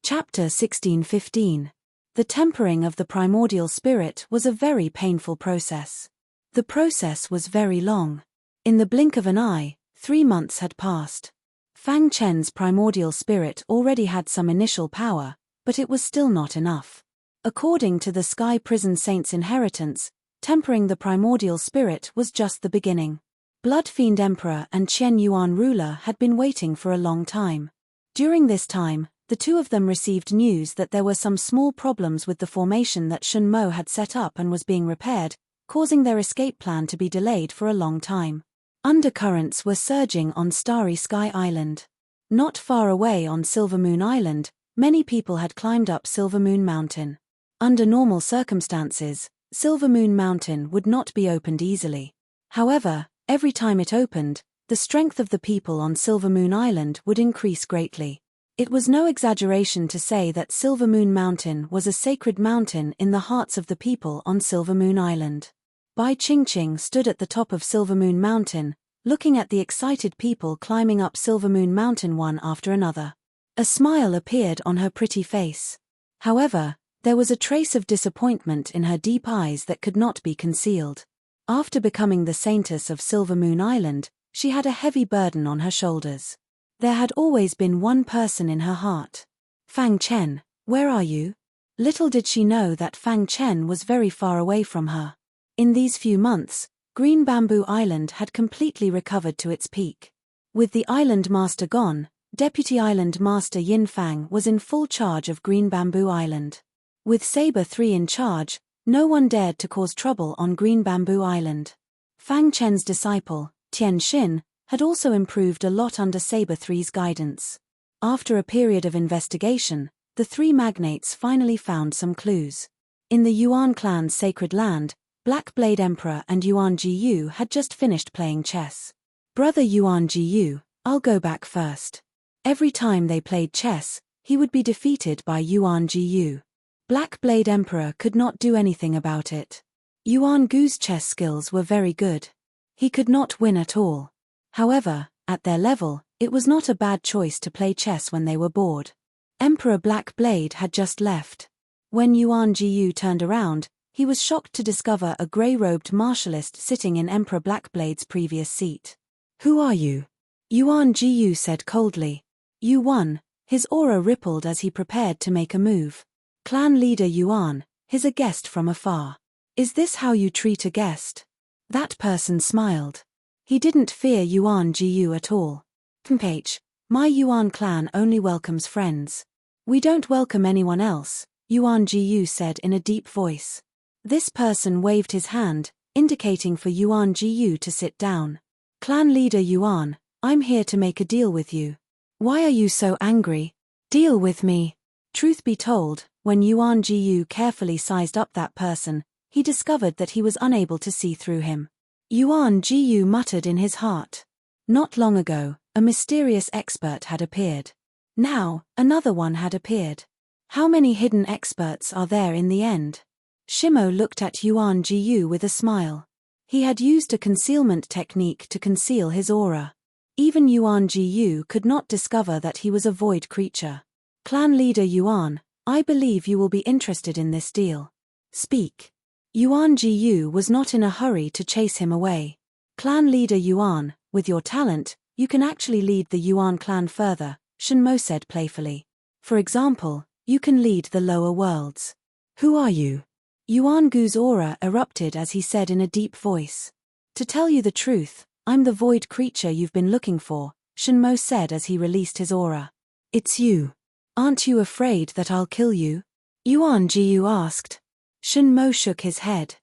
Speaker 1: Chapter 1615. The tempering of the primordial spirit was a very painful process. The process was very long. In the blink of an eye, 3 months had passed. Fang Chen's primordial spirit already had some initial power, but it was still not enough. According to the Sky Prison Saint's inheritance, tempering the primordial spirit was just the beginning. Blood Fiend Emperor and Qian Yuan Ruler had been waiting for a long time. During this time, the two of them received news that there were some small problems with the formation that Shen Mo had set up and was being repaired, causing their escape plan to be delayed for a long time. Undercurrents were surging on Starry Sky Island. Not far away on Silver Moon Island, many people had climbed up Silver Moon Mountain. Under normal circumstances, Silver Moon Mountain would not be opened easily. However, every time it opened, the strength of the people on Silver Moon Island would increase greatly. It was no exaggeration to say that Silver Moon Mountain was a sacred mountain in the hearts of the people on Silver Moon Island. Bai Qingqing stood at the top of Silver Moon Mountain, looking at the excited people climbing up Silver Moon Mountain one after another. A smile appeared on her pretty face. However, there was a trace of disappointment in her deep eyes that could not be concealed. After becoming the saintess of Silver Moon Island, she had a heavy burden on her shoulders. There had always been one person in her heart. Fang Chen, where are you? Little did she know that Fang Chen was very far away from her. In these few months, Green Bamboo Island had completely recovered to its peak. With the island master gone, Deputy Island Master Yin Fang was in full charge of Green Bamboo Island. With Saber 3 in charge, no one dared to cause trouble on Green Bamboo Island. Fang Chen's disciple, Tian Xin, had also improved a lot under Saber 3's guidance. After a period of investigation, the three magnates finally found some clues. In the Yuan clan's sacred land, Black Blade Emperor and Yuan Jiyu had just finished playing chess. Brother Yuan Jiyu, I'll go back first. Every time they played chess, he would be defeated by Yuan Jiyu. Black Blade Emperor could not do anything about it. Yuan Gu's chess skills were very good. He could not win at all. However, at their level, it was not a bad choice to play chess when they were bored. Emperor Black Blade had just left. When Yuan Jiyu turned around, he was shocked to discover a grey-robed martialist sitting in Emperor Blackblade's previous seat. Who are you? Yuan Jiyu said coldly. You won. His aura rippled as he prepared to make a move. Clan leader Yuan, he's a guest from afar. Is this how you treat a guest? That person smiled. He didn't fear Yuan Jiyu at all. H, my Yuan clan only welcomes friends. We don't welcome anyone else, Yuan Jiyu said in a deep voice. This person waved his hand, indicating for Yuan Jiyu to sit down. Clan leader Yuan, I'm here to make a deal with you. Why are you so angry? Deal with me. Truth be told, when Yuan Jiyu carefully sized up that person, he discovered that he was unable to see through him. Yuan Jiyu muttered in his heart. Not long ago, a mysterious expert had appeared. Now, another one had appeared. How many hidden experts are there in the end? Shimo looked at Yuan Jiyu with a smile. He had used a concealment technique to conceal his aura. Even Yuan Jiyu could not discover that he was a void creature. Clan leader Yuan, I believe you will be interested in this deal. Speak. Yuan Jiyu was not in a hurry to chase him away. Clan leader Yuan, with your talent, you can actually lead the Yuan clan further, Shen Mo said playfully. For example, you can lead the lower worlds. Who are you? Yuan Gu's aura erupted as he said in a deep voice. To tell you the truth, I'm the void creature you've been looking for, Shenmo said as he released his aura. It's you. Aren't you afraid that I'll kill you? Yuan Jiu asked. Shenmo shook his head.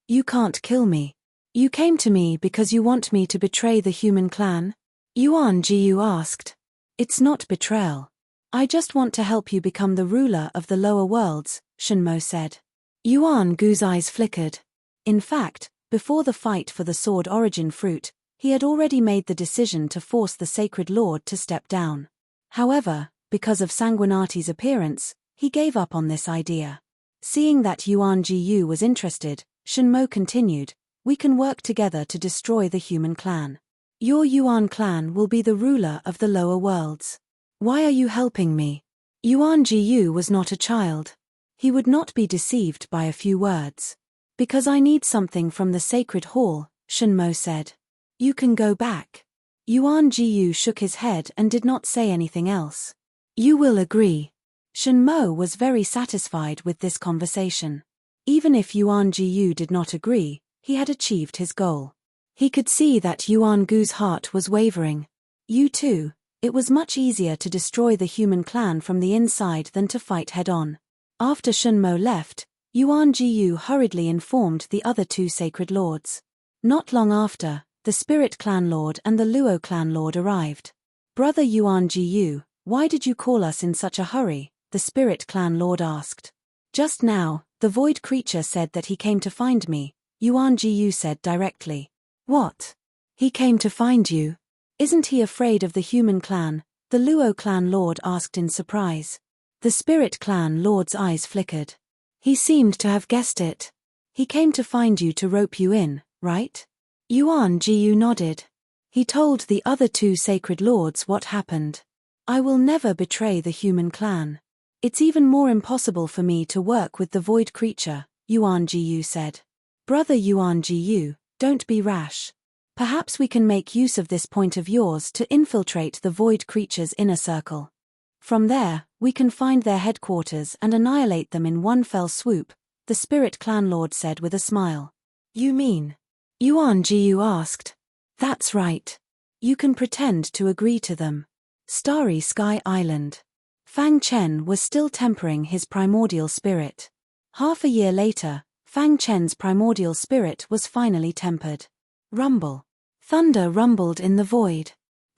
Speaker 1: You can't kill me. You came to me because you want me to betray the human clan? Yuan Jiu asked. It's not betrayal. I just want to help you become the ruler of the lower worlds, Shenmo said. Yuan Gu's eyes flickered. In fact, before the fight for the sword origin fruit, he had already made the decision to force the sacred lord to step down. However, because of Sanguinati's appearance, he gave up on this idea. Seeing that Yuan Jiu was interested, Shenmo continued, we can work together to destroy the human clan. Your Yuan clan will be the ruler of the lower worlds. Why are you helping me? Yuan Jiu was not a child. He would not be deceived by a few words. Because I need something from the sacred hall, Shenmo said. You can go back. Yuan Jiu shook his head and did not say anything else. You will agree. Shenmo was very satisfied with this conversation. Even if Yuan Jiu did not agree, he had achieved his goal. He could see that Yuan Gu's heart was wavering. You too. It was much easier to destroy the human clan from the inside than to fight head-on. After Shenmo left, Yuan Jiu hurriedly informed the other two sacred lords. Not long after, the Spirit Clan Lord and the Luo Clan Lord arrived. Brother Yuan Jiu, why did you call us in such a hurry? The Spirit Clan Lord asked. Just now, the void creature said that he came to find me, Yuan Jiu said directly. What? He came to find you? Isn't he afraid of the human clan? The Luo Clan Lord asked in surprise. The Spirit Clan Lord's eyes flickered. He seemed to have guessed it. He came to find you to rope you in, right? Yuan Jiu nodded. He told the other two sacred lords what happened. I will never betray the human clan. It's even more impossible for me to work with the void creature, Yuan Jiu said. Brother Yuan Jiu, don't be rash. Perhaps we can make use of this point of yours to infiltrate the void creature's inner circle. From there, we can find their headquarters and annihilate them in one fell swoop, the Spirit Clan Lord said with a smile. You mean? Yuan Jiu asked. That's right. You can pretend to agree to them. Starry Sky Island. Fang Chen was still tempering his primordial spirit. Half a year later, Fang Chen's primordial spirit was finally tempered. Rumble. Thunder rumbled in the void.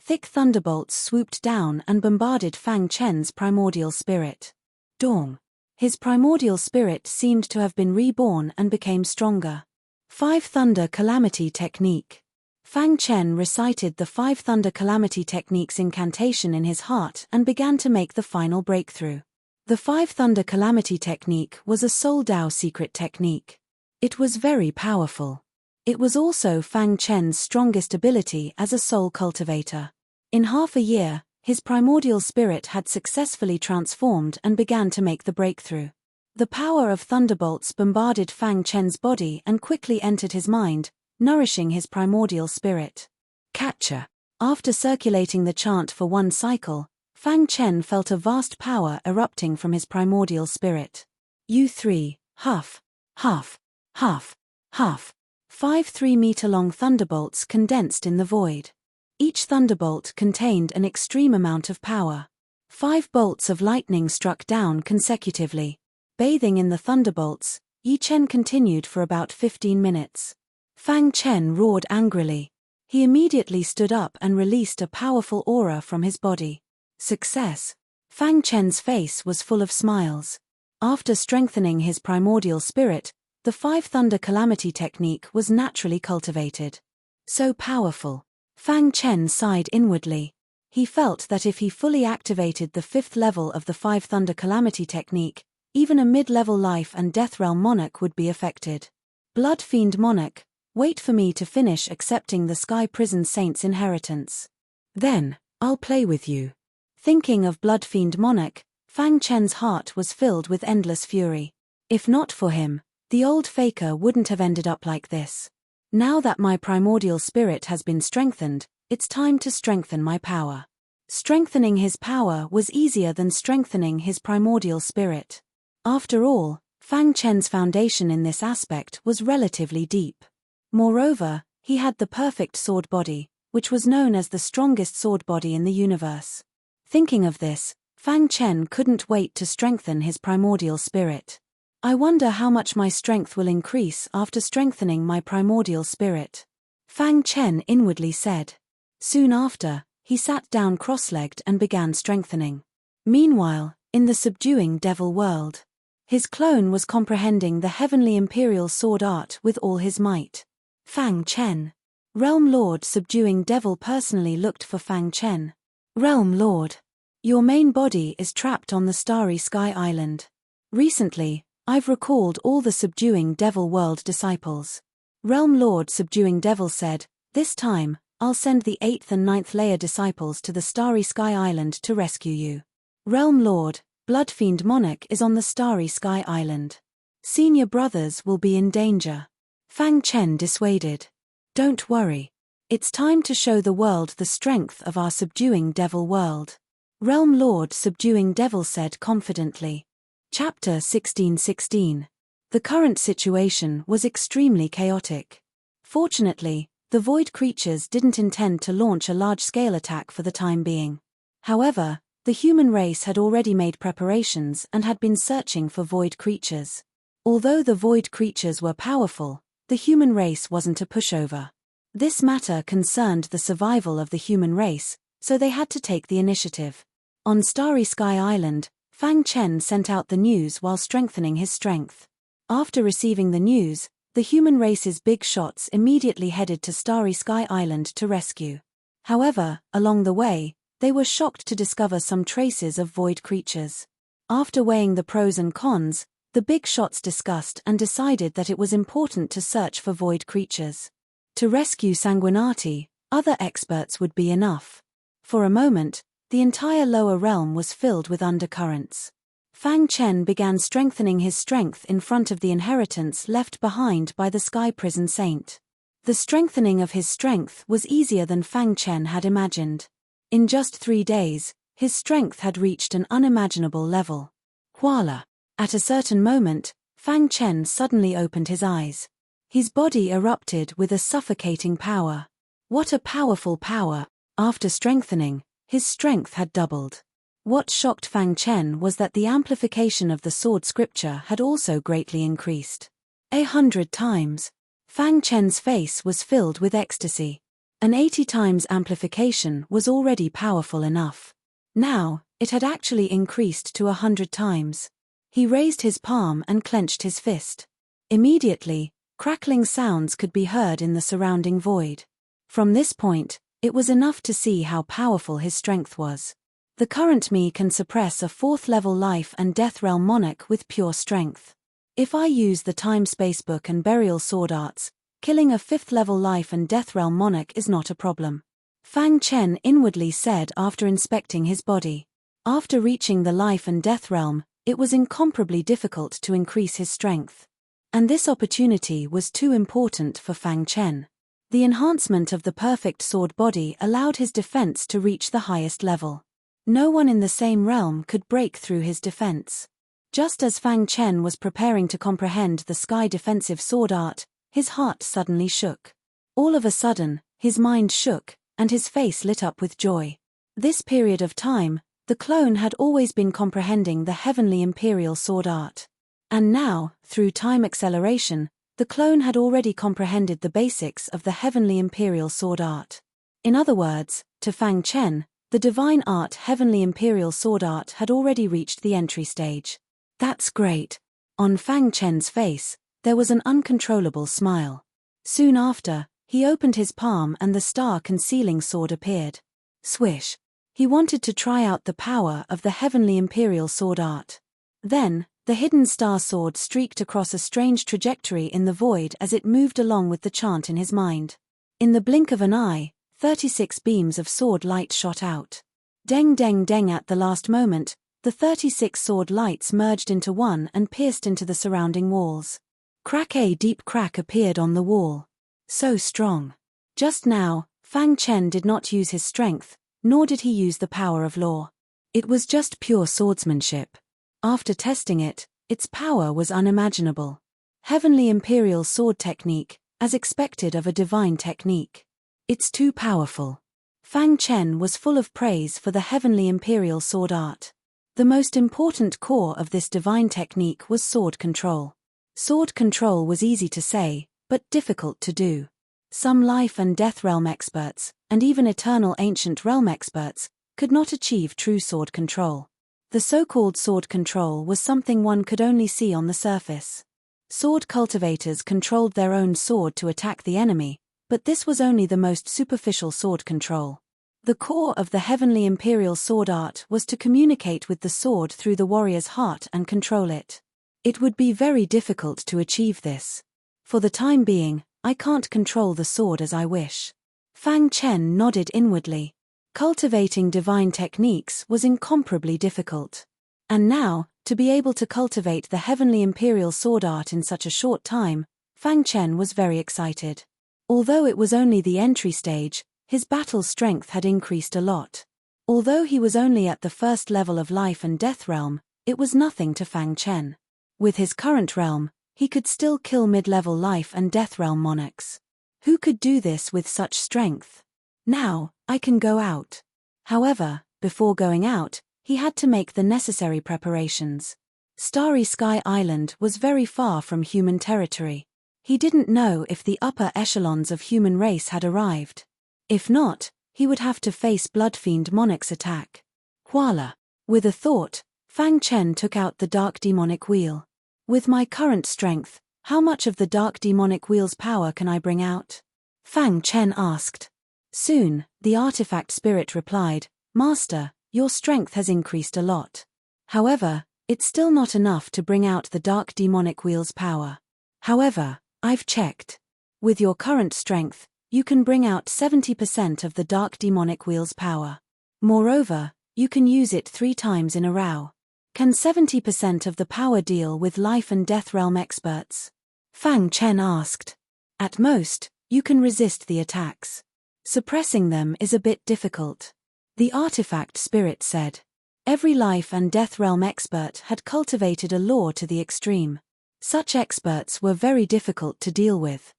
Speaker 1: Thick thunderbolts swooped down and bombarded Fang Chen's primordial spirit. Dong. His primordial spirit seemed to have been reborn and became stronger. 5 Thunder Calamity Technique. Fang Chen recited the 5 Thunder Calamity Technique's incantation in his heart and began to make the final breakthrough. The 5 Thunder Calamity Technique was a Soul Dao secret technique. It was very powerful. It was also Fang Chen's strongest ability as a soul cultivator. In half a year, his primordial spirit had successfully transformed and began to make the breakthrough. The power of thunderbolts bombarded Fang Chen's body and quickly entered his mind, nourishing his primordial spirit. Catcher. After circulating the chant for one cycle, Fang Chen felt a vast power erupting from his primordial spirit. U3, huff, huff, huff, huff. 5 3-meter-long thunderbolts condensed in the void. Each thunderbolt contained an extreme amount of power. 5 bolts of lightning struck down consecutively. Bathing in the thunderbolts, Yi Chen continued for about 15 minutes. Fang Chen roared angrily. He immediately stood up and released a powerful aura from his body. Success. Fang Chen's face was full of smiles. After strengthening his primordial spirit, the 5 Thunder Calamity Technique was naturally cultivated. So powerful. Fang Chen sighed inwardly. He felt that if he fully activated the 5th level of the 5 Thunder Calamity Technique, even a mid-level life and death realm monarch would be affected. Blood Fiend Monarch, wait for me to finish accepting the Sky Prison Saint's inheritance. Then, I'll play with you. Thinking of Blood Fiend Monarch, Fang Chen's heart was filled with endless fury. If not for him, the old faker wouldn't have ended up like this. Now that my primordial spirit has been strengthened, it's time to strengthen my power. Strengthening his power was easier than strengthening his primordial spirit. After all, Fang Chen's foundation in this aspect was relatively deep. Moreover, he had the perfect sword body, which was known as the strongest sword body in the universe. Thinking of this, Fang Chen couldn't wait to strengthen his primordial spirit. I wonder how much my strength will increase after strengthening my primordial spirit, Fang Chen inwardly said. Soon after, he sat down cross-legged and began strengthening. Meanwhile, in the subduing devil world, his clone was comprehending the heavenly imperial sword art with all his might. Fang Chen. Realm Lord subduing devil personally looked for Fang Chen. Realm Lord. Your main body is trapped on the starry sky island. Recently, I've recalled all the subduing devil world disciples. Realm Lord subduing devil said, this time, I'll send the 8th and 9th layer disciples to the starry sky island to rescue you. Realm Lord, Bloodfiend Monarch is on the starry sky island. Senior brothers will be in danger. Fang Chen dissuaded. Don't worry. It's time to show the world the strength of our subduing devil world. Realm Lord subduing devil said confidently. Chapter 16:16. The current situation was extremely chaotic. Fortunately, the void creatures didn't intend to launch a large-scale attack for the time being. However, the human race had already made preparations and had been searching for void creatures. Although the void creatures were powerful, the human race wasn't a pushover. This matter concerned the survival of the human race, so they had to take the initiative. On Starry Sky Island, Fang Chen sent out the news while strengthening his strength. After receiving the news, the human race's big shots immediately headed to Starry Sky Island to rescue. However, along the way, they were shocked to discover some traces of void creatures. After weighing the pros and cons, the big shots discussed and decided that it was important to search for void creatures. To rescue Sanguinati, other experts would be enough. For a moment, the entire lower realm was filled with undercurrents. Fang Chen began strengthening his strength in front of the inheritance left behind by the Sky Prison Saint. The strengthening of his strength was easier than Fang Chen had imagined. In just 3 days, his strength had reached an unimaginable level. Voila! At a certain moment, Fang Chen suddenly opened his eyes. His body erupted with a suffocating power. What a powerful power! After strengthening, his strength had doubled. What shocked Fang Chen was that the amplification of the sword scripture had also greatly increased. 100 times. Fang Chen's face was filled with ecstasy. An 80 times amplification was already powerful enough. Now, it had actually increased to 100 times. He raised his palm and clenched his fist. Immediately, crackling sounds could be heard in the surrounding void. From this point, it was enough to see how powerful his strength was. The current me can suppress a 4th-level life and death realm monarch with pure strength. If I use the time-space book and burial sword arts, killing a 5th-level life and death realm monarch is not a problem. Fang Chen inwardly said after inspecting his body. After reaching the life and death realm, it was incomparably difficult to increase his strength. And this opportunity was too important for Fang Chen. The enhancement of the perfect sword body allowed his defense to reach the highest level. No one in the same realm could break through his defense. Just as Fang Chen was preparing to comprehend the sky defensive sword art, his heart suddenly shook. All of a sudden, his mind shook, and his face lit up with joy. This period of time, the clone had always been comprehending the heavenly imperial sword art. And now, through time acceleration, the clone had already comprehended the basics of the heavenly imperial sword art. In other words, to Fang Chen, the divine art heavenly imperial sword art had already reached the entry stage. That's great. On Fang Chen's face, there was an uncontrollable smile. Soon after, he opened his palm and the star-concealing sword appeared. Swish. He wanted to try out the power of the heavenly imperial sword art. Then, the hidden star sword streaked across a strange trajectory in the void as it moved along with the chant in his mind. In the blink of an eye, 36 beams of sword light shot out. Deng deng deng at the last moment, the 36 sword lights merged into one and pierced into the surrounding walls. Crack! A deep crack appeared on the wall. So strong. Just now, Fang Chen did not use his strength, nor did he use the power of law. It was just pure swordsmanship. After testing it, Its power was unimaginable. Heavenly Imperial Sword Technique, as expected of a divine technique. It's too powerful. Fang Chen was full of praise for the Heavenly Imperial Sword art. The most important core of this divine technique was sword control. Sword control was easy to say, but difficult to do. Some life and death realm experts, and even eternal ancient realm experts, could not achieve true sword control. The so-called sword control was something one could only see on the surface. Sword cultivators controlled their own sword to attack the enemy, but this was only the most superficial sword control. The core of the Heavenly Imperial Sword art was to communicate with the sword through the warrior's heart and control it. It would be very difficult to achieve this. For the time being, I can't control the sword as I wish. Fang Chen nodded inwardly. Cultivating divine techniques was incomparably difficult. And now, to be able to cultivate the Heavenly Imperial Sword art in such a short time, Fang Chen was very excited. Although it was only the entry stage, his battle strength had increased a lot. Although he was only at the first level of life and death realm, it was nothing to Fang Chen. With his current realm, he could still kill mid-level life and death realm monarchs. Who could do this with such strength? Now, I can go out. However, before going out, he had to make the necessary preparations. Starry Sky Island was very far from human territory. He didn't know if the upper echelons of human race had arrived. If not, he would have to face Bloodfiend Monarch's attack. Voila! With a thought, Fang Chen took out the Dark Demonic Wheel. With my current strength, how much of the Dark Demonic Wheel's power can I bring out? Fang Chen asked. Soon, the artifact spirit replied, Master, your strength has increased a lot. However, it's still not enough to bring out the Dark Demonic Wheel's power. However, I've checked. With your current strength, you can bring out 70% of the Dark Demonic Wheel's power. Moreover, you can use it 3 times in a row. Can 70% of the power deal with life and death realm experts? Fang Chen asked. At most, you can resist the attacks. Suppressing them is a bit difficult. The artifact spirit said. Every life and death realm expert had cultivated a lore to the extreme. Such experts were very difficult to deal with.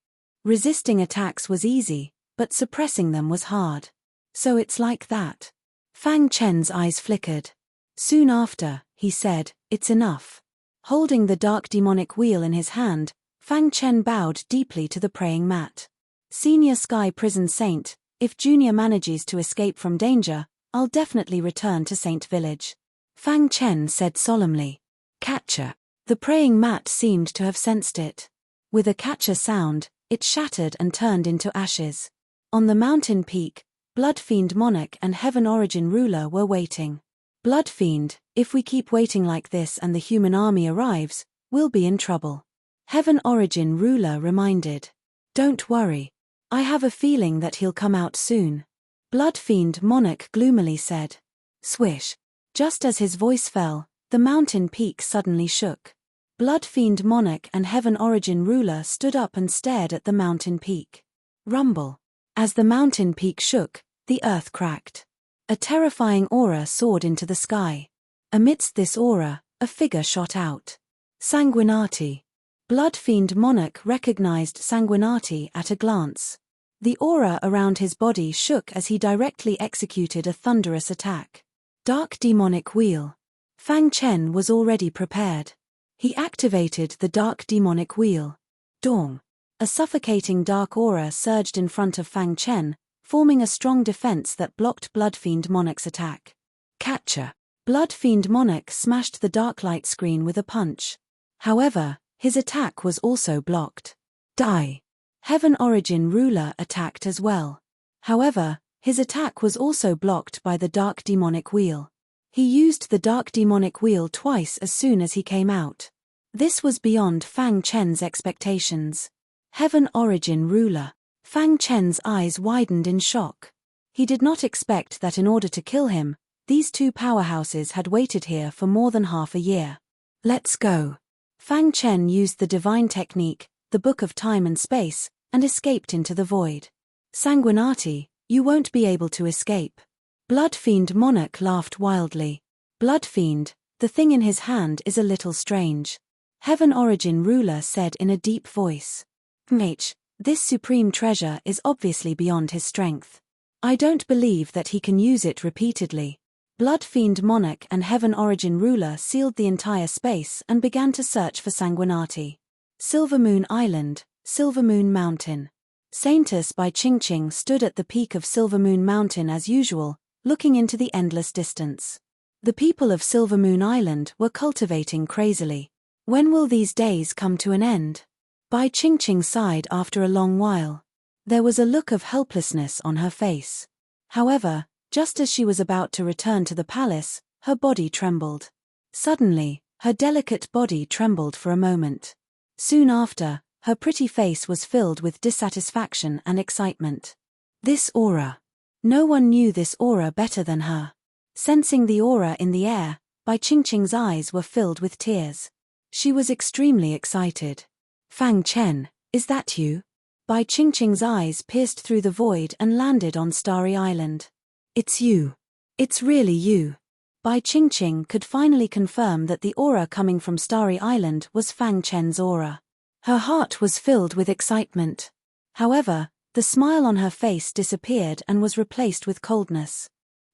Speaker 1: Resisting attacks was easy, but suppressing them was hard. So it's like that. Fang Chen's eyes flickered. Soon after, he said, it's enough. Holding the Dark Demonic Wheel in his hand, Fang Chen bowed deeply to the praying mat. Senior Sky Prison Saint, if Junior manages to escape from danger, I'll definitely return to Saint Village. Fang Chen said solemnly. Catcher. The praying mat seemed to have sensed it. With a catcher sound, it shattered and turned into ashes. On the mountain peak, Bloodfiend Monarch and Heaven Origin Ruler were waiting. Bloodfiend, if we keep waiting like this and the human army arrives, we'll be in trouble. Heaven Origin Ruler reminded. Don't worry. I have a feeling that he'll come out soon. Bloodfiend Monarch gloomily said. Swish. Just as his voice fell, the mountain peak suddenly shook. Bloodfiend Monarch and Heaven Origin Ruler stood up and stared at the mountain peak. Rumble. As the mountain peak shook, the earth cracked. A terrifying aura soared into the sky. Amidst this aura, a figure shot out. Sanguinati. Bloodfiend Monarch recognized Sanguinati at a glance. The aura around his body shook as he directly executed a thunderous attack. Dark Demonic Wheel. Fang Chen was already prepared. He activated the Dark Demonic Wheel. Dong. A suffocating dark aura surged in front of Fang Chen, forming a strong defense that blocked Bloodfiend Monarch's attack. Catcher. Bloodfiend Monarch smashed the dark light screen with a punch. However, his attack was also blocked. Die. Heaven Origin Ruler attacked as well. However, his attack was also blocked by the Dark Demonic Wheel. He used the Dark Demonic Wheel twice as soon as he came out. This was beyond Fang Chen's expectations. Heaven Origin Ruler. Fang Chen's eyes widened in shock. He did not expect that in order to kill him, these two powerhouses had waited here for more than half a year. Let's go. Fang Chen used the divine technique, the Book of Time and Space, and escaped into the void. Sanguinati, you won't be able to escape. Bloodfiend Monarch laughed wildly. Bloodfiend, The thing in his hand is a little strange. Heaven Origin Ruler said in a deep voice. This supreme treasure is obviously beyond his strength. I don't believe that he can use it repeatedly. Blood Fiend Monarch and Heaven Origin Ruler sealed the entire space and began to search for Sanguinati. Silver Moon Island, Silver Moon Mountain. Saintess by Ching stood at the peak of Silver Moon Mountain as usual, looking into the endless distance. The people of Silver Moon Island were cultivating crazily. When will these days come to an end? Bai Ching sighed after a long while. There was a look of helplessness on her face. However, just as she was about to return to the palace, her body trembled. Suddenly, her delicate body trembled for a moment. Soon after, her pretty face was filled with dissatisfaction and excitement. This aura. No one knew this aura better than her. Sensing the aura in the air, Bai Ching's eyes were filled with tears. She was extremely excited. Fang Chen, is that you? Bai Ching's eyes pierced through the void and landed on Starry Island. It's you. It's really you. Bai Ching could finally confirm that the aura coming from Starry Island was Fang Chen's aura. Her heart was filled with excitement. However, the smile on her face disappeared and was replaced with coldness.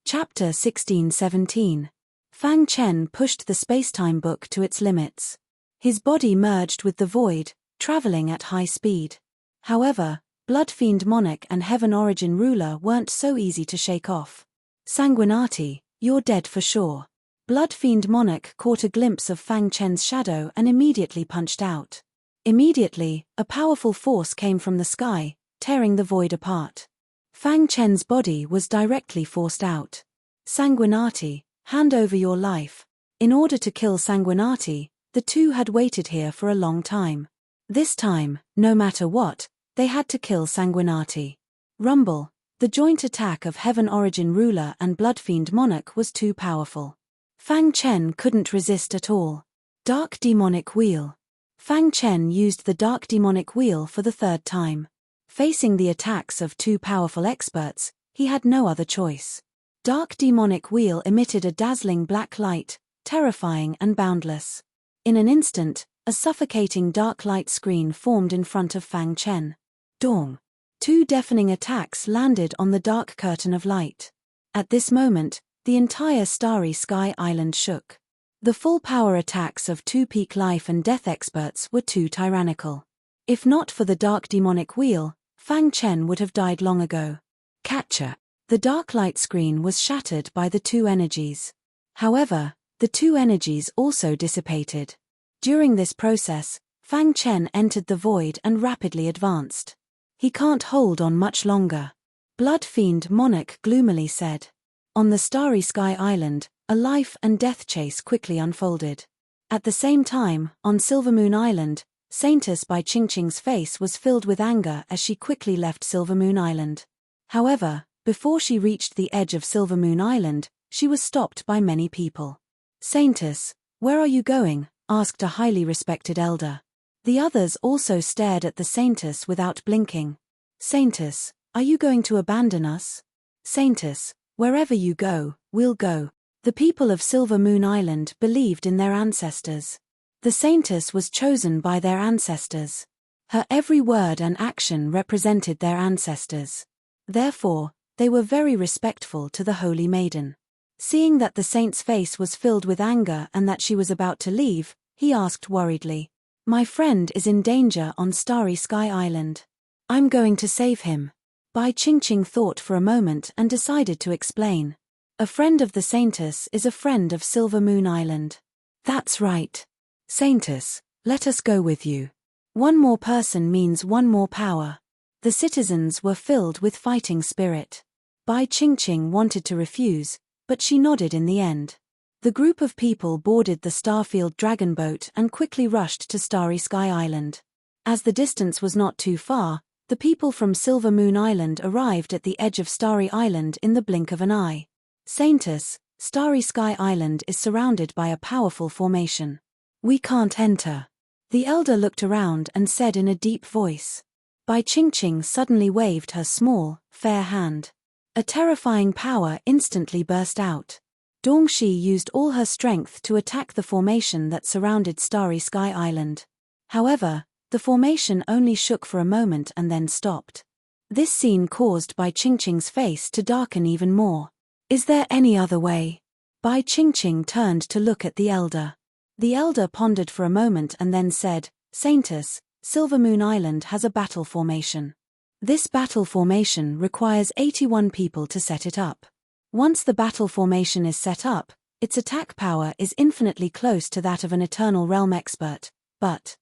Speaker 1: Chapter 16-17. Fang Chen pushed the spacetime book to its limits. His body merged with the void, traveling at high speed. However, Blood Fiend Monarch and Heaven Origin Ruler weren't so easy to shake off. Sanguinati, you're dead for sure. Blood Fiend Monarch caught a glimpse of Fang Chen's shadow and immediately punched out. Immediately, a powerful force came from the sky, tearing the void apart. Fang Chen's body was directly forced out. Sanguinati, hand over your life. In order to kill Sanguinati, the two had waited here for a long time. This time, no matter what, they had to kill Sanguinati. Rumble, the joint attack of Heaven Origin Ruler and Blood Fiend Monarch was too powerful. Fang Chen couldn't resist at all. Dark Demonic Wheel. Fang Chen used the Dark Demonic Wheel for the third time. Facing the attacks of two powerful experts, he had no other choice. Dark Demonic Wheel emitted a dazzling black light, terrifying and boundless. In an instant, a suffocating dark light screen formed in front of Fang Chen. Dong. Two deafening attacks landed on the dark curtain of light. At this moment, the entire Starry Sky Island shook. The full power attacks of two peak life and death experts were too tyrannical. If not for the Dark Demonic Wheel, Fang Chen would have died long ago. Catcher. The dark light screen was shattered by the two energies. However, the two energies also dissipated. During this process, Fang Chen entered the void and rapidly advanced. He can't hold on much longer. Blood Fiend Monarch gloomily said. On the Starry Sky Island, a life and death chase quickly unfolded. At the same time, on Silver Moon Island, Saintess by Ching's face was filled with anger as she quickly left Silver Moon Island. However, before she reached the edge of Silver Moon Island, she was stopped by many people. Saintess, where are you going? Asked a highly respected elder. The others also stared at the Saintess without blinking. Saintess, are you going to abandon us? Saintess, wherever you go, we'll go. The people of Silver Moon Island believed in their ancestors. The Saintess was chosen by their ancestors. Her every word and action represented their ancestors. Therefore, they were very respectful to the Holy Maiden. Seeing that the saint's face was filled with anger and that she was about to leave, he asked worriedly, "My friend is in danger on Starry Sky Island. I'm going to save him." Bai Ching thought for a moment and decided to explain. A friend of the Saintess is a friend of Silver Moon Island. That's right. Saintess, let us go with you. One more person means one more power. The citizens were filled with fighting spirit. Bai Ching wanted to refuse, but she nodded in the end. The group of people boarded the Starfield Dragon boat and quickly rushed to Starry Sky Island. As the distance was not too far, the people from Silver Moon Island arrived at the edge of Starry Island in the blink of an eye. Saintess, Starry Sky Island is surrounded by a powerful formation. We can't enter. The elder looked around and said in a deep voice. Bai Ching suddenly waved her small, fair hand. A terrifying power instantly burst out. Dongxi used all her strength to attack the formation that surrounded Starry Sky Island. However, the formation only shook for a moment and then stopped. This scene caused Bai Qingqing's face to darken even more. Is there any other way? Bai Qingqing turned to look at the elder. The elder pondered for a moment and then said, Saintess, Silver Moon Island has a battle formation. This battle formation requires 81 people to set it up. Once the battle formation is set up, its attack power is infinitely close to that of an Eternal Realm expert. But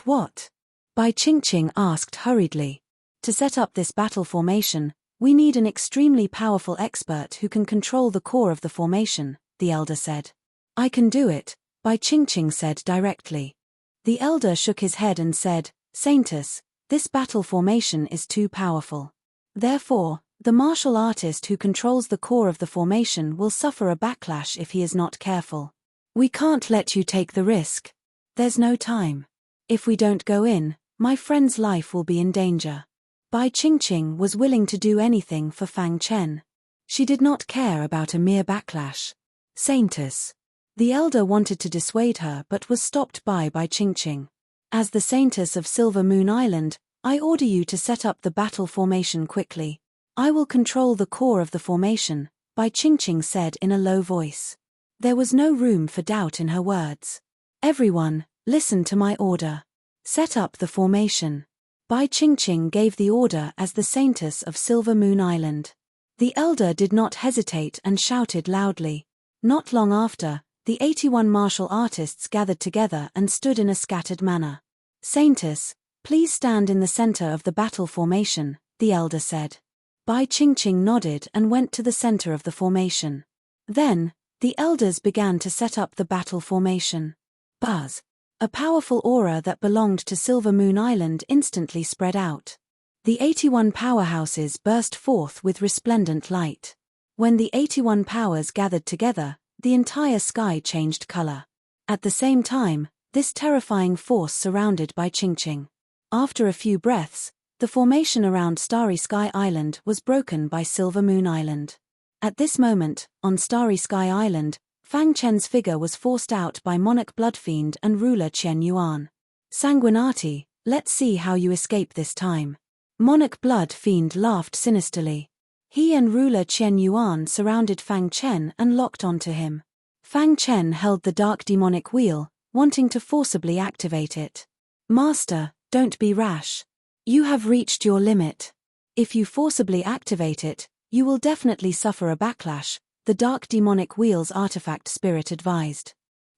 Speaker 1: what? Bai Qingqing asked hurriedly. To set up this battle formation, we need an extremely powerful expert who can control the core of the formation, the elder said. I can do it, Bai Qingqing said directly. The elder shook his head and said, Saintess, this battle formation is too powerful. Therefore, the martial artist who controls the core of the formation will suffer a backlash if he is not careful. We can't let you take the risk. There's no time. If we don't go in, my friend's life will be in danger. Bai Qingqing was willing to do anything for Fang Chen. She did not care about a mere backlash. Saintess. The elder wanted to dissuade her but was stopped by Bai Qingqing. As the Saintess of Silver Moon Island, I order you to set up the battle formation quickly. I will control the core of the formation, Bai Qingqing said in a low voice. There was no room for doubt in her words. Everyone, listen to my order. Set up the formation. Bai Qingqing gave the order as the Saintess of Silver Moon Island. The elder did not hesitate and shouted loudly. Not long after, the 81 martial artists gathered together and stood in a scattered manner. Saintess, please stand in the center of the battle formation, the elder said. Bai Qingqing nodded and went to the center of the formation. Then, the elders began to set up the battle formation. Buzz! A powerful aura that belonged to Silver Moon Island instantly spread out. The 81 powerhouses burst forth with resplendent light. When the 81 powers gathered together, the entire sky changed color. At the same time, this terrifying force surrounded Bai Qingqing. After a few breaths, the formation around Starry Sky Island was broken by Silver Moon Island. At this moment, on Starry Sky Island, Fang Chen's figure was forced out by Monarch Bloodfiend and ruler Qian Yuan. Sanguinati, let's see how you escape this time. Monarch Bloodfiend laughed sinisterly. He and ruler Qian Yuan surrounded Fang Chen and locked onto him. Fang Chen held the dark demonic wheel, wanting to forcibly activate it. Master, don't be rash. You have reached your limit. If you forcibly activate it, you will definitely suffer a backlash, the dark demonic wheel's artifact spirit advised.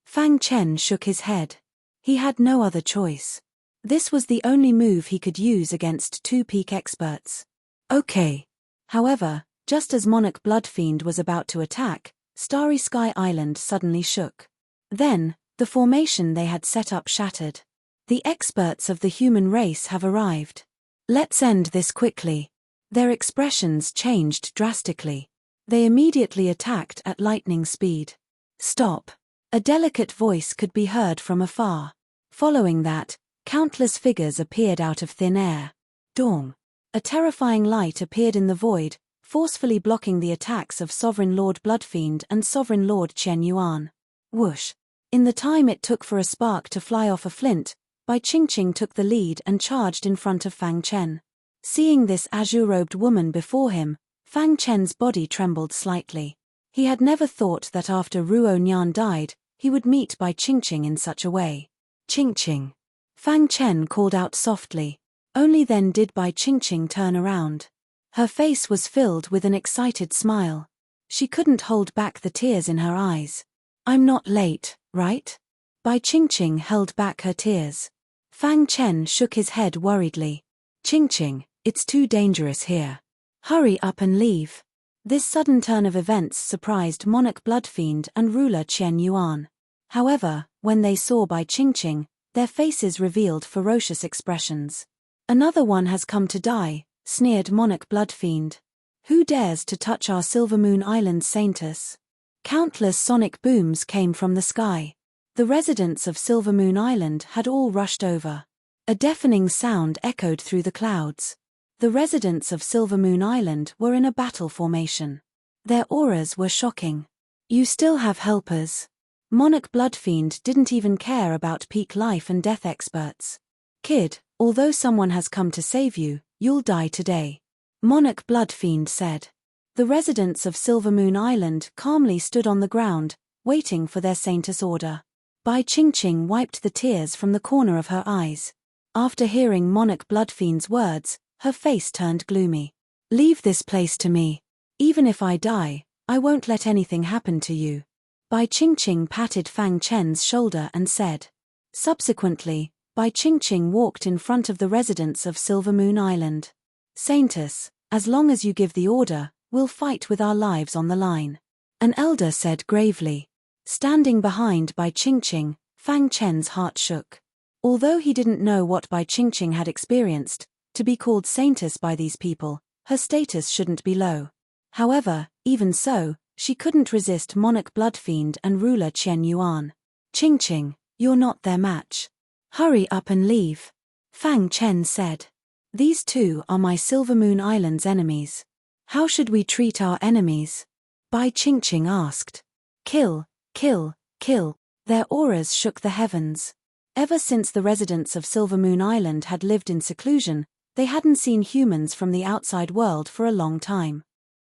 Speaker 1: Fang Chen shook his head. He had no other choice. This was the only move he could use against two peak experts. Okay. However, just as Monarch Bloodfiend was about to attack, Starry Sky Island suddenly shook. Then, the formation they had set up shattered. The experts of the human race have arrived. Let's end this quickly. Their expressions changed drastically. They immediately attacked at lightning speed. Stop. A delicate voice could be heard from afar. Following that, countless figures appeared out of thin air. Dong. A terrifying light appeared in the void, forcefully blocking the attacks of Sovereign Lord Bloodfiend and Sovereign Lord Qian Yuan. Whoosh. In the time it took for a spark to fly off a flint, Bai Qingqing took the lead and charged in front of Fang Chen. Seeing this azure-robed woman before him, Fang Chen's body trembled slightly. He had never thought that after Ruo Nian died, he would meet Bai Qingqing in such a way. Qingqing. Fang Chen called out softly. Only then did Bai Qingqing turn around. Her face was filled with an excited smile. She couldn't hold back the tears in her eyes. I'm not late, right? Bai Qingqing held back her tears. Fang Chen shook his head worriedly. Qingqing, it's too dangerous here. Hurry up and leave. This sudden turn of events surprised Monarch Bloodfiend and ruler Qian Yuan. However, when they saw Bai Qingqing, their faces revealed ferocious expressions. Another one has come to die, sneered Monarch Bloodfiend. Who dares to touch our Silver Moon Island Saintess? Countless sonic booms came from the sky. The residents of Silver Moon Island had all rushed over. A deafening sound echoed through the clouds. The residents of Silver Moon Island were in a battle formation. Their auras were shocking. You still have helpers. Monarch Bloodfiend didn't even care about peak life and death experts. Kid, although someone has come to save you, you'll die today. Monarch Bloodfiend said. The residents of Silvermoon Island calmly stood on the ground, waiting for their saintess order. Bai Qingqing wiped the tears from the corner of her eyes. After hearing Monarch Bloodfiend's words, her face turned gloomy. Leave this place to me. Even if I die, I won't let anything happen to you. Bai Qingqing patted Fang Chen's shoulder and said. Subsequently, Bai Qingqing walked in front of the residents of Silvermoon Island. Saintess, as long as you give the order, we'll fight with our lives on the line. An elder said gravely. Standing behind Bai Qingqing, Fang Chen's heart shook. Although he didn't know what Bai Qingqing had experienced, to be called saintess by these people, her status shouldn't be low. However, even so, she couldn't resist Monarch Bloodfiend and ruler Qian Yuan. Qingqing, you're not their match. Hurry up and leave. Fang Chen said. These two are my Silvermoon Island's enemies. How should we treat our enemies? Bai Qingqing asked. Kill, kill, kill. Their auras shook the heavens. Ever since the residents of Silvermoon Island had lived in seclusion, they hadn't seen humans from the outside world for a long time.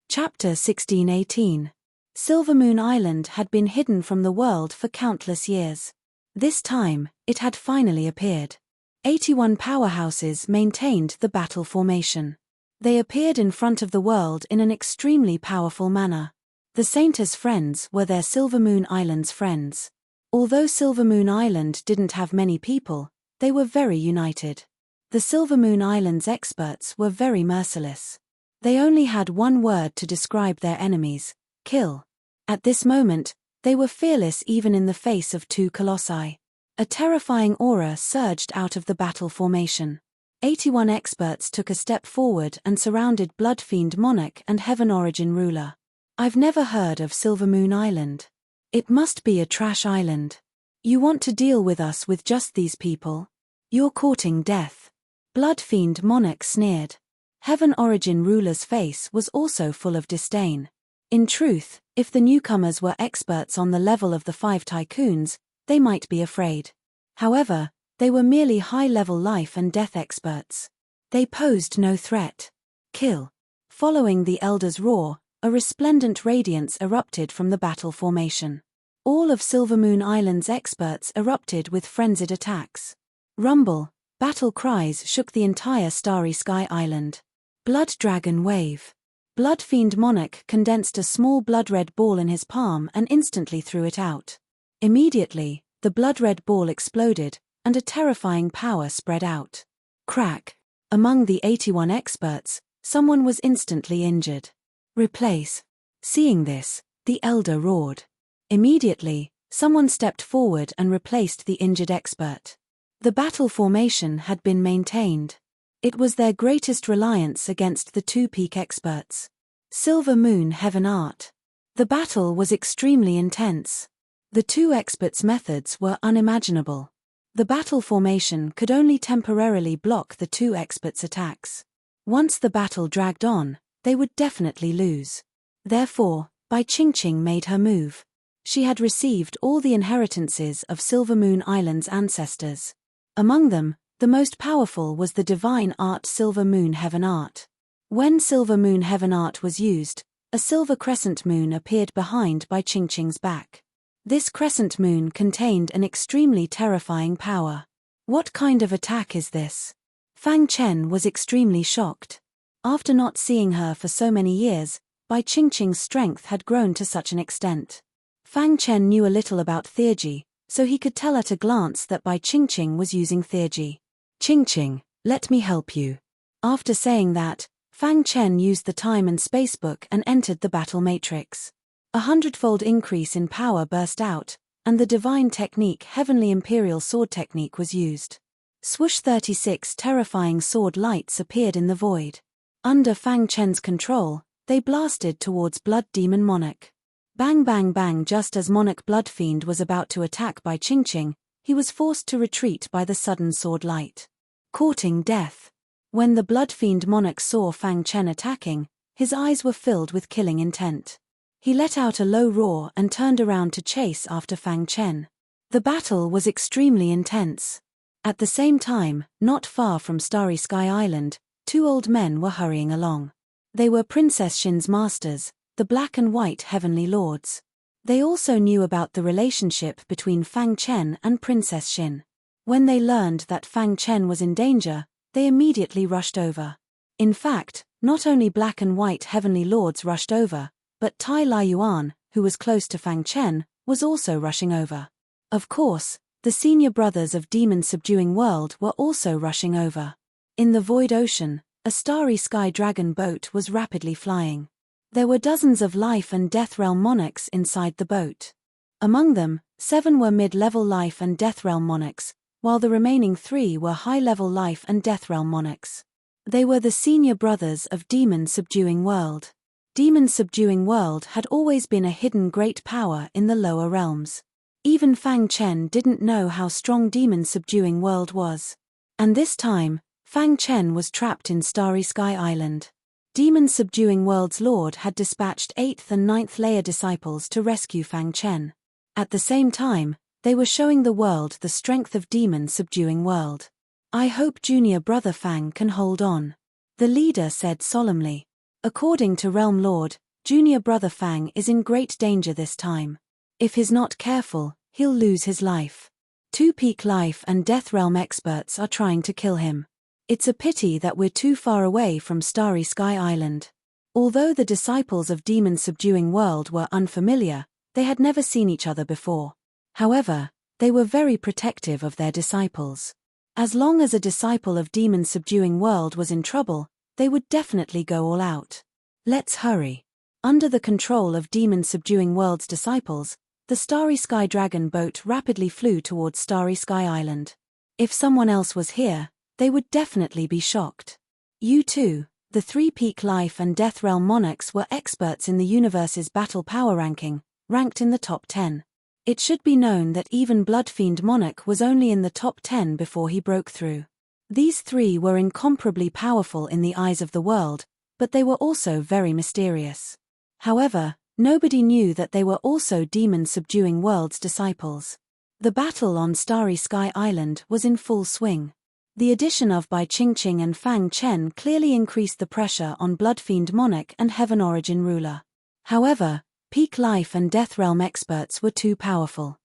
Speaker 1: Chapter 1618. Silvermoon Island had been hidden from the world for countless years. This time, it had finally appeared. 81 powerhouses maintained the battle formation. They appeared in front of the world in an extremely powerful manner. The Saintess' friends were their Silvermoon Island's friends. Although Silvermoon Island didn't have many people, they were very united. The Silvermoon Island's experts were very merciless. They only had one word to describe their enemies: kill. At this moment, they were fearless even in the face of two colossi. A terrifying aura surged out of the battle formation. 81 experts took a step forward and surrounded Bloodfiend Monarch and Heaven Origin ruler. I've never heard of Silvermoon Island. It must be a trash island. You want to deal with us with just these people? You're courting death. Bloodfiend Monarch sneered. Heaven Origin ruler's face was also full of disdain. In truth, if the newcomers were experts on the level of the 5 tycoons, they might be afraid. However, they were merely high-level life and death experts. They posed no threat. Kill. Following the elder's roar, a resplendent radiance erupted from the battle formation. All of Silvermoon Island's experts erupted with frenzied attacks. Rumble, battle cries shook the entire Starry Sky Island. Blood Dragon Wave. Bloodfiend Monarch condensed a small blood-red ball in his palm and instantly threw it out. Immediately, the blood-red ball exploded, and a terrifying power spread out. Crack. Among the 81 experts, someone was instantly injured. Replace. Seeing this, the elder roared. Immediately, someone stepped forward and replaced the injured expert. The battle formation had been maintained. It was their greatest reliance against the two peak experts. Silvermoon Heaven Art. The battle was extremely intense. The two experts' methods were unimaginable. The battle formation could only temporarily block the two experts' attacks. Once the battle dragged on, they would definitely lose. Therefore, Bai Qingqing made her move. She had received all the inheritances of Silvermoon Island's ancestors. Among them, the most powerful was the divine art Silvermoon Heaven Art. When Silvermoon Heaven Art was used, a silver crescent moon appeared behind Bai Qingqing's back. This crescent moon contained an extremely terrifying power. What kind of attack is this? Fang Chen was extremely shocked. After not seeing her for so many years, Bai Qingqing's strength had grown to such an extent. Fang Chen knew a little about theurgy, so he could tell at a glance that Bai Qingqing was using theurgy. Qingqing, let me help you. After saying that, Fang Chen used the time and space book and entered the battle matrix. 100-fold increase in power burst out, and the divine technique Heavenly Imperial Sword Technique was used. Swoosh 36 terrifying sword lights appeared in the void. Under Fang Chen's control, they blasted towards Blood Demon Monarch. Bang bang bang. Just as Monarch Bloodfiend was about to attack Bai Qingqing, he was forced to retreat by the sudden sword light. Courting death. When the Bloodfiend Monarch saw Fang Chen attacking, his eyes were filled with killing intent. He let out a low roar and turned around to chase after Fang Chen. The battle was extremely intense. At the same time, not far from Starry Sky Island, two old men were hurrying along. They were Princess Xin's masters, the Black and White Heavenly Lords. They also knew about the relationship between Fang Chen and Princess Xin. When they learned that Fang Chen was in danger, they immediately rushed over. In fact, not only Black and White Heavenly Lords rushed over, but Tai Lai Yuan, who was close to Fang Chen, was also rushing over. Of course, the senior brothers of Demon Subduing World were also rushing over. In the void ocean, a starry sky dragon boat was rapidly flying. There were dozens of life and death realm monarchs inside the boat. Among them, 7 were mid-level life and death realm monarchs, while the remaining 3 were high-level life and death realm monarchs. They were the senior brothers of Demon Subduing World. Demon Subduing World had always been a hidden great power in the lower realms. Even Fang Chen didn't know how strong Demon Subduing World was. And this time, Fang Chen was trapped in Starry Sky Island. Demon Subduing World's Lord had dispatched 8th and 9th layer disciples to rescue Fang Chen. At the same time, they were showing the world the strength of Demon Subduing World. "I hope junior brother Fang can hold on," the leader said solemnly. According to Realm Lord, junior brother Fang is in great danger this time. If he's not careful, he'll lose his life. 2 peak life and death realm experts are trying to kill him. It's a pity that we're too far away from Starry Sky Island. Although the disciples of Demon Subduing World were unfamiliar, they had never seen each other before. However, they were very protective of their disciples. As long as a disciple of Demon Subduing World was in trouble, they would definitely go all out. Let's hurry. Under the control of Demon Subduing World's disciples, the Starry Sky Dragon boat rapidly flew towards Starry Sky Island. If someone else was here, they would definitely be shocked. You too, the 3 peak life and death realm monarchs were experts in the universe's battle power ranking, ranked in the top 10. It should be known that even Bloodfiend Monarch was only in the top 10 before he broke through. These 3 were incomparably powerful in the eyes of the world, but they were also very mysterious. However, nobody knew that they were also Demon Subduing World's disciples. The battle on Starry Sky Island was in full swing. The addition of Bai Qingqing and Fang Chen clearly increased the pressure on Bloodfiend Monarch and Heaven Origin Ruler. However, peak life and death realm experts were too powerful.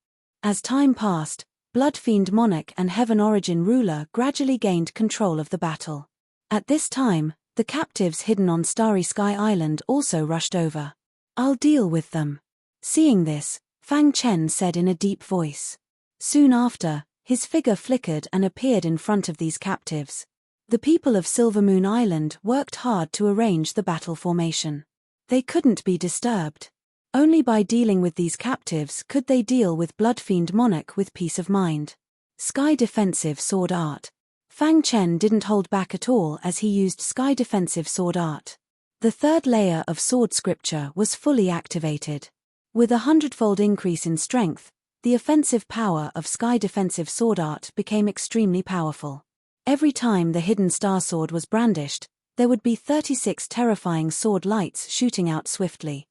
Speaker 1: As time passed, Bloodfiend Monarch and Heaven Origin Ruler gradually gained control of the battle. At this time, the captives hidden on Starry Sky Island also rushed over. "I'll deal with them." Seeing this, Fang Chen said in a deep voice. Soon after, his figure flickered and appeared in front of these captives. The people of Silver Moon Island worked hard to arrange the battle formation. They couldn't be disturbed. Only by dealing with these captives could they deal with Bloodfiend Monarch with peace of mind. Sky Defensive Sword Art. Fang Chen didn't hold back at all as he used Sky Defensive Sword Art. The 3rd layer of Sword Scripture was fully activated. With a 100-fold increase in strength, the offensive power of Sky Defensive Sword Art became extremely powerful. Every time the hidden star sword was brandished, there would be 36 terrifying sword lights shooting out swiftly.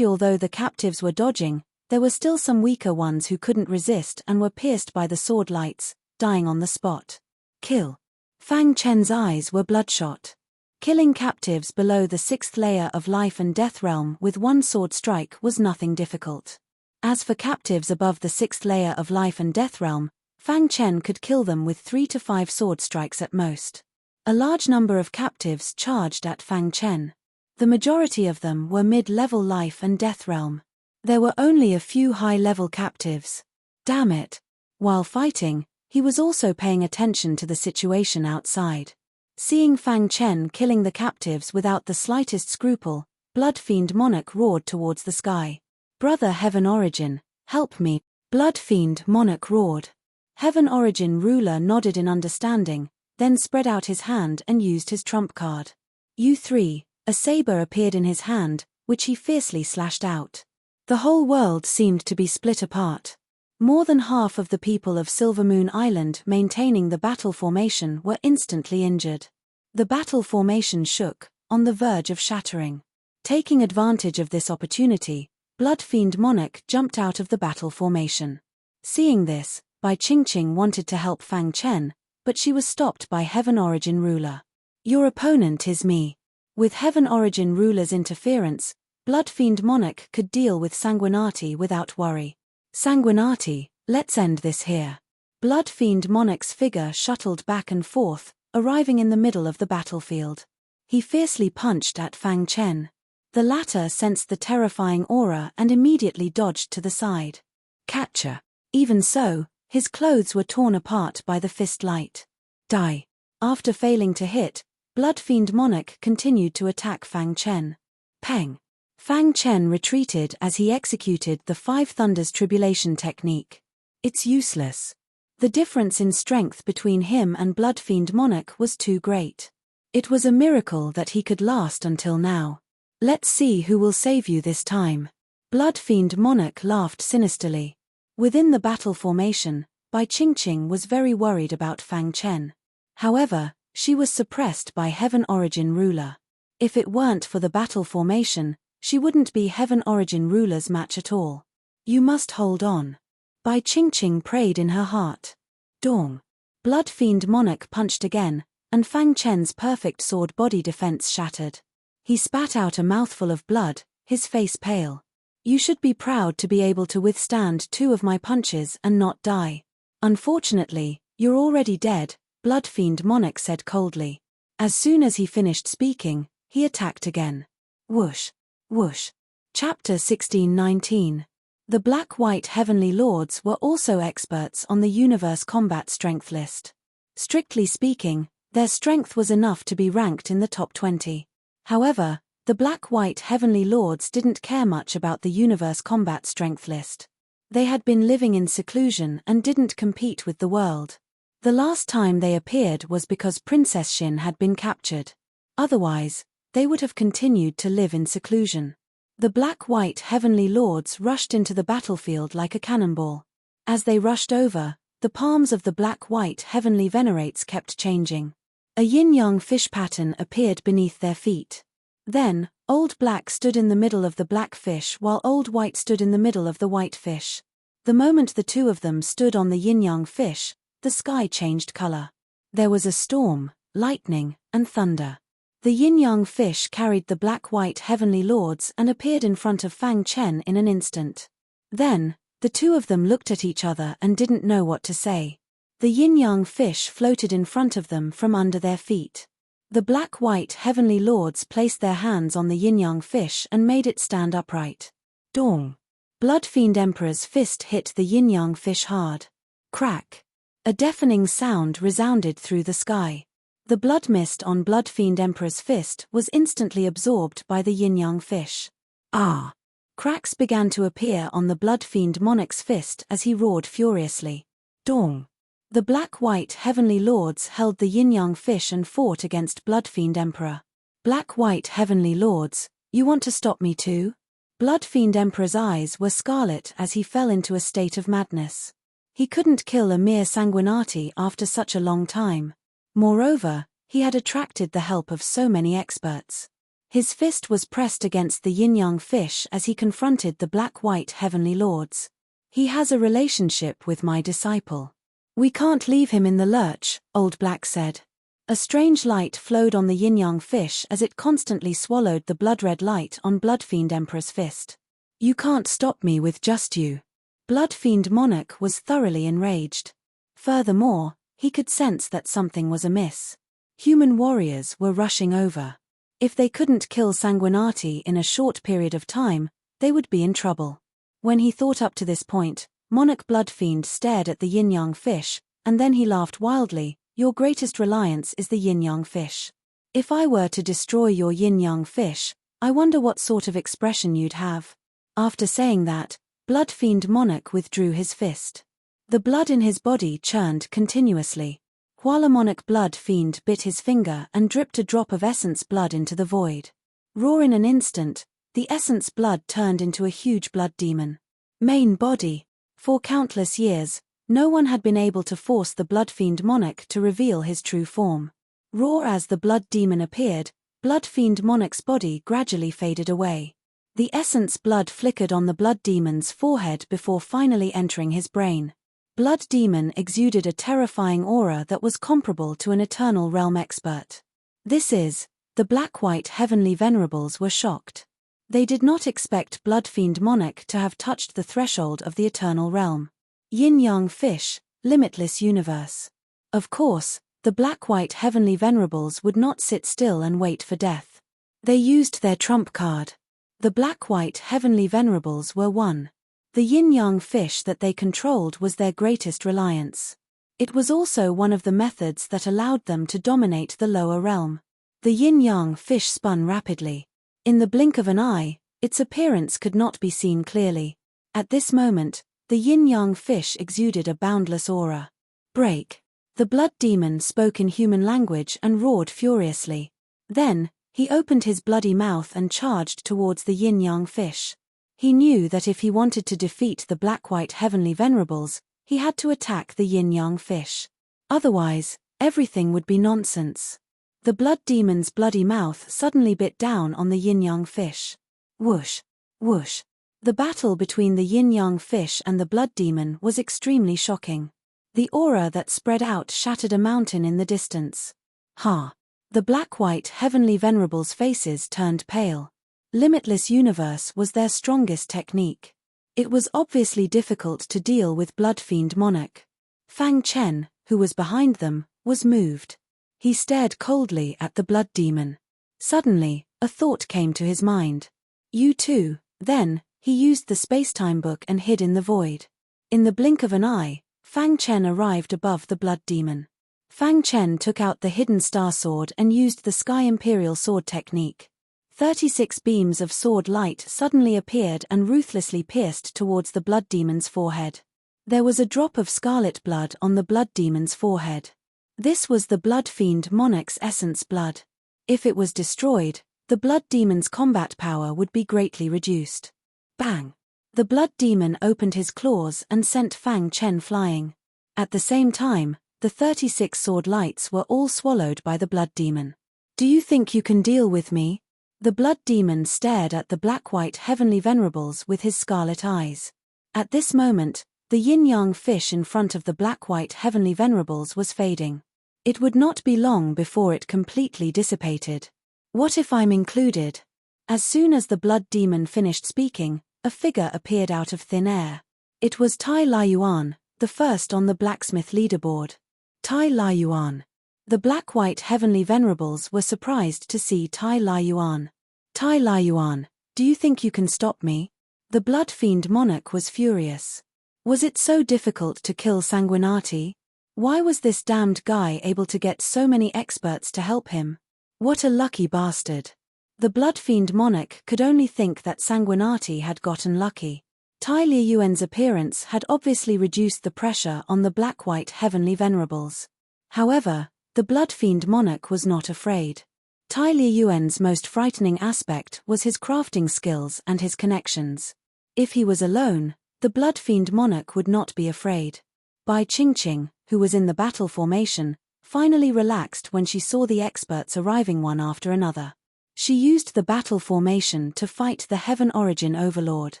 Speaker 1: Although the captives were dodging, there were still some weaker ones who couldn't resist and were pierced by the sword lights, dying on the spot. Kill. Fang Chen's eyes were bloodshot. Killing captives below the 6th layer of life and death realm with one sword strike was nothing difficult. As for captives above the 6th layer of life and death realm, Fang Chen could kill them with 3 to 5 sword strikes at most. A large number of captives charged at Fang Chen. The majority of them were mid-level life and death realm. There were only a few high-level captives. Damn it. While fighting, he was also paying attention to the situation outside. Seeing Fang Chen killing the captives without the slightest scruple, Bloodfiend Monarch roared towards the sky. "Brother Heaven Origin, help me," Bloodfiend Monarch roared. Heaven Origin Ruler nodded in understanding, then spread out his hand and used his trump card. U3, a saber appeared in his hand, which he fiercely slashed out. The whole world seemed to be split apart. More than half of the people of Silver Moon Island maintaining the battle formation were instantly injured. The battle formation shook, on the verge of shattering. Taking advantage of this opportunity, Blood Fiend Monarch jumped out of the battle formation. Seeing this, Bai Qingqing wanted to help Fang Chen, but she was stopped by Heaven Origin Ruler. Your opponent is me. With Heaven Origin Ruler's interference, Blood Fiend Monarch could deal with Sanguinati without worry. Sanguinati, let's end this here. Blood Fiend Monarch's figure shuttled back and forth, arriving in the middle of the battlefield. He fiercely punched at Fang Chen. The latter sensed the terrifying aura and immediately dodged to the side. Catcher. Even so, his clothes were torn apart by the fist light. Die. After failing to hit, Blood Fiend Monarch continued to attack Fang Chen. Peng. Fang Chen retreated as he executed the Five Thunders Tribulation technique. It's useless. The difference in strength between him and Blood Fiend Monarch was too great. It was a miracle that he could last until now. Let's see who will save you this time. Blood Fiend Monarch laughed sinisterly. Within the battle formation, Bai Qingqing was very worried about Fang Chen. However, she was suppressed by Heaven Origin Ruler. If it weren't for the battle formation, she wouldn't be Heaven Origin Ruler's match at all. You must hold on. Bai Qingqing prayed in her heart. Dong. Blood Fiend Monarch punched again, and Fang Chen's perfect sword body defense shattered. He spat out a mouthful of blood, his face pale. You should be proud to be able to withstand 2 of my punches and not die. Unfortunately, you're already dead, Blood Fiend Monarch said coldly. As soon as he finished speaking, he attacked again. Whoosh. Whoosh. Chapter 16-19. The Black-White Heavenly Lords were also experts on the Universe Combat Strength list. Strictly speaking, their strength was enough to be ranked in the top 20. However, the Black-White Heavenly Lords didn't care much about the Universe Combat Strength list. They had been living in seclusion and didn't compete with the world. The last time they appeared was because Princess Xin had been captured. Otherwise, they would have continued to live in seclusion. The Black-White Heavenly Lords rushed into the battlefield like a cannonball. As they rushed over, the palms of the Black-White Heavenly Venerates kept changing. A yin-yang fish pattern appeared beneath their feet. Then, Old Black stood in the middle of the black fish while Old White stood in the middle of the white fish. The moment the two of them stood on the yin-yang fish, the sky changed color. There was a storm, lightning, and thunder. The yin-yang fish carried the Black-White Heavenly Lords and appeared in front of Fang Chen in an instant. Then, the two of them looked at each other and didn't know what to say. The yin-yang fish floated in front of them from under their feet. The Black-White Heavenly Lords placed their hands on the yin-yang fish and made it stand upright. Dong. Blood Fiend Emperor's fist hit the yin-yang fish hard. Crack. A deafening sound resounded through the sky. The blood mist on Blood Fiend Emperor's fist was instantly absorbed by the yin-yang fish. Ah! Cracks began to appear on the Blood Fiend Monarch's fist as he roared furiously. Dong. The Black-White Heavenly Lords held the yin-yang fish and fought against Blood Fiend Emperor. Black-White Heavenly Lords, you want to stop me too? Blood Fiend Emperor's eyes were scarlet as he fell into a state of madness. He couldn't kill a mere Sanguinati after such a long time. Moreover, he had attracted the help of so many experts. His fist was pressed against the yin-yang fish as he confronted the Black-White Heavenly Lords. He has a relationship with my disciple. We can't leave him in the lurch, Old Black said. A strange light flowed on the yin-yang fish as it constantly swallowed the blood-red light on Blood Fiend Emperor's fist. You can't stop me with just you. Blood Fiend Monarch was thoroughly enraged. Furthermore, he could sense that something was amiss. Human warriors were rushing over. If they couldn't kill Sanguinati in a short period of time, they would be in trouble. When he thought up to this point, Monarch Bloodfiend stared at the yin-yang fish, and then he laughed wildly. Your greatest reliance is the yin-yang fish. If I were to destroy your yin-yang fish, I wonder what sort of expression you'd have. After saying that, Bloodfiend Monarch withdrew his fist. The blood in his body churned continuously. While Monarch Bloodfiend bit his finger and dripped a drop of essence blood into the void. Raw in an instant, the essence blood turned into a huge blood demon. Main body. For countless years, no one had been able to force the Bloodfiend Monarch to reveal his true form. Raw as the blood demon appeared, Blood Fiend Monarch's body gradually faded away. The essence blood flickered on the Blood Demon's forehead before finally entering his brain. Blood Demon exuded a terrifying aura that was comparable to an Eternal Realm expert. The Black-White Heavenly Venerables were shocked. They did not expect Blood Fiend Monarch to have touched the threshold of the Eternal Realm. Yin-Yang Fish, Limitless Universe. Of course, the Black-White Heavenly Venerables would not sit still and wait for death. They used their trump card. The Black-White Heavenly Venerables were one. The yin-yang fish that they controlled was their greatest reliance. It was also one of the methods that allowed them to dominate the lower realm. The yin-yang fish spun rapidly. In the blink of an eye, its appearance could not be seen clearly. At this moment, the yin-yang fish exuded a boundless aura. Break! The Blood Demon spoke in human language and roared furiously. Then, he opened his bloody mouth and charged towards the yin-yang fish. He knew that if he wanted to defeat the Black-White Heavenly Venerables, he had to attack the yin-yang fish. Otherwise, everything would be nonsense. The Blood Demon's bloody mouth suddenly bit down on the yin-yang fish. Whoosh! Whoosh! The battle between the yin-yang fish and the Blood Demon was extremely shocking. The aura that spread out shattered a mountain in the distance. Ha! The Black-White Heavenly Venerables' faces turned pale. Limitless Universe was their strongest technique. It was obviously difficult to deal with Blood Fiend Monarch. Fang Chen, who was behind them, was moved. He stared coldly at the Blood Demon. Suddenly, a thought came to his mind. You too. Then, he used the spacetime book and hid in the void. In the blink of an eye, Fang Chen arrived above the Blood Demon. Fang Chen took out the hidden star sword and used the Sky Imperial Sword technique. 36 beams of sword light suddenly appeared and ruthlessly pierced towards the Blood Demon's forehead. There was a drop of scarlet blood on the Blood Demon's forehead. This was the Blood Fiend Monarch's essence blood. If it was destroyed, the Blood Demon's combat power would be greatly reduced. Bang! The Blood Demon opened his claws and sent Fang Chen flying. At the same time, the 36 sword lights were all swallowed by the Blood Demon. Do you think you can deal with me? The Blood Demon stared at the Black-White Heavenly Venerables with his scarlet eyes. At this moment, the yin-yang fish in front of the Black-White Heavenly Venerables was fading. It would not be long before it completely dissipated. What if I'm included? As soon as the Blood Demon finished speaking, a figure appeared out of thin air. It was Tai Laiyuan, the first on the blacksmith leaderboard. Tai Laiyuan. The Black-White Heavenly Venerables were surprised to see Tai Laiyuan. Tai Laiyuan, do you think you can stop me? The Blood Fiend Monarch was furious. Was it so difficult to kill Sanguinati? Why was this damned guy able to get so many experts to help him? What a lucky bastard. The Blood Fiend Monarch could only think that Sanguinati had gotten lucky. Tai Laiyuan's appearance had obviously reduced the pressure on the Black-White Heavenly Venerables. However, the Blood Fiend Monarch was not afraid. Tai Laiyuan's most frightening aspect was his crafting skills and his connections. If he was alone, the Blood Fiend Monarch would not be afraid. Bai Qingqing, who was in the battle formation, finally relaxed when she saw the experts arriving one after another. She used the battle formation to fight the Heaven Origin Overlord.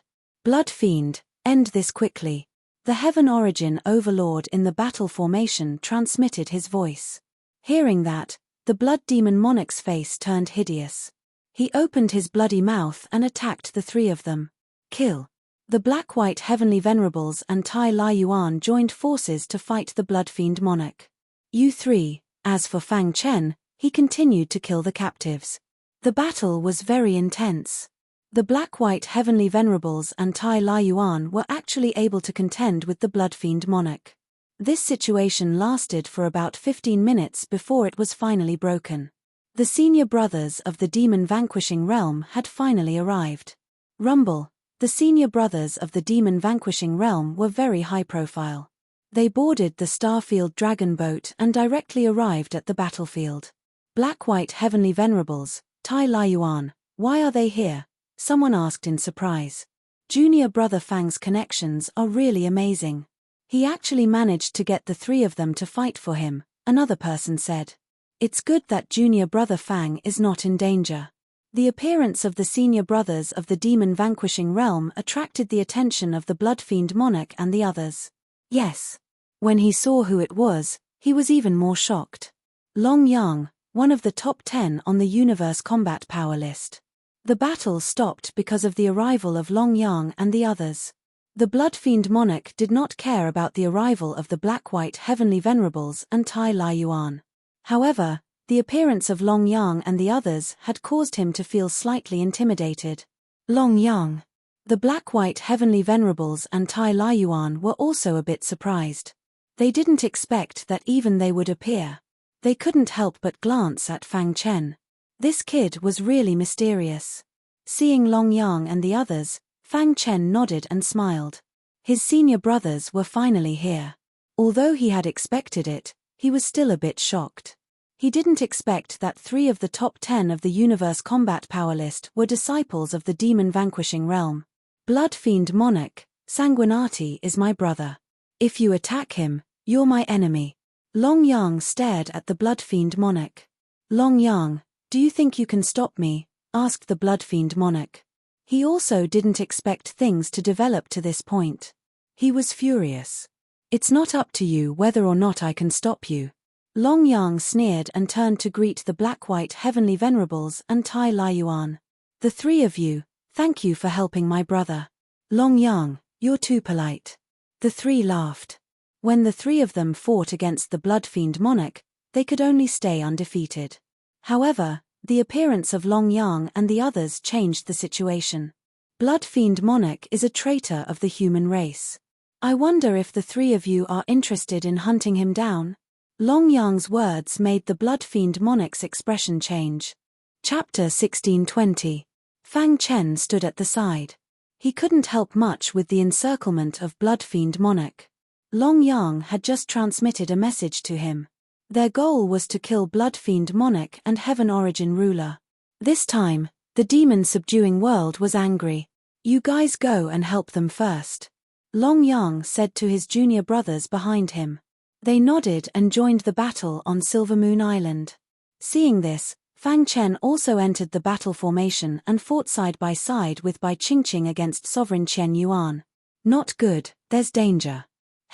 Speaker 1: Blood Fiend, end this quickly. The Heaven Origin Overlord in the battle formation transmitted his voice. Hearing that, the Blood Demon Monarch's face turned hideous. He opened his bloody mouth and attacked the three of them. Kill. The Black-White Heavenly Venerables and Tai Laiyuan joined forces to fight the Blood Fiend Monarch. You three. As for Fang Chen, he continued to kill the captives. The battle was very intense. The Black-White Heavenly Venerables and Tai Laiyuan were actually able to contend with the Blood Fiend Monarch. This situation lasted for about 15 minutes before it was finally broken. The senior brothers of the Demon Vanquishing Realm had finally arrived. Rumble. The senior brothers of the Demon Vanquishing Realm were very high profile. They boarded the Starfield Dragon boat and directly arrived at the battlefield. Black-White Heavenly Venerables, Tai Laiyuan, why are they here? Someone asked in surprise. Junior brother Fang's connections are really amazing. He actually managed to get the three of them to fight for him, another person said. It's good that junior brother Fang is not in danger. The appearance of the senior brothers of the demon-vanquishing realm attracted the attention of the Blood Fiend monarch and the others. Yes. When he saw who it was, he was even more shocked. Long Yang, one of the top 10 on the universe combat power list. The battle stopped because of the arrival of Long Yang and the others. The Blood Fiend monarch did not care about the arrival of the black-white heavenly venerables and Tai Lai Yuan. However, the appearance of Long Yang and the others had caused him to feel slightly intimidated. Long Yang. The black-white heavenly venerables and Tai Lai Yuan were also a bit surprised. They didn't expect that even they would appear. They couldn't help but glance at Fang Chen. This kid was really mysterious. Seeing Long Yang and the others, Fang Chen nodded and smiled. His senior brothers were finally here. Although he had expected it, he was still a bit shocked. He didn't expect that 3 of the top 10 of the universe combat power list were disciples of the demon-vanquishing realm. Blood Fiend monarch, Sanguinati is my brother. If you attack him, you're my enemy. Long Yang stared at the Blood Fiend monarch. Long Yang, do you think you can stop me? Asked the Blood Fiend monarch. He also didn't expect things to develop to this point. He was furious. It's not up to you whether or not I can stop you. Long Yang sneered and turned to greet the black-white heavenly venerables and Tai Lai Yuan. The 3 of you, thank you for helping my brother. Long Yang, you're too polite. The 3 laughed. When the 3 of them fought against the Blood Fiend monarch, they could only stay undefeated. However, the appearance of Long Yang and the others changed the situation. Blood Fiend monarch is a traitor of the human race. I wonder if the 3 of you are interested in hunting him down? Long Yang's words made the Blood Fiend monarch's expression change. Chapter 1620. Fang Chen stood at the side. He couldn't help much with the encirclement of Blood Fiend monarch. Long Yang had just transmitted a message to him. Their goal was to kill Blood Fiend monarch and Heaven Origin ruler. This time, the demon-subduing world was angry. You guys go and help them first. Long Yang said to his junior brothers behind him. They nodded and joined the battle on Silver Moon Island. Seeing this, Fang Chen also entered the battle formation and fought side by side with Bai Qingqing against Sovereign Chen Yuan. Not good, there's danger.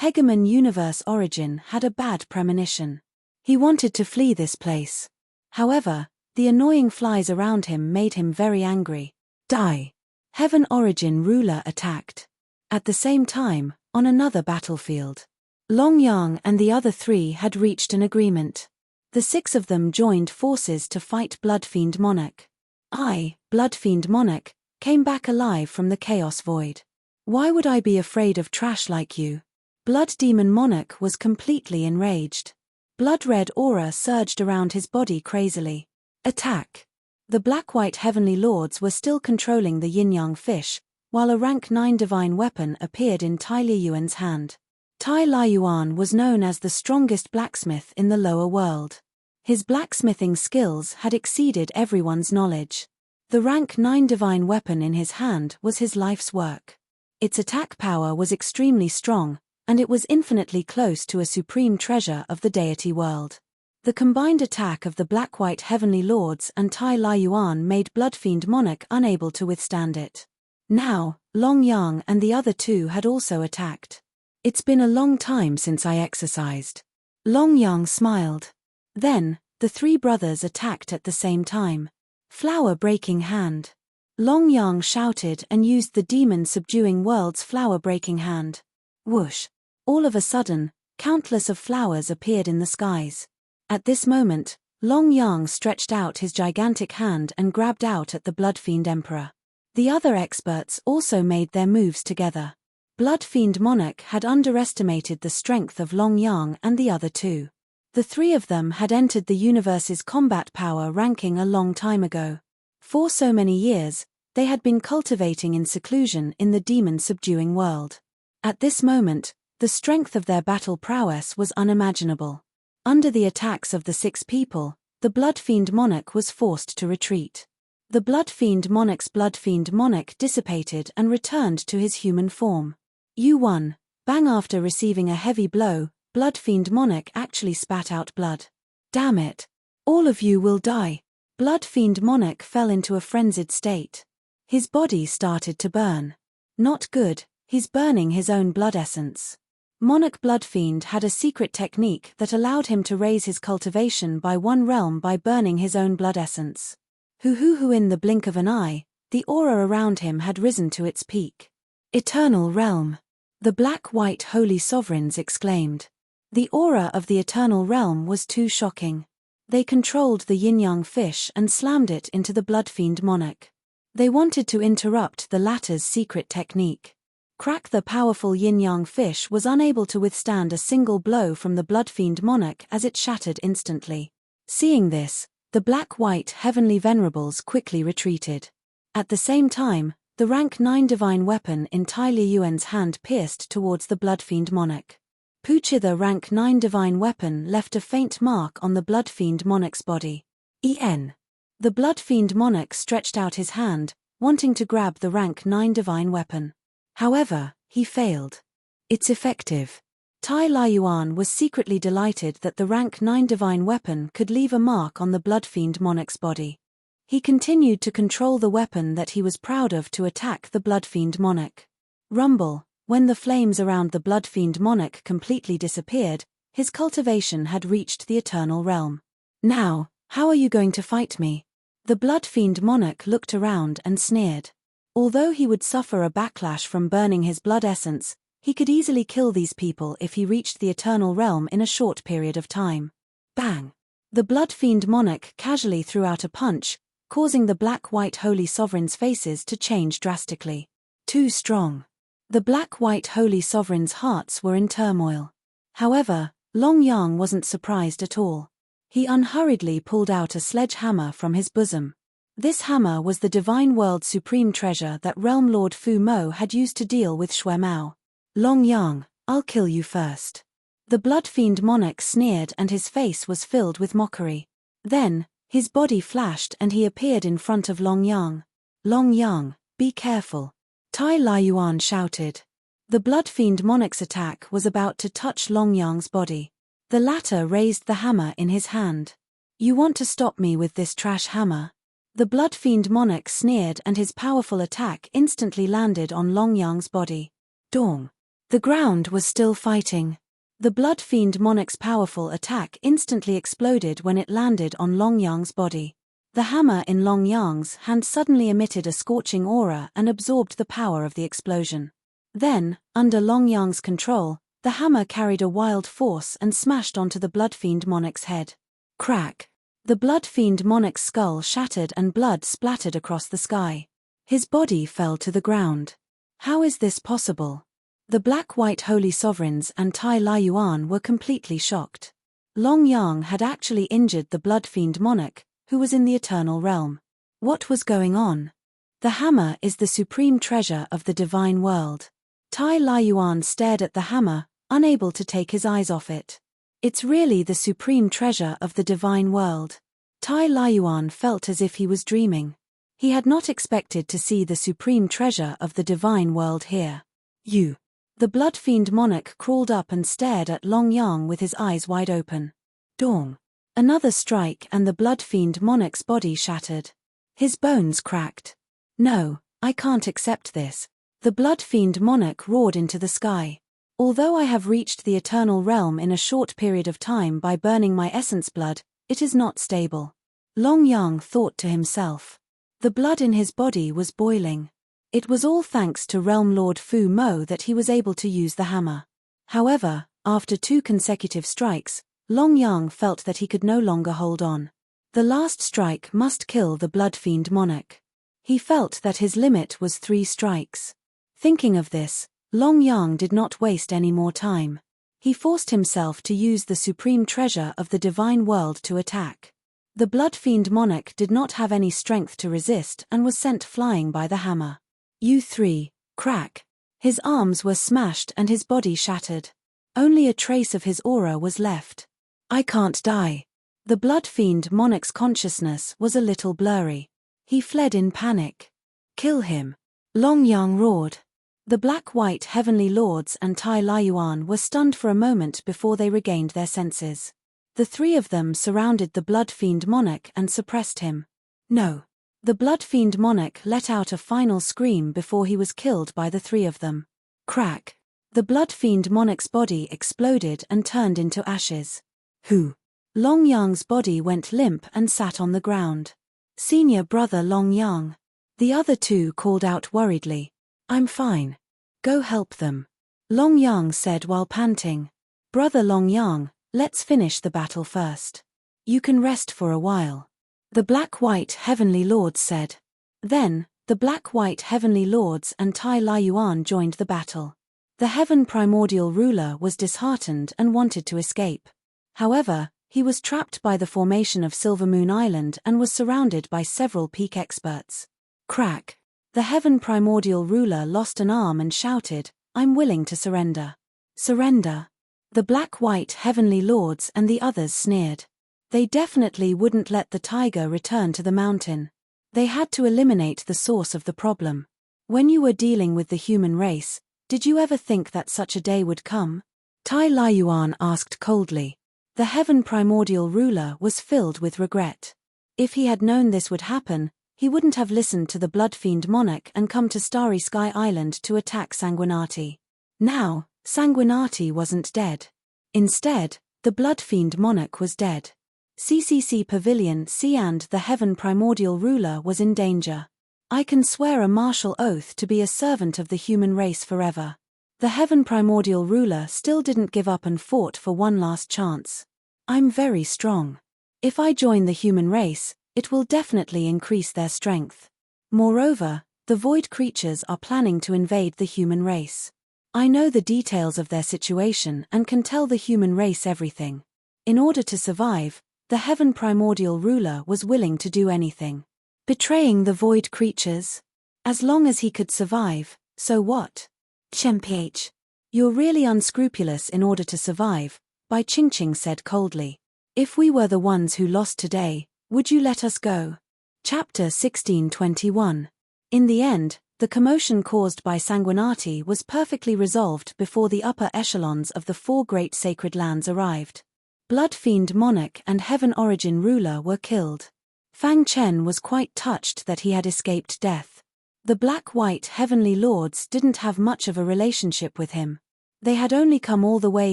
Speaker 1: Hegemon Universe Origin had a bad premonition. He wanted to flee this place. However, the annoying flies around him made him very angry. Die. Heaven Origin ruler attacked. At the same time, on another battlefield. Long Yang and the other 3 had reached an agreement. The 6 of them joined forces to fight Blood Fiend monarch. I, Blood Fiend monarch, came back alive from the chaos void. Why would I be afraid of trash like you? Blood Demon monarch was completely enraged. Blood-red aura surged around his body crazily. Attack! The black-white heavenly lords were still controlling the yin-yang fish, while a rank 9 divine weapon appeared in Tai Lai Yuan's hand. Tai Lai Yuan was known as the strongest blacksmith in the lower world. His blacksmithing skills had exceeded everyone's knowledge. The rank 9 divine weapon in his hand was his life's work. Its attack power was extremely strong, and it was infinitely close to a supreme treasure of the deity world. The combined attack of the black-white heavenly lords and Tai Lai Yuan made Blood Fiend monarch unable to withstand it. Now, Long Yang and the other 2 had also attacked. It's been a long time since I exercised. Long Yang smiled. Then, the 3 brothers attacked at the same time. Flower-breaking hand. Long Yang shouted and used the demon-subduing world's flower-breaking hand. Whoosh! All of a sudden, countless of flowers appeared in the skies. At this moment, Long Yang stretched out his gigantic hand and grabbed out at the Blood Fiend Emperor. The other experts also made their moves together. Blood Fiend monarch had underestimated the strength of Long Yang and the other 2. The 3 of them had entered the universe's combat power ranking a long time ago. For so many years, they had been cultivating in seclusion in the demon-subduing world. At this moment, the strength of their battle prowess was unimaginable. Under the attacks of the 6 people, the Blood Fiend monarch was forced to retreat. The Blood Fiend monarch's Blood Fiend monarch dissipated and returned to his human form. You won. Bang! After receiving a heavy blow, Blood Fiend monarch actually spat out blood. Damn it. All of you will die. Blood Fiend Monarch fell into a frenzied state. His body started to burn. Not good, he's burning his own blood essence. Monarch Blood Fiend had a secret technique that allowed him to raise his cultivation by one realm by burning his own blood essence. Hoo in the blink of an eye, the aura around him had risen to its peak. Eternal Realm. The black-white holy sovereigns exclaimed. The aura of the Eternal Realm was too shocking. They controlled the yin-yang fish and slammed it into the Blood Fiend Monarch. They wanted to interrupt the latter's secret technique. Crack, the powerful yin-yang fish was unable to withstand a single blow from the Blood Fiend Monarch as it shattered instantly. Seeing this, the black-white heavenly venerables quickly retreated. At the same time, the rank 9 divine weapon in Tai Liyuan's hand pierced towards the Blood Fiend Monarch. Pucha, the rank 9 divine weapon left a faint mark on the Blood Fiend Monarch's body. The Blood Fiend Monarch stretched out his hand, wanting to grab the rank 9 divine weapon. However, he failed. It's effective. Tai Liyuan was secretly delighted that the rank 9 divine weapon could leave a mark on the Blood Fiend Monarch's body. He continued to control the weapon that he was proud of to attack the Blood Fiend Monarch. Rumble. When the flames around the Blood Fiend Monarch completely disappeared, his cultivation had reached the Eternal Realm. Now, how are you going to fight me? The Blood Fiend Monarch looked around and sneered. Although he would suffer a backlash from burning his blood essence, he could easily kill these people if he reached the Eternal Realm in a short period of time. Bang! The Blood Fiend Monarch casually threw out a punch, causing the black-white holy sovereigns' faces to change drastically. Too strong. The black-white holy sovereigns' hearts were in turmoil. However, Long Yang wasn't surprised at all. He unhurriedly pulled out a sledgehammer from his bosom. This hammer was the Divine World's supreme treasure that Realm Lord Fu Mo had used to deal with Shui Mao. Long Yang, I'll kill you first. The Blood Fiend Monarch sneered and his face was filled with mockery. Then, his body flashed and he appeared in front of Long Yang. Long Yang, be careful. Tai Liyuan shouted. The Blood Fiend Monarch's attack was about to touch Long Yang's body. The latter raised the hammer in his hand. You want to stop me with this trash hammer? The Blood Fiend Monarch sneered and his powerful attack instantly landed on Long Yang's body. Dong. The ground was still fighting. The Blood Fiend Monarch's powerful attack instantly exploded when it landed on Long Yang's body. The hammer in Long Yang's hand suddenly emitted a scorching aura and absorbed the power of the explosion. Then, under Long Yang's control, the hammer carried a wild force and smashed onto the Blood Fiend Monarch's head. Crack! The Blood Fiend Monarch's skull shattered and blood splattered across the sky. His body fell to the ground. How is this possible? The black-white holy sovereigns and Tai Liyuan were completely shocked. Long Yang had actually injured the Blood Fiend Monarch, who was in the Eternal Realm. What was going on? The hammer is the supreme treasure of the divine world. Tai Liyuan stared at the hammer, unable to take his eyes off it. It's really the supreme treasure of the divine world. Tai Liyuan felt as if he was dreaming. He had not expected to see the supreme treasure of the divine world here. You. The Blood Fiend Monarch crawled up and stared at Long Yang with his eyes wide open. Dong. Another strike and the Blood Fiend Monarch's body shattered. His bones cracked. No, I can't accept this. The Blood Fiend Monarch roared into the sky. Although I have reached the Eternal Realm in a short period of time by burning my essence blood, it is not stable. Long Yang thought to himself. The blood in his body was boiling. It was all thanks to Realm Lord Fu Mo that he was able to use the hammer. However, after 2 consecutive strikes, Long Yang felt that he could no longer hold on. The last strike must kill the Blood Fiend Monarch. He felt that his limit was 3 strikes. Thinking of this, Long Yang did not waste any more time. He forced himself to use the supreme treasure of the divine world to attack. The Blood Fiend Monarch did not have any strength to resist and was sent flying by the hammer. U3, crack. His arms were smashed and his body shattered. Only a trace of his aura was left. I can't die. The Blood Fiend Monarch's consciousness was a little blurry. He fled in panic. Kill him. Long Yang roared. The black-white heavenly lords and Tai Liyuan were stunned for a moment before they regained their senses. The three of them surrounded the blood fiend monarch and suppressed him. No. The blood fiend monarch let out a final scream before he was killed by the three of them. Crack. The blood fiend monarch's body exploded and turned into ashes. Who? Long Yang's body went limp and sat on the ground. Senior brother Long Yang. The other two called out worriedly. I'm fine. Go help them. Long Yang said while panting. Brother Long Yang, let's finish the battle first. You can rest for a while. The Black-White Heavenly Lords said. Then, the Black-White Heavenly Lords and Tai Laiyuan joined the battle. The Heaven Primordial Ruler was disheartened and wanted to escape. However, he was trapped by the formation of Silver Moon Island and was surrounded by several peak experts. Crack. The Heaven Primordial Ruler lost an arm and shouted, I'm willing to surrender. Surrender? The Black-White Heavenly Lords and the others sneered. They definitely wouldn't let the tiger return to the mountain. They had to eliminate the source of the problem. When you were dealing with the human race, did you ever think that such a day would come? Tai Laiyuan asked coldly. The Heaven Primordial Ruler was filled with regret. If he had known this would happen, he wouldn't have listened to the Blood Fiend Monarch and come to Starry Sky Island to attack Sanguinati. Now, Sanguinati wasn't dead. Instead, the Blood Fiend Monarch was dead. CCC Pavilion C and the Heaven Primordial Ruler was in danger. I can swear a martial oath to be a servant of the human race forever. The Heaven Primordial Ruler still didn't give up and fought for one last chance. I'm very strong. If I join the human race, it will definitely increase their strength. Moreover, the void creatures are planning to invade the human race. I know the details of their situation and can tell the human race everything. In order to survive, the Heaven Primordial Ruler was willing to do anything. Betraying the void creatures? As long as he could survive, so what? Chemph. You're really unscrupulous in order to survive, Bai Qingqing said coldly. If we were the ones who lost today, would you let us go? Chapter 1621. In the end, the commotion caused by Sanguinati was perfectly resolved before the upper echelons of the four great sacred lands arrived. Blood Fiend Monarch and Heaven Origin Ruler were killed. Fang Chen was quite touched that he had escaped death. The Black-White Heavenly Lords didn't have much of a relationship with him. They had only come all the way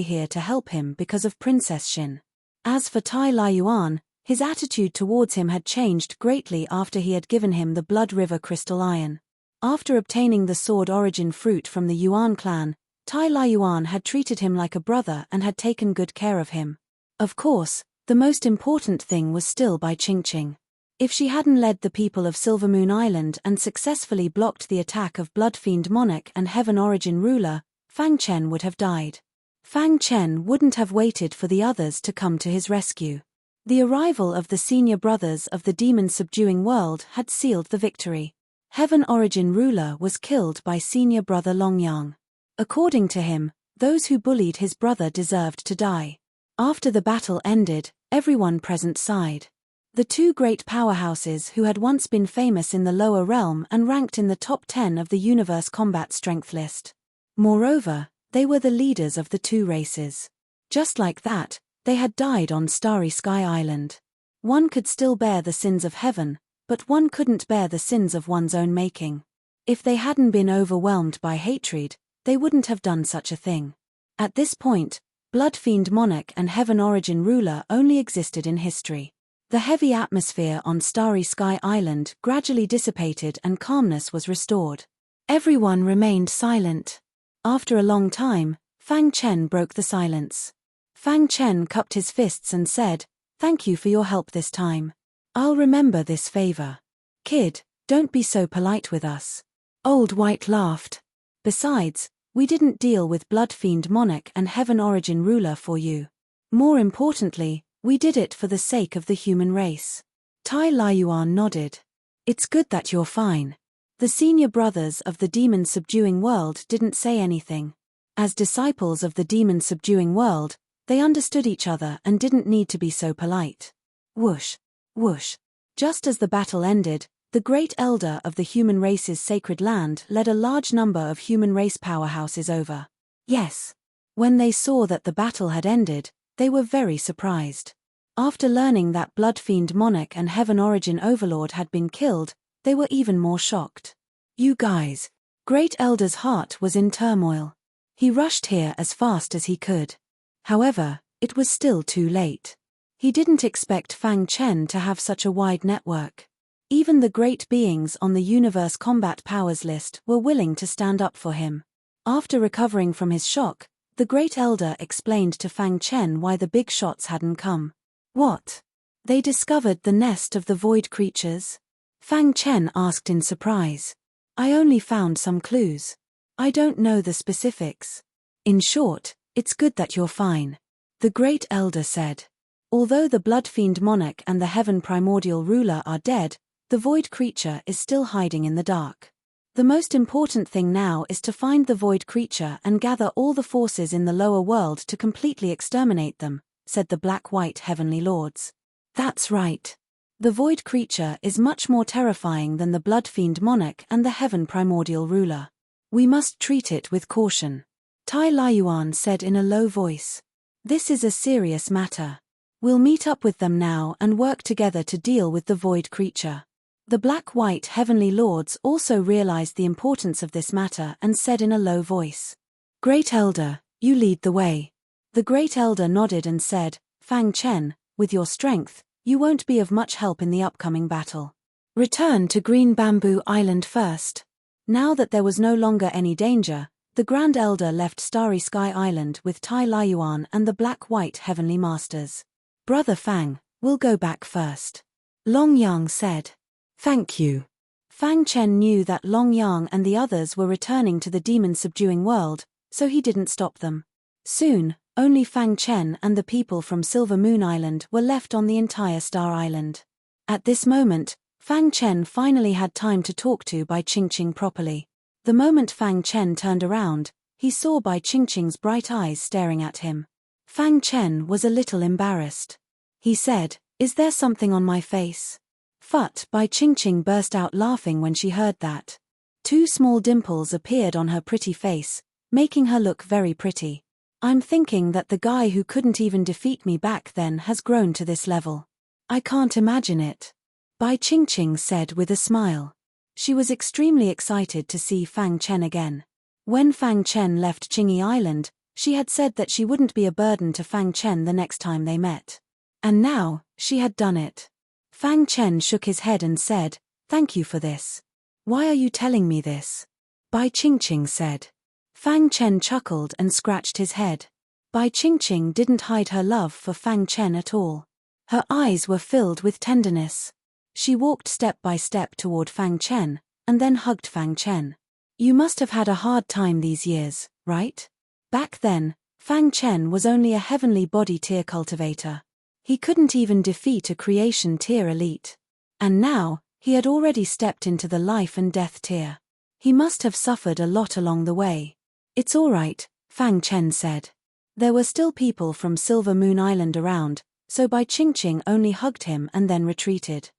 Speaker 1: here to help him because of Princess Xin. As for Tai Laiyuan, his attitude towards him had changed greatly after he had given him the Blood River Crystal Iron. After obtaining the Sword Origin Fruit from the Yuan clan, Tai Laiyuan had treated him like a brother and had taken good care of him. Of course, the most important thing was still Bai Qingqing. If she hadn't led the people of Silver Moon Island and successfully blocked the attack of Blood Fiend Monarch and Heaven Origin Ruler, Fang Chen would have died. Fang Chen wouldn't have waited for the others to come to his rescue. The arrival of the senior brothers of the demon-subduing world had sealed the victory. Heaven Origin Ruler was killed by senior brother Long Yang. According to him, those who bullied his brother deserved to die. After the battle ended, everyone present sighed. The two great powerhouses who had once been famous in the lower realm and ranked in the top 10 of the universe combat strength list. Moreover, they were the leaders of the two races. Just like that, they had died on Starry Sky Island. One could still bear the sins of heaven, but one couldn't bear the sins of one's own making. If they hadn't been overwhelmed by hatred, they wouldn't have done such a thing. At this point, Blood Fiend Monarch and Heaven Origin Ruler only existed in history. The heavy atmosphere on Starry Sky Island gradually dissipated and calmness was restored. Everyone remained silent. After a long time, Fang Chen broke the silence. Fang Chen cupped his fists and said, "Thank you for your help this time. I'll remember this favor. Kid, don't be so polite with us." Old White laughed. "Besides, we didn't deal with Blood Fiend Monarch and Heaven Origin Ruler for you. More importantly, we did it for the sake of the human race." Tai Laiyuan nodded. "It's good that you're fine." The senior brothers of the demon-subduing world didn't say anything. As disciples of the demon-subduing world, they understood each other and didn't need to be so polite. Whoosh, whoosh. Just as the battle ended, the great elder of the human race's sacred land led a large number of human race powerhouses over. Yes. When they saw that the battle had ended, They were very surprised. After learning that Blood Fiend Monarch and Heaven Origin Overlord had been killed, they were even more shocked. You guys. Great Elder's heart was in turmoil. He rushed here as fast as he could. However, it was still too late. He didn't expect Fang Chen to have such a wide network. Even the great beings on the Universe Combat Powers list were willing to stand up for him. After recovering from his shock, the Great Elder explained to Fang Chen why the big shots hadn't come. What? They discovered the nest of the void creatures? Fang Chen asked in surprise. I only found some clues. I don't know the specifics. In short, it's good that you're fine. The Great Elder said. Although the Blood Fiend Monarch and the Heaven Primordial Ruler are dead, the void creature is still hiding in the dark. The most important thing now is to find the void creature and gather all the forces in the lower world to completely exterminate them, said the Black-White Heavenly Lords. That's right. The void creature is much more terrifying than the Blood Fiend Monarch and the Heaven Primordial Ruler. We must treat it with caution. Tai Liuan said in a low voice. This is a serious matter. We'll meet up with them now and work together to deal with the void creature. The Black-White Heavenly Lords also realized the importance of this matter and said in a low voice. Great Elder, you lead the way. The Great Elder nodded and said, Fang Chen, with your strength, you won't be of much help in the upcoming battle. Return to Green Bamboo Island first. Now that there was no longer any danger, the Grand Elder left Starry Sky Island with Tai Liuan and the Black-White Heavenly Masters. Brother Fang, we'll go back first. Long Yang said. Thank you. Fang Chen knew that Long Yang and the others were returning to the demon-subduing world, so he didn't stop them. Soon, only Fang Chen and the people from Silver Moon Island were left on the entire Star Island. At this moment, Fang Chen finally had time to talk to Bai Qingqing properly. The moment Fang Chen turned around, he saw Bai Qingqing's bright eyes staring at him. Fang Chen was a little embarrassed. He said, Is there something on my face? Phut! Bai Qingqing burst out laughing when she heard that. 2 small dimples appeared on her pretty face, making her look very pretty. I'm thinking that the guy who couldn't even defeat me back then has grown to this level. I can't imagine it. Bai Qingqing said with a smile. She was extremely excited to see Fang Chen again. When Fang Chen left Qingyi Island, she had said that she wouldn't be a burden to Fang Chen the next time they met. And now, she had done it. Fang Chen shook his head and said, Thank you for this. Why are you telling me this? Bai Qingqing said. Fang Chen chuckled and scratched his head. Bai Qingqing didn't hide her love for Fang Chen at all. Her eyes were filled with tenderness. She walked step by step toward Fang Chen, and then hugged Fang Chen. You must have had a hard time these years, right? Back then, Fang Chen was only a heavenly body tier cultivator. He couldn't even defeat a creation tier elite. And now, he had already stepped into the life and death tier. He must have suffered a lot along the way. It's all right, Fang Chen said. There were still people from Silver Moon Island around, so Bai Qingqing only hugged him and then retreated.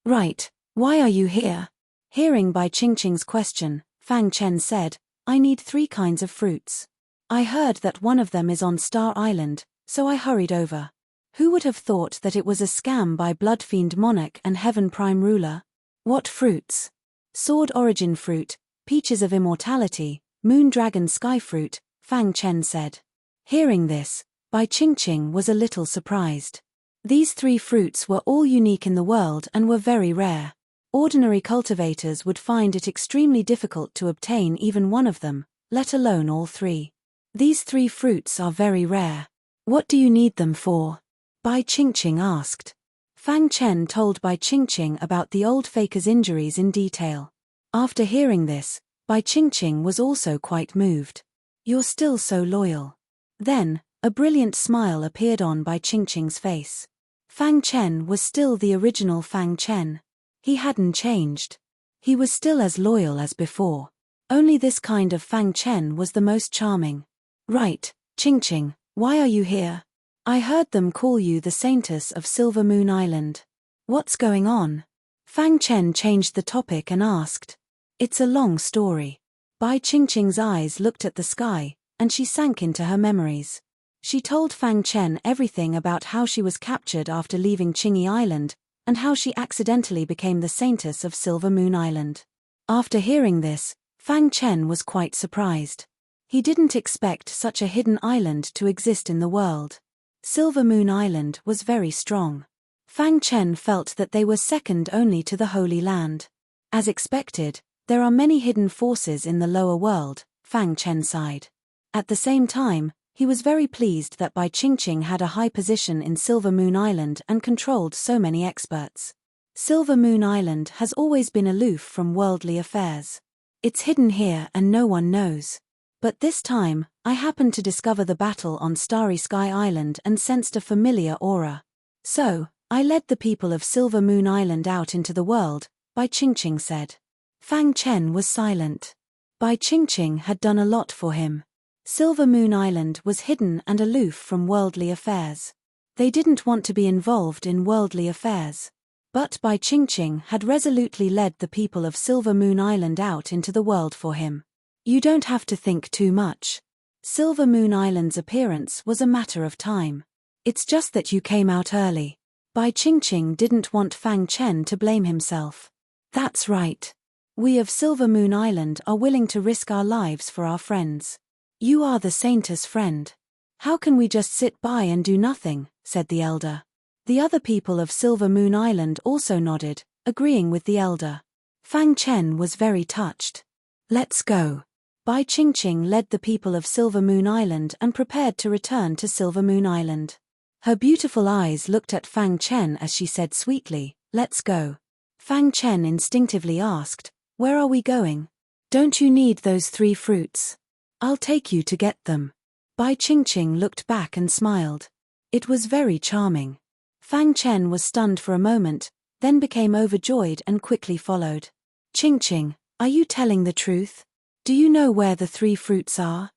Speaker 1: Right, why are you here? Hearing Bai Qingqing's question, Fang Chen said, I need 3 kinds of fruits. I heard that one of them is on Star Island, so I hurried over. Who would have thought that it was a scam by Blood Fiend Monarch and Heaven Prime Ruler? What fruits? Sword Origin Fruit, Peaches of Immortality, Moon Dragon Sky Fruit, Fang Chen said. Hearing this, Bai Qingqing was a little surprised. These 3 fruits were all unique in the world and were very rare. Ordinary cultivators would find it extremely difficult to obtain even one of them, let alone all 3. These 3 fruits are very rare. What do you need them for? Bai Qingqing asked. Fang Chen told Bai Qingqing about the old faker's injuries in detail. After hearing this, Bai Qingqing was also quite moved. You're still so loyal. Then, a brilliant smile appeared on Bai Qingqing's face. Fang Chen was still the original Fang Chen. He hadn't changed. He was still as loyal as before. Only this kind of Fang Chen was the most charming. Right, Qingqing, why are you here? I heard them call you the Saintess of Silver Moon Island. What's going on? Fang Chen changed the topic and asked. It's a long story. Bai Qingqing's eyes looked at the sky, and she sank into her memories. She told Fang Chen everything about how she was captured after leaving Qingyi Island, and how she accidentally became the saintess of Silver Moon Island. After hearing this, Fang Chen was quite surprised. He didn't expect such a hidden island to exist in the world. Silver Moon Island was very strong. Fang Chen felt that they were second only to the Holy Land. As expected, there are many hidden forces in the lower world, Fang Chen sighed. At the same time, he was very pleased that Bai Qingqing had a high position in Silver Moon Island and controlled so many experts. Silver Moon Island has always been aloof from worldly affairs. It's hidden here and no one knows. But this time, I happened to discover the battle on Starry Sky Island and sensed a familiar aura. So, I led the people of Silver Moon Island out into the world, Bai Qingqing said. Fang Chen was silent. Bai Qingqing had done a lot for him. Silver Moon Island was hidden and aloof from worldly affairs. They didn't want to be involved in worldly affairs. But Bai Qingqing had resolutely led the people of Silver Moon Island out into the world for him. You don't have to think too much. Silver Moon Island's appearance was a matter of time. It's just that you came out early. Bai Qingqing didn't want Fang Chen to blame himself. That's right. We of Silver Moon Island are willing to risk our lives for our friends. You are the saint's friend. How can we just sit by and do nothing, said the elder. The other people of Silver Moon Island also nodded, agreeing with the elder. Fang Chen was very touched. Let's go. Bai Qingqing led the people of Silver Moon Island and prepared to return to Silver Moon Island. Her beautiful eyes looked at Fang Chen as she said sweetly, let's go. Fang Chen instinctively asked, where are we going? Don't you need those 3 fruits? I'll take you to get them. Bai Qingqing looked back and smiled. It was very charming. Fang Chen was stunned for a moment, then became overjoyed and quickly followed. Qingqing, are you telling the truth? Do you know where the 3 fruits are?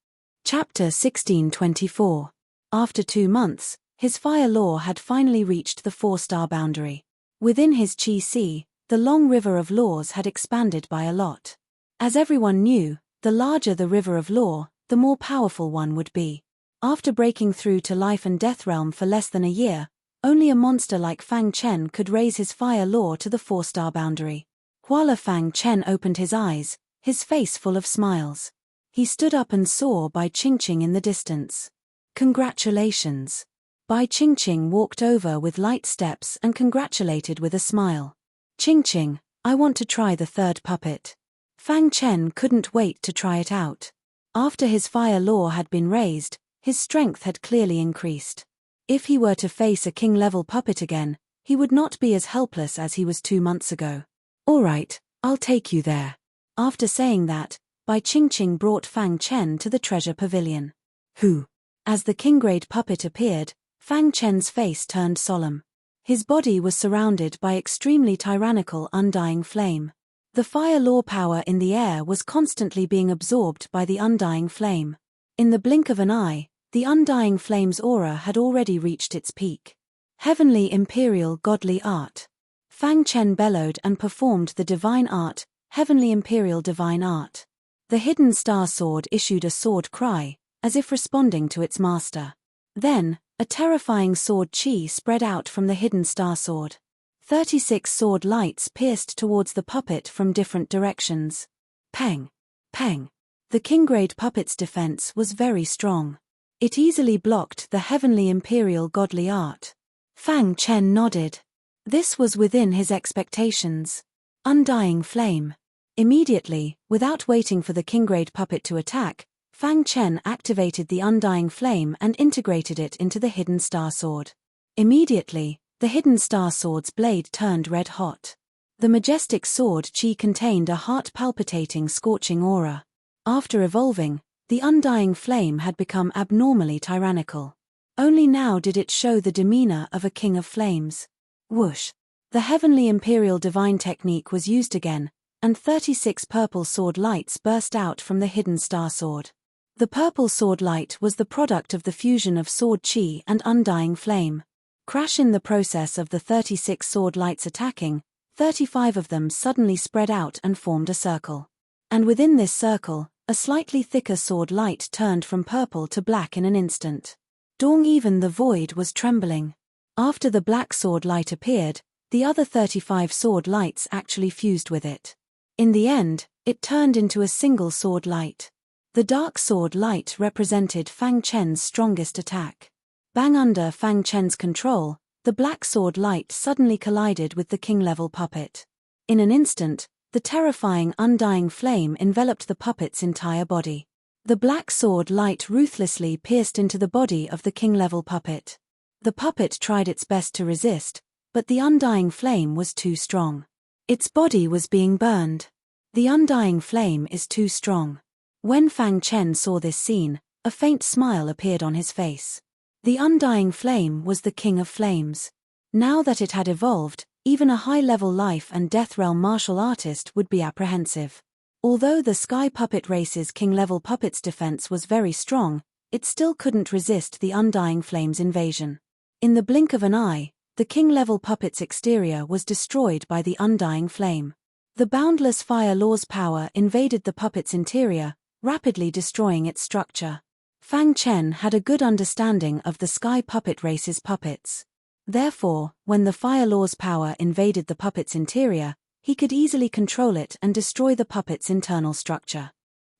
Speaker 1: Chapter 1624. After 2 months, his fire law had finally reached the 4-star boundary. Within his Qi Sea, the long river of laws had expanded by a lot. As everyone knew, the larger the river of law, the more powerful one would be. After breaking through to life and death realm for less than a year, only a monster like Fang Chen could raise his fire law to the 4-star boundary. While Fang Chen opened his eyes, his face full of smiles. He stood up and saw Bai Qingqing in the distance. Congratulations. Bai Qingqing walked over with light steps and congratulated with a smile. Qingqing, I want to try the 3rd puppet. Fang Chen couldn't wait to try it out. After his fire law had been raised, his strength had clearly increased. If he were to face a king-level puppet again, he would not be as helpless as he was 2 months ago. All right, I'll take you there. After saying that, Bai Qingqing brought Fang Chen to the treasure pavilion. Who? As the king-grade puppet appeared, Fang Chen's face turned solemn. His body was surrounded by extremely tyrannical undying flame. The fire law power in the air was constantly being absorbed by the undying flame. In the blink of an eye, the undying flame's aura had already reached its peak. Heavenly Imperial Godly Art. Fang Chen bellowed and performed the divine art, Heavenly Imperial Divine Art. The hidden star sword issued a sword cry, as if responding to its master. Then, a terrifying sword chi spread out from the hidden star sword. 36 sword lights pierced towards the puppet from different directions. Peng! Peng! The king-grade puppet's defense was very strong. It easily blocked the Heavenly Imperial Godly Art. Fang Chen nodded. This was within his expectations. Undying flame. Immediately, without waiting for the king-grade puppet to attack, Fang Chen activated the undying flame and integrated it into the hidden star sword. Immediately, the hidden star sword's blade turned red hot. The majestic sword chi contained a heart-palpitating scorching aura. After evolving, the undying flame had become abnormally tyrannical. Only now did it show the demeanor of a king of flames. Whoosh! The Heavenly Imperial Divine Technique was used again, and 36 purple sword lights burst out from the hidden star sword. The purple sword light was the product of the fusion of sword chi and undying flame. Crash in the process of the 36 sword lights attacking, 35 of them suddenly spread out and formed a circle. And within this circle, a slightly thicker sword light turned from purple to black in an instant. Dong even the void was trembling. After the black sword light appeared, the other 35 sword lights actually fused with it. In the end, it turned into a single sword light. The dark sword light represented Fang Chen's strongest attack. Bang under Fang Chen's control, the black sword light suddenly collided with the king-level puppet. In an instant, the terrifying undying flame enveloped the puppet's entire body. The black sword light ruthlessly pierced into the body of the king-level puppet. The puppet tried its best to resist, but the undying flame was too strong. Its body was being burned. The undying flame is too strong. When Fang Chen saw this scene, a faint smile appeared on his face. The undying flame was the king of flames. Now that it had evolved, even a high-level life and death realm martial artist would be apprehensive. Although the Sky Puppet race's king-level puppet's defense was very strong, it still couldn't resist the undying flame's invasion. In the blink of an eye, the king-level puppet's exterior was destroyed by the undying flame. The boundless fire law's power invaded the puppet's interior, rapidly destroying its structure. Fang Chen had a good understanding of the Sky Puppet race's puppets. Therefore, when the fire law's power invaded the puppet's interior, he could easily control it and destroy the puppet's internal structure.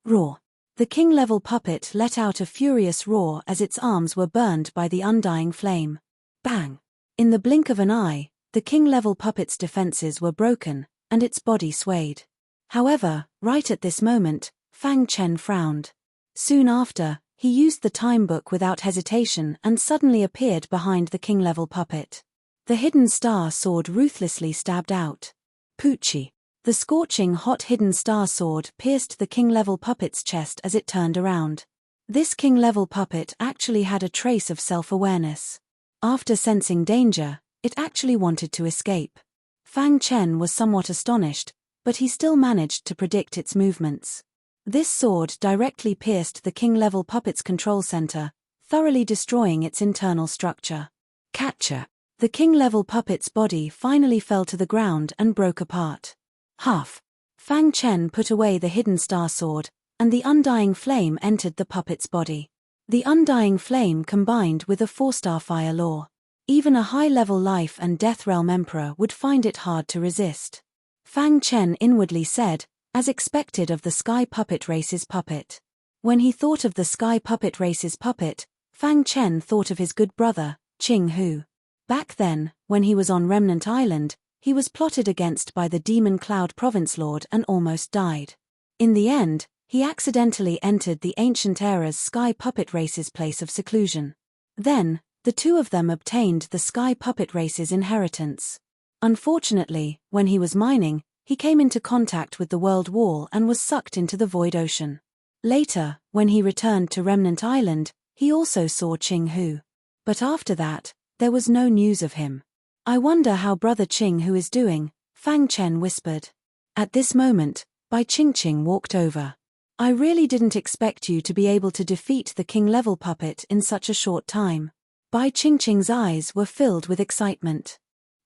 Speaker 1: Roar! The king-level puppet let out a furious roar as its arms were burned by the undying flame. Bang! In the blink of an eye, the king-level puppet's defenses were broken, and its body swayed. However, right at this moment, Fang Chen frowned. Soon after, he used the time book without hesitation and suddenly appeared behind the king-level puppet. The hidden star sword ruthlessly stabbed out. Poochie! The scorching hot hidden star sword pierced the king-level puppet's chest as it turned around. This king-level puppet actually had a trace of self-awareness. After sensing danger, it actually wanted to escape. Fang Chen was somewhat astonished, but he still managed to predict its movements. This sword directly pierced the king-level puppet's control center, thoroughly destroying its internal structure. Catcher! The king-level puppet's body finally fell to the ground and broke apart. Half. Fang Chen put away the hidden star sword, and the undying flame entered the puppet's body. The undying flame combined with a 4-star fire law. Even a high-level life and death realm emperor would find it hard to resist. Fang Chen inwardly said, as expected of the Sky Puppet race's puppet. When he thought of the Sky Puppet race's puppet, Fang Chen thought of his good brother, Qing Hu. Back then, when he was on Remnant Island, he was plotted against by the Demon Cloud Province Lord and almost died. In the end, he accidentally entered the Ancient Era's Sky Puppet race's place of seclusion. Then, the two of them obtained the Sky Puppet race's inheritance. Unfortunately, when he was mining, he came into contact with the World Wall and was sucked into the Void Ocean. Later, when he returned to Remnant Island, he also saw Qing Hu. But after that, there was no news of him. I wonder how Brother Qing Hu is doing, Fang Chen whispered. At this moment, Bai Qingqing walked over. I really didn't expect you to be able to defeat the king-level puppet in such a short time. Bai Qingqing's eyes were filled with excitement.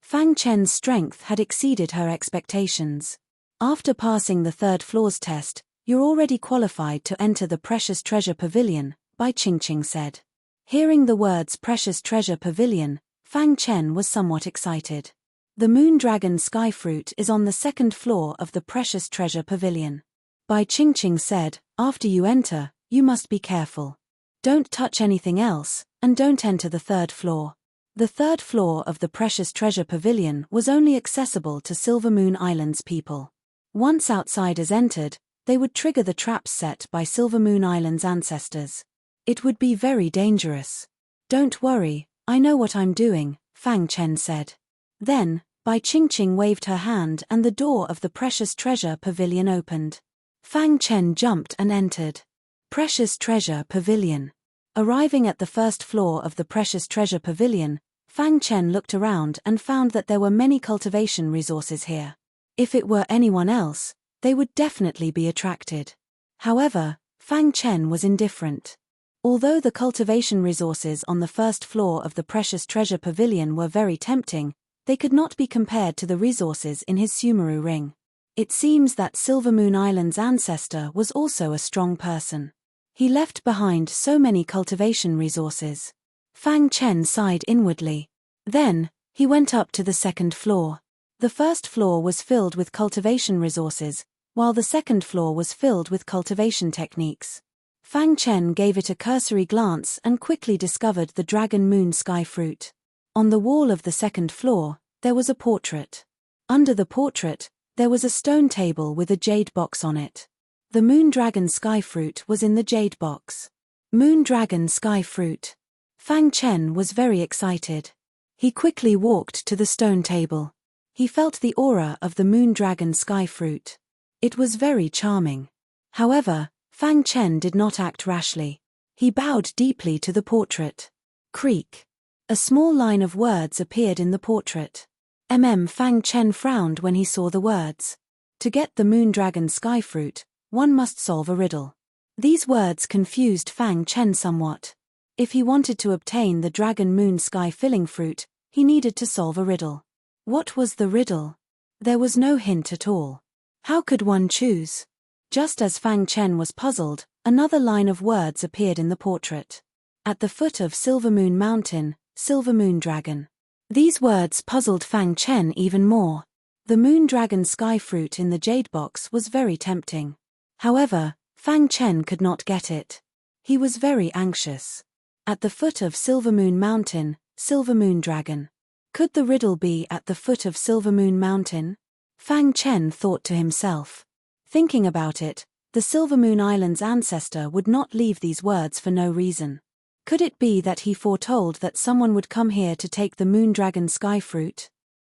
Speaker 1: Fang Chen's strength had exceeded her expectations. After passing the third floor's test, you're already qualified to enter the Precious Treasure Pavilion, Bai Qingqing said. Hearing the words Precious Treasure Pavilion, Fang Chen was somewhat excited. The Moon Dragon Sky Fruit is on the second floor of the Precious Treasure Pavilion. Bai Qingqing said, after you enter, you must be careful. Don't touch anything else, and don't enter the third floor. The third floor of the Precious Treasure Pavilion was only accessible to Silver Moon Island's people. Once outsiders entered, they would trigger the traps set by Silver Moon Island's ancestors. It would be very dangerous. Don't worry, I know what I'm doing, Fang Chen said. Then, Bai Qingqing waved her hand and the door of the Precious Treasure Pavilion opened. Fang Chen jumped and entered. Precious Treasure Pavilion. Arriving at the first floor of the Precious Treasure Pavilion, Fang Chen looked around and found that there were many cultivation resources here. If it were anyone else, they would definitely be attracted. However, Fang Chen was indifferent. Although the cultivation resources on the first floor of the Precious Treasure Pavilion were very tempting, they could not be compared to the resources in his Sumeru ring. It seems that Silver Moon Island's ancestor was also a strong person. He left behind so many cultivation resources. Fang Chen sighed inwardly. Then, he went up to the second floor. The first floor was filled with cultivation resources, while the second floor was filled with cultivation techniques. Fang Chen gave it a cursory glance and quickly discovered the dragon moon sky fruit. On the wall of the second floor, there was a portrait. Under the portrait, there was a stone table with a jade box on it. The moon dragon sky fruit was in the jade box. Moon dragon sky fruit. Fang Chen was very excited. He quickly walked to the stone table. He felt the aura of the moon dragon sky fruit. It was very charming. However, Fang Chen did not act rashly. He bowed deeply to the portrait. Creak. A small line of words appeared in the portrait. Fang Chen frowned when he saw the words. To get the moon dragon sky fruit, one must solve a riddle. These words confused Fang Chen somewhat. If he wanted to obtain the dragon moon sky filling fruit, he needed to solve a riddle. What was the riddle? There was no hint at all. How could one choose? Just as Fang Chen was puzzled, another line of words appeared in the portrait. At the foot of Silver Moon Mountain, Silver Moon Dragon. These words puzzled Fang Chen even more. The moon dragon sky fruit in the jade box was very tempting. However, Fang Chen could not get it. He was very anxious. At the foot of Silver Moon Mountain, Silver Moon Dragon. Could the riddle be at the foot of Silver Moon Mountain? Fang Chen thought to himself. Thinking about it, the Silver Moon Island's ancestor would not leave these words for no reason. Could it be that he foretold that someone would come here to take the moon dragon sky fruit?